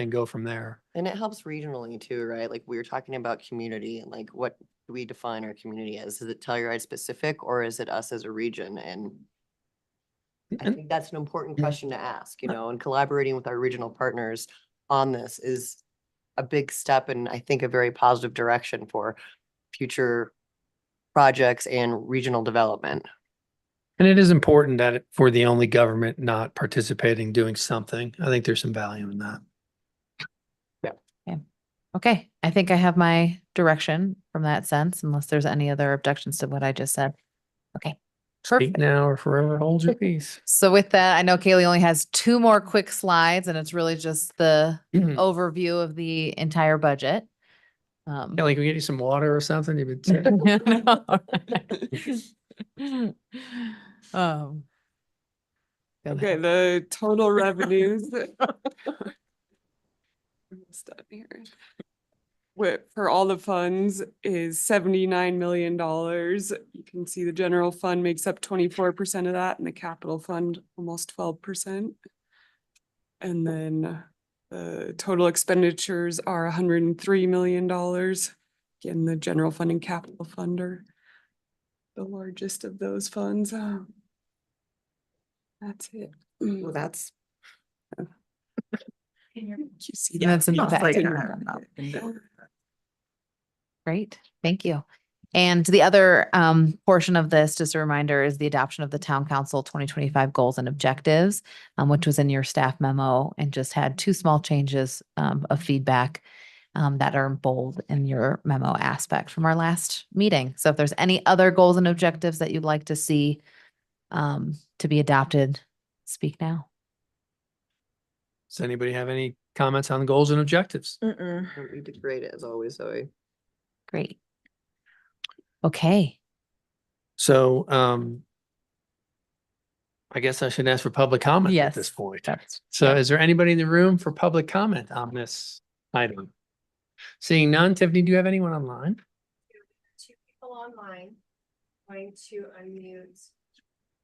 there. And it helps regionally too, right? Like we were talking about community, and like what do we define our community as? Is it Telluride specific, or is it us as a region? And I think that's an important question to ask, and collaborating with our regional partners on this is a big step, and I think a very positive direction for future projects and regional development. And it is important that for the only government not participating, doing something. I think there's some value in that. Okay, I think I have my direction from that sense, unless there's any other objections to what I just said. Okay. Speak now or forever hold your peace. So with that, I know Kaylee only has 2 more quick slides, and it's really just the overview of the entire budget. Kelly, can we get you some water or something? You've been Okay, the total revenues. Almost done here. For all the funds is $79 million. You can see the general fund makes up 24% of that, and the capital fund almost 12%. And then the total expenditures are $103 million. Again, the general fund and capital fund are the largest of those funds. That's it. Well, that's. You see And that's in the back. that? Great, thank you. And the other portion of this, just a reminder, is the adoption of the Town Council 2025 goals and objectives, which was in your staff memo, and just had 2 small changes of feedback that are bold in your memo aspect from our last meeting. So if there's any other goals and objectives that you'd like to see to be adopted, speak now. Does anybody have any comments on the goals and objectives? You did great as always, Zoe. Great. Okay. So, I guess I should ask for public comment at this Yes, point. that's- So is there anybody in the room for public comment on this item? Seeing none, Tiffany, do you have anyone online? Two people online. Going to unmute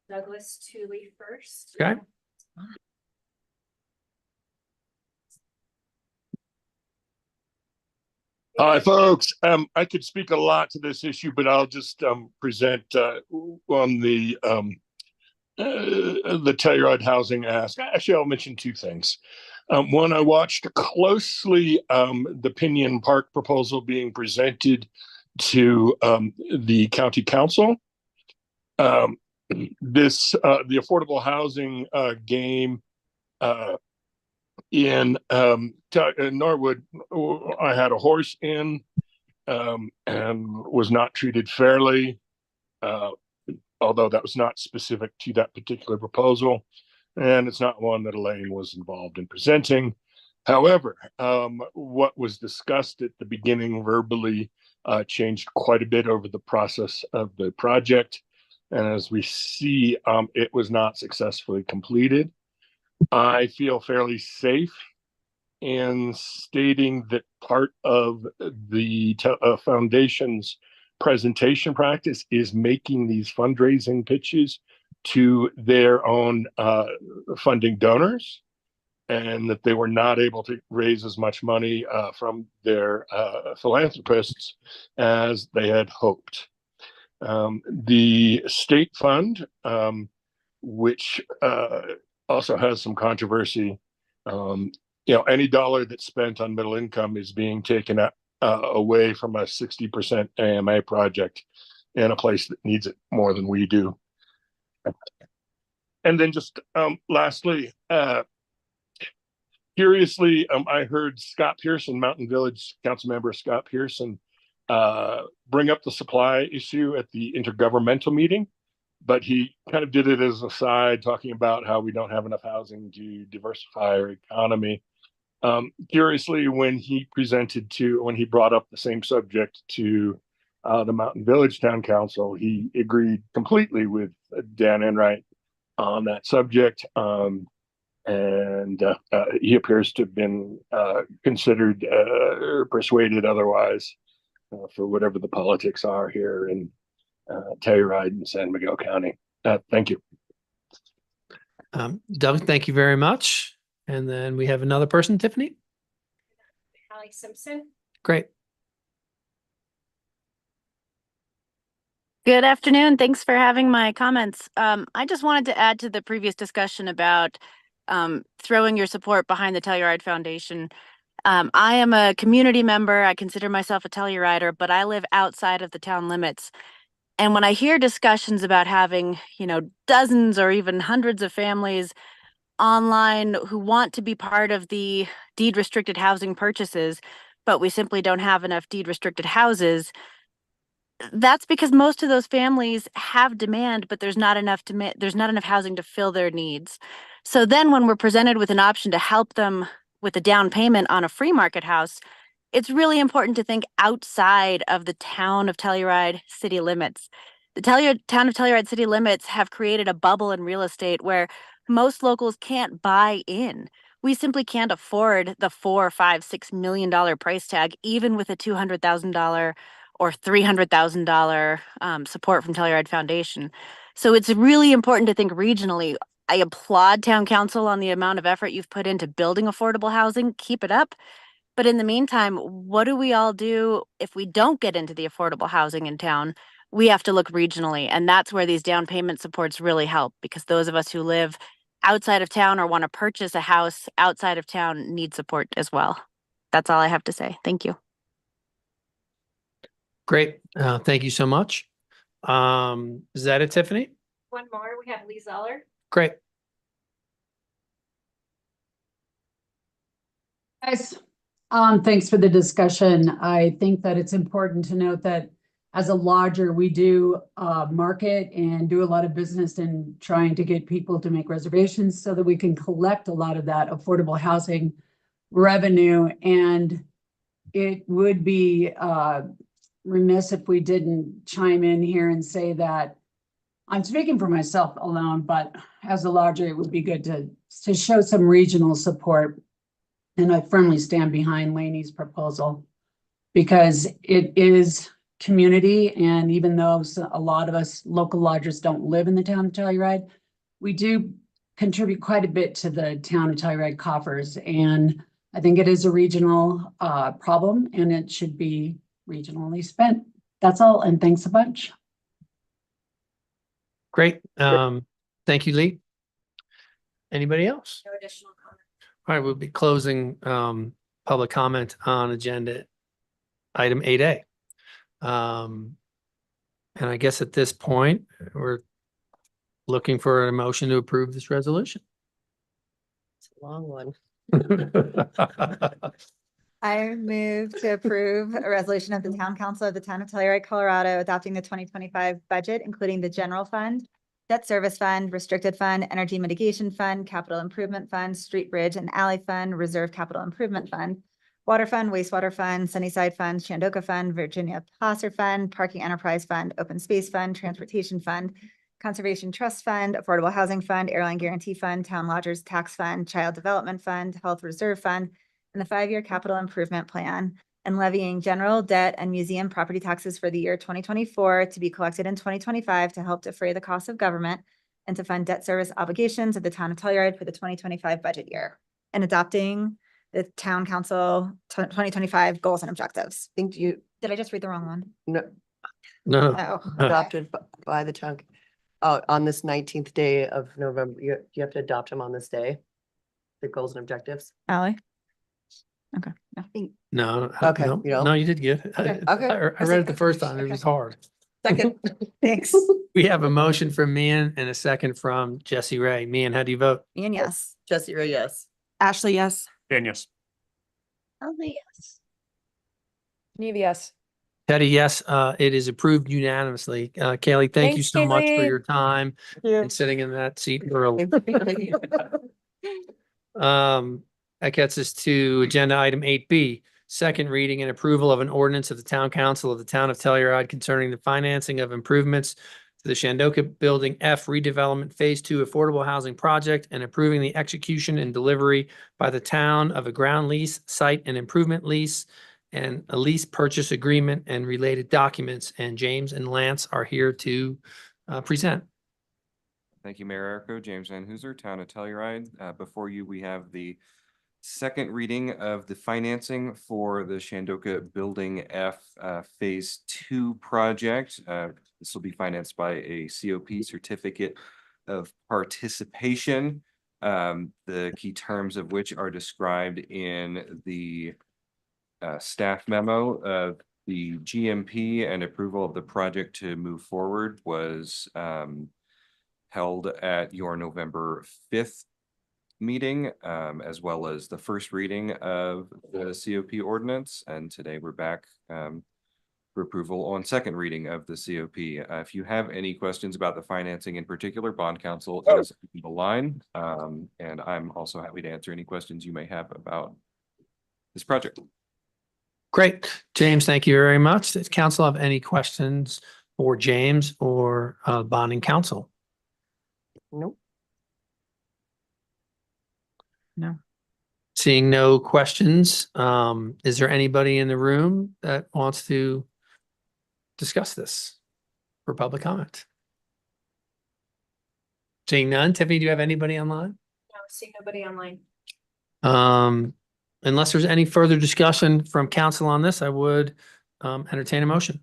Douglas Tooley first. Okay. Hi, folks. I could speak a lot to this issue, but I'll just present on the Telluride housing ask. Actually, I'll mention two things. One, I watched closely the Pinion Park proposal being presented to the county council. The affordable housing game in Norwood, I had a horse in and was not treated fairly, although that was not specific to that particular proposal. And it's not one that Elaine was involved in presenting. However, what was discussed at the beginning verbally changed quite a bit over the process of the project. And as we see, it was not successfully completed. I feel fairly safe in stating that part of the foundation's presentation practice is making these fundraising pitches to their own funding donors, and that they were not able to raise as much money from their philanthropists as they had hoped. The state fund, which also has some controversy. Any dollar that's spent on middle income is being taken away from a 60% AMA project in a place that needs it more than we do. And then just lastly, curiously, I heard Scott Pearson, Mountain Village Council Member Scott Pearson, bring up the supply issue at the intergovernmental meeting. But he kind of did it as a side, talking about how we don't have enough housing to diversify our economy. Curiously, when he brought up the same subject to the Mountain Village Town Council, he agreed completely with Dan Enright on that subject. And he appears to have been considered or persuaded otherwise for whatever the politics are here in Telluride and San Miguel County. Thank you. Doug, thank you very much. And then we have another person, Tiffany. Allie Simpson. Great. Good afternoon. Thanks for having my comments. I just wanted to add to the previous discussion about throwing your support behind the Telluride Foundation. I am a community member. I consider myself a Tellurider, but I live outside of the town limits. And when I hear discussions about having, dozens or even hundreds of families online who want to be part of the deed restricted housing purchases, but we simply don't have enough deed restricted houses, that's because most of those families have demand, but there's not enough housing to fill their needs. So then when we're presented with an option to help them with a down payment on a free market house, it's really important to think outside of the town of Telluride city limits. The town of Telluride city limits have created a bubble in real estate where most locals can't buy in. We simply can't afford the $4, $5, $6 million price tag, even with a $200,000 or $300,000 support from Telluride Foundation. So it's really important to think regionally. I applaud town council on the amount of effort you've put into building affordable housing. Keep it up. But in the meantime, what do we all do if we don't get into the affordable housing in town? We have to look regionally. And that's where these down payment supports really help, because those of us who live outside of town or want to purchase a house outside of town need support as well. That's all I have to say. Thank you. Great. Thank you so much. Is that it, Tiffany? One more. We have Lee Zeller. Great. Guys, thanks for the discussion. I think that it's important to note that as a lodger, we do market and do a lot of business in trying to get people to make reservations so that we can collect a lot of that affordable housing revenue. And it would be remiss if we didn't chime in here and say that I'm speaking for myself alone, but as a larger, it would be good to show some regional support. And I firmly stand behind Laney's proposal because it is community. And even though a lot of us local lodgers don't live in the town of Telluride, we do contribute quite a bit to the town of Telluride coffers. And I think it is a regional problem and it should be regionally spent. That's all. And thanks a bunch. Great. Thank you, Lee. Anybody else? No additional comment. All right, we'll be closing public comment on agenda item 8A. And I guess at this point, we're looking for a motion to approve this resolution. It's a long one. I move to approve a resolution of the Town Council of the Town of Telluride, Colorado, adopting the 2025 budget, including the general fund, debt service fund, restricted fund, energy mitigation fund, capital improvement fund, street bridge and alley fund, reserve capital improvement fund, water fund, wastewater fund, Sunnyside fund, Shandoka fund, Virginia Placer fund, parking enterprise fund, open space fund, transportation fund, conservation trust fund, affordable housing fund, airline guarantee fund, town lodgers tax fund, child development fund, health reserve fund, and the 5-year capital improvement plan, and levying general debt and museum property taxes for the year 2024 to be collected in 2025 to help defray the costs of government and to fund debt service obligations of the town of Telluride for the 2025 budget year, and adopting the town council 2025 goals and objectives. Think you, Did I just read the wrong one? no, No. Oh, adopted by the town, on this 19th day of November, you have to adopt them on this day. The goals and objectives. Ally? Okay. No. No. Okay, No, you don't? no, you did good. Okay. I read it the first time. It was hard. Second. Thanks. We have a motion from Mian and a second from Jesse Ray. Mian, how do you vote? Ian, yes. Jesse Ray, yes. Ashley, yes. Dan, yes. Only yes. Geneva, yes. Teddy, yes, it is approved unanimously. Kaylee, thank you Thanks, so much for Kaylee. your time and sitting in that seat early. That gets us to agenda item 8B, second reading and approval of an ordinance of the town council of the town of Telluride concerning the financing of improvements to the Shandoka Building F redevelopment Phase 2 affordable housing project and approving the execution and delivery by the town of a ground lease, site and improvement lease, and a lease purchase agreement and related documents. And James and Lance are here to present. Thank you, Mayor Errico. James Van Hooser, Town of Telluride. Before you, we have the second reading of the financing for the Shandoka Building F Phase 2 project. This will be financed by a COP, Certificate of Participation. The key terms of which are described in the staff memo. The GMP and approval of the project to move forward was held at your November 5th meeting, as well as the first reading of the COP ordinance. And today we're back for approval on second reading of the COP. If you have any questions about the financing in particular, bond counsel is on the line. And I'm also happy to answer any questions you may have about this project. Great. James, thank you very much. Does council have any questions for James or bonding counsel? Nope. No. Seeing no questions, is there anybody in the room that wants to discuss this for public comment? Seeing none. Tiffany, do you have anybody online? No, see nobody online. Unless there's any further discussion from council on this, I would entertain a motion.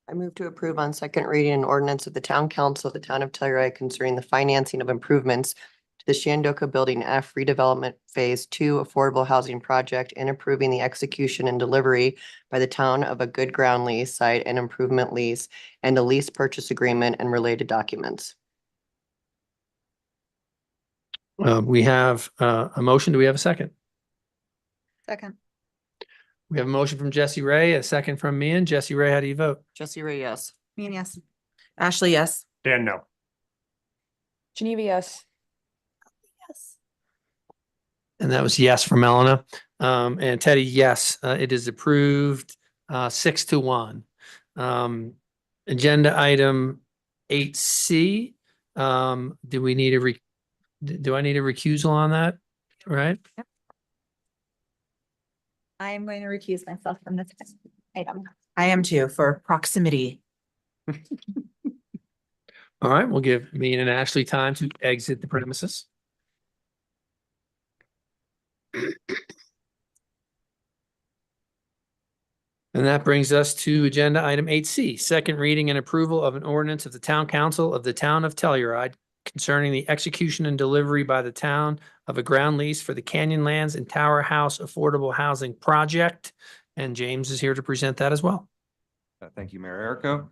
I move to approve on second reading an ordinance of the town council of the town of Telluride concerning the financing of improvements to the Shandoka Building F redevelopment Phase 2 affordable housing project and approving the execution and delivery by the town of a good ground lease, site and improvement lease, and a lease purchase agreement and related documents. We have a motion. Do we have a second? Second. We have a motion from Jesse Ray, a second from me. And Jesse Ray, how do you vote? Jesse Ray, yes. Ian, yes. Ashley, yes. Dan, no. Geneva, yes. Yes. And that was yes from Elena. And Teddy, yes, it is approved 6-1. Agenda item 8C. Do we need do I need a recusal on that? Right? I am going to recuse myself from this item. I am too, for proximity. All right, we'll give me and Ashley time to exit the premises. And that brings us to agenda item 8C, second reading and approval of an ordinance of the Town Council of the Town of Telluride concerning the execution and delivery by the town of a ground lease for the Canyon Lands and Tower House Affordable Housing Project. And James is here to present that as well. Thank you, Mayor Errico.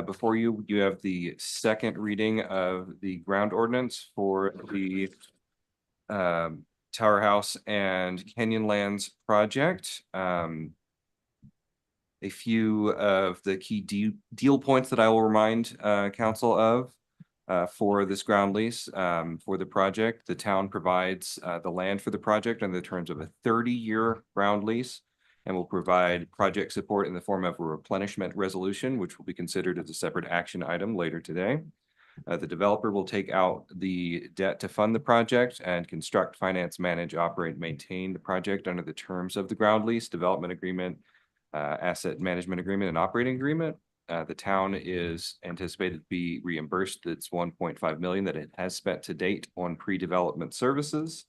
Before you, you have the second reading of the ground ordinance for the Tower House and Canyon Lands project. A few of the key deal points that I will remind council of for this ground lease for the project. The town provides the land for the project under the terms of a 30-year ground lease and will provide project support in the form of a replenishment resolution, which will be considered as a separate action item later today. The developer will take out the debt to fund the project and construct, finance, manage, operate, maintain the project under the terms of the ground lease, development agreement, asset management agreement, and operating agreement. The town is anticipated to be reimbursed its 1.5 million that it has spent to date on pre-development services.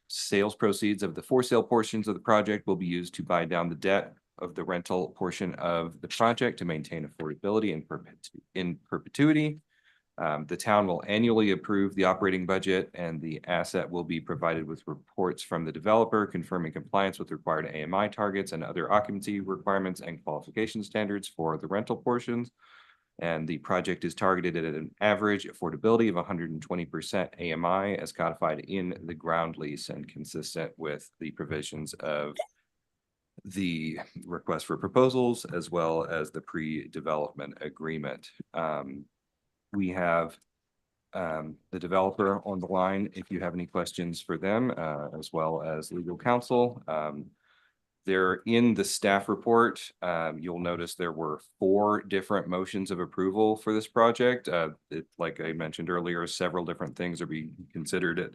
Sales proceeds of the for sale portions of the project will be used to buy down the debt of the rental portion of the project to maintain affordability in perpetuity. The town will annually approve the operating budget, and the asset will be provided with reports from the developer confirming compliance with required AMI targets and other occupancy requirements and qualification standards for the rental portions. And the project is targeted at an average affordability of 120% AMI as codified in the ground lease and consistent with the provisions of the request for proposals as well as the pre-development agreement. We have the developer on the line if you have any questions for them, as well as legal counsel. They're in the staff report. You'll notice there were 4 different motions of approval for this project. Like I mentioned earlier, several different things are being considered at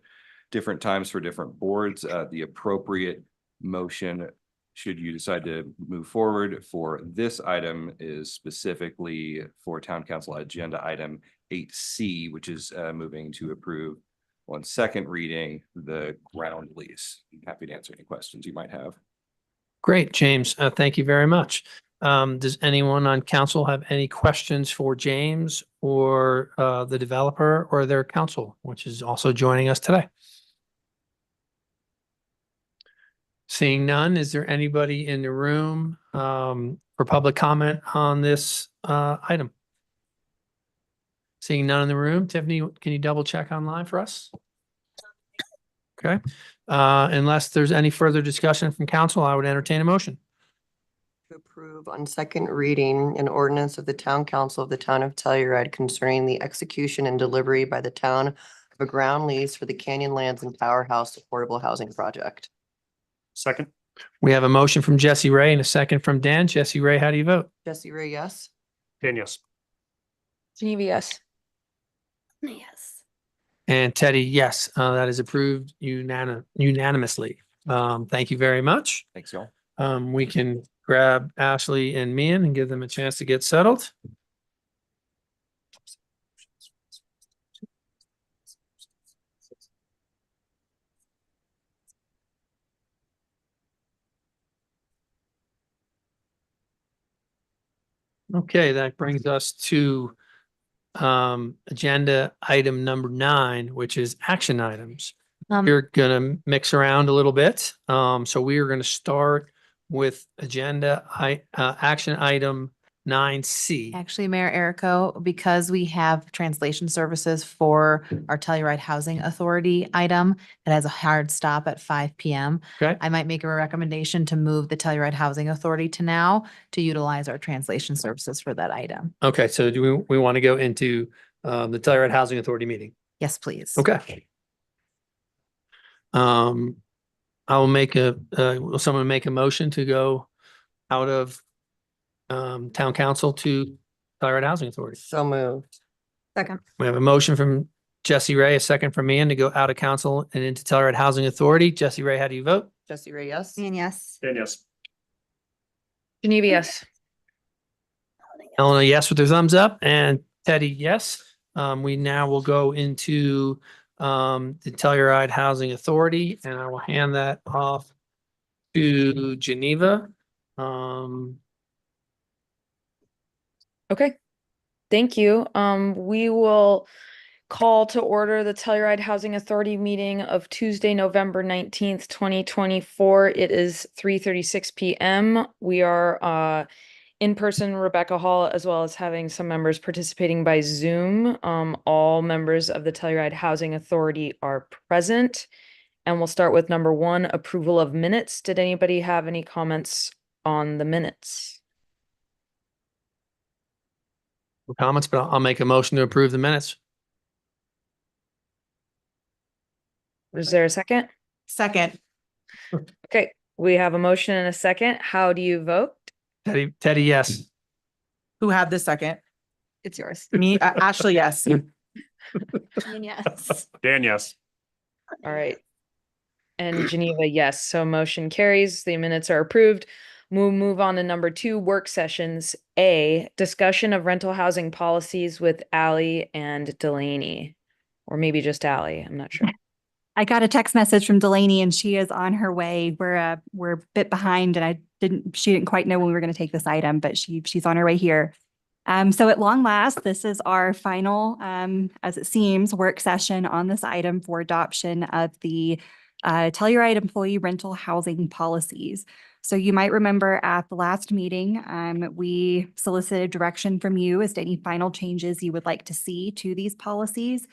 different times for different boards. The appropriate motion, should you decide to move forward for this item, is specifically for Town Council Agenda Item 8C, which is moving to approve on second reading the ground lease. I'm happy to answer any questions you might have. Great, James. Thank you very much. Does anyone on council have any questions for James or the developer or their counsel, which is also joining us today? Seeing none, is there anybody in the room for public comment on this item? Seeing none in the room, Tiffany, can you double check online for us? Okay, unless there's any further discussion from council, I would entertain a motion. To approve on second reading an ordinance of the Town Council of the Town of Telluride concerning the execution and delivery by the town of a ground lease for the Canyon Lands and Tower House Affordable Housing Project. Second. We have a motion from Jesse Ray and a second from Dan. Jesse Ray, how do you vote? Jesse Ray, yes. Dan, yes. Geneva, yes. Yes. And Teddy, yes, that is approved unanimously. Thank you very much. Thanks, y'all. We can grab Ashley and Mian and give them a chance to get settled. Okay, that brings us to agenda item number 9, which is action items. We're gonna mix around a little bit. So we are gonna start with action item 9C. Actually, Mayor Errico, because we have translation services for our Telluride Housing Authority item that has a hard stop at 5 p.m. Okay. I might make a recommendation to move the Telluride Housing Authority to now to utilize our translation services for that item. Okay, so do we want to go into the Telluride Housing Authority meeting? Yes, please. Okay. I will make will someone make a motion to go out of town council to Telluride Housing Authority? So moved. Second. We have a motion from Jesse Ray, a second from Ian to go out of council and into Telluride Housing Authority. Jesse Ray, how do you vote? Jesse Ray, yes. And yes. Dan, yes. Geneva, yes. Eleanor, yes, with her thumbs up, and Teddy, yes. We now will go into the Telluride Housing Authority, and I will hand that off to Geneva. Okay. Thank you. We will call to order the Telluride Housing Authority meeting of Tuesday, November 19th, 2024. It is 3:36 p.m. We are in person, Rebecca Hall, as well as having some members participating by Zoom. All members of the Telluride Housing Authority are present. And we'll start with number 1, approval of minutes. Did anybody have any comments on the minutes? No comments, but I'll make a motion to approve the minutes. Is there a second? Second. Okay, we have a motion and a second. How do you vote? Teddy, yes. Who had the second? It's yours. Me, Ashley, yes. And yes. Dan, yes. All right. And Geneva, yes. So motion carries. The minutes are approved. We'll move on to number 2, work sessions. A, discussion of rental housing policies with Allie and Delaney. Or maybe just Allie, I'm not sure. I got a text message from Delaney and she is on her way. We're a bit behind and she didn't quite know when we were going to take this item, but she's on her way here. So at long last, this is our final, as it seems, work session on this item for adoption of the Telluride employee rental housing policies. So you might remember at the last meeting, we solicited direction from you as to any final changes you would like to see to these policies.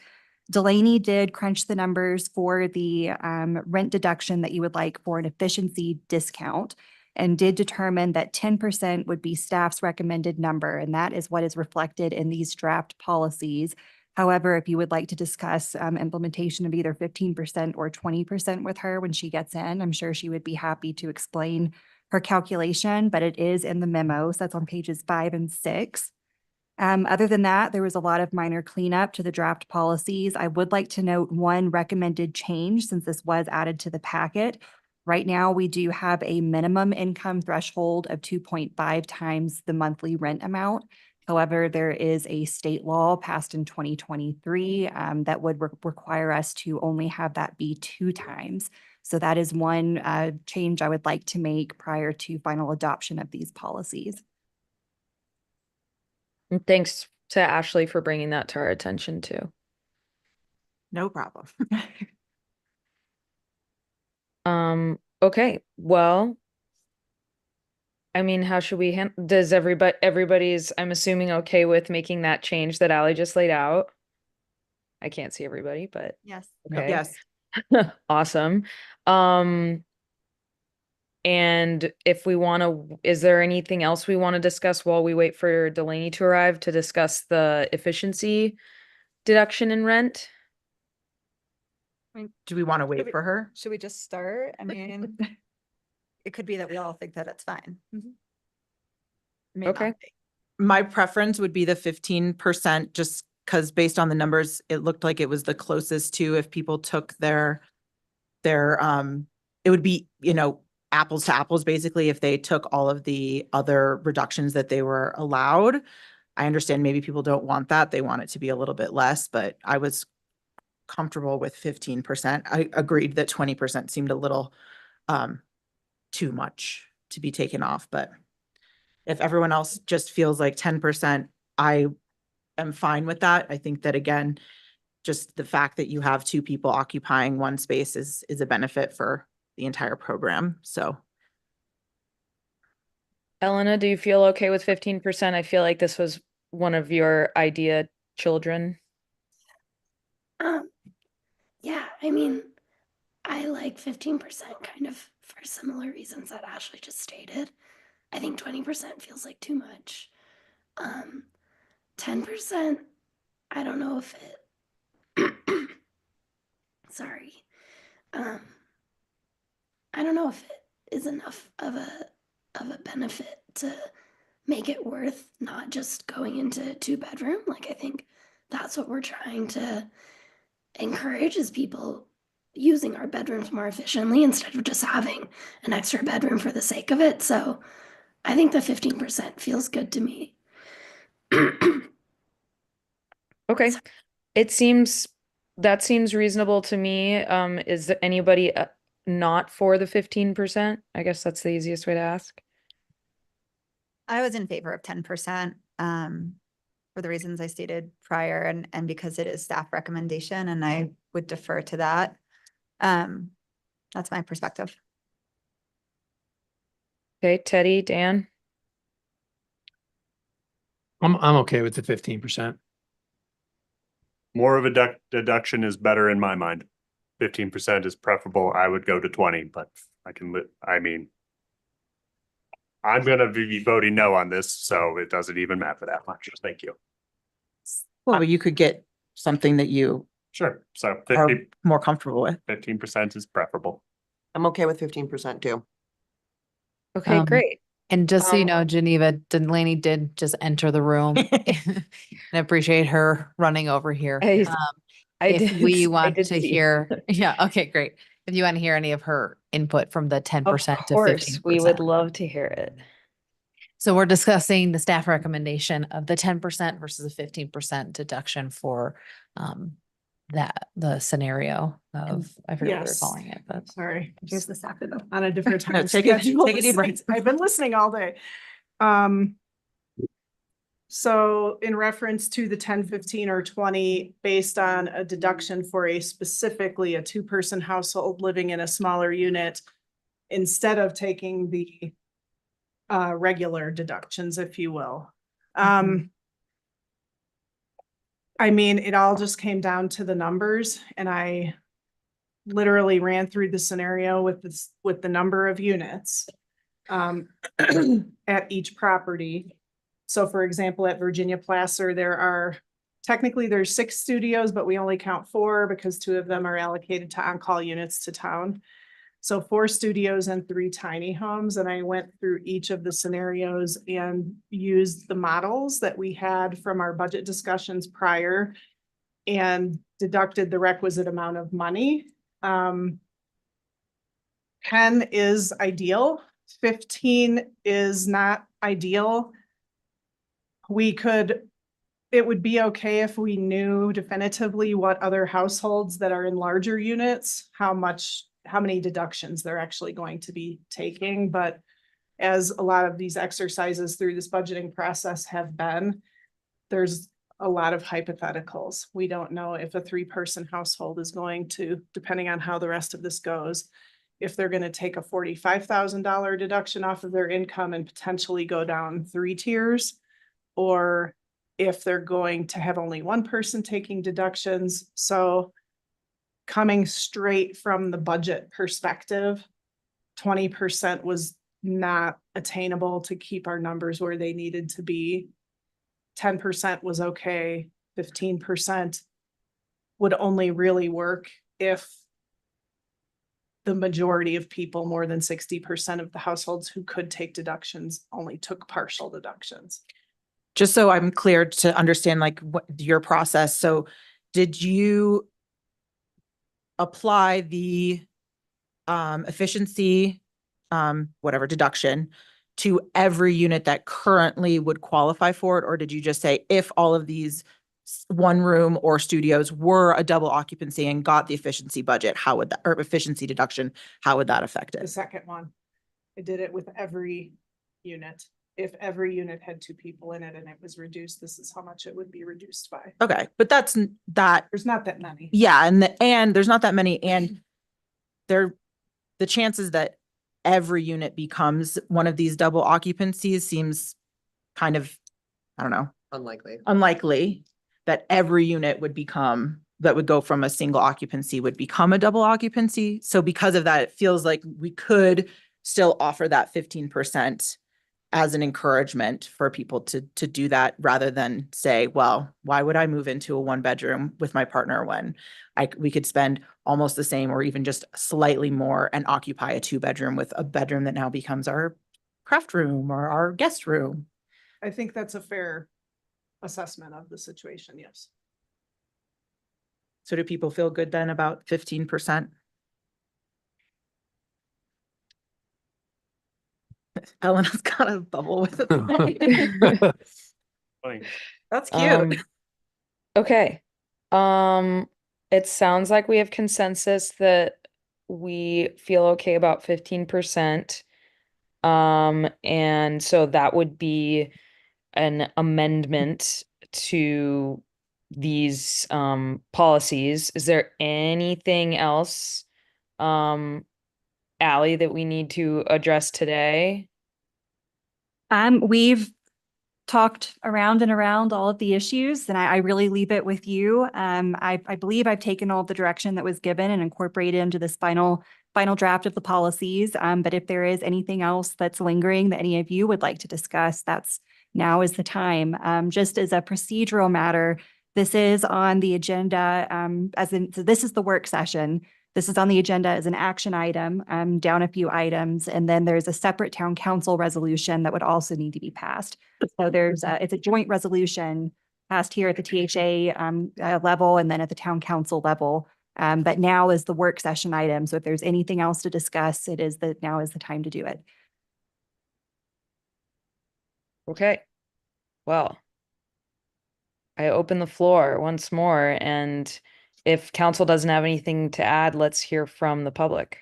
Delaney did crunch the numbers for the rent deduction that you would like for an efficiency discount and did determine that 10% would be staff's recommended number, and that is what is reflected in these draft policies. However, if you would like to discuss implementation of either 15% or 20% with her when she gets in, I'm sure she would be happy to explain her calculation, but it is in the memo, so that's on pages 5 and 6. Other than that, there was a lot of minor cleanup to the draft policies. I would like to note one recommended change since this was added to the packet. Right now, we do have a minimum income threshold of 2.5 times the monthly rent amount. However, there is a state law passed in 2023 that would require us to only have that be 2 times. So that is one change I would like to make prior to final adoption of these policies. And thanks to Ashley for bringing that to our attention too. No problem. Okay, well, I mean, how should we does everybody's, I'm assuming, okay with making that change that Allie just laid out? I can't see everybody, but yes. Okay. Yes. Awesome. And if we want to, is there anything else we want to discuss while we wait for Delaney to arrive to discuss the efficiency deduction in rent? Do we want to wait for her? Should we just start? I mean, it could be that we all think that it's fine. It may not Okay. be. My preference would be the 15%, just because based on the numbers, it looked like it was the closest to if people took their it would be, apples to apples, basically, if they took all of the other reductions that they were allowed. I understand maybe people don't want that. They want it to be a little bit less, but I was comfortable with 15%. I agreed that 20% seemed a little too much to be taken off, but if everyone else just feels like 10%, I am fine with that. I think that, again, just the fact that you have 2 people occupying one space is a benefit for the entire program. So Elena, do you feel okay with 15%? I feel like this was one of your idea children. Yeah, I mean, I like 15% kind of for similar reasons that Ashley just stated. I think 20% feels like too much. 10%, I don't know if it sorry. I don't know if it is enough of a benefit to make it worth not just going into 2-bedroom. Like, I think that's what we're trying to encourage, is people using our bedrooms more efficiently instead of just having an extra bedroom for the sake of it. So I think the 15% feels good to me. Okay, that seems reasonable to me. Is anybody not for the 15%? I guess that's the easiest way to ask. I was in favor of 10%, for the reasons I stated prior, and because it is staff recommendation, and I would defer to that. That's my perspective. Okay, Teddy, Dan? I'm okay with the 15%. More of a deduction is better in my mind. 15% is preferable. I would go to 20, but I mean, I'm gonna be voting no on this, so it doesn't even matter that much. Thank you. Well, you could get something that you Sure. So are 50, more comfortable with. 15% is preferable. I'm okay with 15% too. Okay, great. And just so you know, Geneva, Delaney did just enter the room. And I appreciate her running over here. If we want to hear, yeah, okay, great. If you want to hear any of her input from the 10% to 15%. We would love to hear it. So we're discussing the staff recommendation of the 10% versus a 15% deduction for the scenario of, I forget what they're Yes. calling it, but Sorry. Here's the staff info. On a different time. Take a schedule. deep breath. I've been listening all day. So in reference to the 10, 15, or 20, based on a deduction for specifically a 2-person household living in a smaller unit, instead of taking the regular deductions, if you will. I mean, it all just came down to the numbers, and I literally ran through the scenario with the number of units at each property. So for example, at Virginia Placer, there's 6 studios, but we only count 4 because 2 of them are allocated to on-call units to town. So 4 studios and 3 tiny homes. And I went through each of the scenarios and used the models that we had from our budget discussions prior and deducted the requisite amount of money. 10 is ideal. 15 is not ideal. It would be okay if we knew definitively what other households that are in larger units, how many deductions they're actually going to be taking. But as a lot of these exercises through this budgeting process have been, there's a lot of hypotheticals. We don't know if a 3-person household is going to, depending on how the rest of this goes, if they're going to take a $45,000 deduction off of their income and potentially go down 3 tiers, or if they're going to have only 1 person taking deductions. So coming straight from the budget perspective, 20% was not attainable to keep our numbers where they needed to be. 10% was okay. 15% would only really work if the majority of people, more than 60% of the households who could take deductions, only took partial deductions. Just so I'm clear to understand like what your process. So did you apply the efficiency, whatever deduction to every unit that currently would qualify for it? Or did you just say if all of these 1-room or studios were a double occupancy and got the efficiency budget, how would that, or efficiency deduction, how would that affect The it? second one, I did it with every unit. If every unit had 2 people in it and it was reduced, this is how much it would be reduced by. Okay, but that's There's not that many. yeah, and there's not that many, and the chances that every unit becomes one of these double occupancies seems kind of, I don't know, unlikely that every unit would go from a single occupancy would become a double occupancy. So because of that, it feels like we could still offer that 15% as an encouragement for people to do that, rather than say, well, why would I move into a 1-bedroom with my partner when we could spend almost the same or even just slightly more and occupy a 2-bedroom with a bedroom that now becomes our craft room or our guest room. I think that's a fair assessment of the situation, yes. So do people feel good then about 15%? Elena's got a bubble with it. Funny. That's cute. Okay. It sounds like we have consensus that we feel okay about 15%. And so that would be an amendment to these policies. Is there anything else, Ally, that we need to address today? We've talked around and around all of the issues, and I really leave it with you. I believe I've taken all the direction that was given and incorporated into this final draft of the policies. But if there is anything else that's lingering that any of you would like to discuss, now is the time. Just as a procedural matter, this is on the agenda, so this is the work session. This is on the agenda as an action item, down a few items, and then there's a separate town council resolution that would also need to be passed. So it's a joint resolution passed here at the THA level and then at the town council level. But now is the work session item. So if there's anything else to discuss, now is the time to do it. Okay. Well, I open the floor once more, and if council doesn't have anything to add, let's hear from the public.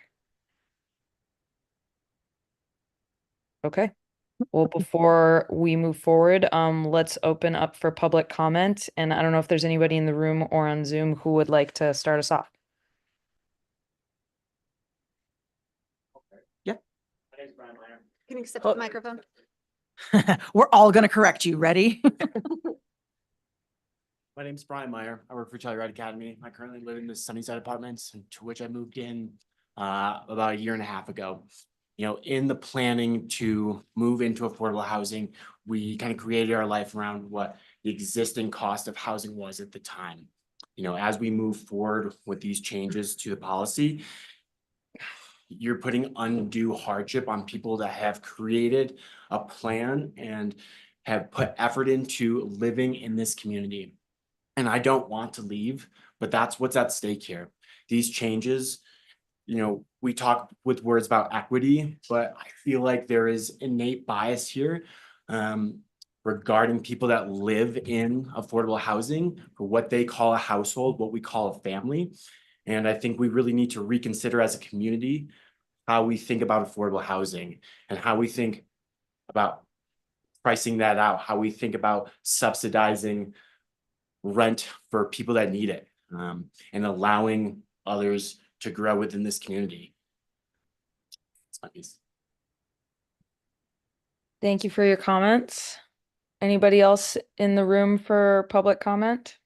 Okay. Well, before we move forward, let's open up for public comment. And I don't know if there's anybody in the room or on Zoom who would like to start us off. Yeah. Can you step to the microphone? We're all going to correct you. Ready? My name's Brian Meyer. I work for Telluride Academy. I currently live in the Sunnyside Apartments, to which I moved in about a year and a half ago. You know, in the planning to move into affordable housing, we kind of created our life around what the existing cost of housing was at the time. You know, as we move forward with these changes to the policy, you're putting undue hardship on people that have created a plan and have put effort into living in this community. And I don't want to leave, but that's what's at stake here. These changes, you know, we talk with words about equity, but I feel like there is innate bias here regarding people that live in affordable housing for what they call a household, what we call a family. And I think we really need to reconsider as a community how we think about affordable housing and how we think about pricing that out, how we think about subsidizing rent for people that need it, and allowing others to grow within this community. That's my piece. Thank you for your comments. Anybody else in the room for public comment?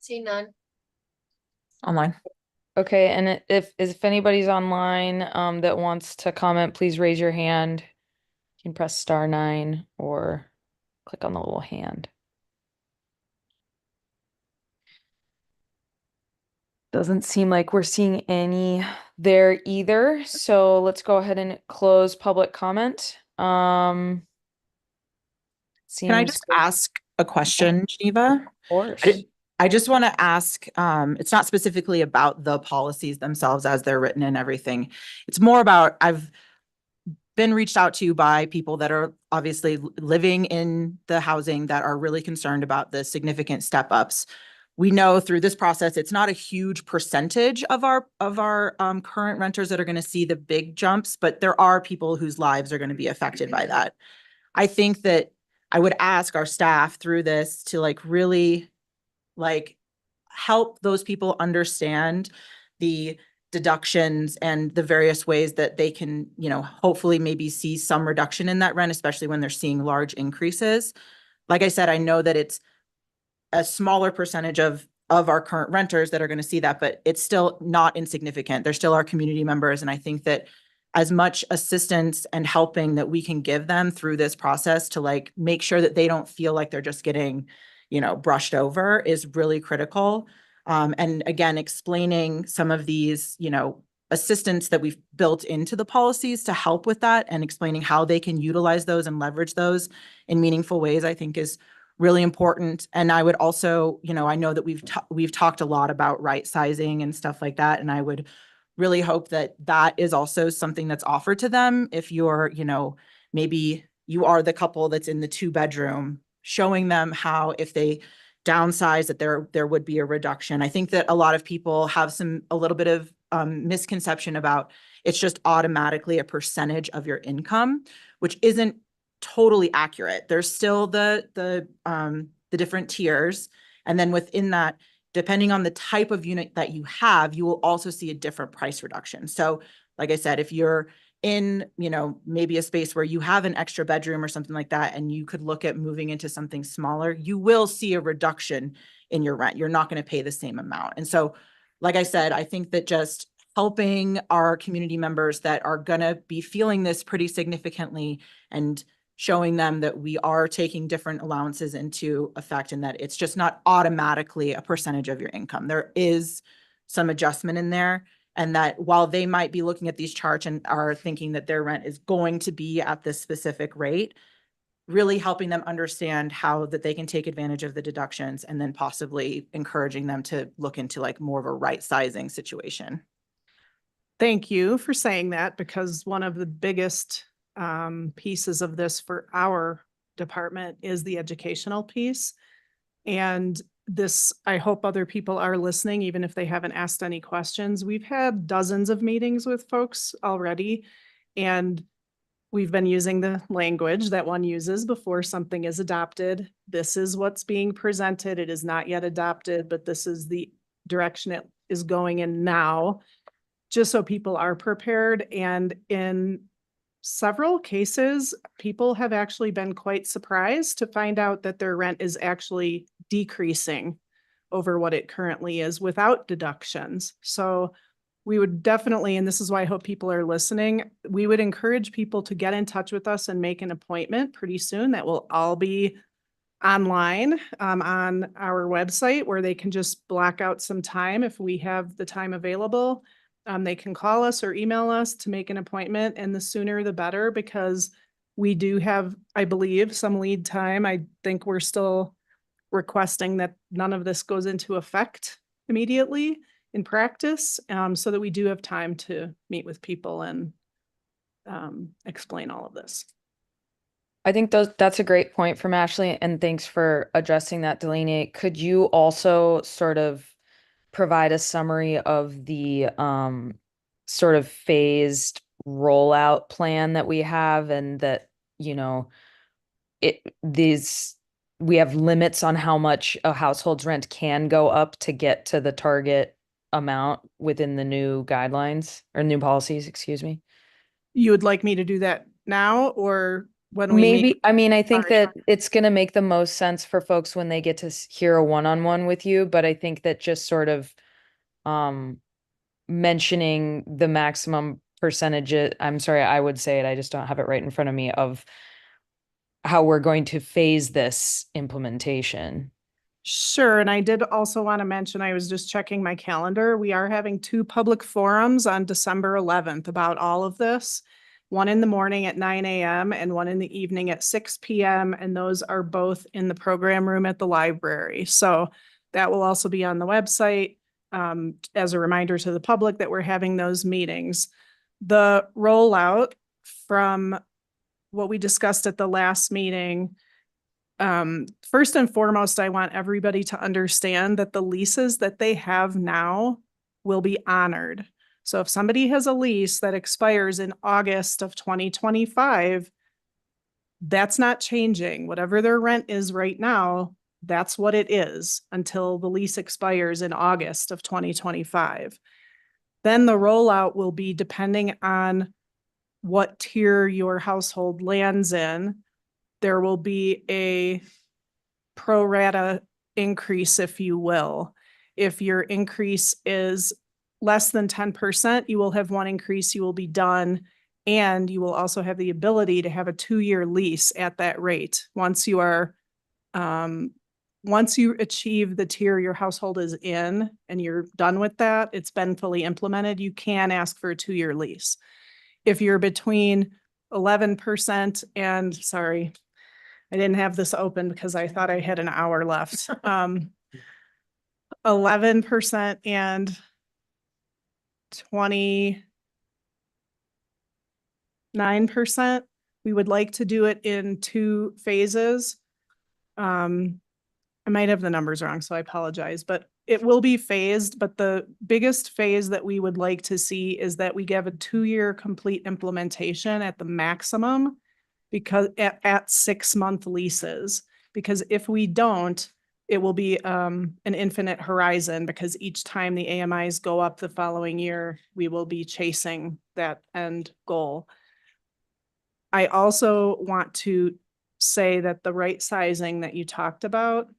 See none. Online. Okay, and if anybody's online that wants to comment, please raise your hand. You can press *9 or click on the little hand. Doesn't seem like we're seeing any there either. So let's go ahead and close public comment. Can I just ask a question, Geneva? Of course. I just want to ask, it's not specifically about the policies themselves as they're written and everything. It's more about, I've been reached out to by people that are obviously living in the housing that are really concerned about the significant step ups. We know through this process, it's not a huge percentage of our current renters that are going to see the big jumps, but there are people whose lives are going to be affected by that. I think that I would ask our staff through this to really help those people understand the deductions and the various ways that they can, hopefully maybe see some reduction in that rent, especially when they're seeing large increases. Like I said, I know that it's a smaller percentage of our current renters that are going to see that, but it's still not insignificant. They're still our community members. And I think that as much assistance and helping that we can give them through this process to make sure that they don't feel like they're just getting, brushed over is really critical. And again, explaining some of these, assistance that we've built into the policies to help with that and explaining how they can utilize those and leverage those in meaningful ways, I think is really important. And I would also, I know that we've talked a lot about right sizing and stuff like that. And I would really hope that that is also something that's offered to them. If you're, maybe you are the couple that's in the 2-bedroom, showing them how if they downsize that there would be a reduction. I think that a lot of people have a little bit of misconception about it's just automatically a percentage of your income, which isn't totally accurate. There's still the different tiers. And then within that, depending on the type of unit that you have, you will also see a different price reduction. So like I said, if you're in, maybe a space where you have an extra bedroom or something like that, and you could look at moving into something smaller, you will see a reduction in your rent. You're not going to pay the same amount. And so, like I said, I think that just helping our community members that are going to be feeling this pretty significantly and showing them that we are taking different allowances into effect and that it's just not automatically a percentage of your income. There is some adjustment in there. And that while they might be looking at these charts and are thinking that their rent is going to be at this specific rate, really helping them understand how that they can take advantage of the deductions and then possibly encouraging them to look into like more of a right sizing situation. Thank you for saying that, because one of the biggest pieces of this for our department is the educational piece. And this, I hope other people are listening, even if they haven't asked any questions. We've had dozens of meetings with folks already, and we've been using the language that one uses before something is adopted. This is what's being presented. It is not yet adopted, but this is the direction it is going in now, just so people are prepared. And in several cases, people have actually been quite surprised to find out that their rent is actually decreasing over what it currently is without deductions. So we would definitely, and this is why I hope people are listening, we would encourage people to get in touch with us and make an appointment pretty soon. That will all be online on our website, where they can just block out some time if we have the time available. They can call us or email us to make an appointment, and the sooner the better, because we do have, I believe, some lead time. I think we're still requesting that none of this goes into effect immediately in practice, so that we do have time to meet with people and explain all of this. I think that's a great point from Ashley, and thanks for addressing that, Delaney. Could you also sort of provide a summary of the sort of phased rollout plan that we have, and that, we have limits on how much a household's rent can go up to get to the target amount within the new guidelines or new policies, excuse me? You would like me to do that now, or when we Maybe, meet? I think that it's going to make the most sense for folks when they get to hear a one-on-one with you, but I think that just sort of mentioning the maximum percentage, I'm sorry, I would say it, I just don't have it right in front of me, of how we're going to phase this implementation. Sure. And I did also want to mention, I was just checking my calendar. We are having 2 public forums on December 11th about all of this. One in the morning at 9 a.m. and one in the evening at 6 p.m. And those are both in the program room at the library. So that will also be on the website as a reminder to the public that we're having those meetings. The rollout from what we discussed at the last meeting, first and foremost, I want everybody to understand that the leases that they have now will be honored. So if somebody has a lease that expires in August of 2025, that's not changing. Whatever their rent is right now, that's what it is until the lease expires in August of 2025. Then the rollout will be depending on what tier your household lands in. There will be a pro rata increase, if you will. If your increase is less than 10%, you will have one increase, you will be done. And you will also have the ability to have a 2-year lease at that rate. Once you are once you achieve the tier your household is in and you're done with that, it's been fully implemented, you can ask for a 2-year lease. If you're between 11% and, sorry, I didn't have this open because I thought I had an hour left. 11% and 29%. We would like to do it in 2 phases. I might have the numbers wrong, so I apologize, but it will be phased. But the biggest phase that we would like to see is that we give a 2-year complete implementation at the maximum, because at 6-month leases, because if we don't, it will be an infinite horizon, because each time the AMIs go up the following year, we will be chasing that end goal. I also want to say that the right sizing that you talked about,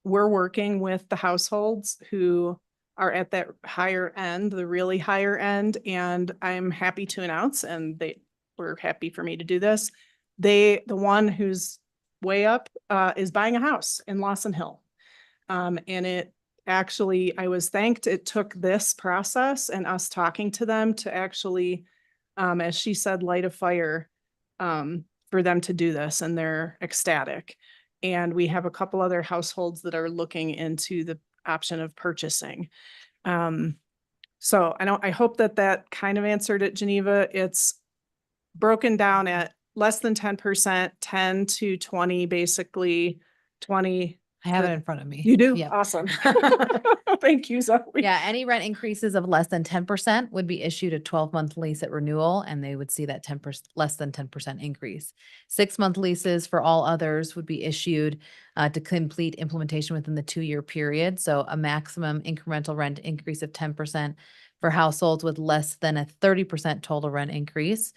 we're working with the households who are at that higher end, the really higher end, and I'm happy to announce, and they were happy for me to do this. The one who's way up is buying a house in Lawson Hill. And it actually, I was thanked it took this process and us talking to them to actually, as she said, light a fire for them to do this, and they're ecstatic. And we have a couple other households that are looking into the option of purchasing. So I hope that kind of answered it, Geneva. It's broken down at less than 10%, 10 to 20, basically 20. I have it in front of me. You do? Yep. Awesome. Thank you, Zoe. Yeah, any rent increases of less than 10% would be issued a 12-month lease at renewal, and they would see that 10%, less than 10% increase. 6-month leases for all others would be issued to complete implementation within the 2-year period. So a maximum incremental rent increase of 10% for households with less than a 30% total rent increase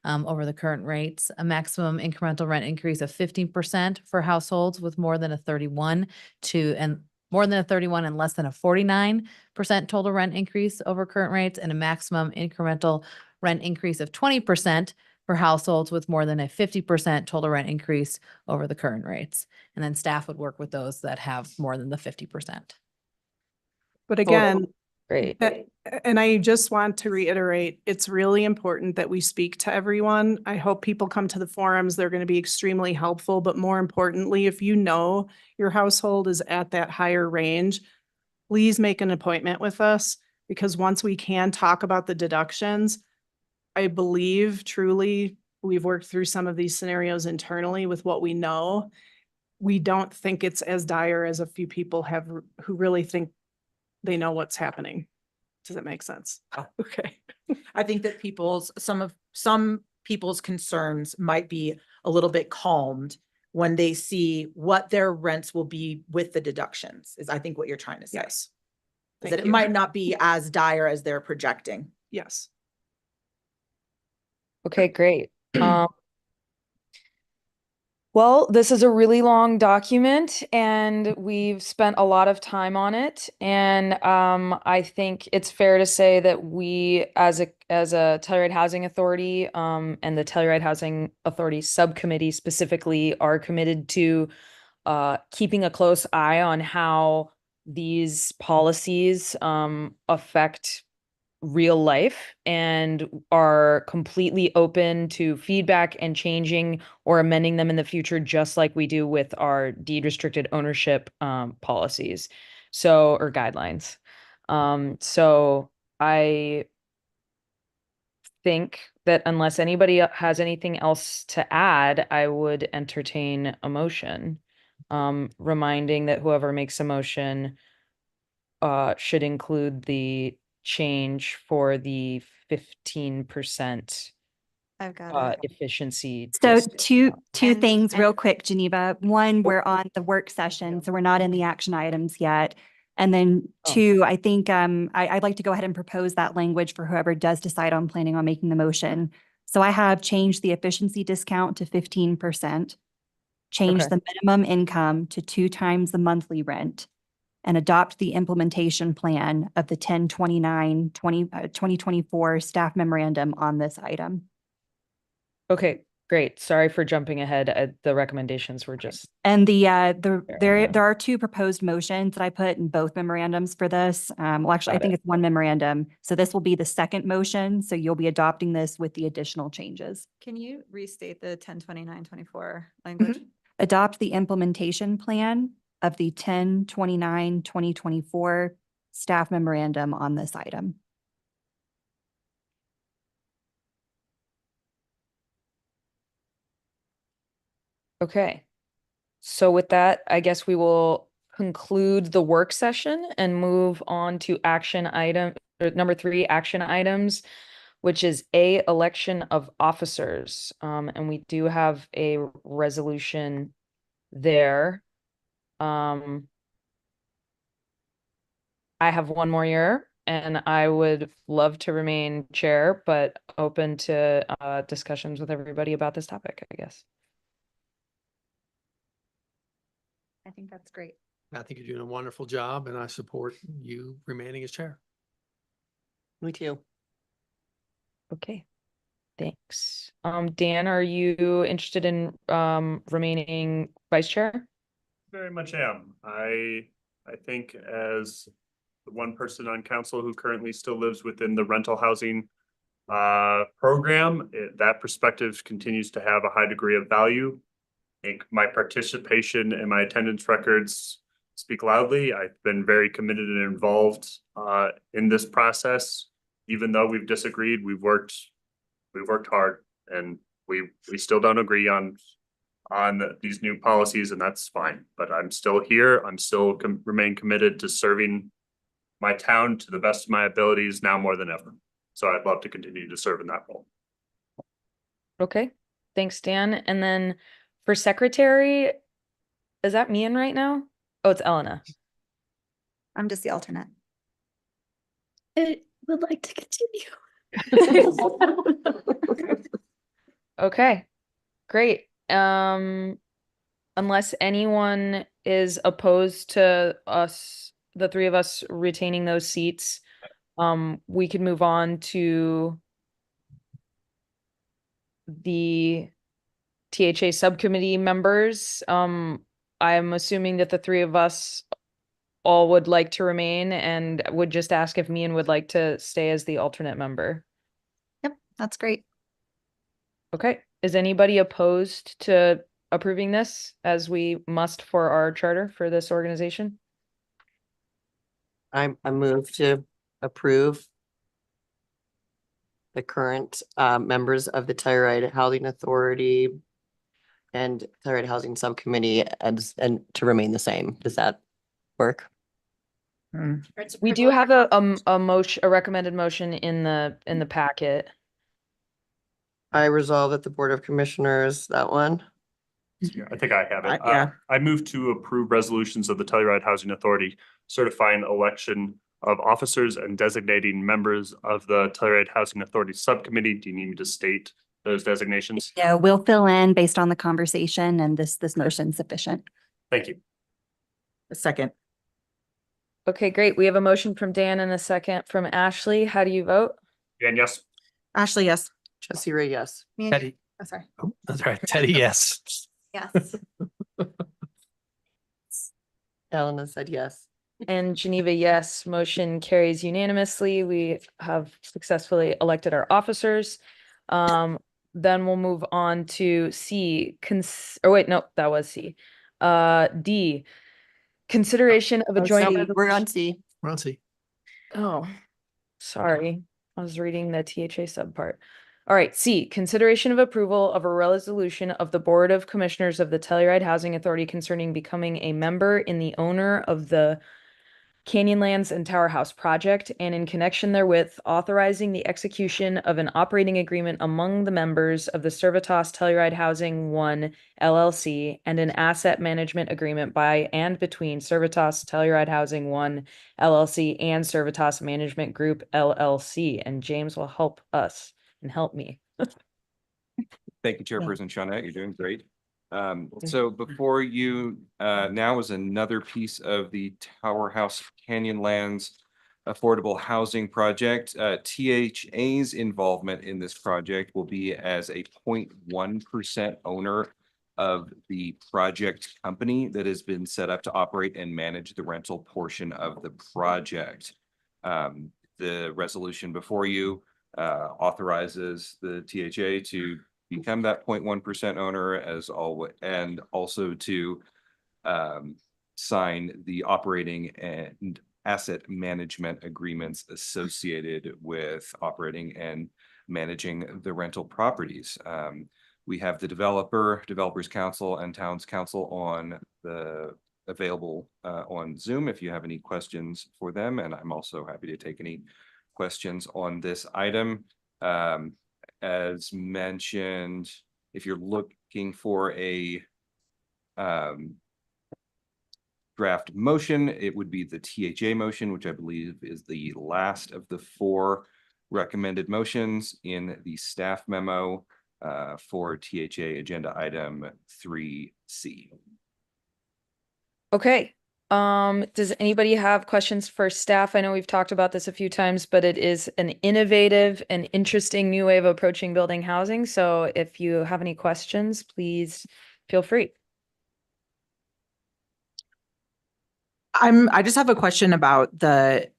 over the current rates, a maximum incremental rent increase of 15% for households with more than a 31 and less than a 49% total rent increase over current rates, and a maximum incremental rent increase of 20% for households with more than a 50% total rent increase over the current rates. And then staff would work with those that have more than the 50%. But again, Great. and I just want to reiterate, it's really important that we speak to everyone. I hope people come to the forums. They're going to be extremely helpful. But more importantly, if you know your household is at that higher range, please make an appointment with us, because once we can talk about the deductions, I believe truly we've worked through some of these scenarios internally with what we know. We don't think it's as dire as a few people have who really think they know what's happening. Does that make sense? Okay. I think that some people's concerns might be a little bit calmed when they see what their rents will be with the deductions, is I think what you're trying to say. Yes. Is Thank that it you. might not be as dire as they're projecting. Yes. Okay, great. Well, this is a really long document and we've spent a lot of time on it. And I think it's fair to say that we as a Telluride Housing Authority and the Telluride Housing Authority subcommittee specifically are committed to keeping a close eye on how these policies affect real life, and are completely open to feedback and changing or amending them in the future, just like we do with our deed restricted ownership policies, or guidelines. So I think that unless anybody has anything else to add, I would entertain a motion, reminding that whoever makes a motion should include the change for the 15% I've got it. efficiency. So discount. two things real quick, Geneva. One, we're on the work session, so we're not in the action items yet. And then two, I think I'd like to go ahead and propose that language for whoever does decide on planning on making the motion. So I have changed the efficiency discount to 15%, changed Okay. the minimum income to 2 times the monthly rent, and adopt the implementation plan of the 10/29/2024 staff memorandum on this item. Okay, Great. Sorry for jumping ahead. The recommendations were just. And Yeah. there are two proposed motions that I put in both memorandums for this. Well, actually, I Got think it. it's one memorandum. So this will be the second motion. So you'll be adopting this with the additional changes. Can you restate the 10/29/24 language? Adopt the implementation plan of the 10/29/2024 staff memorandum on this item. Okay. So with that, I guess we will conclude the work session and move on to action item, or number 3, action items, which is A, election of officers. And we do have a resolution there. I have one more year and I would love to remain chair, but open to discussions with everybody about this topic, I guess. I think that's great. I think you're doing a wonderful job and I support you remaining as chair. Me too. Okay, thanks. Dan, are you interested in remaining vice chair? Very much am. I think as the one person on council who currently still lives within the rental housing program, that perspective continues to have a high degree of value. I think my participation and my attendance records speak loudly. I've been very committed and involved in this process. Even though we've disagreed, we've worked hard, and we still don't agree on these new policies, and that's fine. But I'm still here. I'm still remain committed to serving my town to the best of my abilities now more than ever. So I'd love to continue to serve in that role. Okay, thanks, Dan. And then for secretary, is that me in right now? Oh, it's Elena. I'm just the alternate. I would like to continue. Okay, great. Unless anyone is opposed to us, the three of us retaining those seats, we could move on to the THA subcommittee members. I'm assuming that the three of us all would like to remain and would just ask if Mian would like to stay as the alternate member. Yep, that's great. Okay, is anybody opposed to approving this as we must for our charter for this organization? I move to approve the current members of the Telluride Housing Authority and Telluride Housing Subcommittee and to remain the same. Does that work? We do have a motion, a recommended motion in the packet. I resolve that the Board of Commissioners, that one. Yeah, I think I have it. Yeah. I move to approve resolutions of the Telluride Housing Authority certifying election of officers and designating members of the Telluride Housing Authority Subcommittee. Do you need me to state those designations? Yeah, we'll fill in based on the conversation and this motion's sufficient. Thank you. A second. Okay, great. We have a motion from Dan and a second from Ashley. How do you vote? And yes. Ashley, yes. Jesse Ray, yes. Teddy. Oh, sorry. Oh, that's right. Teddy, yes. Yes. Elena said yes. And Geneva, yes. Motion carries unanimously. We have successfully elected our officers. Then we'll move on to C. Or wait, no, that was C. D. Consideration of a joint. We're on C. We're on C. Oh, sorry. I was reading the THA subpart. All right, C, consideration of approval of a resolution of the Board of Commissioners of the Telluride Housing Authority concerning becoming a member in the owner of the Canyonlands and Tower House project, and in connection therewith, authorizing the execution of an operating agreement among the members of the Servitas Telluride Housing 1 LLC and an asset management agreement by and between Servitas Telluride Housing 1 LLC and Servitas Management Group LLC. And James will help us and help me. Thank you, Chairperson Shawnette. You're doing great. So before you, now is another piece of the Tower House Canyonlands affordable housing project. THA's involvement in this project will be as a 0.1% owner of the project company that has been set up to operate and manage the rental portion of the project. The resolution before you authorizes the THA to become that 0.1% owner as always, and also to sign the operating and asset management agreements associated with operating and managing the rental properties. We have the developers council and towns council on the available on Zoom if you have any questions for them. And I'm also happy to take any questions on this item. As mentioned, if you're looking for a draft motion, it would be the THA motion, which I believe is the last of the 4 recommended motions in the staff memo for THA agenda item 3C. Okay. Does anybody have questions for staff? I know we've talked about this a few times, but it is an innovative and interesting new way of approaching building housing. So if you have any questions, please feel free. I just have a question about the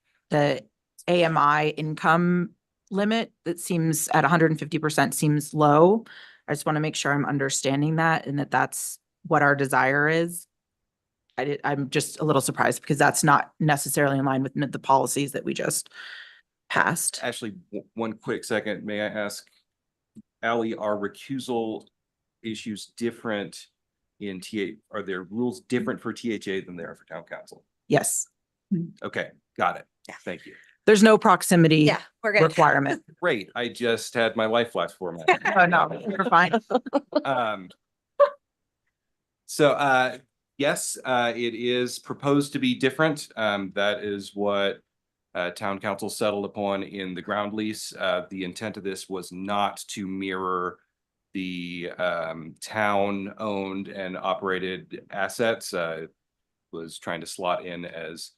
AMI income limit that seems at 150% seems low. I just want to make sure I'm understanding that and that that's what our desire is. I'm just a little surprised because that's not necessarily in line with the policies that we just passed. Actually, one quick second, may I ask, Ally, are recusal issues different in TA? Are there rules different for THA than they are for town council? Yes. Okay, got it. Thank you. There's no proximity we're good. requirement. Great. I just had my life flash format. Oh, no, you're fine. Yes, it is proposed to be different. That is what town council settled upon in the ground lease. The intent of this was not to mirror the town owned and operated assets. Was trying to slot in as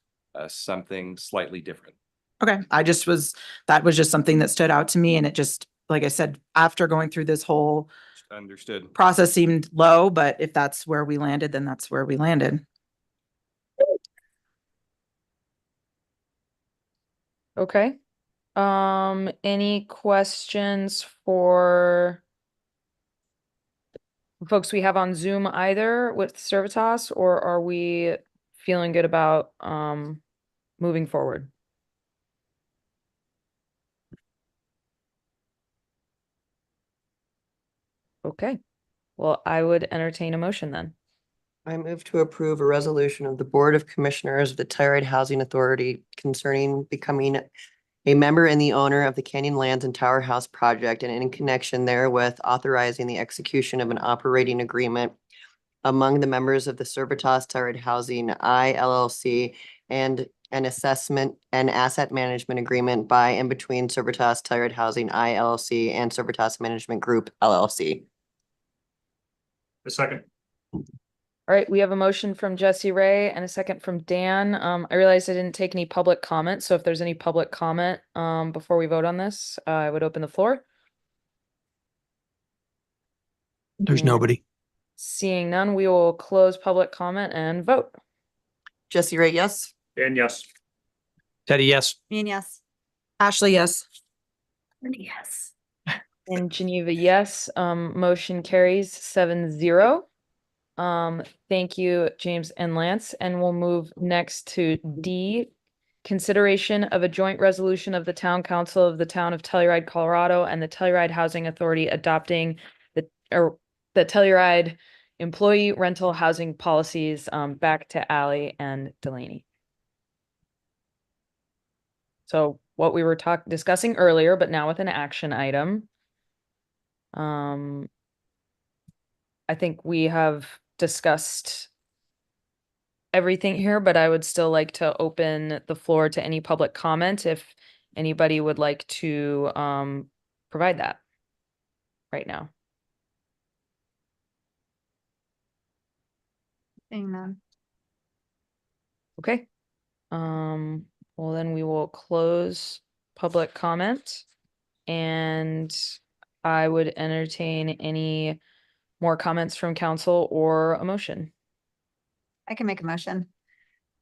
something slightly different. Okay, that was just something that stood out to me, and it just, like I said, after going through this whole Understood. process seemed low, but if that's where we landed, then that's where we landed. Okay. Any questions for folks we have on Zoom either with Servitas, or are we feeling good about moving forward? Okay, well, I would entertain a motion then. I move to approve a resolution of the Board of Commissioners of the Telluride Housing Authority concerning becoming a member and the owner of the Canyon Lands and Tower House project, and in connection therewith authorizing the execution of an operating agreement among the members of the Servitas Telluride Housing LLC and an assessment and asset management agreement by and between Servitas Telluride Housing LLC and Servitas Management Group LLC. A second. All right, we have a motion from Jesse Ray and a second from Dan. I realized I didn't take any public comment, so if there's any public comment before we vote on this, I would open the floor. There's nobody. Seeing none, we will close public comment and vote. Jesse Ray, yes. Dan, yes. Teddy, yes. Me and yes. Ashley, yes. Yes. And Geneva, yes. Motion carries 7-0. Thank you, James and Lance. And we'll move next to D, consideration of a joint resolution of the Town Council of the Town of Telluride, Colorado, and the Telluride Housing Authority adopting the Telluride employee rental housing policies. Back to Ally and Delaney. So what we were discussing earlier, but now with an action item. I think we have discussed everything here, but I would still like to open the floor to any public comment if anybody would like to provide that right now. Seeing none. Okay. Well, then we will close public comment. And I would entertain any more comments from council or a motion. I can make a motion.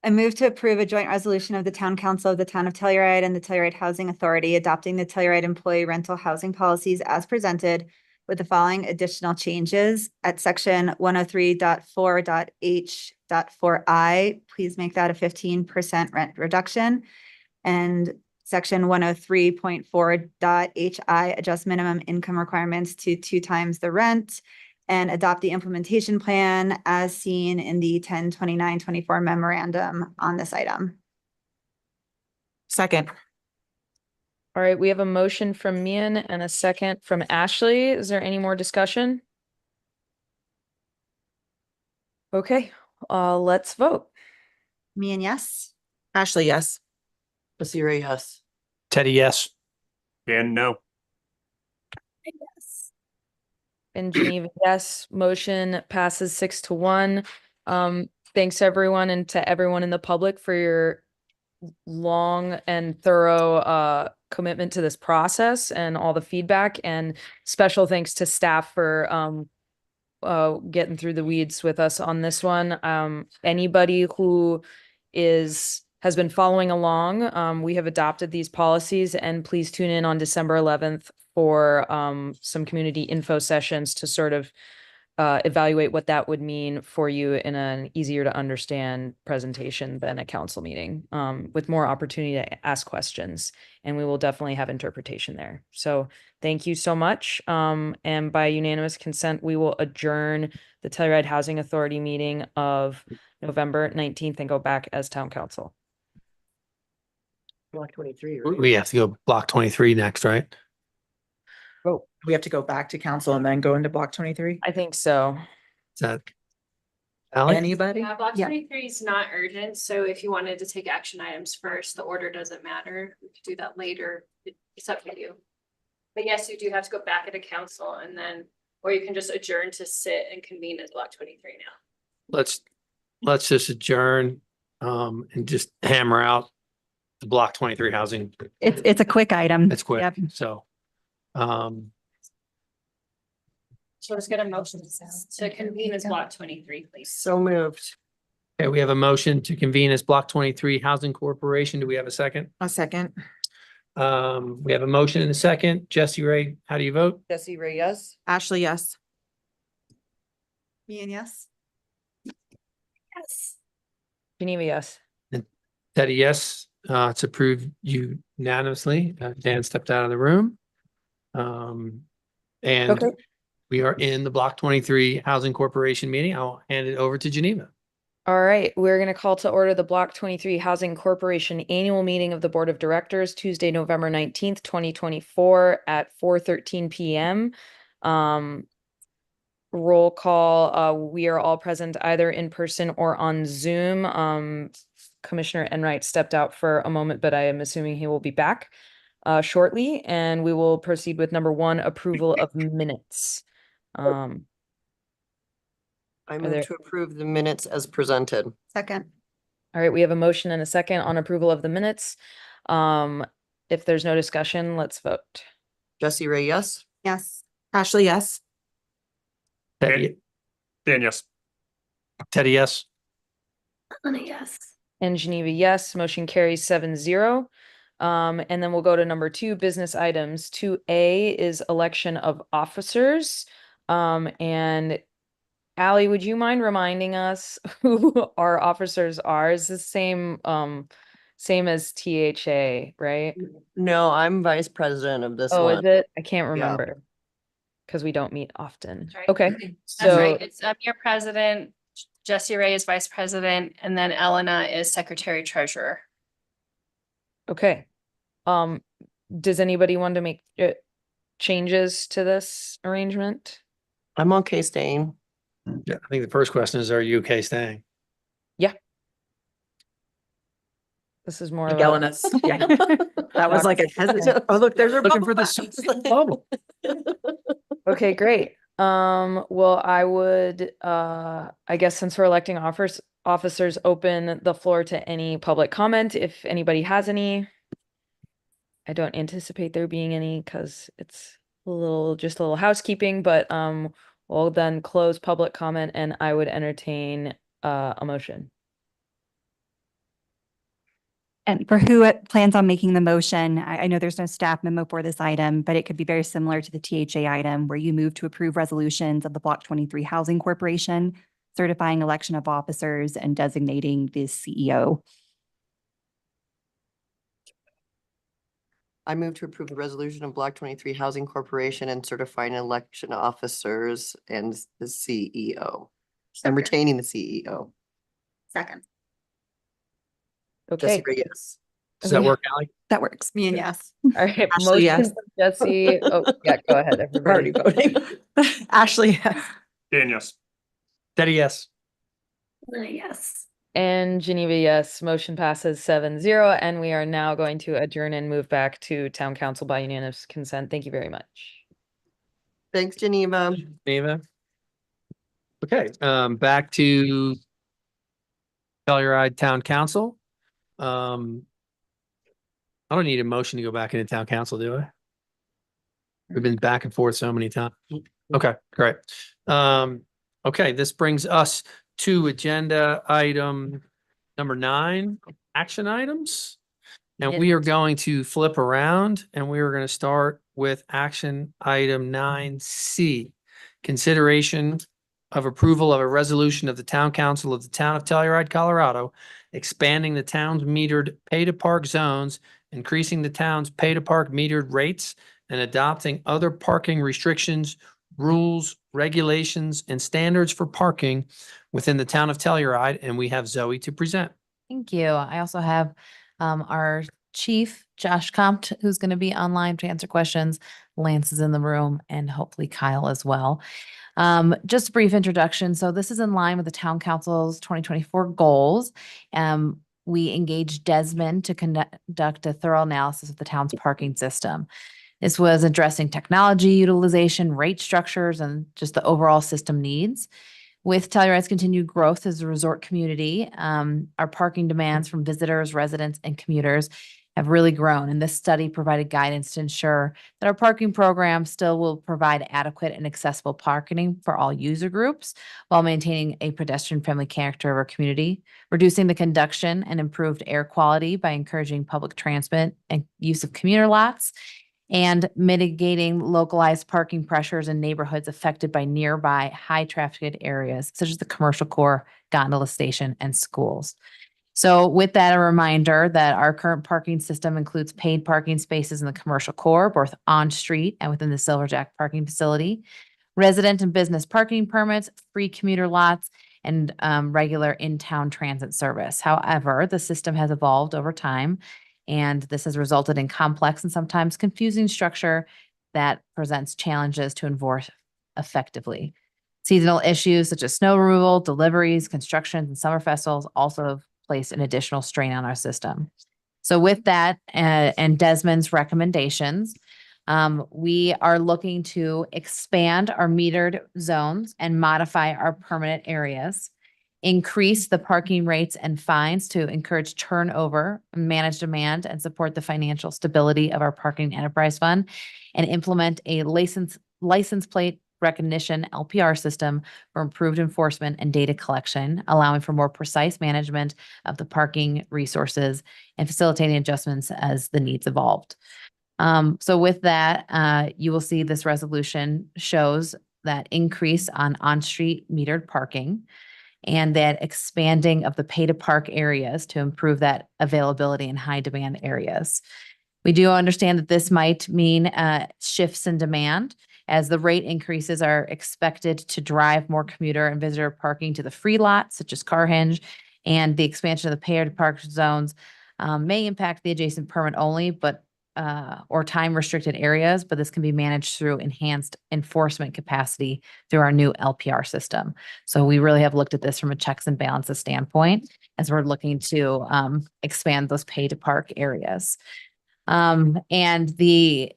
I move to approve a joint resolution of the Town Council of the Town of Telluride and the Telluride Housing Authority adopting the Telluride employee rental housing policies as presented with the following additional changes at section 103.4.h.4i. Please make that a 15% rent reduction. And section 103.4.hi, adjust minimum income requirements to 2 times the rent and adopt the implementation plan as seen in the 10/29/24 memorandum on this item. Second. All right, we have a motion from Mian and a second from Ashley. Is there any more discussion? Okay, let's vote. Mian, yes. Ashley, yes. Basira, yes. Teddy, yes. Dan, no. And Geneva, yes. Motion passes 6-1. Thanks everyone and to everyone in the public for your long and thorough commitment to this process and all the feedback, and special thanks to staff for getting through the weeds with us on this one. Anybody who has been following along, we have adopted these policies, and please tune in on December 11th for some community info sessions to sort of evaluate what that would mean for you in an easier to understand presentation than a council meeting, with more opportunity to ask questions. And we will definitely have interpretation there. So thank you so much. And by unanimous consent, we will adjourn the Telluride Housing Authority meeting of November 19th and go back as town council. Block 23, right? We have to go block 23 next, right? Oh, we have to go back to council and then go into block 23? I think so. Is that Ally? Anybody? Yeah, block Yeah. 23 is not urgent, so if you wanted to take action items first, the order doesn't matter. We could do that later. It's up to you. But yes, you do have to go back into council and then, or you can just adjourn to sit and convene as block 23 now. Let's just adjourn and just hammer out the block 23 housing. It's a quick item. It's quick. Yep. So So let's get a motion to convene as block 23, please. So moved. okay, we have a motion to convene as block 23 Housing Corporation. Do we have a second? A second. We have a motion and a second. Jesse Ray, how do you vote? Jesse Ray, yes. Ashley, yes. Mian, yes. Yes. Geneva, yes. Teddy, yes. It's approved unanimously. Dan stepped out of the room. And Okay. we are in the block 23 Housing Corporation meeting. I'll hand it over to Geneva. All right, we're going to call to order the Block 23 Housing Corporation Annual Meeting of the Board of Directors, Tuesday, November 19th, 2024 at 4:13 p.m. Roll call, we are all present either in person or on Zoom. Commissioner Enright stepped out for a moment, but I am assuming he will be back shortly, and we will proceed with number 1, approval of minutes. I move there- to approve the minutes as presented. Second. All right, we have a motion and a second on approval of the minutes. If there's no discussion, let's vote. Jesse Ray, yes. Yes. Ashley, yes. Teddy, Dan, yes. Teddy, yes. Anna, yes. And Geneva, yes. Motion carries 7-0. And then we'll go to number 2, business items. 2A is election of officers. And Ally, would you mind reminding us who our officers are? Is the same as THA, right? No, I'm vice president of this Oh, one. is it? I can't Yeah. remember. Because we don't meet often. That's right. Okay, That's so right. It's your president, Jesse Ray is vice president, and then Elena is secretary treasurer. okay. Does anybody want to make changes to this arrangement? I'm okay staying. Yeah, I think the first question is, are you okay staying? Yeah. This is more of Yelling a, us. Yeah. That was like a hesitant. Oh, look, there's a Looking for bubble. the bubble. okay, great. Well, I would, I guess since we're electing officers open the floor to any public comment if anybody has any. I don't anticipate there being any because it's just a little housekeeping, but we'll then close public comment and I would entertain a motion. And for who plans on making the motion, I know there's no staff memo for this item, but it could be very similar to the THA item where you move to approve resolutions of the Block 23 Housing Corporation, certifying election of officers and designating the CEO. I move to approve the resolution of Block 23 Housing Corporation and certifying election officers and the CEO. And retaining the CEO. Second. Okay. Jessica, yes. Does that work, Ally? That works. Me and yes. All right. Ashley, Motion yes. from Jesse. Oh, yeah, go ahead, everybody. Voting. Ashley, yes. Dan, yes. Teddy, yes. Yes. And Geneva, yes. Motion passes 7-0, and we are now going to adjourn and move back to town council by unanimous consent. Thank you very much. Thanks, Geneva. Geneva. Okay, back to Telluride Town Council. I don't need a motion to go back into town council, do I? We've been back and forth so many times. Okay, great. Okay, this brings us to agenda item number 9, action items. And we are going to flip around and we are going to start with action item 9C. Consideration of approval of a resolution of the Town Council of the Town of Telluride, Colorado, expanding the town's metered pay-to-park zones, increasing the town's pay-to-park metered rates, and adopting other parking restrictions, rules, regulations, and standards for parking within the town of Telluride. And we have Zoe to present. Thank you. I also have our chief, Josh Compt, who's going to be online to answer questions. Lance is in the room and hopefully Kyle as well. Just a brief introduction. So this is in line with the town council's 2024 goals. We engaged Desmond to conduct a thorough analysis of the town's parking system. This was addressing technology utilization, rate structures, and just the overall system needs. With Telluride's continued growth as a resort community, our parking demands from visitors, residents, and commuters have really grown. And this study provided guidance to ensure that our parking program still will provide adequate and accessible parking for all user groups while maintaining a pedestrian-friendly character of our community, reducing the conduction and improved air quality by encouraging public transit and use of commuter lots, and mitigating localized parking pressures in neighborhoods affected by nearby high trafficked areas, such as the commercial core, gondola station, and schools. So with that, a reminder that our current parking system includes paid parking spaces in the commercial core, both on street and within the Silverjack parking facility, resident and business parking permits, free commuter lots, and regular in-town transit service. However, the system has evolved over time, and this has resulted in complex and sometimes confusing structure that presents challenges to enforce effectively. Seasonal issues such as snow removal, deliveries, construction, and summer festivals also have placed an additional strain on our system. So with that and Desmond's recommendations, we are looking to expand our metered zones and modify our permanent areas, increase the parking rates and fines to encourage turnover, manage demand, and support the financial stability of our parking enterprise fund, and implement a license plate recognition LPR system for improved enforcement and data collection, allowing for more precise management of the parking resources and facilitating adjustments as the needs evolved. So with that, you will see this resolution shows that increase on on-street metered parking and that expanding of the pay-to-park areas to improve that availability in high-demand areas. We do understand that this might mean shifts in demand, as the rate increases are expected to drive more commuter and visitor parking to the free lots, such as Carhenge, and the expansion of the pay-to-park zones may impact the adjacent permit only, or time-restricted areas, but this can be managed through enhanced enforcement capacity through our new LPR system. So we really have looked at this from a checks and balances standpoint as we're looking to expand those pay-to-park areas. And the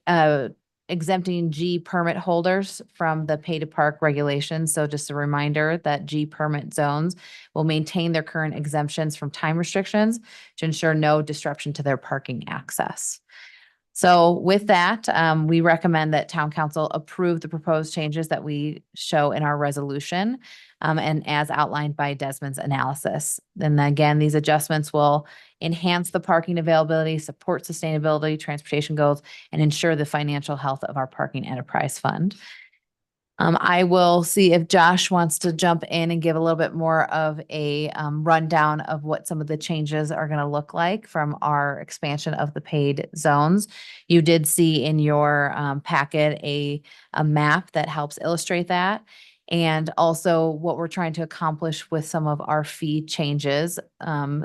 exempting G permit holders from the pay to park regulations. So just a reminder that G permit zones will maintain their current exemptions from time restrictions to ensure no disruption to their parking access. So with that, we recommend that town council approve the proposed changes that we show in our resolution, and as outlined by Desmond's analysis. And again, these adjustments will enhance the parking availability, support sustainability, transportation goals, and ensure the financial health of our parking enterprise fund. I will see if Josh wants to jump in and give a little bit more of a rundown of what some of the changes are going to look like from our expansion of the paid zones. You did see in your packet a map that helps illustrate that. And also what we're trying to accomplish with some of our fee changes,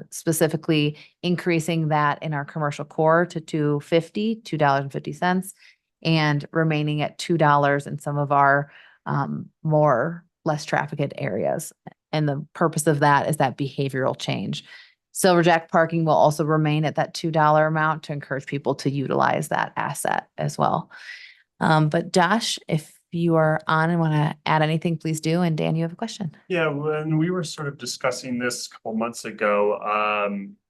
specifically increasing that in our commercial core to $2.50, and remaining at $2 in some of our more less trafficked areas. And the purpose of that is that behavioral change. Silverjack parking will also remain at that $2 amount to encourage people to utilize that asset as well. But Josh, if you are on and want to add anything, please do. And Dan, you have a question. Yeah, when we were sort of discussing this a couple months ago,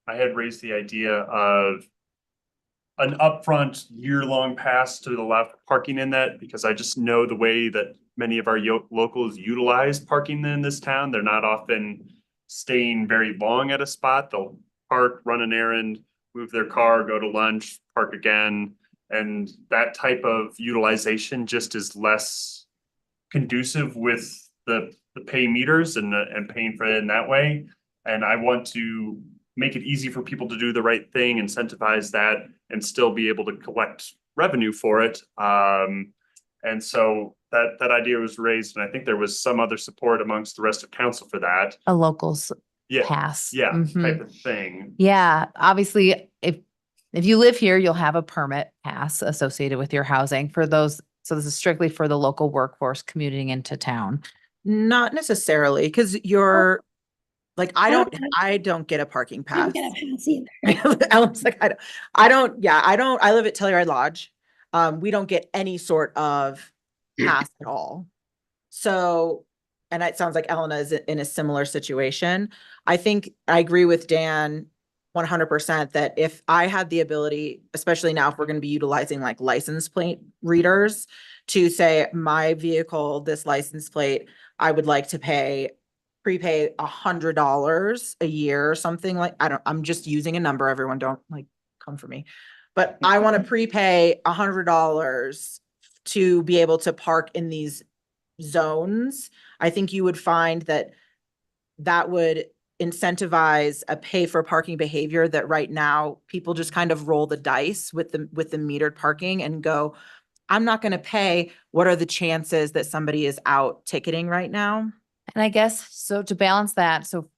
I had raised the idea of an upfront year-long pass to allow for parking in that, because I just know the way that many of our locals utilize parking in this town. They're not often staying very long at a spot. They'll park, run an errand, move their car, go to lunch, park again. And that type of utilization just is less conducive with the pay meters and paying for it in that way. And I want to make it easy for people to do the right thing, incentivize that, and still be able to collect revenue for it. And so that idea was raised, and I think there was some other support amongst the rest of council for that. A locals Yeah, pass. yeah, Mhm. type of thing. Yeah, obviously, if you live here, you'll have a permit pass associated with your housing for those. So this is strictly for the local workforce commuting into town. Not necessarily, because you're like, I don't get a parking I don't pass. get a pass either. Ellen's like, I live at Telluride Lodge. We don't get any sort of pass at all. So, and it sounds like Elena is in a similar situation. I think I agree with Dan 100% that if I had the ability, especially now if we're going to be utilizing like license plate readers, to say my vehicle, this license plate, I would like to prepay $100 a year or something like, I'm just using a number. Everyone don't like come for me, but I want to prepay $100 to be able to park in these zones. I think you would find that would incentivize a pay for parking behavior that right now people just kind of roll the dice with the metered parking and go, I'm not going to pay. What are the chances that somebody is out ticketing right now? And I guess, so to balance that, so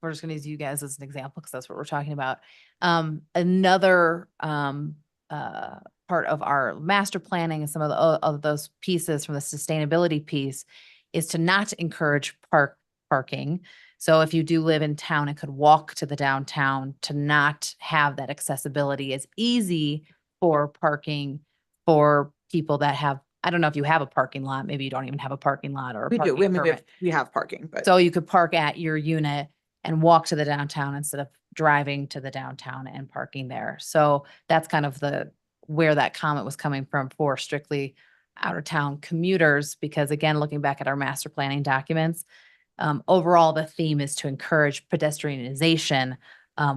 we're just going to use you guys as an example because that's what we're talking about. Another part of our master planning and some of those pieces from the sustainability piece is to not encourage parking. So if you do live in town and could walk to the downtown, to not have that accessibility as easy for parking for people that have, I don't know if you have a parking lot, maybe you don't even have a parking lot or a We do. parking I mean, permit. we have parking, but So you could park at your unit and walk to the downtown instead of driving to the downtown and parking there. So that's kind of where that comment was coming from for strictly out of town commuters, because again, looking back at our master planning documents, overall, the theme is to encourage pedestrianization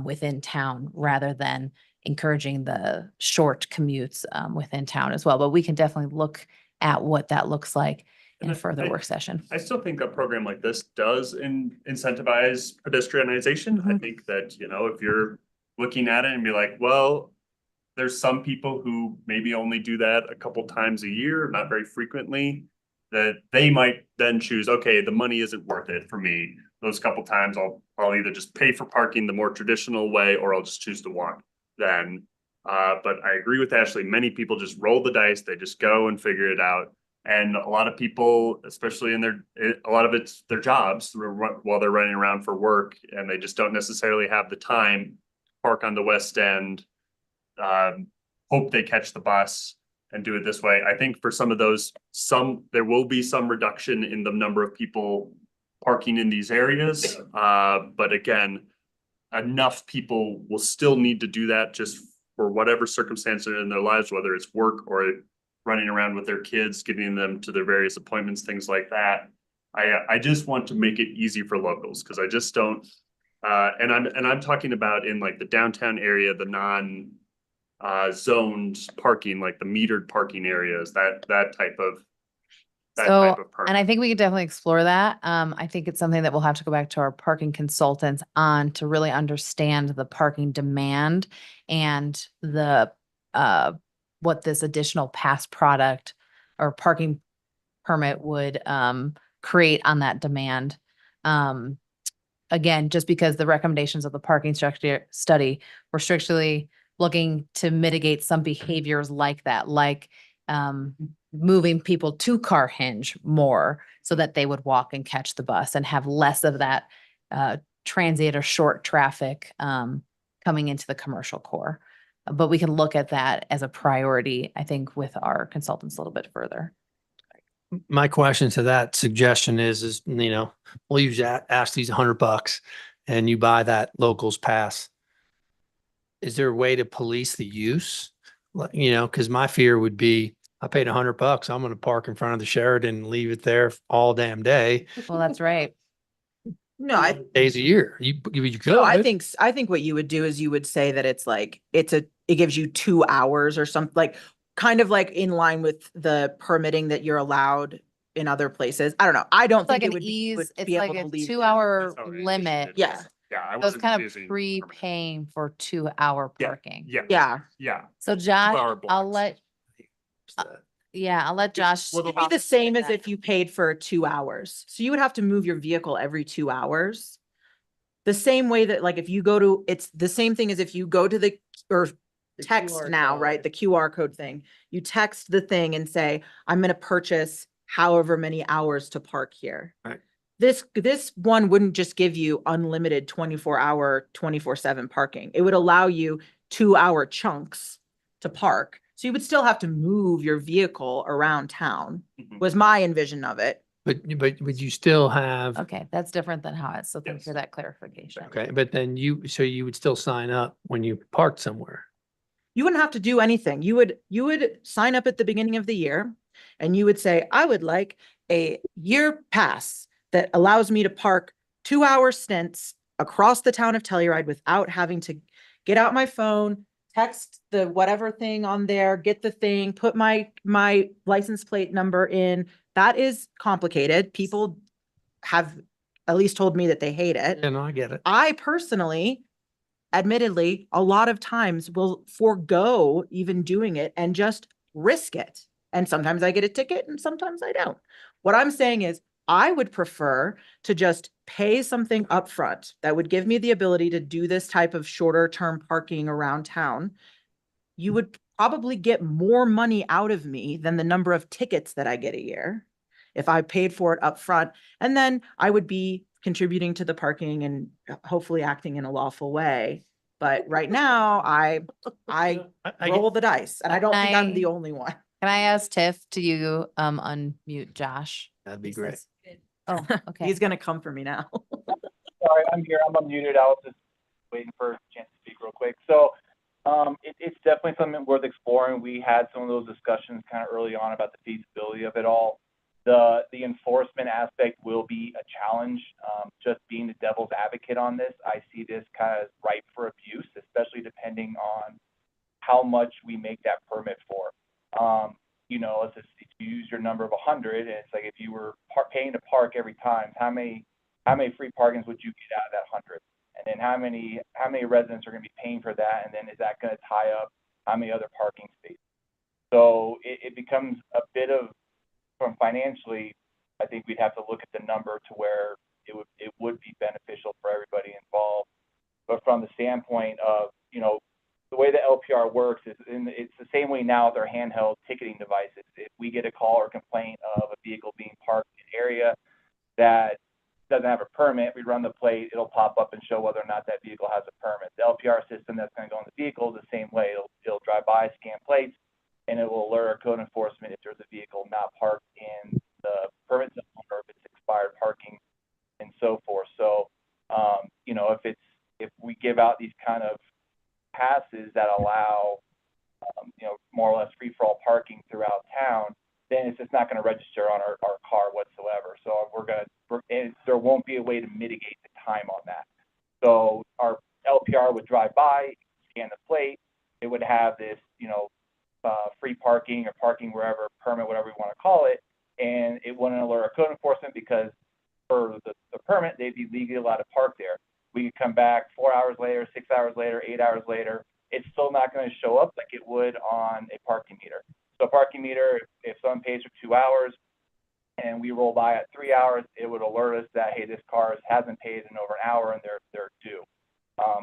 within town rather than encouraging the short commutes within town as well. But we can definitely look at what that looks like in a further work session. I still think a program like this does incentivize pedestrianization. I think that, if you're looking at it and be like, well, there's some people who maybe only do that a couple times a year, not very frequently, that they might then choose, okay, the money isn't worth it for me. Those couple times I'll either just pay for parking the more traditional way, or I'll just choose to walk then. But I agree with Ashley. Many people just roll the dice. They just go and figure it out. And a lot of people, especially a lot of it's their jobs while they're running around for work, and they just don't necessarily have the time to park on the West End, hope they catch the bus, and do it this way. I think for some of those, there will be some reduction in the number of people parking in these areas. But again, enough people will still need to do that just for whatever circumstances in their lives, whether it's work or running around with their kids, getting them to their various appointments, things like that. I just want to make it easy for locals, because I just don't, and I'm talking about in like the downtown area, the non zoned parking, like the metered parking areas, that type of So, permit. and I think we could definitely explore that. I think it's something that we'll have to go back to our parking consultants on to really understand the parking demand and the, what this additional pass product or parking permit would, create on that demand. Again, just because the recommendations of the parking structure study were strictly looking to mitigate some behaviors like that, like, moving people to Carhinge more so that they would walk and catch the bus and have less of that transient or short traffic coming into the commercial core. But we can look at that as a priority, I think, with our consultants a little bit further. My question to that suggestion is, we'll use Ashley's $100 and you buy that locals pass. Is there a way to police the use? Cause my fear would be, I paid $100. I'm going to park in front of the Sheridan and leave it there all damn day, Well, that's right. No, days a year. You could. No, I think what you would do is you would say that it's like, it gives you 2 hours or something, like kind of like in line with the permitting that you're allowed in other places. I don't know. I don't It's like think it an would be, you would ease, it's be like able a to leave. 2-hour That's how I limit. envisioned it. Yeah. Yeah, I So it's wasn't kind of using prepaying for 2-hour Yeah, parking. yeah. So Josh, 2-hour I'll blocks. let Josh. It'd be the same as if you paid for 2 hours. So you would have to move your vehicle every 2 hours. The same way that like if you go to, it's the same thing as if you go to the text QR now, code. right? The QR code thing. You text the thing and say, I'm going to purchase however many hours to park here. Right. This one wouldn't just give you unlimited 24-hour, 24/7 parking. It would allow you 2-hour chunks to park. So you would still have to move your vehicle around town, was my envision of it. But you still have, Okay, that's different than how it's, so thank you Yes. for that clarification. okay, but then so you would still sign up when you parked somewhere. You wouldn't have to do anything. You would sign up at the beginning of the year and you would say, I would like a year pass that allows me to park 2-hour stints across the town of Telluride without having to get out my phone, text the whatever thing on there, get the thing, put my license plate number in. That is complicated. People have at least told me that they hate it. Yeah, no, I get it. I personally, admittedly, a lot of times will forego even doing it and just risk it. And sometimes I get a ticket and sometimes I don't. What I'm saying is I would prefer to just pay something upfront that would give me the ability to do this type of shorter term parking around town. You would probably get more money out of me than the number of tickets that I get a year if I paid for it upfront. And then I would be contributing to the parking and hopefully acting in a lawful way. But right now, I roll the dice, and I don't think I'm the only one. Can I ask Tiff to you unmute Josh? That'd be great. Oh, okay. He's gonna come for me now. Sorry, I'm here. I'm unmuted. I was just waiting for a chance to speak real quick. So it's definitely something worth exploring. We had some of those discussions kind of early on about the feasibility of it all. The enforcement aspect will be a challenge. Just being the devil's advocate on this, I see this kind of ripe for abuse, especially depending on how much we make that permit for. Let's just if you use your number of 100, and it's like if you were paying to park every time, how many free parkings would you get out of that 100? And then how many residents are going to be paying for that? And then is that going to tie up how many other parking spaces? So it becomes a bit of, from financially, I think we'd have to look at the number to where it would be beneficial for everybody involved. But from the standpoint of, the way the LPR works is it's the same way now with our handheld ticketing devices. If we get a call or complaint of a vehicle being parked in an area that doesn't have a permit, we run the plate, it'll pop up and show whether or not that vehicle has a permit. The LPR system that's going to go on the vehicle is the same way. It'll drive by, scan plates, and it will alert our code enforcement if there's a vehicle not parked in the permit zone or if it's expired parking and so forth. So, you know, if we give out these kind of passes that allow, you know, more or less free-for-all parking throughout town, then it's just not going to register on our car whatsoever. So and there won't be a way to mitigate the time on that. So our LPR would drive by, scan the plate, it would have this, you know, free parking or parking wherever, permit, whatever you want to call it, and it wouldn't alert our code enforcement because for the permit, they'd be legally allowed to park there. We could come back 4 hours later, 6 hours later, 8 hours later. It's still not going to show up like it would on a parking meter. So a parking meter, if someone pays for 2 hours and we roll by at 3 hours, it would alert us that, hey, this car hasn't paid in over an hour and they're due.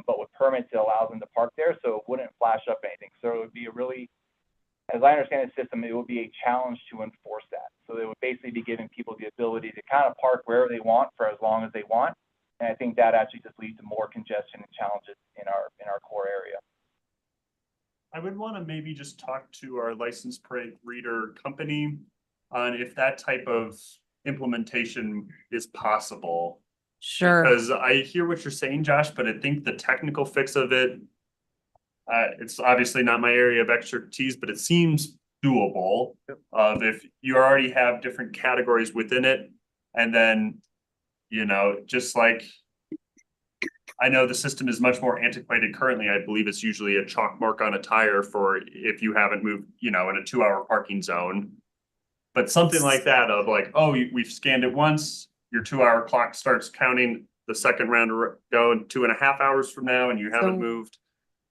But with permits, it allows them to park there, so it wouldn't flash up anything. So it would be a really, as I understand the system, it would be a challenge to enforce that. So they would basically be giving people the ability to kind of park wherever they want for as long as they want. And I think that actually just leads to more congestion and challenges in our core area. I would want to maybe just talk to our license plate reader company on if that type of implementation is possible. Sure. Because I hear what you're saying, Josh, but I think the technical fix of it, it's obviously not my area of expertise, but it seems doable. If you already have different categories within it, and then, you know, just like I know the system is much more antiquated currently. I believe it's usually a chalk mark on a tire for if you haven't moved, you know, in a 2-hour parking zone. But something like that of like, oh, we've scanned it once, your 2-hour clock starts counting the second round go in 2.5 hours from now and you haven't So moved.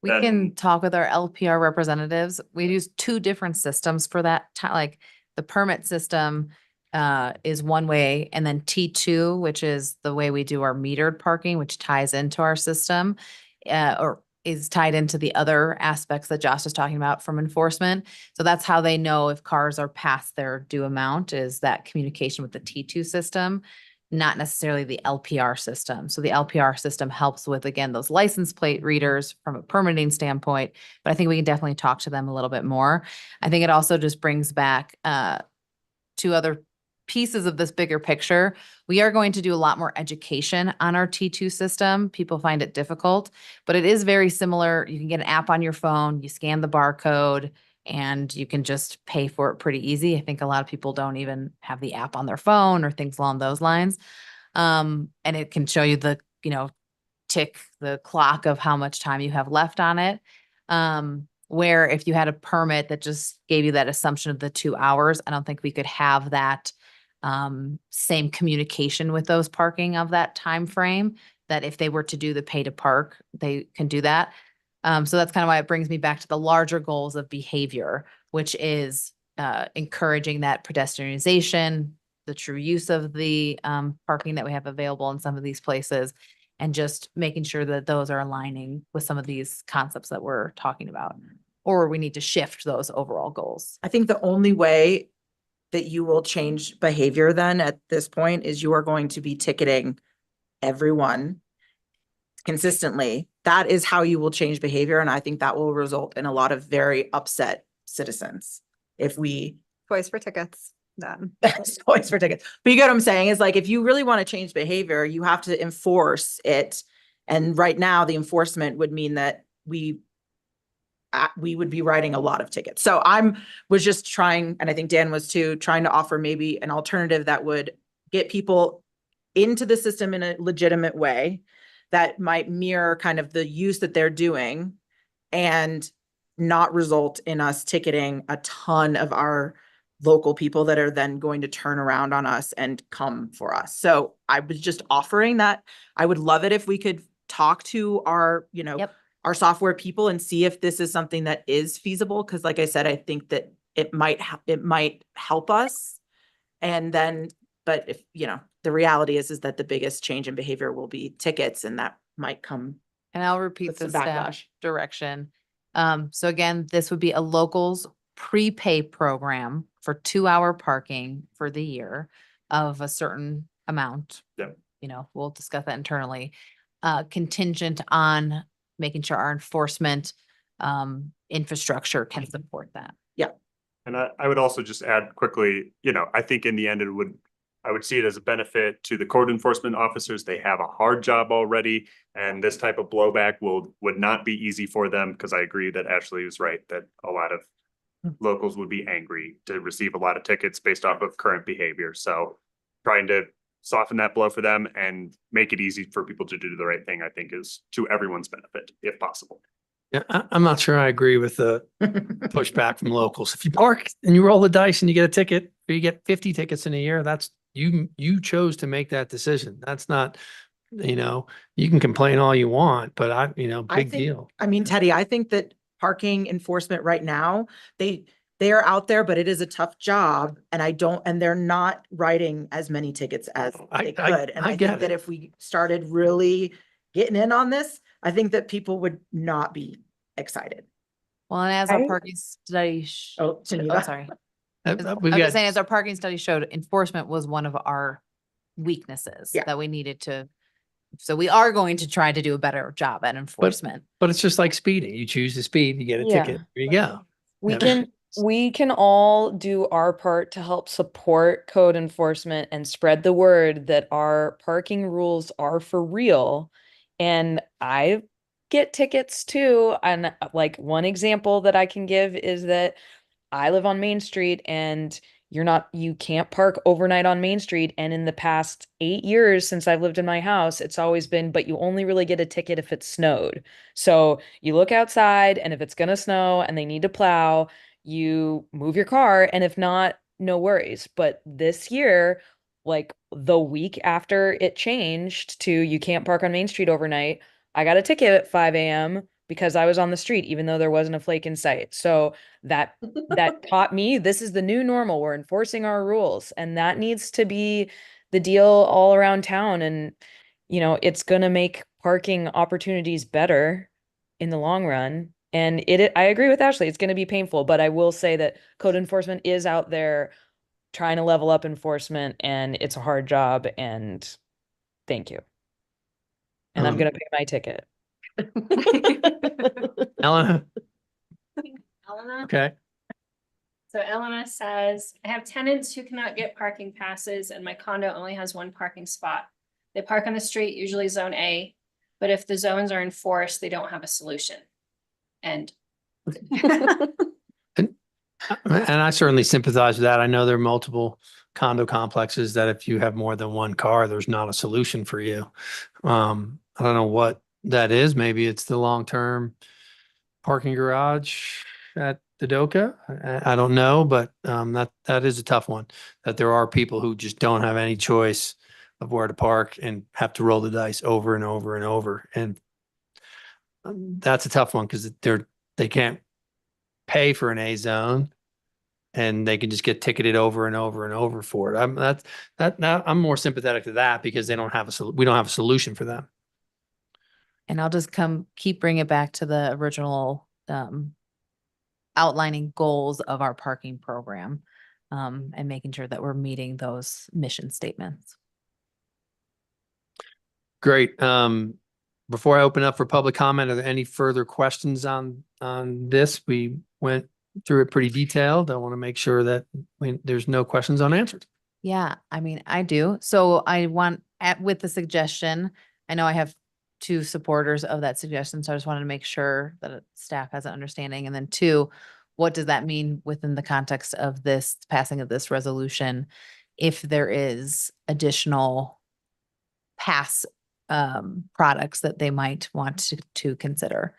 We then- can talk with our LPR representatives. We use 2 different systems for that. Like the permit system is one way, and then T2, which is the way we do our metered parking, which ties into our system, or is tied into the other aspects that Josh was talking about from enforcement. So that's how they know if cars are past their due amount, is that communication with the T2 system, not necessarily the LPR system. So the LPR system helps with, again, those license plate readers from a permitting standpoint, but I think we can definitely talk to them a little bit more. I think it also just brings back 2 other pieces of this bigger picture. We are going to do a lot more education on our T2 system. People find it difficult, but it is very similar. You can get an app on your phone, you scan the barcode, and you can just pay for it pretty easy. I think a lot of people don't even have the app on their phone or things along those lines. And it can show you the, you know, tick the clock of how much time you have left on it. Where if you had a permit that just gave you that assumption of the 2 hours, I don't think we could have that same communication with those parking of that time frame, that if they were to do the pay to park, they can do that. So that's kind of why it brings me back to the larger goals of behavior, which is encouraging that pedestrianization, the true use of the parking that we have available in some of these places, and just making sure that those are aligning with some of these concepts that we're talking about, or we need to shift those overall goals. I think the only way that you will change behavior then at this point is you are going to be ticketing everyone consistently. That is how you will change behavior. And I think that will result in a lot of very upset citizens if we Toys for tickets, done. toys for tickets. But you get what I'm saying is like, if you really want to change behavior, you have to enforce it. And right now the enforcement would mean that we would be writing a lot of tickets. So was just trying, and I think Dan was too, trying to offer maybe an alternative that would get people into the system in a legitimate way that might mirror kind of the use that they're doing and not result in us ticketing a ton of our local people that are then going to turn around on us and come for us. So I was just offering that. I would love it if we could talk to our, you know, our software people and see if this is something that is feasible. Cause like I said, I think that it might help us. And then, but if, you know, the reality is that the biggest change in behavior will be tickets, and that might come. And I'll repeat with the some staff backlash. direction. So again, this would be a locals prepay program for 2-hour parking for the year of a certain amount. Yep. You know, we'll discuss that internally, contingent on making sure our enforcement infrastructure can support that. Yeah. And I would also just add quickly, I think in the end I would see it as a benefit to the code enforcement officers. They have a hard job already, and this type of blowback would not be easy for them, because I agree that Ashley was right, that a lot of locals would be angry to receive a lot of tickets based off of current behavior. So trying to soften that blow for them and make it easy for people to do the right thing, I think is to everyone's benefit, if possible. Yeah, I'm not sure I agree with the pushback from locals. If you park and you roll the dice and you get a ticket, or you get 50 tickets in a year, that's you chose to make that decision. That's not, you can complain all you want, but big deal. I mean, Teddy, I think that parking enforcement right now, they are out there, but it is a tough job, and they're not writing as many tickets as they could. And I get think that it. if we started really getting in on this, I think that people would not be excited. Well, and as our parking study, Oh, Geneva. sorry. We've I was got, just saying, as our parking study showed, enforcement was one of our weaknesses Yeah. that we needed to. So we are going to try to do a better job at enforcement. but it's just like speeding. You choose to speed, you get a ticket. There you go. We can all do our part to help support code enforcement and spread the word that our parking rules are for real. And I get tickets too. And like one example that I can give is that I live on Main Street, and you can't park overnight on Main Street. And in the past 8 years since I've lived in my house, it's always been, but you only really get a ticket if it snowed. So you look outside, and if it's going to snow and they need to plow, you move your car. And if not, no worries. But this year, like the week after it changed to you can't park on Main Street overnight, I got a ticket at 5 a.m. because I was on the street, even though there wasn't a flake in sight. So that taught me this is the new normal. We're enforcing our rules, and that needs to be the deal all around town. And, it's going to make parking opportunities better in the long run. And I agree with Ashley. It's going to be painful, but I will say that code enforcement is out there trying to level up enforcement, and it's a hard job, and thank you. And I'm going to pay my ticket. Elena. Elena? Okay. So Elena says, I have tenants who cannot get parking passes, and my condo only has one parking spot. They park on the street, usually zone A, but if the zones are enforced, they don't have a solution. And And I certainly sympathize with that. I know there are multiple condo complexes that if you have more than one car, there's not a solution for you. I don't know what that is. Maybe it's the long-term parking garage at the Doka. I don't know, but that is a tough one. That there are people who just don't have any choice of where to park and have to roll the dice over and over and over. And that's a tough one, because they can't pay for an A zone, and they can just get ticketed over and over and over for it. I'm more sympathetic to that, because we don't have a solution for them. And I'll just keep bringing it back to the original outlining goals of our parking program, and making sure that we're meeting those mission statements. Great. Before I open up for public comment, are there any further questions on this? We went through it pretty detailed. I want to make sure that there's no questions unanswered. Yeah, I mean, I do. So I want, with the suggestion, I know I have 2 supporters of that suggestion, so I just wanted to make sure that staff has an understanding. And then 2, what does that mean within the context of this passing of this resolution? If there is additional pass products that they might want to consider.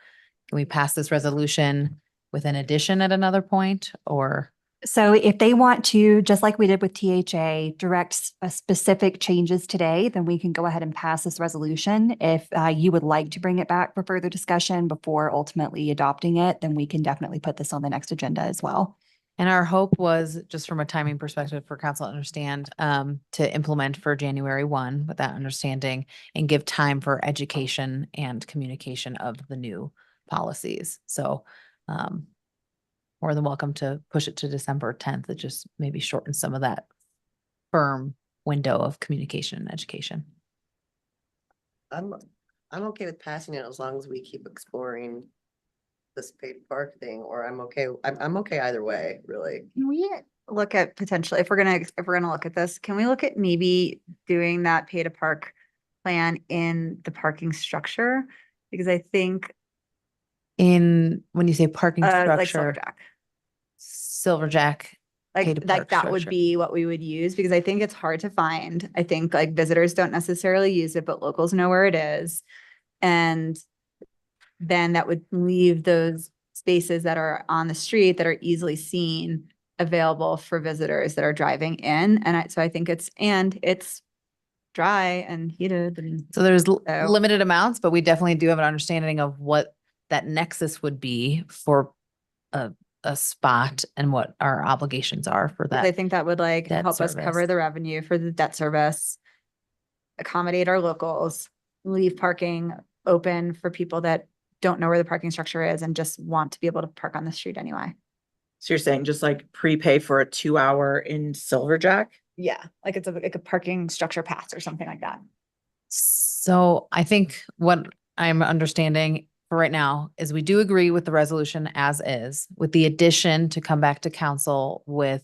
Can we pass this resolution with an addition at another point, or? So if they want to, just like we did with THA, direct specific changes today, then we can go ahead and pass this resolution. If you would like to bring it back for further discussion before ultimately adopting it, then we can definitely put this on the next agenda as well. And our hope was, just from a timing perspective for council to understand, to implement for January 1 with that understanding, and give time for education and communication of the new policies. So more than welcome to push it to December 10th. It just maybe shortens some of that firm window of communication and education. I'm okay with passing it as long as we keep exploring this paid park thing, or I'm okay either way, really. Can we look at potentially, if we're gonna look at this, can we look at maybe doing that pay to park plan in the parking structure? Because I think When you say parking like structure, Silverjack, Silverjack. pay to park that would structure. be what we would use, because I think it's hard to find. I think like visitors don't necessarily use it, but locals know where it is. And then that would leave those spaces that are on the street that are easily seen available for visitors that are driving in. And so I think it's dry and heated and. So there's So- limited amounts, but we definitely do have an understanding of what that nexus would be for a spot and what our obligations are for that. I think that would like debt help us cover service. the revenue for the debt service, accommodate our locals, leave parking open for people that don't know where the parking structure is and just want to be able to park on the street anyway. So you're saying just like prepay for a 2 hour in Silverjack? Yeah, like it's like a parking structure pass or something like that. So I think what I'm understanding for right now is we do agree with the resolution as is, with the addition to come back to council with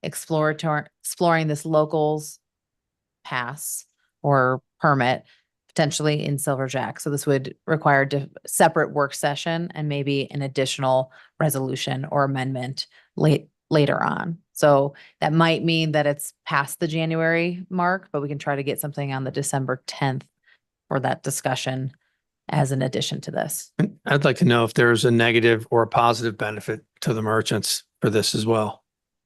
exploring this locals pass or permit potentially in Silverjack. So this would require separate work session and maybe an additional resolution or amendment later on. So that might mean that it's past the January mark, but we can try to get something on the December 10th for that discussion as an addition to this. I'd like to know if there's a negative or a positive benefit to the merchants for this as well.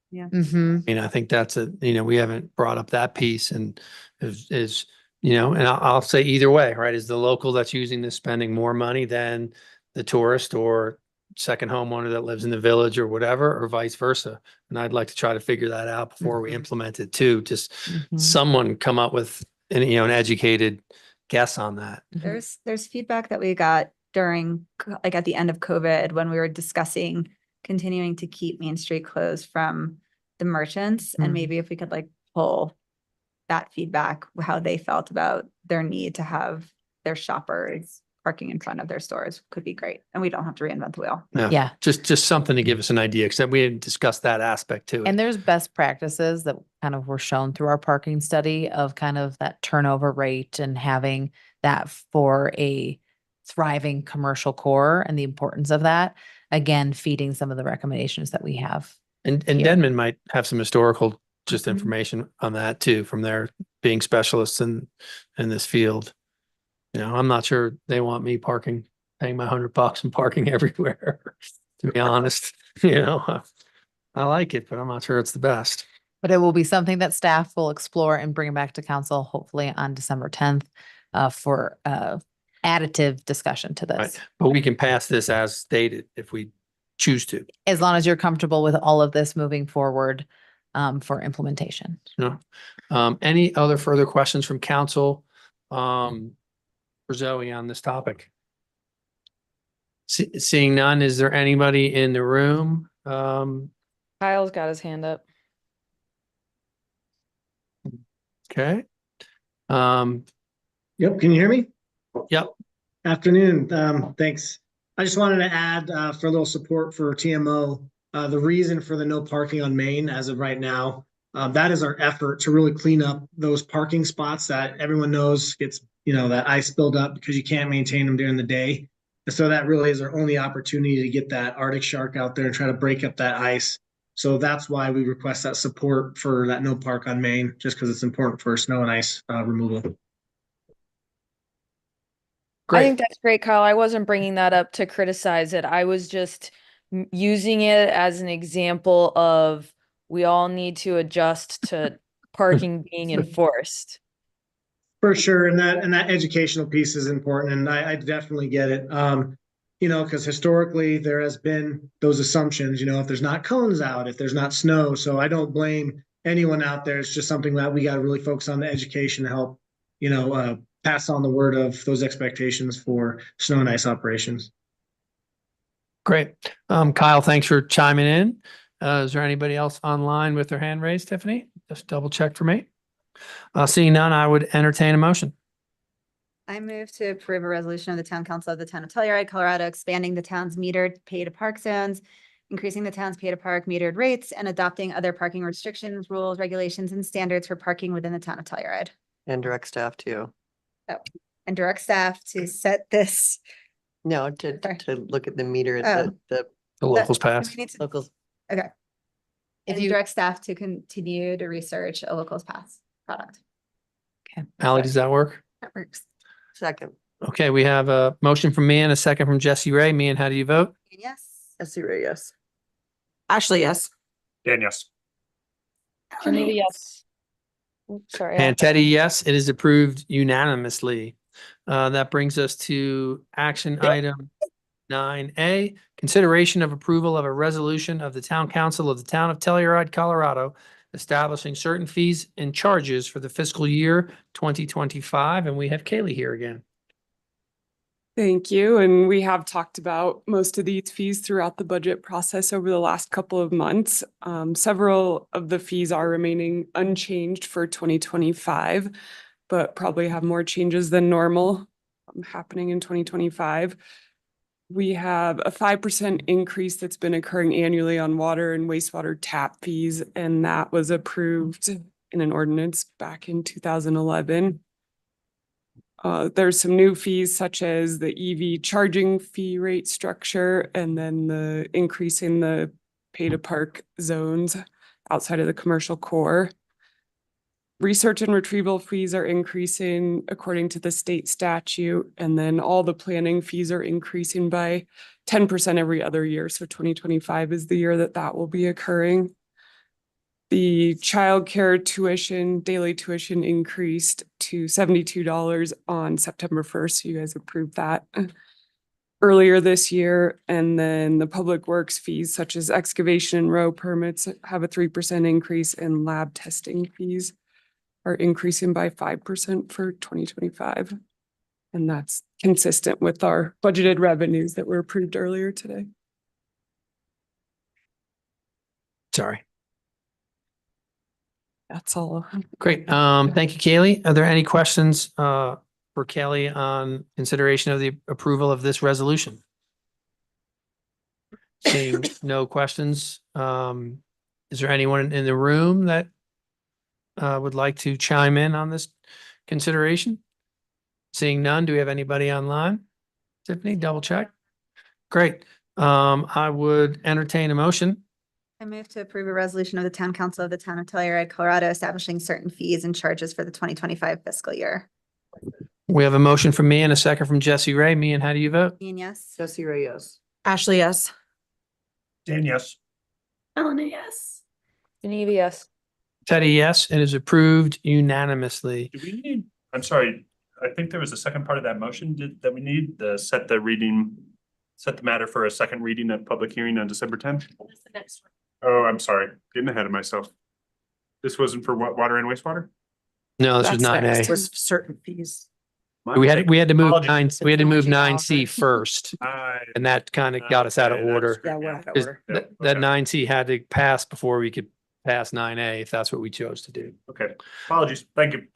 Yeah. Mm-hmm. I think that's we haven't brought up that piece and is and I'll say either way, right? Is the local that's using this spending more money than the tourist or second homeowner that lives in the village or whatever, or vice versa? And I'd like to try to figure that out before we implement it too. Just someone come up with an educated guess on that. There's feedback that we got during like at the end of COVID when we were discussing continuing to keep Main Street closed from the merchants, and maybe if we could like pull that feedback, how they felt about their need to have their shoppers parking in front of their stores could be great. And we don't have to reinvent the wheel. Yeah. Just something to give us an idea, except we didn't discuss that aspect too. And there's best practices that kind of were shown through our parking study of kind of that turnover rate and having that for a thriving commercial core and the importance of that. Again, feeding some of the recommendations that we have. And here. Denman might have some historical information on that too, from their being specialists in this field. I'm not sure they want me paying my $100 and parking everywhere, to be honest. I like it, but I'm not sure it's the best. But it will be something that staff will explore and bring back to council, hopefully on December 10th, for additive discussion to this. Right. But we can pass this as stated if we choose to. As long as you're comfortable with all of this moving forward for implementation. Any other further questions from council for Zoe on this topic? Seeing none, is there anybody in the room? Kyle's got his hand up. Okay. Yep, can you hear me? Yep. Afternoon, thanks. I just wanted to add for a little support for TMO, the reason for the no parking on Main as of right now. That is our effort to really clean up those parking spots that everyone knows gets, that ice build up because you can't maintain them during the day. And so that really is our only opportunity to get that Arctic shark out there and try to break up that ice. So that's why we request that support for that no park on Main, just because it's important for snow and ice removal. I think that's great, Kyle. I wasn't bringing that up to criticize it. I was just using it as an example of we all need to adjust to parking being enforced. For sure, and that educational piece is important, and I definitely get it. Because historically there has been those assumptions, if there's not cones out, if there's not snow. So I don't blame anyone out there. It's just something that we got to really focus on the education to help, pass on the word of those expectations for snow and ice operations. Great. Kyle, thanks for chiming in. Is there anybody else online with their hand raised, Tiffany? Just double check for me. Seeing none, I would entertain a motion. I move to approve a resolution of the Town Council of the Town of Telluride, Colorado, expanding the town's metered pay-to-park zones, increasing the town's pay-to-park metered rates, and adopting other parking restrictions, rules, regulations, and standards for parking within the Town of Telluride. And direct staff too. Oh, and direct staff to set this. No, to look at the meter, Oh. the The locals Do we pass. need to- locals. Okay. If And you- direct staff to continue to research a locals pass product. Ally, does that work? That works. Second. Okay, we have a motion from Mian, a second from Jesse Ray. Mian, how do you vote? Yes. Jesse Ray, yes. Ashley, yes. Dan, yes. Geneva, yes. Sorry. And Teddy, yes, it is approved unanimously. That brings us to action item 9A, consideration of approval of a resolution of the Town Council of the Town of Telluride, Colorado, establishing certain fees and charges for the fiscal year 2025. And we have Kaylee here again. Thank you. And we have talked about most of these fees throughout the budget process over the last couple of months. Several of the fees are remaining unchanged for 2025, but probably have more changes than normal happening in 2025. We have a 5% increase that's been occurring annually on water and wastewater tap fees, and that was approved in an ordinance back in 2011. There's some new fees such as the EV charging fee rate structure and then the increase in the pay to park zones outside of the commercial core. Research and retrieval fees are increasing according to the state statute, and then all the planning fees are increasing by 10% every other year. So 2025 is the year that that will be occurring. The childcare tuition, daily tuition increased to $72 on September 1st. So you guys approved that earlier this year. And then the public works fees such as excavation and row permits have a 3% increase, and lab testing fees are increasing by 5% for 2025. And that's consistent with our budgeted revenues that were approved earlier today. Sorry. That's all. Great. Thank you, Kaylee. Are there any questions for Kaylee on consideration of the approval of this resolution? Seeing no questions, is there anyone in the room that would like to chime in on this consideration? Seeing none, do we have anybody online? Tiffany, double check. Great. I would entertain a motion. I move to approve a resolution of the Town Council of the Town of Telluride, Colorado, establishing certain fees and charges for the 2025 fiscal year. We have a motion from me and a second from Jesse Ray. Me, and how do you vote? Ian, yes. Jesse Ray, yes. Ashley, yes. Dan, yes. Elena, yes. Geneva, yes. Teddy, yes, it is approved unanimously. Do we need, I'm sorry, I think there was a second part of that motion that we need, set the matter for a second reading at public hearing on December 10th. That's the next one. Oh, I'm sorry, getting ahead of myself. This wasn't for water and wastewater? No, this was That's 9A. next, was certain fees. We had to move Apologies. we had to move 9C first, and that kind of got us out of Okay, order. that's- Yeah, we're out of Is order. That okay. 9C had to pass before we could pass 9A, if that's what we chose to do. Okay, apologies, thank you.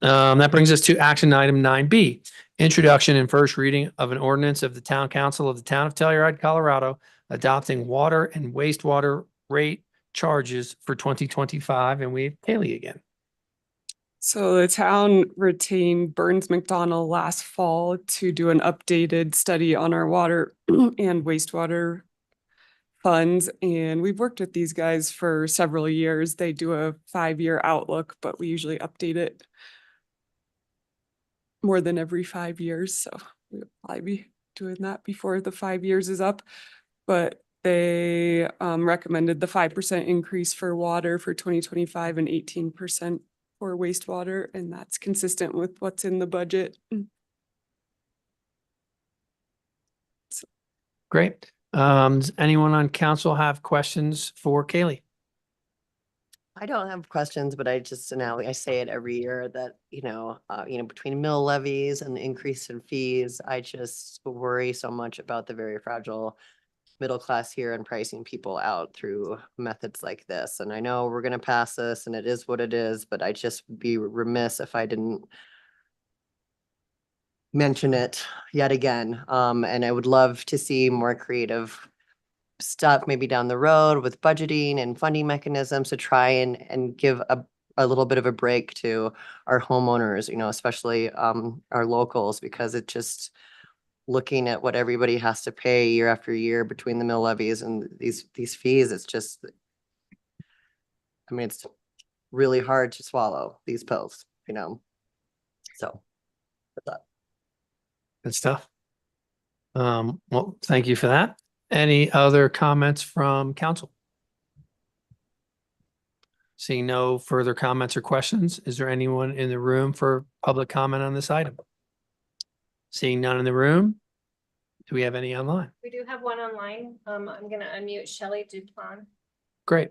That brings us to action item 9B, introduction and first reading of an ordinance of the Town Council of the Town of Telluride, Colorado, adopting water and wastewater rate charges for 2025. And we have Kaylee again. So the town retained Burns McDonnell last fall to do an updated study on our water and wastewater funds. And we've worked with these guys for several years. They do a 5-year outlook, but we usually update it more than every 5 years. So we'll probably be doing that before the 5 years is up. But they recommended the 5% increase for water for 2025 and 18% for wastewater, and that's consistent with what's in the budget. Great. Does anyone on council have questions for Kaylee? I don't have questions, but I just, now I say it every year that, between mill levies and the increase in fees, I just worry so much about the very fragile middle class here and pricing people out through methods like this. And I know we're going to pass this and it is what it is, but I just would be remiss if I didn't mention it yet again. And I would love to see more creative stuff maybe down the road with budgeting and funding mechanisms to try and give a little bit of a break to our homeowners, especially our locals, because it just looking at what everybody has to pay year after year between the mill levies and these fees, it's just, it's really hard to swallow these pills, so. That's that. Good stuff. Well, thank you for that. Any other comments from council? Seeing no further comments or questions, is there anyone in the room for public comment on this item? Seeing none in the room, do we have any online? We do have one online. I'm gonna unmute Shelley Duplan. Great.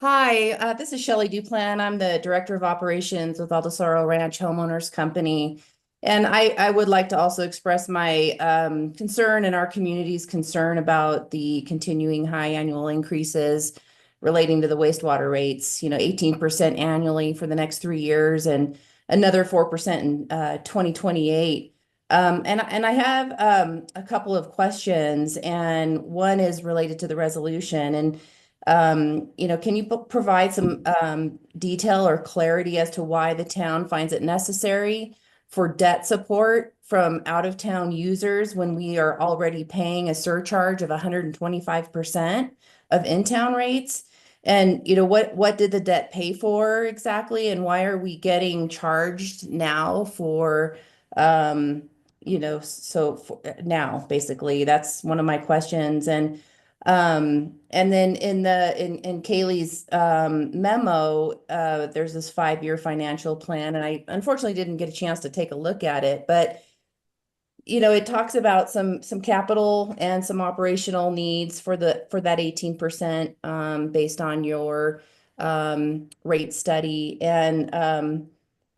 Hi, this is Shelley Duplan. I'm the Director of Operations with Aldosaro Ranch Homeowners Company. And I would like to also express my concern and our community's concern about the continuing high annual increases relating to the wastewater rates, 18% annually for the next 3 years and another 4% in 2028. And I have a couple of questions, and one is related to the resolution. And can you provide some detail or clarity as to why the town finds it necessary for debt support from out-of-town users when we are already paying a surcharge of 125% of in-town rates? And, what did the debt pay for exactly? And why are we getting charged now for, now, basically, that's one of my questions. And then in Kaylee's memo, there's this 5-year financial plan, and I unfortunately didn't get a chance to take a look at it, but it talks about some capital and some operational needs for that 18% based on your rate study. And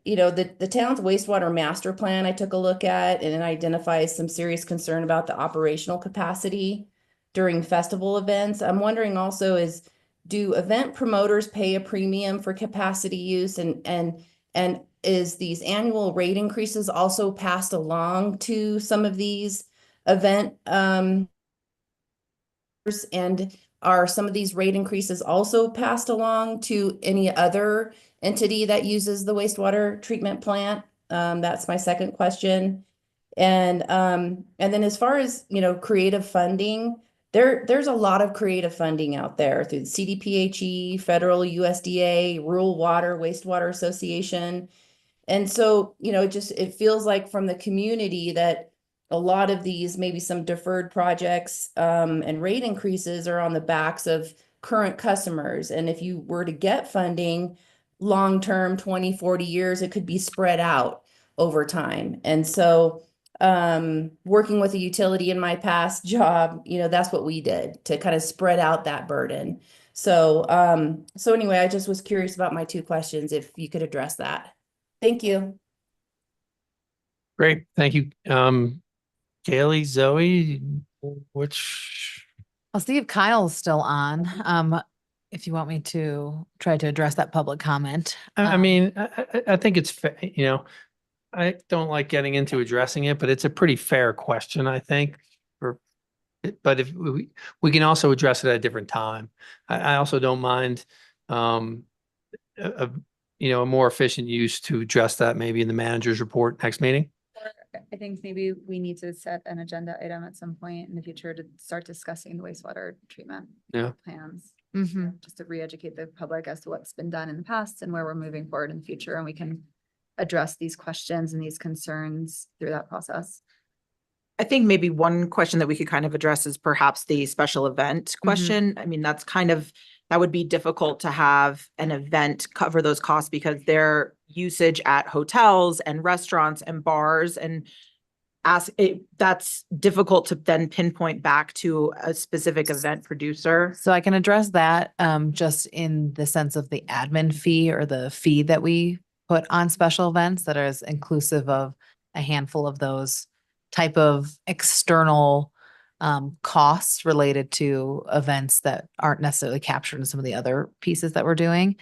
the town's wastewater master plan I took a look at, and it identifies some serious concern about the operational capacity during festival events. I'm wondering also do event promoters pay a premium for capacity use, and is these annual rate increases also passed along to some of these event and are some of these rate increases also passed along to any other entity that uses the wastewater treatment plant? That's my second question. And then as far as creative funding, there's a lot of creative funding out there through the CDPHE, federal USDA, Rural Water, Wastewater Association. And so, it feels like from the community that a lot of these, maybe some deferred projects and rate increases are on the backs of current customers. And if you were to get funding long-term, 20, 40 years, it could be spread out over time. And so working with a utility in my past job, that's what we did to kind of spread out that burden. So anyway, I just was curious about my 2 questions, if you could address that. Thank you. Great. Thank you. Kaylee, Zoe, which? I'll see if Kyle's still on. If you want me to try to address that public comment. I think it's, I don't like getting into addressing it, but it's a pretty fair question, I think. But if we can also address it at a different time. I also don't mind, a more efficient use to address that maybe in the manager's report next meeting. I think maybe we need to set an agenda item at some point in the future to start discussing the wastewater treatment plans. Just to re-educate the public as to what's been done in the past and where we're moving forward in the future. And we can address these questions and these concerns through that process. I think maybe one question that we could kind of address is perhaps the special event question. That would be difficult to have an event cover those costs because their usage at hotels and restaurants and bars that's difficult to then pinpoint back to a specific event producer. So I can address that just in the sense of the admin fee or the fee that we put on special events that is inclusive of a handful of those type of external costs related to events that aren't necessarily captured in some of the other pieces that we're doing.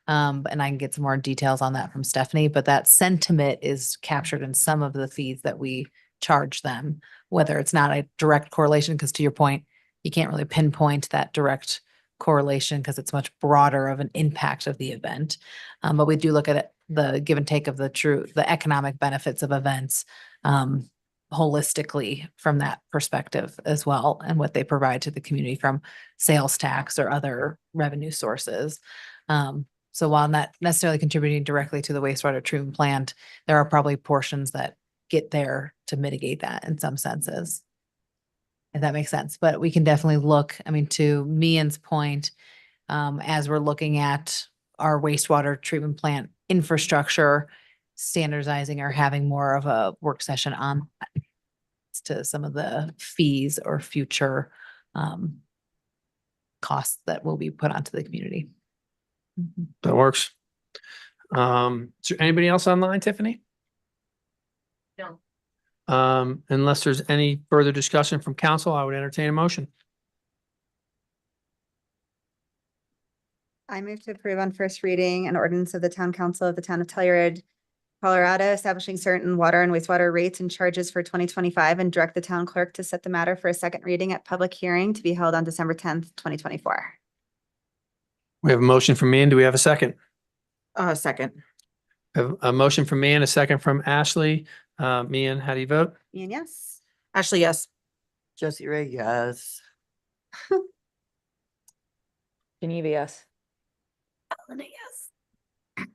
And I can get some more details on that from Stephanie, but that sentiment is captured in some of the fees that we charge them, whether it's not a direct correlation, because to your point, you can't really pinpoint that direct correlation because it's much broader of an impact of the event. But we do look at it, the give and take of the economic benefits of events holistically from that perspective as well, and what they provide to the community from sales tax or other revenue sources. So while not necessarily contributing directly to the wastewater treatment plant, there are probably portions that get there to mitigate that in some senses. If that makes sense, but we can definitely look, I mean, to Mian's point, as we're looking at our wastewater treatment plant infrastructure, standardizing or having more of a work session on that to some of the fees or future costs that will be put onto the community. That works. Is there anybody else online, Tiffany? No. Unless there's any further discussion from council, I would entertain a motion. I move to approve on first reading an ordinance of the Town Council of the Town of Telluride, Colorado, establishing certain water and wastewater rates and charges for 2025 and direct the town clerk to set the matter for a second reading at public hearing to be held on December 10th, 2024. We have a motion from Mian. Do we have a second? Second. We have a motion from Mian, a second from Ashley. Mian, how do you vote? Ian, yes. Ashley, yes. Josie Ray, yes. Geneva, yes. Elena, yes.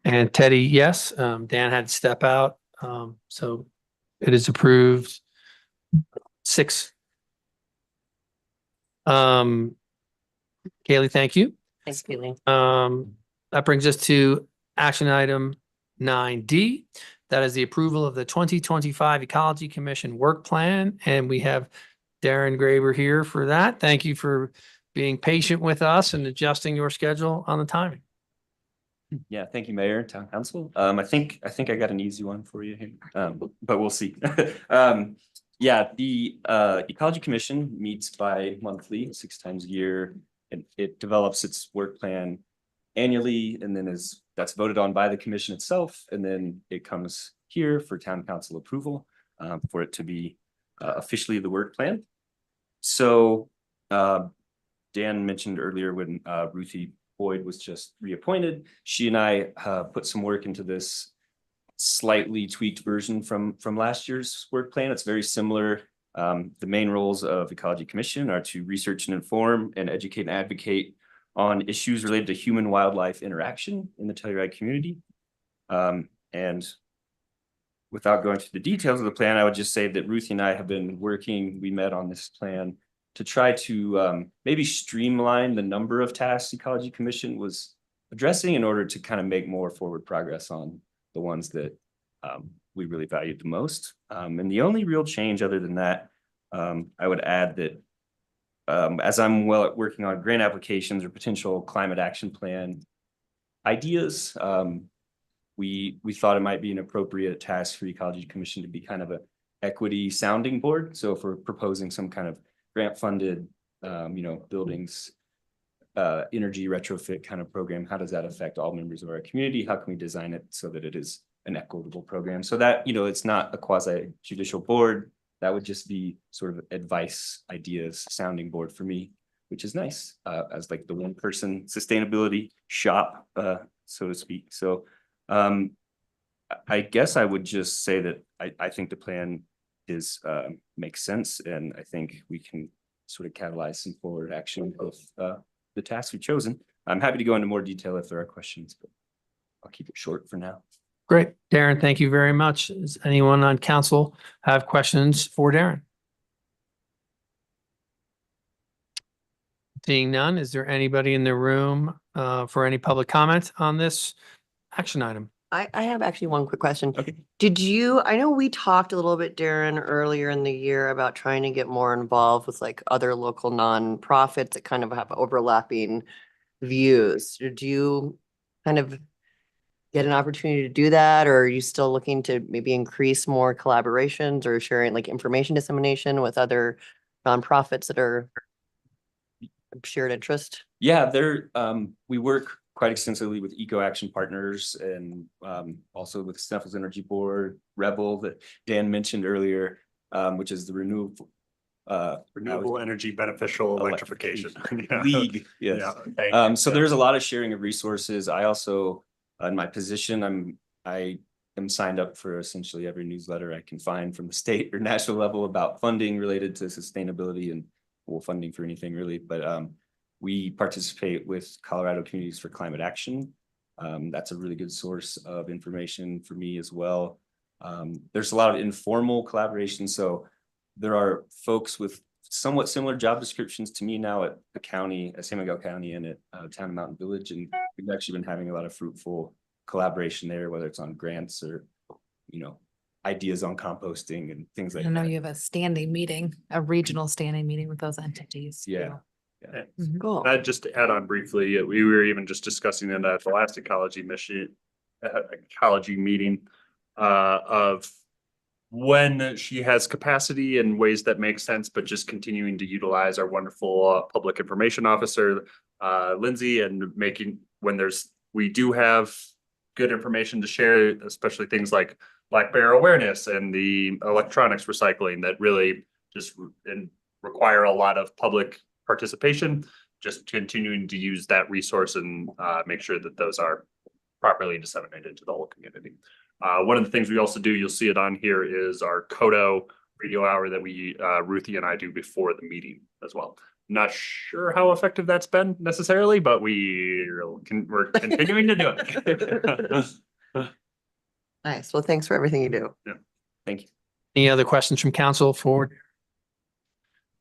And Teddy, yes. Dan had to step out. So it is approved. 6. Kaylee, thank you. Thanks, Kaylee. That brings us to action item 9D. That is the approval of the 2025 Ecology Commission work plan. And we have Darren Graber here for that. Thank you for being patient with us and adjusting your schedule on the timing. Yeah, thank you, Mayor, Town Council. I think I got an easy one for you here, but we'll see. Yeah, the Ecology Commission meets bi-monthly, 6 times a year. And it develops its work plan annually, and then that's voted on by the commission itself, and then it comes here for Town Council approval for it to be officially the work plan. So Dan mentioned earlier when Ruthie Boyd was just reappointed, she and I put some work into this slightly tweaked version from last year's work plan. It's very similar. The main roles of Ecology Commission are to research and inform and educate and advocate on issues related to human-wildlife interaction in the Telluride community. And without going through the details of the plan, I would just say that Ruthie and I have been working, we met on this plan to try to maybe streamline the number of tasks Ecology Commission was addressing in order to kind of make more forward progress on the ones that we really valued the most. And the only real change other than that, I would add that as I'm working on grant applications or potential climate action plan ideas, we thought it might be an appropriate task for Ecology Commission to be kind of a equity sounding board. So if we're proposing some kind of grant funded, buildings, energy retrofit kind of program, how does that affect all members of our community? How can we design it so that it is an equitable program so that, it's not a quasi judicial board. That would just be sort of advice, ideas, sounding board for me, which is nice as like the one person sustainability shop, so to speak. So I guess I would just say that I think the plan is makes sense. And I think we can sort of catalyze some forward action with the tasks we've chosen. I'm happy to go into more detail if there are questions, but I'll keep it short for now. Great. Darren, thank you very much. Does anyone on council have questions for Darren? Seeing none, is there anybody in the room for any public comment on this action item? I have actually one quick question. Okay. I know we talked a little bit, Darren, earlier in the year about trying to get more involved with like other local nonprofits that kind of have overlapping views. Did you kind of get an opportunity to do that, or are you still looking to maybe increase more collaborations or sharing like information dissemination with other nonprofits that are shared interest? Yeah, we work quite extensively with Eco Action Partners and also with Sneffels Energy Board, Rebel that Dan mentioned earlier, which is the renewable Energy Beneficial Electrification. Yeah. League. Yes. Yeah, thank you. So Yeah. there's a lot of sharing of resources. I also, in my position, I am signed up for essentially every newsletter I can find from the state or national level about funding related to sustainability and funding for anything really. But we participate with Colorado Communities for Climate Action. That's a really good source of information for me as well. There's a lot of informal collaboration. So there are folks with somewhat similar job descriptions to me now at the county, at San Miguel County and at Town of Mountain Village. And we've actually been having a lot of fruitful collaboration there, whether it's on grants or, ideas on composting and things like I know that. you have a standing meeting, a regional standing meeting with those entities. Yeah. Mhm. Cool. I'd just to add on briefly, we were even just discussing it at the last ecology meeting of when she has capacity in ways that make sense, but just continuing to utilize our wonderful public information officer, Lindsay, and when we do have good information to share, especially things like Black Bear awareness and the electronics recycling that really just require a lot of public participation, just continuing to use that resource and make sure that those are properly disseminated to the whole community. One of the things we also do, you'll see it on here, is our Kodo radio hour that Ruthie and I do before the meeting as well. Not sure how effective that's been necessarily, but we're continuing to do it. Nice. Well, thanks for everything you do. Yeah. Thank you. Any other questions from council for?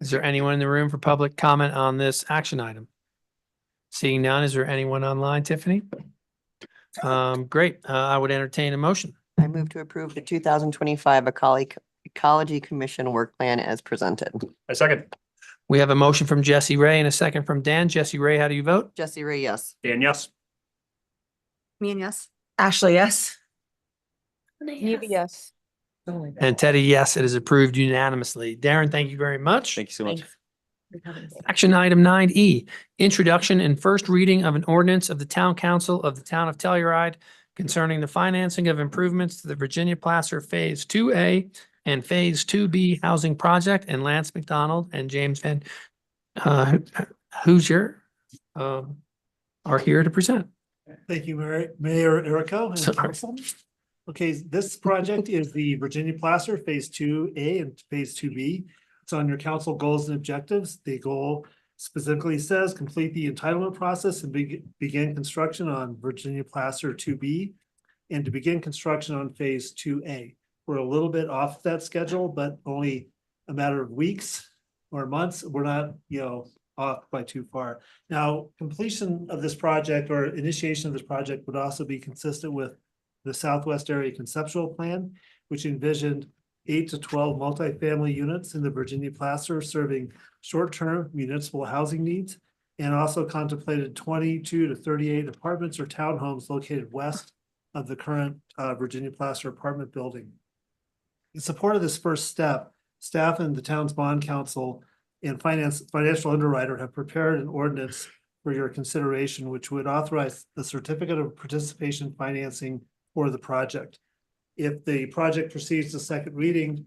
Is there anyone in the room for public comment on this action item? Seeing none, is there anyone online, Tiffany? Great. I would entertain a motion. I move to approve the 2025 Ecology Commission work plan as presented. A second. We have a motion from Jesse Ray and a second from Dan. Jesse Ray, how do you vote? Jesse Ray, yes. Dan, yes. Me and yes. Ashley, yes. Yes. And Teddy, yes, it is approved unanimously. Darren, thank you very much. Thank you so much. Action item 9E, introduction and first reading of an ordinance of the Town Council of the Town of Telluride concerning the financing of improvements to the Virginia Placer Phase 2A and Phase 2B housing project, and Lance McDonald and James Van Hoosier are here to present. Thank you, Mayor Erico and Sorry. council. Okay, this project is the Virginia Placer Phase 2A and Phase 2B. It's on your council goals and objectives. The goal specifically says complete the entitlement process and begin construction on Virginia Placer 2B and to begin construction on Phase 2A. We're a little bit off that schedule, but only a matter of weeks or months. We're not, off by too far. Now, completion of this project or initiation of this project would also be consistent with the Southwest Area Conceptual Plan, which envisioned 8 to 12 multifamily units in the Virginia Placer serving short-term municipal housing needs, and also contemplated 22 to 38 apartments or townhomes located west of the current Virginia Placer apartment building. In support of this first step, staff and the town's bond council and financial underwriter have prepared an ordinance for your consideration, which would authorize the certificate of participation financing for the project. If the project proceeds to second reading,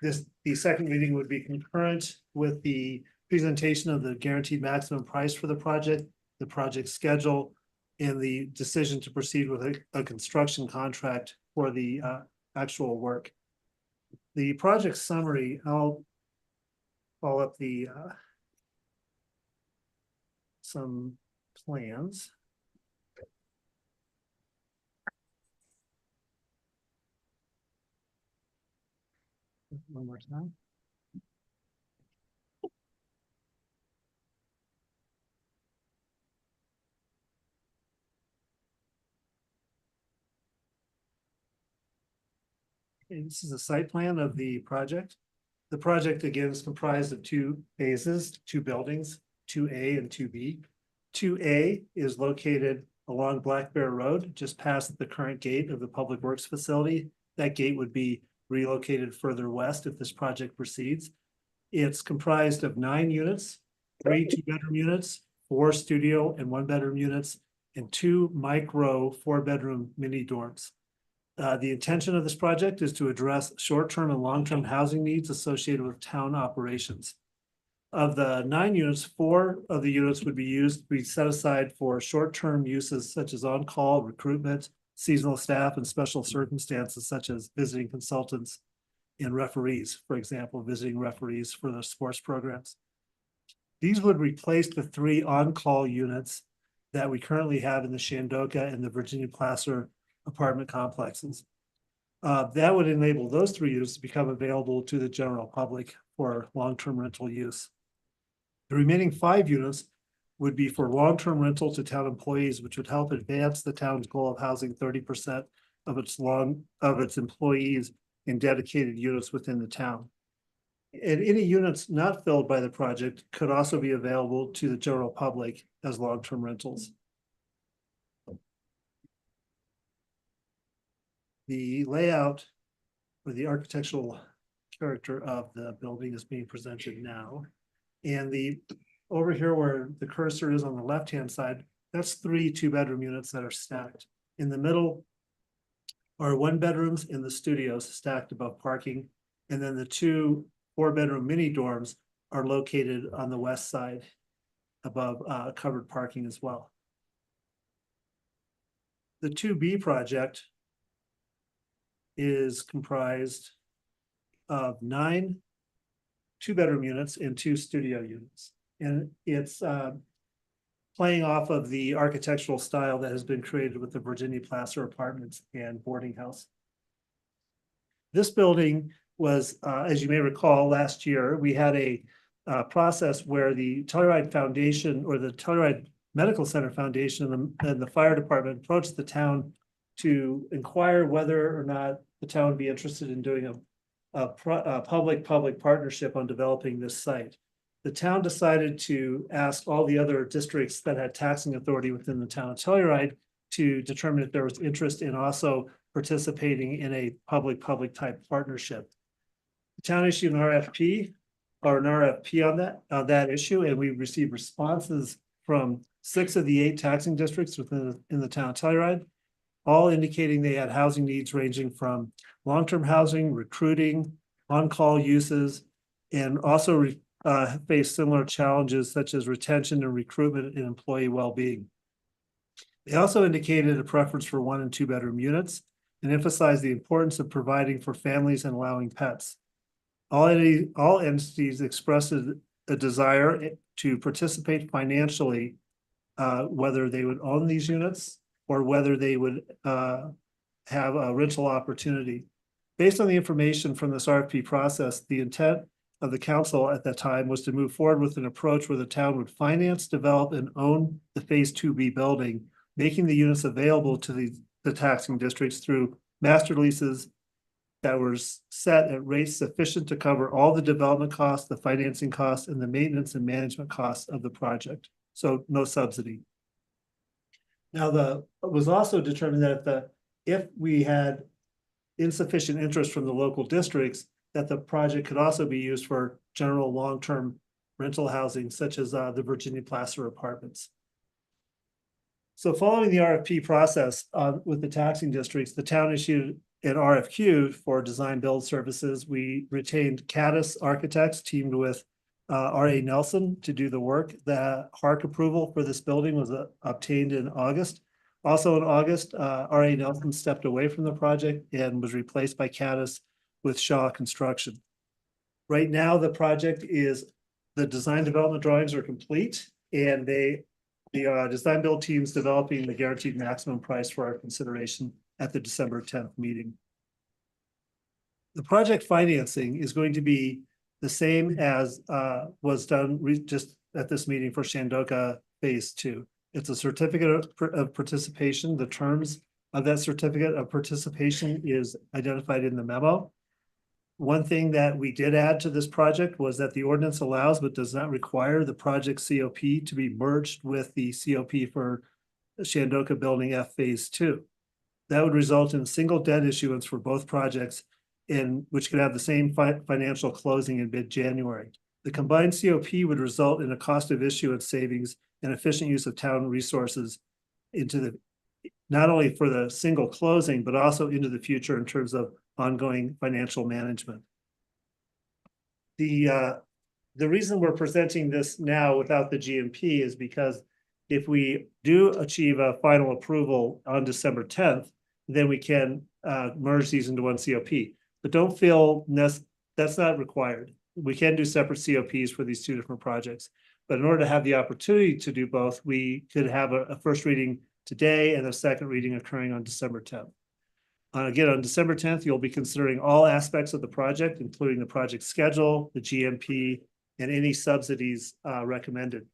the second reading would be concurrent with the presentation of the guaranteed maximum price for the project schedule, and the decision to proceed with a construction contract for the actual work. The project summary, I'll follow up some plans. One more time. Okay, this is a site plan of the project. The project again is comprised of two phases, two buildings, 2A and 2B. 2A is located along Black Bear Road, just past the current gate of the Public Works facility. That gate would be relocated further west if this project proceeds. It's comprised of 9 units, 3 two-bedroom units, 4 studio and 1-bedroom units, and 2 micro 4-bedroom mini dorms. The intention of this project is to address short-term and long-term housing needs associated with town operations. Of the 9 units, 4 of the units would be set aside for short-term uses such as on-call, recruitment, seasonal staff, and special circumstances such as visiting consultants and referees, for example, visiting referees for the sports programs. These would replace the 3 on-call units that we currently have in the Shandoka and the Virginia Placer apartment complexes. That would enable those 3 units to become available to the general public for long-term rental use. The remaining 5 units would be for long-term rental to town employees, which would help advance the town's goal of housing 30% of its employees in dedicated units within the town. And any units not filled by the project could also be available to the general public as long-term rentals. The layout or the architectural character of the building is being presented now. And over here where the cursor is on the left-hand side, that's 3 2-bedroom units that are stacked. In the middle are 1 bedrooms in the studios stacked above parking. And then the 2 4-bedroom mini dorms are located on the west side above covered parking as well. The 2B project is comprised of 9 2-bedroom units and 2 studio units. And it's playing off of the architectural style that has been created with the Virginia Placer apartments and boarding house. This building was, as you may recall, last year, we had a process where the Telluride Foundation or the Telluride Medical Center Foundation and the fire department approached the town to inquire whether or not the town would be interested in doing a public-public partnership on developing this site. The town decided to ask all the other districts that had taxing authority within the town of Telluride to determine if there was interest in also participating in a public-public type partnership. The town issued an RFP on that issue, and we received responses from 6 of the 8 taxing districts in the town of Telluride, all indicating they had housing needs ranging from long-term housing, recruiting, on-call uses, and also face similar challenges such as retention and recruitment and employee well-being. They also indicated a preference for 1 and 2 bedroom units and emphasized the importance of providing for families and allowing pets. All entities expressed a desire to participate financially, whether they would own these units or whether they would have a rental opportunity. Based on the information from this RFP process, the intent of the council at that time was to move forward with an approach where the town would finance, develop, and own the Phase 2B building, making the units available to the taxing districts through master leases that were set at rates sufficient to cover all the development costs, the financing costs, and the maintenance and management costs of the project. So no subsidy. Now, it was also determined that if we had insufficient interest from the local districts, that the project could also be used for general long-term rental housing, such as the Virginia Placer apartments. So following the RFP process with the taxing districts, the town issued an RFQ for design build services. We retained Caddis Architects teamed with R.A. Nelson to do the work. The HARC approval for this building was obtained in August. Also in August, R.A. Nelson stepped away from the project and was replaced by Caddis with Shaw Construction. Right now, the design development drawings are complete, and the design build team's developing the guaranteed maximum price for our consideration at the December 10th meeting. The project financing is going to be the same as was done just at this meeting for Shandoka Phase 2. It's a certificate of participation. The terms of that certificate of participation is identified in the memo. One thing that we did add to this project was that the ordinance allows but does not require the project COP to be merged with the COP for Shandoka Building F Phase 2. That would result in a single debt issuance for both projects, which could have the same financial closing in mid-January. The combined COP would result in a cost of issuance savings and efficient use of town resources into the, not only for the single closing, but also into the future in terms of ongoing financial management. The reason we're presenting this now without the GMP is because if we do achieve a final approval on December 10th, then we can merge these into one COP. But don't feel that's not required. We can do separate COPs for these two different projects. But in order to have the opportunity to do both, we could have a first reading today and a second reading occurring on December 10th. Again, on December 10th, you'll be considering all aspects of the project, including the project schedule, the GMP, and any subsidies recommended.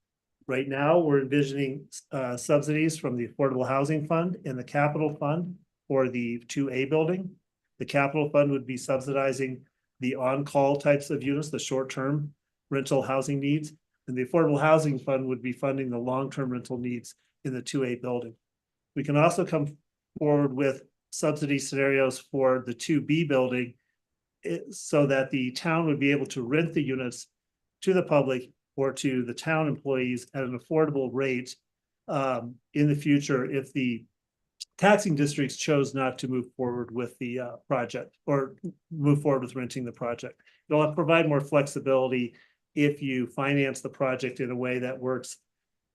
Right now, we're envisioning subsidies from the Affordable Housing Fund and the Capital Fund for the 2A building. The Capital Fund would be subsidizing the on-call types of units, the short-term rental housing needs, and the Affordable Housing Fund would be funding the long-term rental needs in the 2A building. We can also come forward with subsidy scenarios for the 2B building so that the town would be able to rent the units to the public or to the town employees at an affordable rate in the future if the taxing districts chose not to move forward with the project or move forward with renting the project. It'll provide more flexibility if you finance the project in a way that works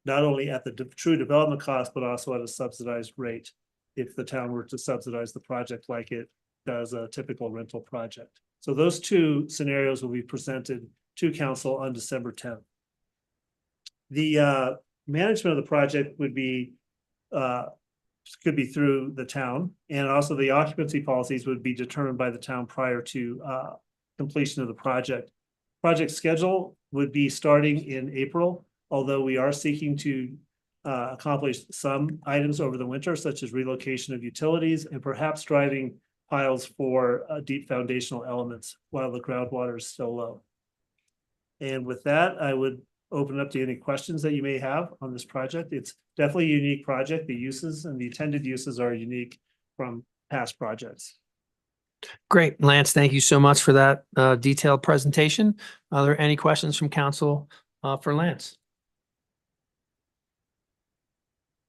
not only at the true development cost, but also at a subsidized rate if the town were to subsidize the project like it does a typical rental project. So those two scenarios will be presented to council on December 10th. The management of the project would be could be through the town, and also the occupancy policies would be determined by the town prior to completion of the project. Project schedule would be starting in April, although we are seeking to accomplish some items over the winter, such as relocation of utilities and perhaps driving piles for deep foundational elements while the groundwater is still low. And with that, I would open up to any questions that you may have on this project. It's definitely a unique project. The uses and the intended uses are unique from past projects. Great. Lance, thank you so much for that detailed presentation. Are there any questions from council for Lance?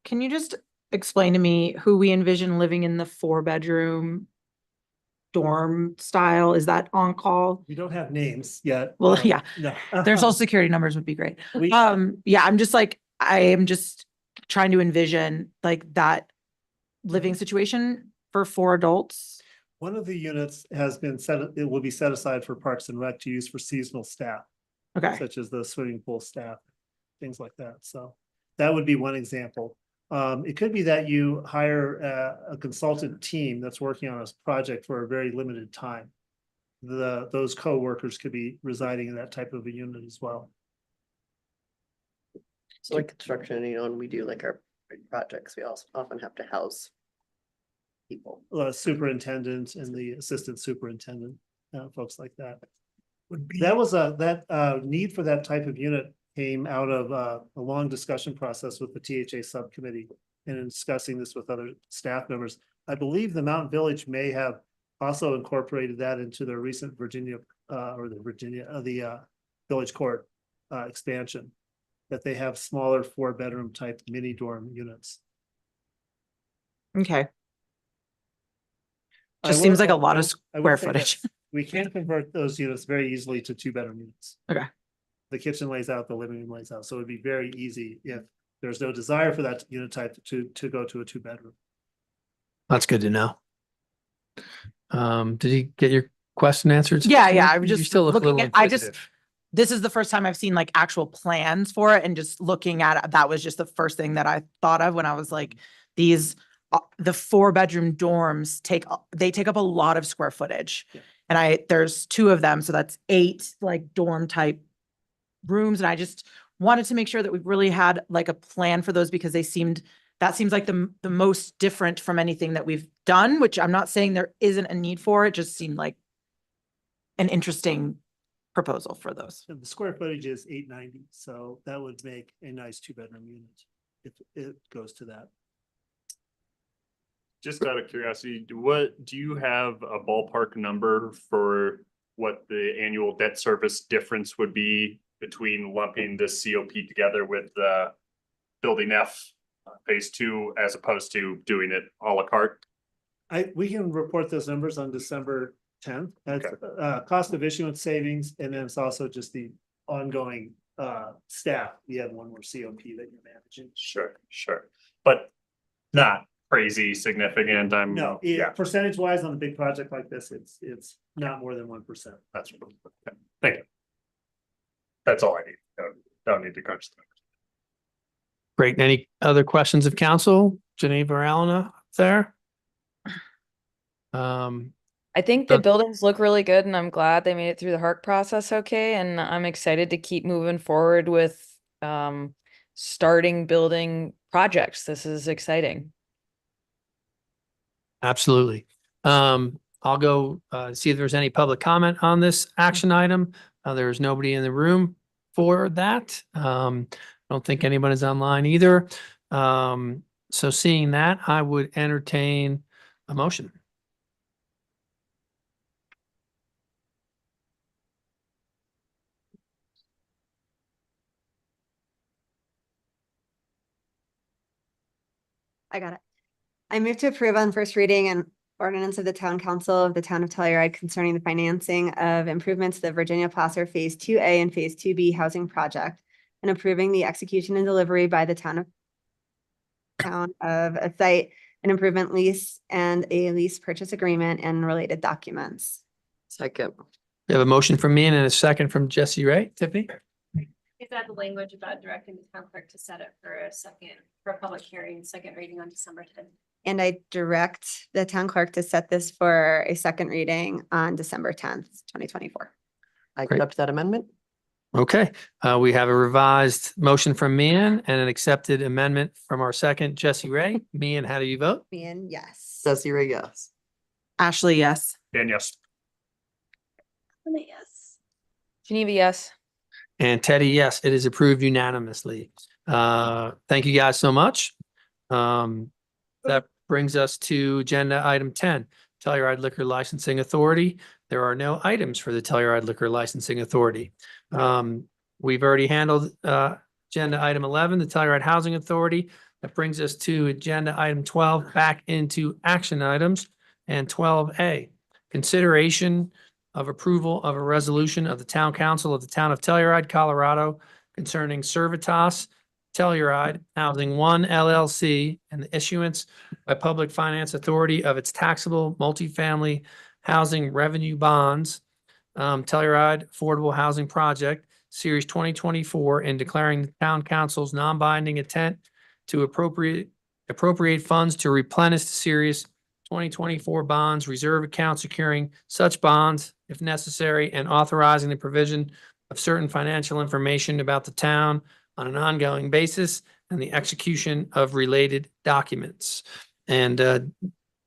Can you just explain to me who we envision living in the 4-bedroom dorm style? Is that on call? We don't have names yet. Well, yeah, No. their social security numbers would be great. We- Yeah, I am just trying to envision like that living situation for 4 adults. One of the units has been it will be set aside for Parks and Rec to use for seasonal staff. Okay. Such as the swimming pool staff, things like that. So that would be one example. It could be that you hire a consultant team that's working on a project for a very limited time. Those co-workers could be residing in that type of a unit as well. So like construction, when we do like our big projects, we also often have to house people. Superintendent and the assistant superintendent, folks like that. That need for that type of unit came out of a long discussion process with the THA subcommittee and in discussing this with other staff members. I believe the Mountain Village may have also incorporated that into their recent the Village Court expansion, that they have smaller 4-bedroom type mini dorm units. Okay. Just seems like a lot of square footage. We can convert those units very easily to 2-bedroom units. Okay. The kitchen lays out, the living room lays out, so it'd be very easy if there's no desire for that unit type to go to a 2-bedroom. That's good to know. Did you get your question answered? Yeah, I'm You just still look a looking little at, inquisitive. this is the first time I've seen like actual plans for it, and just looking at it, that was just the first thing that I thought of when I was like, these, the 4-bedroom dorms take up a lot of square footage. Yeah. And there's 2 of them, so that's 8 like dorm type rooms. And I just wanted to make sure that we really had like a plan for those, because that seems like the most different from anything that we've done, which I'm not saying there isn't a need for. It just seemed like an interesting proposal for those. And the square footage is 890, so that would make a nice 2-bedroom unit if it goes to that. Just out of curiosity, do you have a ballpark number for what the annual debt service difference would be between lumping this COP together with the Building F phase two as opposed to doing it à la carte? We can report those numbers on December tenth. That's cost of issuance savings, and then it's also just the ongoing staff. You have one more COP that you're managing. Sure, but not crazy significant. No, percentage wise on a big project like this, it's not more than 1%. That's okay. Thank you. That's all I need. Don't need to crunch the numbers. Great. Any other questions of council? Geneva or Alana there? I think the buildings look really good, and I'm glad they made it through the HARC process okay, and I'm excited to keep moving forward with starting building projects. This is exciting. Absolutely. I'll go see if there's any public comment on this action item. There's nobody in the room for that. I don't think anyone is online either. So seeing that, I would entertain a motion. I got it. I move to approve on first reading an ordinance of the town council of the town of Telluride concerning the financing of improvements to the Virginia Placer Phase 2A and Phase 2B housing project, and approving the execution and delivery by the town of a site, an improvement lease, and a lease purchase agreement and related documents. Second. We have a motion from me and a second from Jesse Ray. Tiffany? Is that the language about directing the town clerk to set it for a public hearing, second reading on December 10th? And I direct the town clerk to set this for a second reading on December 10th, 2024. I Great. accept that amendment. Okay, we have a revised motion from Mian and an accepted amendment from our second, Jesse Ray. Mian, how do you vote? Being yes. Jesse Ray, yes. Ashley, yes. Dan, yes. Yes. Geneva, yes. And Teddy, yes, it is approved unanimously. Thank you guys so much. That brings us to agenda item 10, Telluride Liquor Licensing Authority. There are no items for the Telluride Liquor Licensing Authority. We've already handled agenda item 11, the Telluride Housing Authority. That brings us to agenda item 12, back into action items, and 12A, consideration of approval of a resolution of the Town Council of the Town of Telluride, Colorado, concerning Servitas Telluride Housing One LLC and the issuance by Public Finance Authority of its taxable multifamily housing revenue bonds, Telluride Affordable Housing Project, Series 2024, and declaring the Town Council's non-binding intent to appropriate funds to replenish the Series 2024 bonds, reserve account securing such bonds if necessary, and authorizing the provision of certain financial information about the town on an ongoing basis and the execution of related documents. And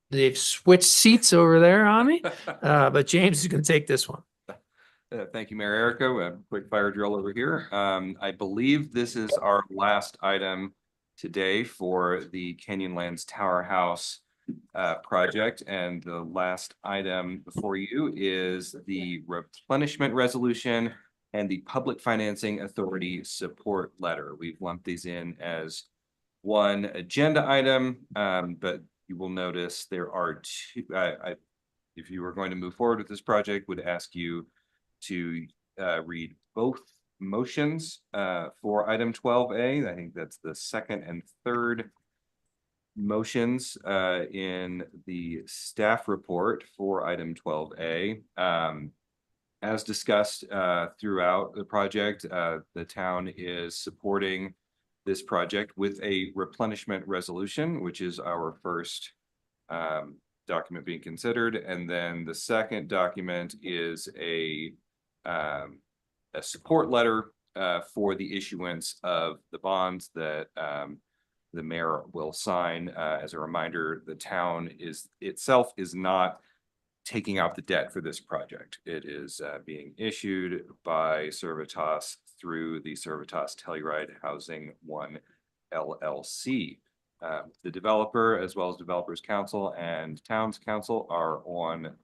they've switched seats over there on me, but James is going to take this one. Thank you, Mayor Erica. Quick fire drill over here. I believe this is our last item today for the Canyonlands Tower House project, and the last item before you is the replenishment resolution and the Public Financing Authority support letter. We've lumped these in as one agenda item, but you will notice there are two. If you were going to move forward with this project, would ask you to read both motions for item 12A. I think that's the second and third motions in the staff report for item 12A. As discussed throughout the project, the town is supporting this project with a replenishment resolution, which is our first document being considered. And then the second document is a support letter for the issuance of the bonds that the mayor will sign. As a reminder, the town itself is not taking out the debt for this project. It is being issued by Servitas through the Servitas Telluride Housing One LLC. The developer, as well as Developers Council and Towns Council, are on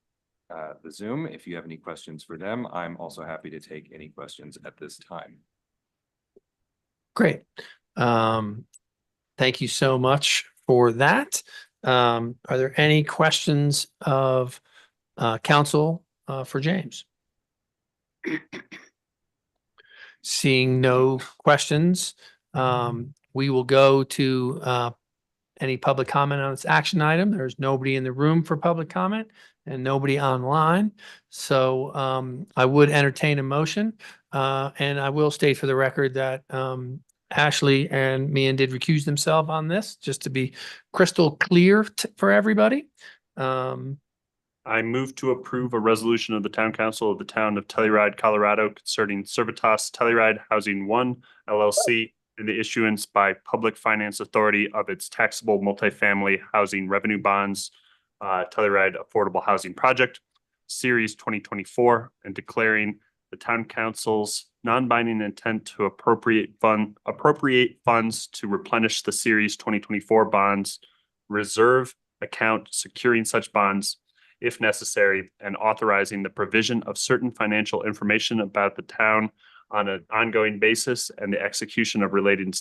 the Zoom. If you have any questions for them, I'm also happy to take any questions at this time. Great. Thank you so much for that. Are there any questions of council for James? Seeing no questions, we will go to any public comment on this action item. There's nobody in the room for public comment and nobody online. So I would entertain a motion. And I will state for the record that Ashley and Mian did recuse themselves on this, just to be crystal clear for everybody. I move to approve a resolution of the Town Council of the Town of Telluride, Colorado concerning Servitas Telluride Housing One LLC and the issuance by Public Finance Authority of its taxable multifamily housing revenue bonds, Telluride Affordable Housing Project, Series 2024, and declaring the Town Council's non-binding intent to appropriate funds to replenish the Series 2024 bonds, reserve account securing such bonds if necessary, and authorizing the provision of certain financial information about the town on an ongoing basis and the execution of related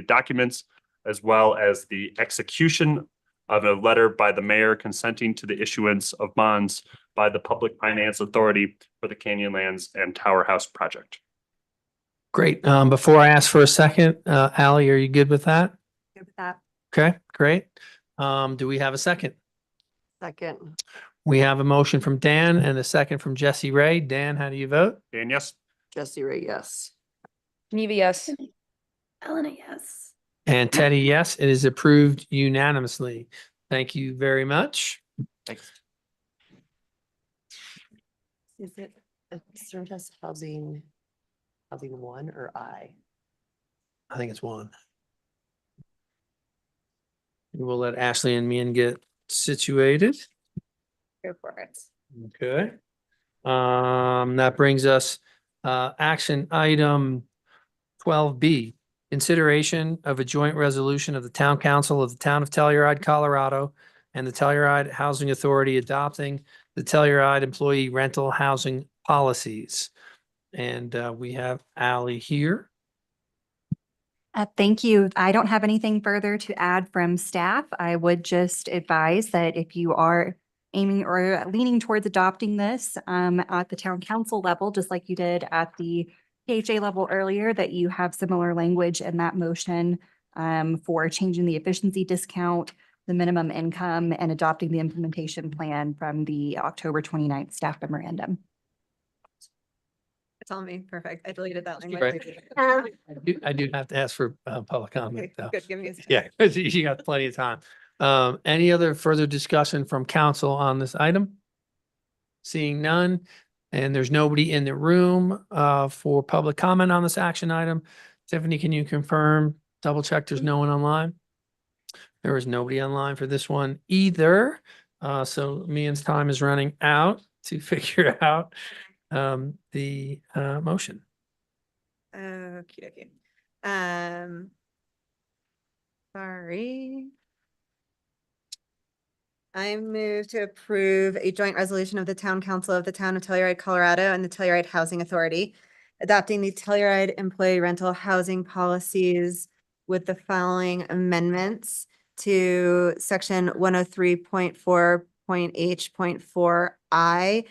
documents, as well as the execution of a letter by the mayor consenting to the issuance of bonds by the Public Finance Authority for the Canyonlands and Tower House project. Great. Before I ask for a second, Ally, are you good with that? Good with that. Okay, great. Do we have a second? Second. We have a motion from Dan and a second from Jesse Ray. Dan, how do you vote? Dan, yes. Jesse Ray, yes. Geneva, yes. Elena, yes. And Teddy, yes, it is approved unanimously. Thank you very much. Thanks. Is it Servitas Housing One or I? I think it's one. We'll let Ashley and Mian get situated. Go for it. Okay. That brings us, action item 12B. Consideration of a joint resolution of the Town Council of the Town of Telluride, Colorado, and the Telluride Housing Authority adopting the Telluride employee rental housing policies. And we have Ally here. Thank you. I don't have anything further to add from staff. I would just advise that if you are aiming or leaning towards adopting this at the town council level, just like you did at the PHA level earlier, that you have similar language in that motion for changing the efficiency discount, the minimum income, and adopting the implementation plan from the October 29th staff memorandum. It's on me. Perfect. I deleted that Right. language. I do have to ask for public comment Okay, though. good. Give me a second. Yeah, you got plenty of time. Any other further discussion from council on this item? Seeing none, and there's nobody in the room for public comment on this action item. Tiffany, can you confirm, double check there's no one online? There is nobody online for this one either. So Mian's time is running out to figure out the motion. Okay. Sorry. I move to approve a joint resolution of the Town Council of the Town of Telluride, Colorado, and the Telluride Housing Authority, adopting the Telluride employee rental housing policies with the following amendments to section 103.4.H.4I,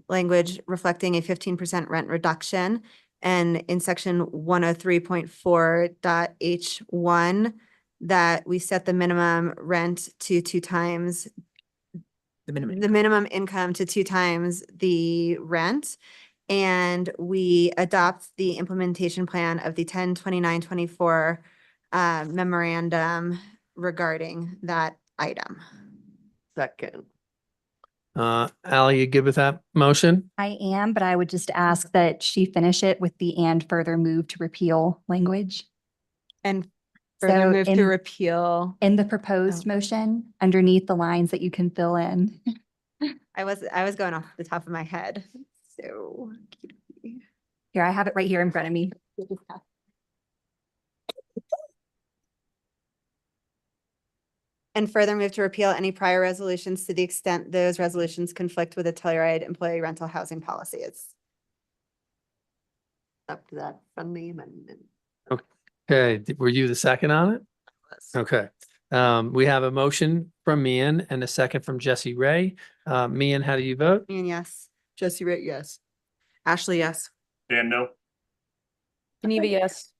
language reflecting a 15% rent reduction. And in section 103.4.H1, that we set the minimum rent to 2 times the minimum income to 2 times the rent. And we adopt the implementation plan of the 10/29/24 memorandum regarding that item. Second. Ally, you good with that motion? I am, but I would just ask that she finish it with the "and further move to repeal" language. And further So move to repeal. in the proposed motion, underneath the lines that you can fill in. I was going off the top of my head. So Here, I have it right here in front of me. and further move to repeal any prior resolutions to the extent those resolutions conflict with the Telluride employee rental housing policies. Up to that friendly amendment. Okay, Okay, were you the second on it? Okay. We have a motion from Mian and a second from Jesse Ray. Mian, how do you vote? And yes. Jesse Ray, yes. Ashley, yes. Dan, no? Geneva, yes.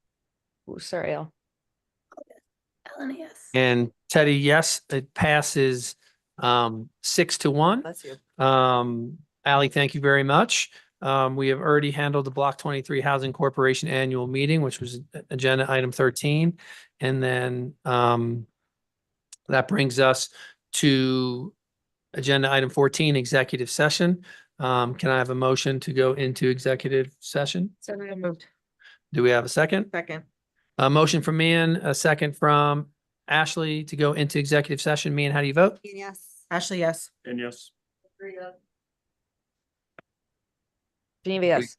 Oh, sorry, Al. Ellen, yes. And Teddy, yes, it passes 6-1. Bless you. Ally, thank you very much. We have already handled the Block 23 Housing Corporation Annual Meeting, which was agenda item 13. And then that brings us to agenda item 14, executive session. Can I have a motion to go into executive session? So moved. Do we have a second? Second. A motion from Mian, a second from Ashley to go into executive session. Mian, how do you vote? And yes. Ashley, yes. And yes. Geneva, yes.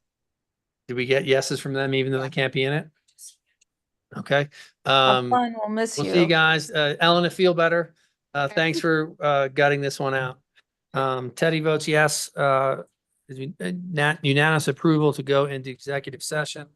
Did we get yeses from them even though they can't be in it? Okay. Have fun, we'll miss We'll you. see you guys. Ellen, if feel better. Thanks for gutting this one out. Teddy votes yes. Unanimous approval to go into executive session.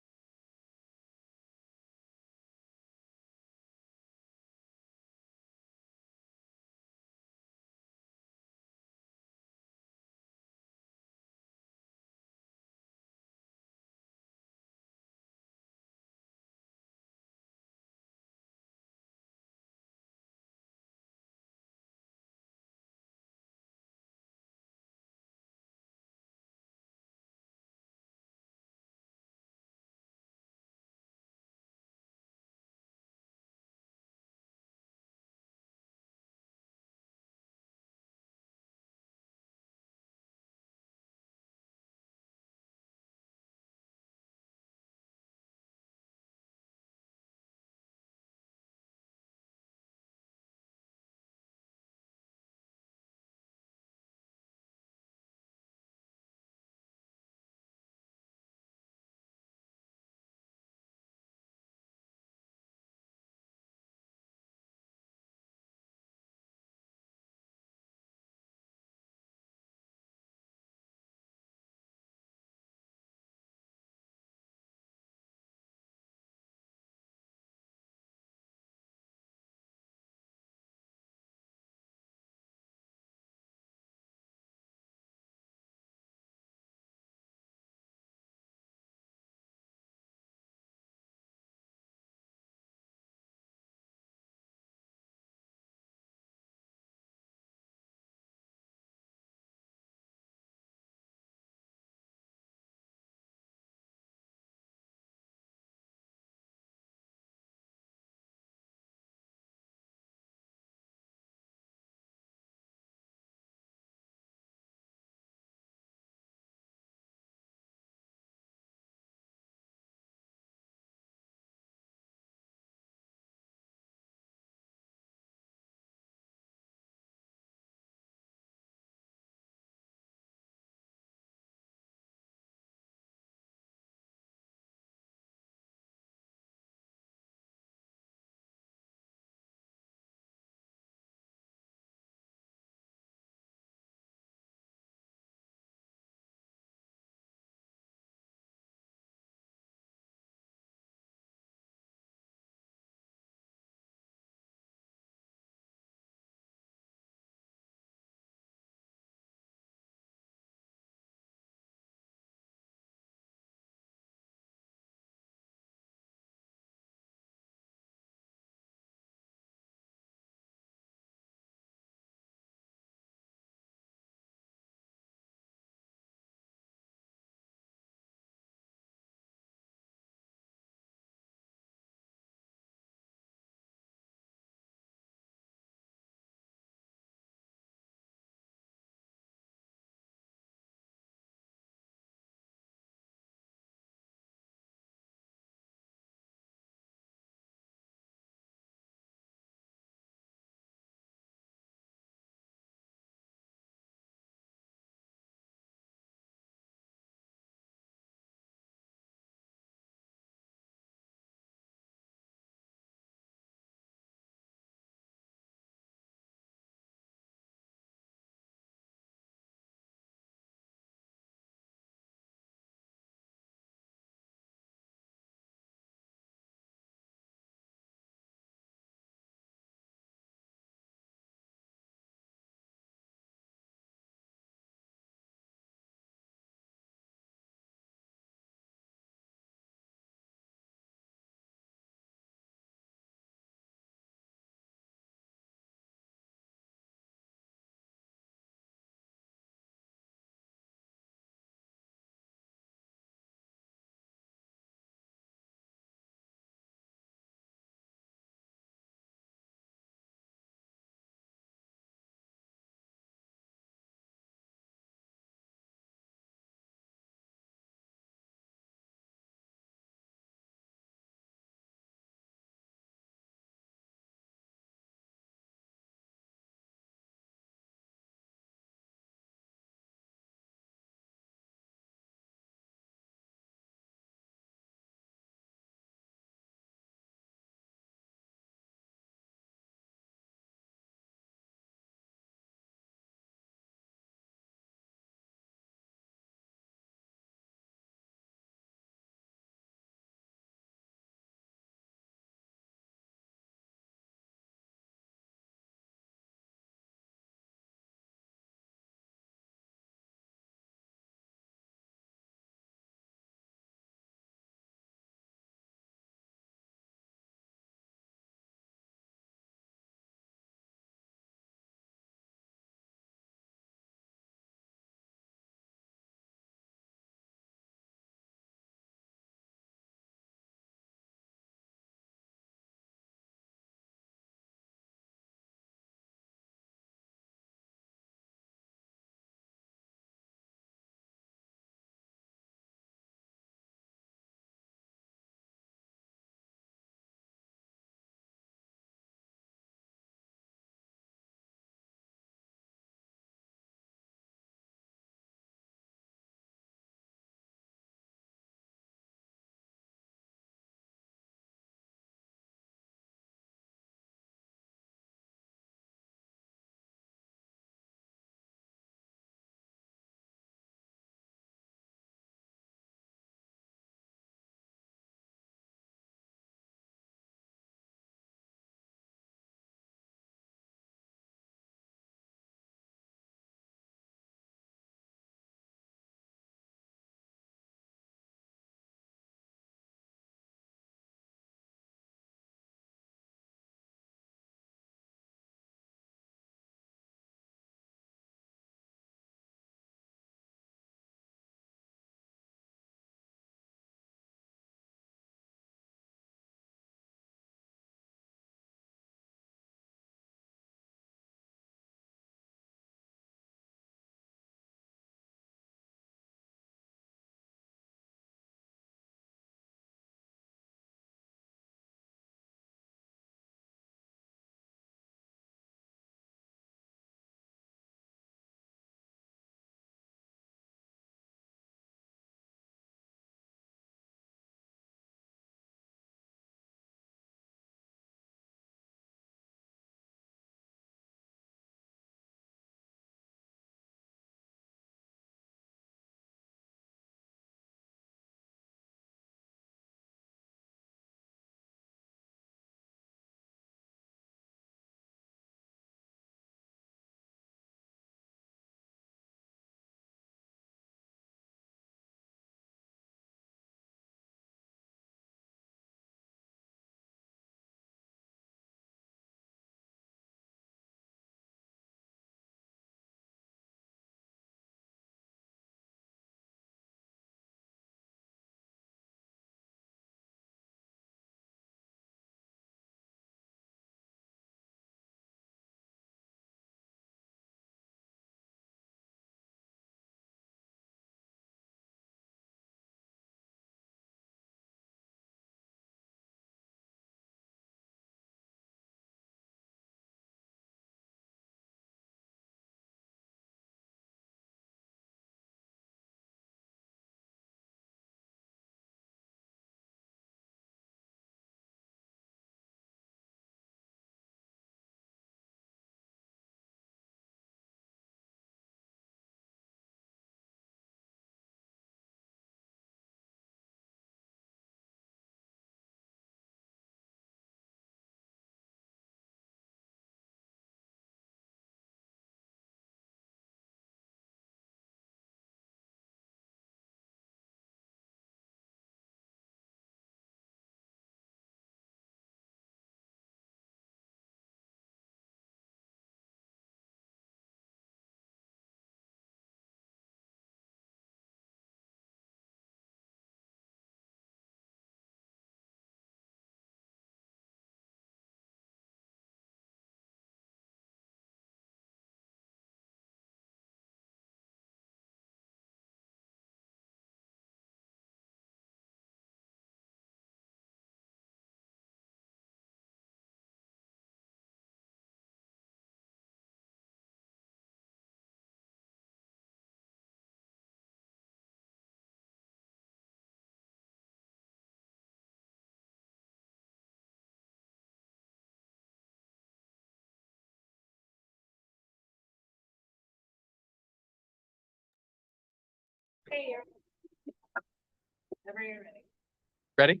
Ready?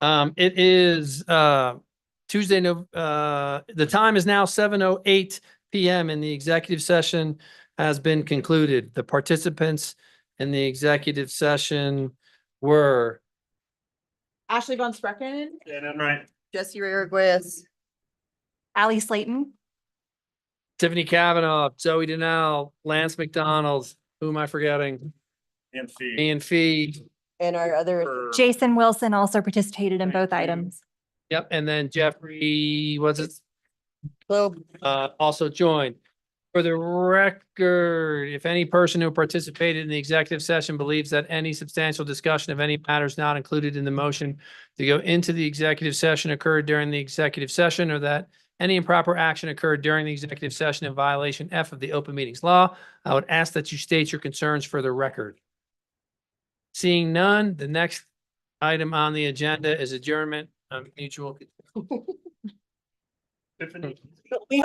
It is, Tuesday, the time is now 7:08 PM and the executive session has been concluded. The participants in the executive session were Ashley Von Sprecken, right. Jesse Arguez. Ally Slayton, Tiffany Kavanaugh, Zoe Denell, Lance McDonald, who am I forgetting? Ian Fee. And our other, Jason Wilson also participated in both items. Yep, and then Jeffrey, what's it? well, Also joined. For the record, if any person who participated in the executive session believes that any substantial discussion of any matters not included in the motion to go into the executive session occurred during the executive session, or that any improper action occurred during the executive session in violation F of the open meetings law, I would ask that you state your concerns for the record. Seeing none, the next item on the agenda is adjournment. Mutual. we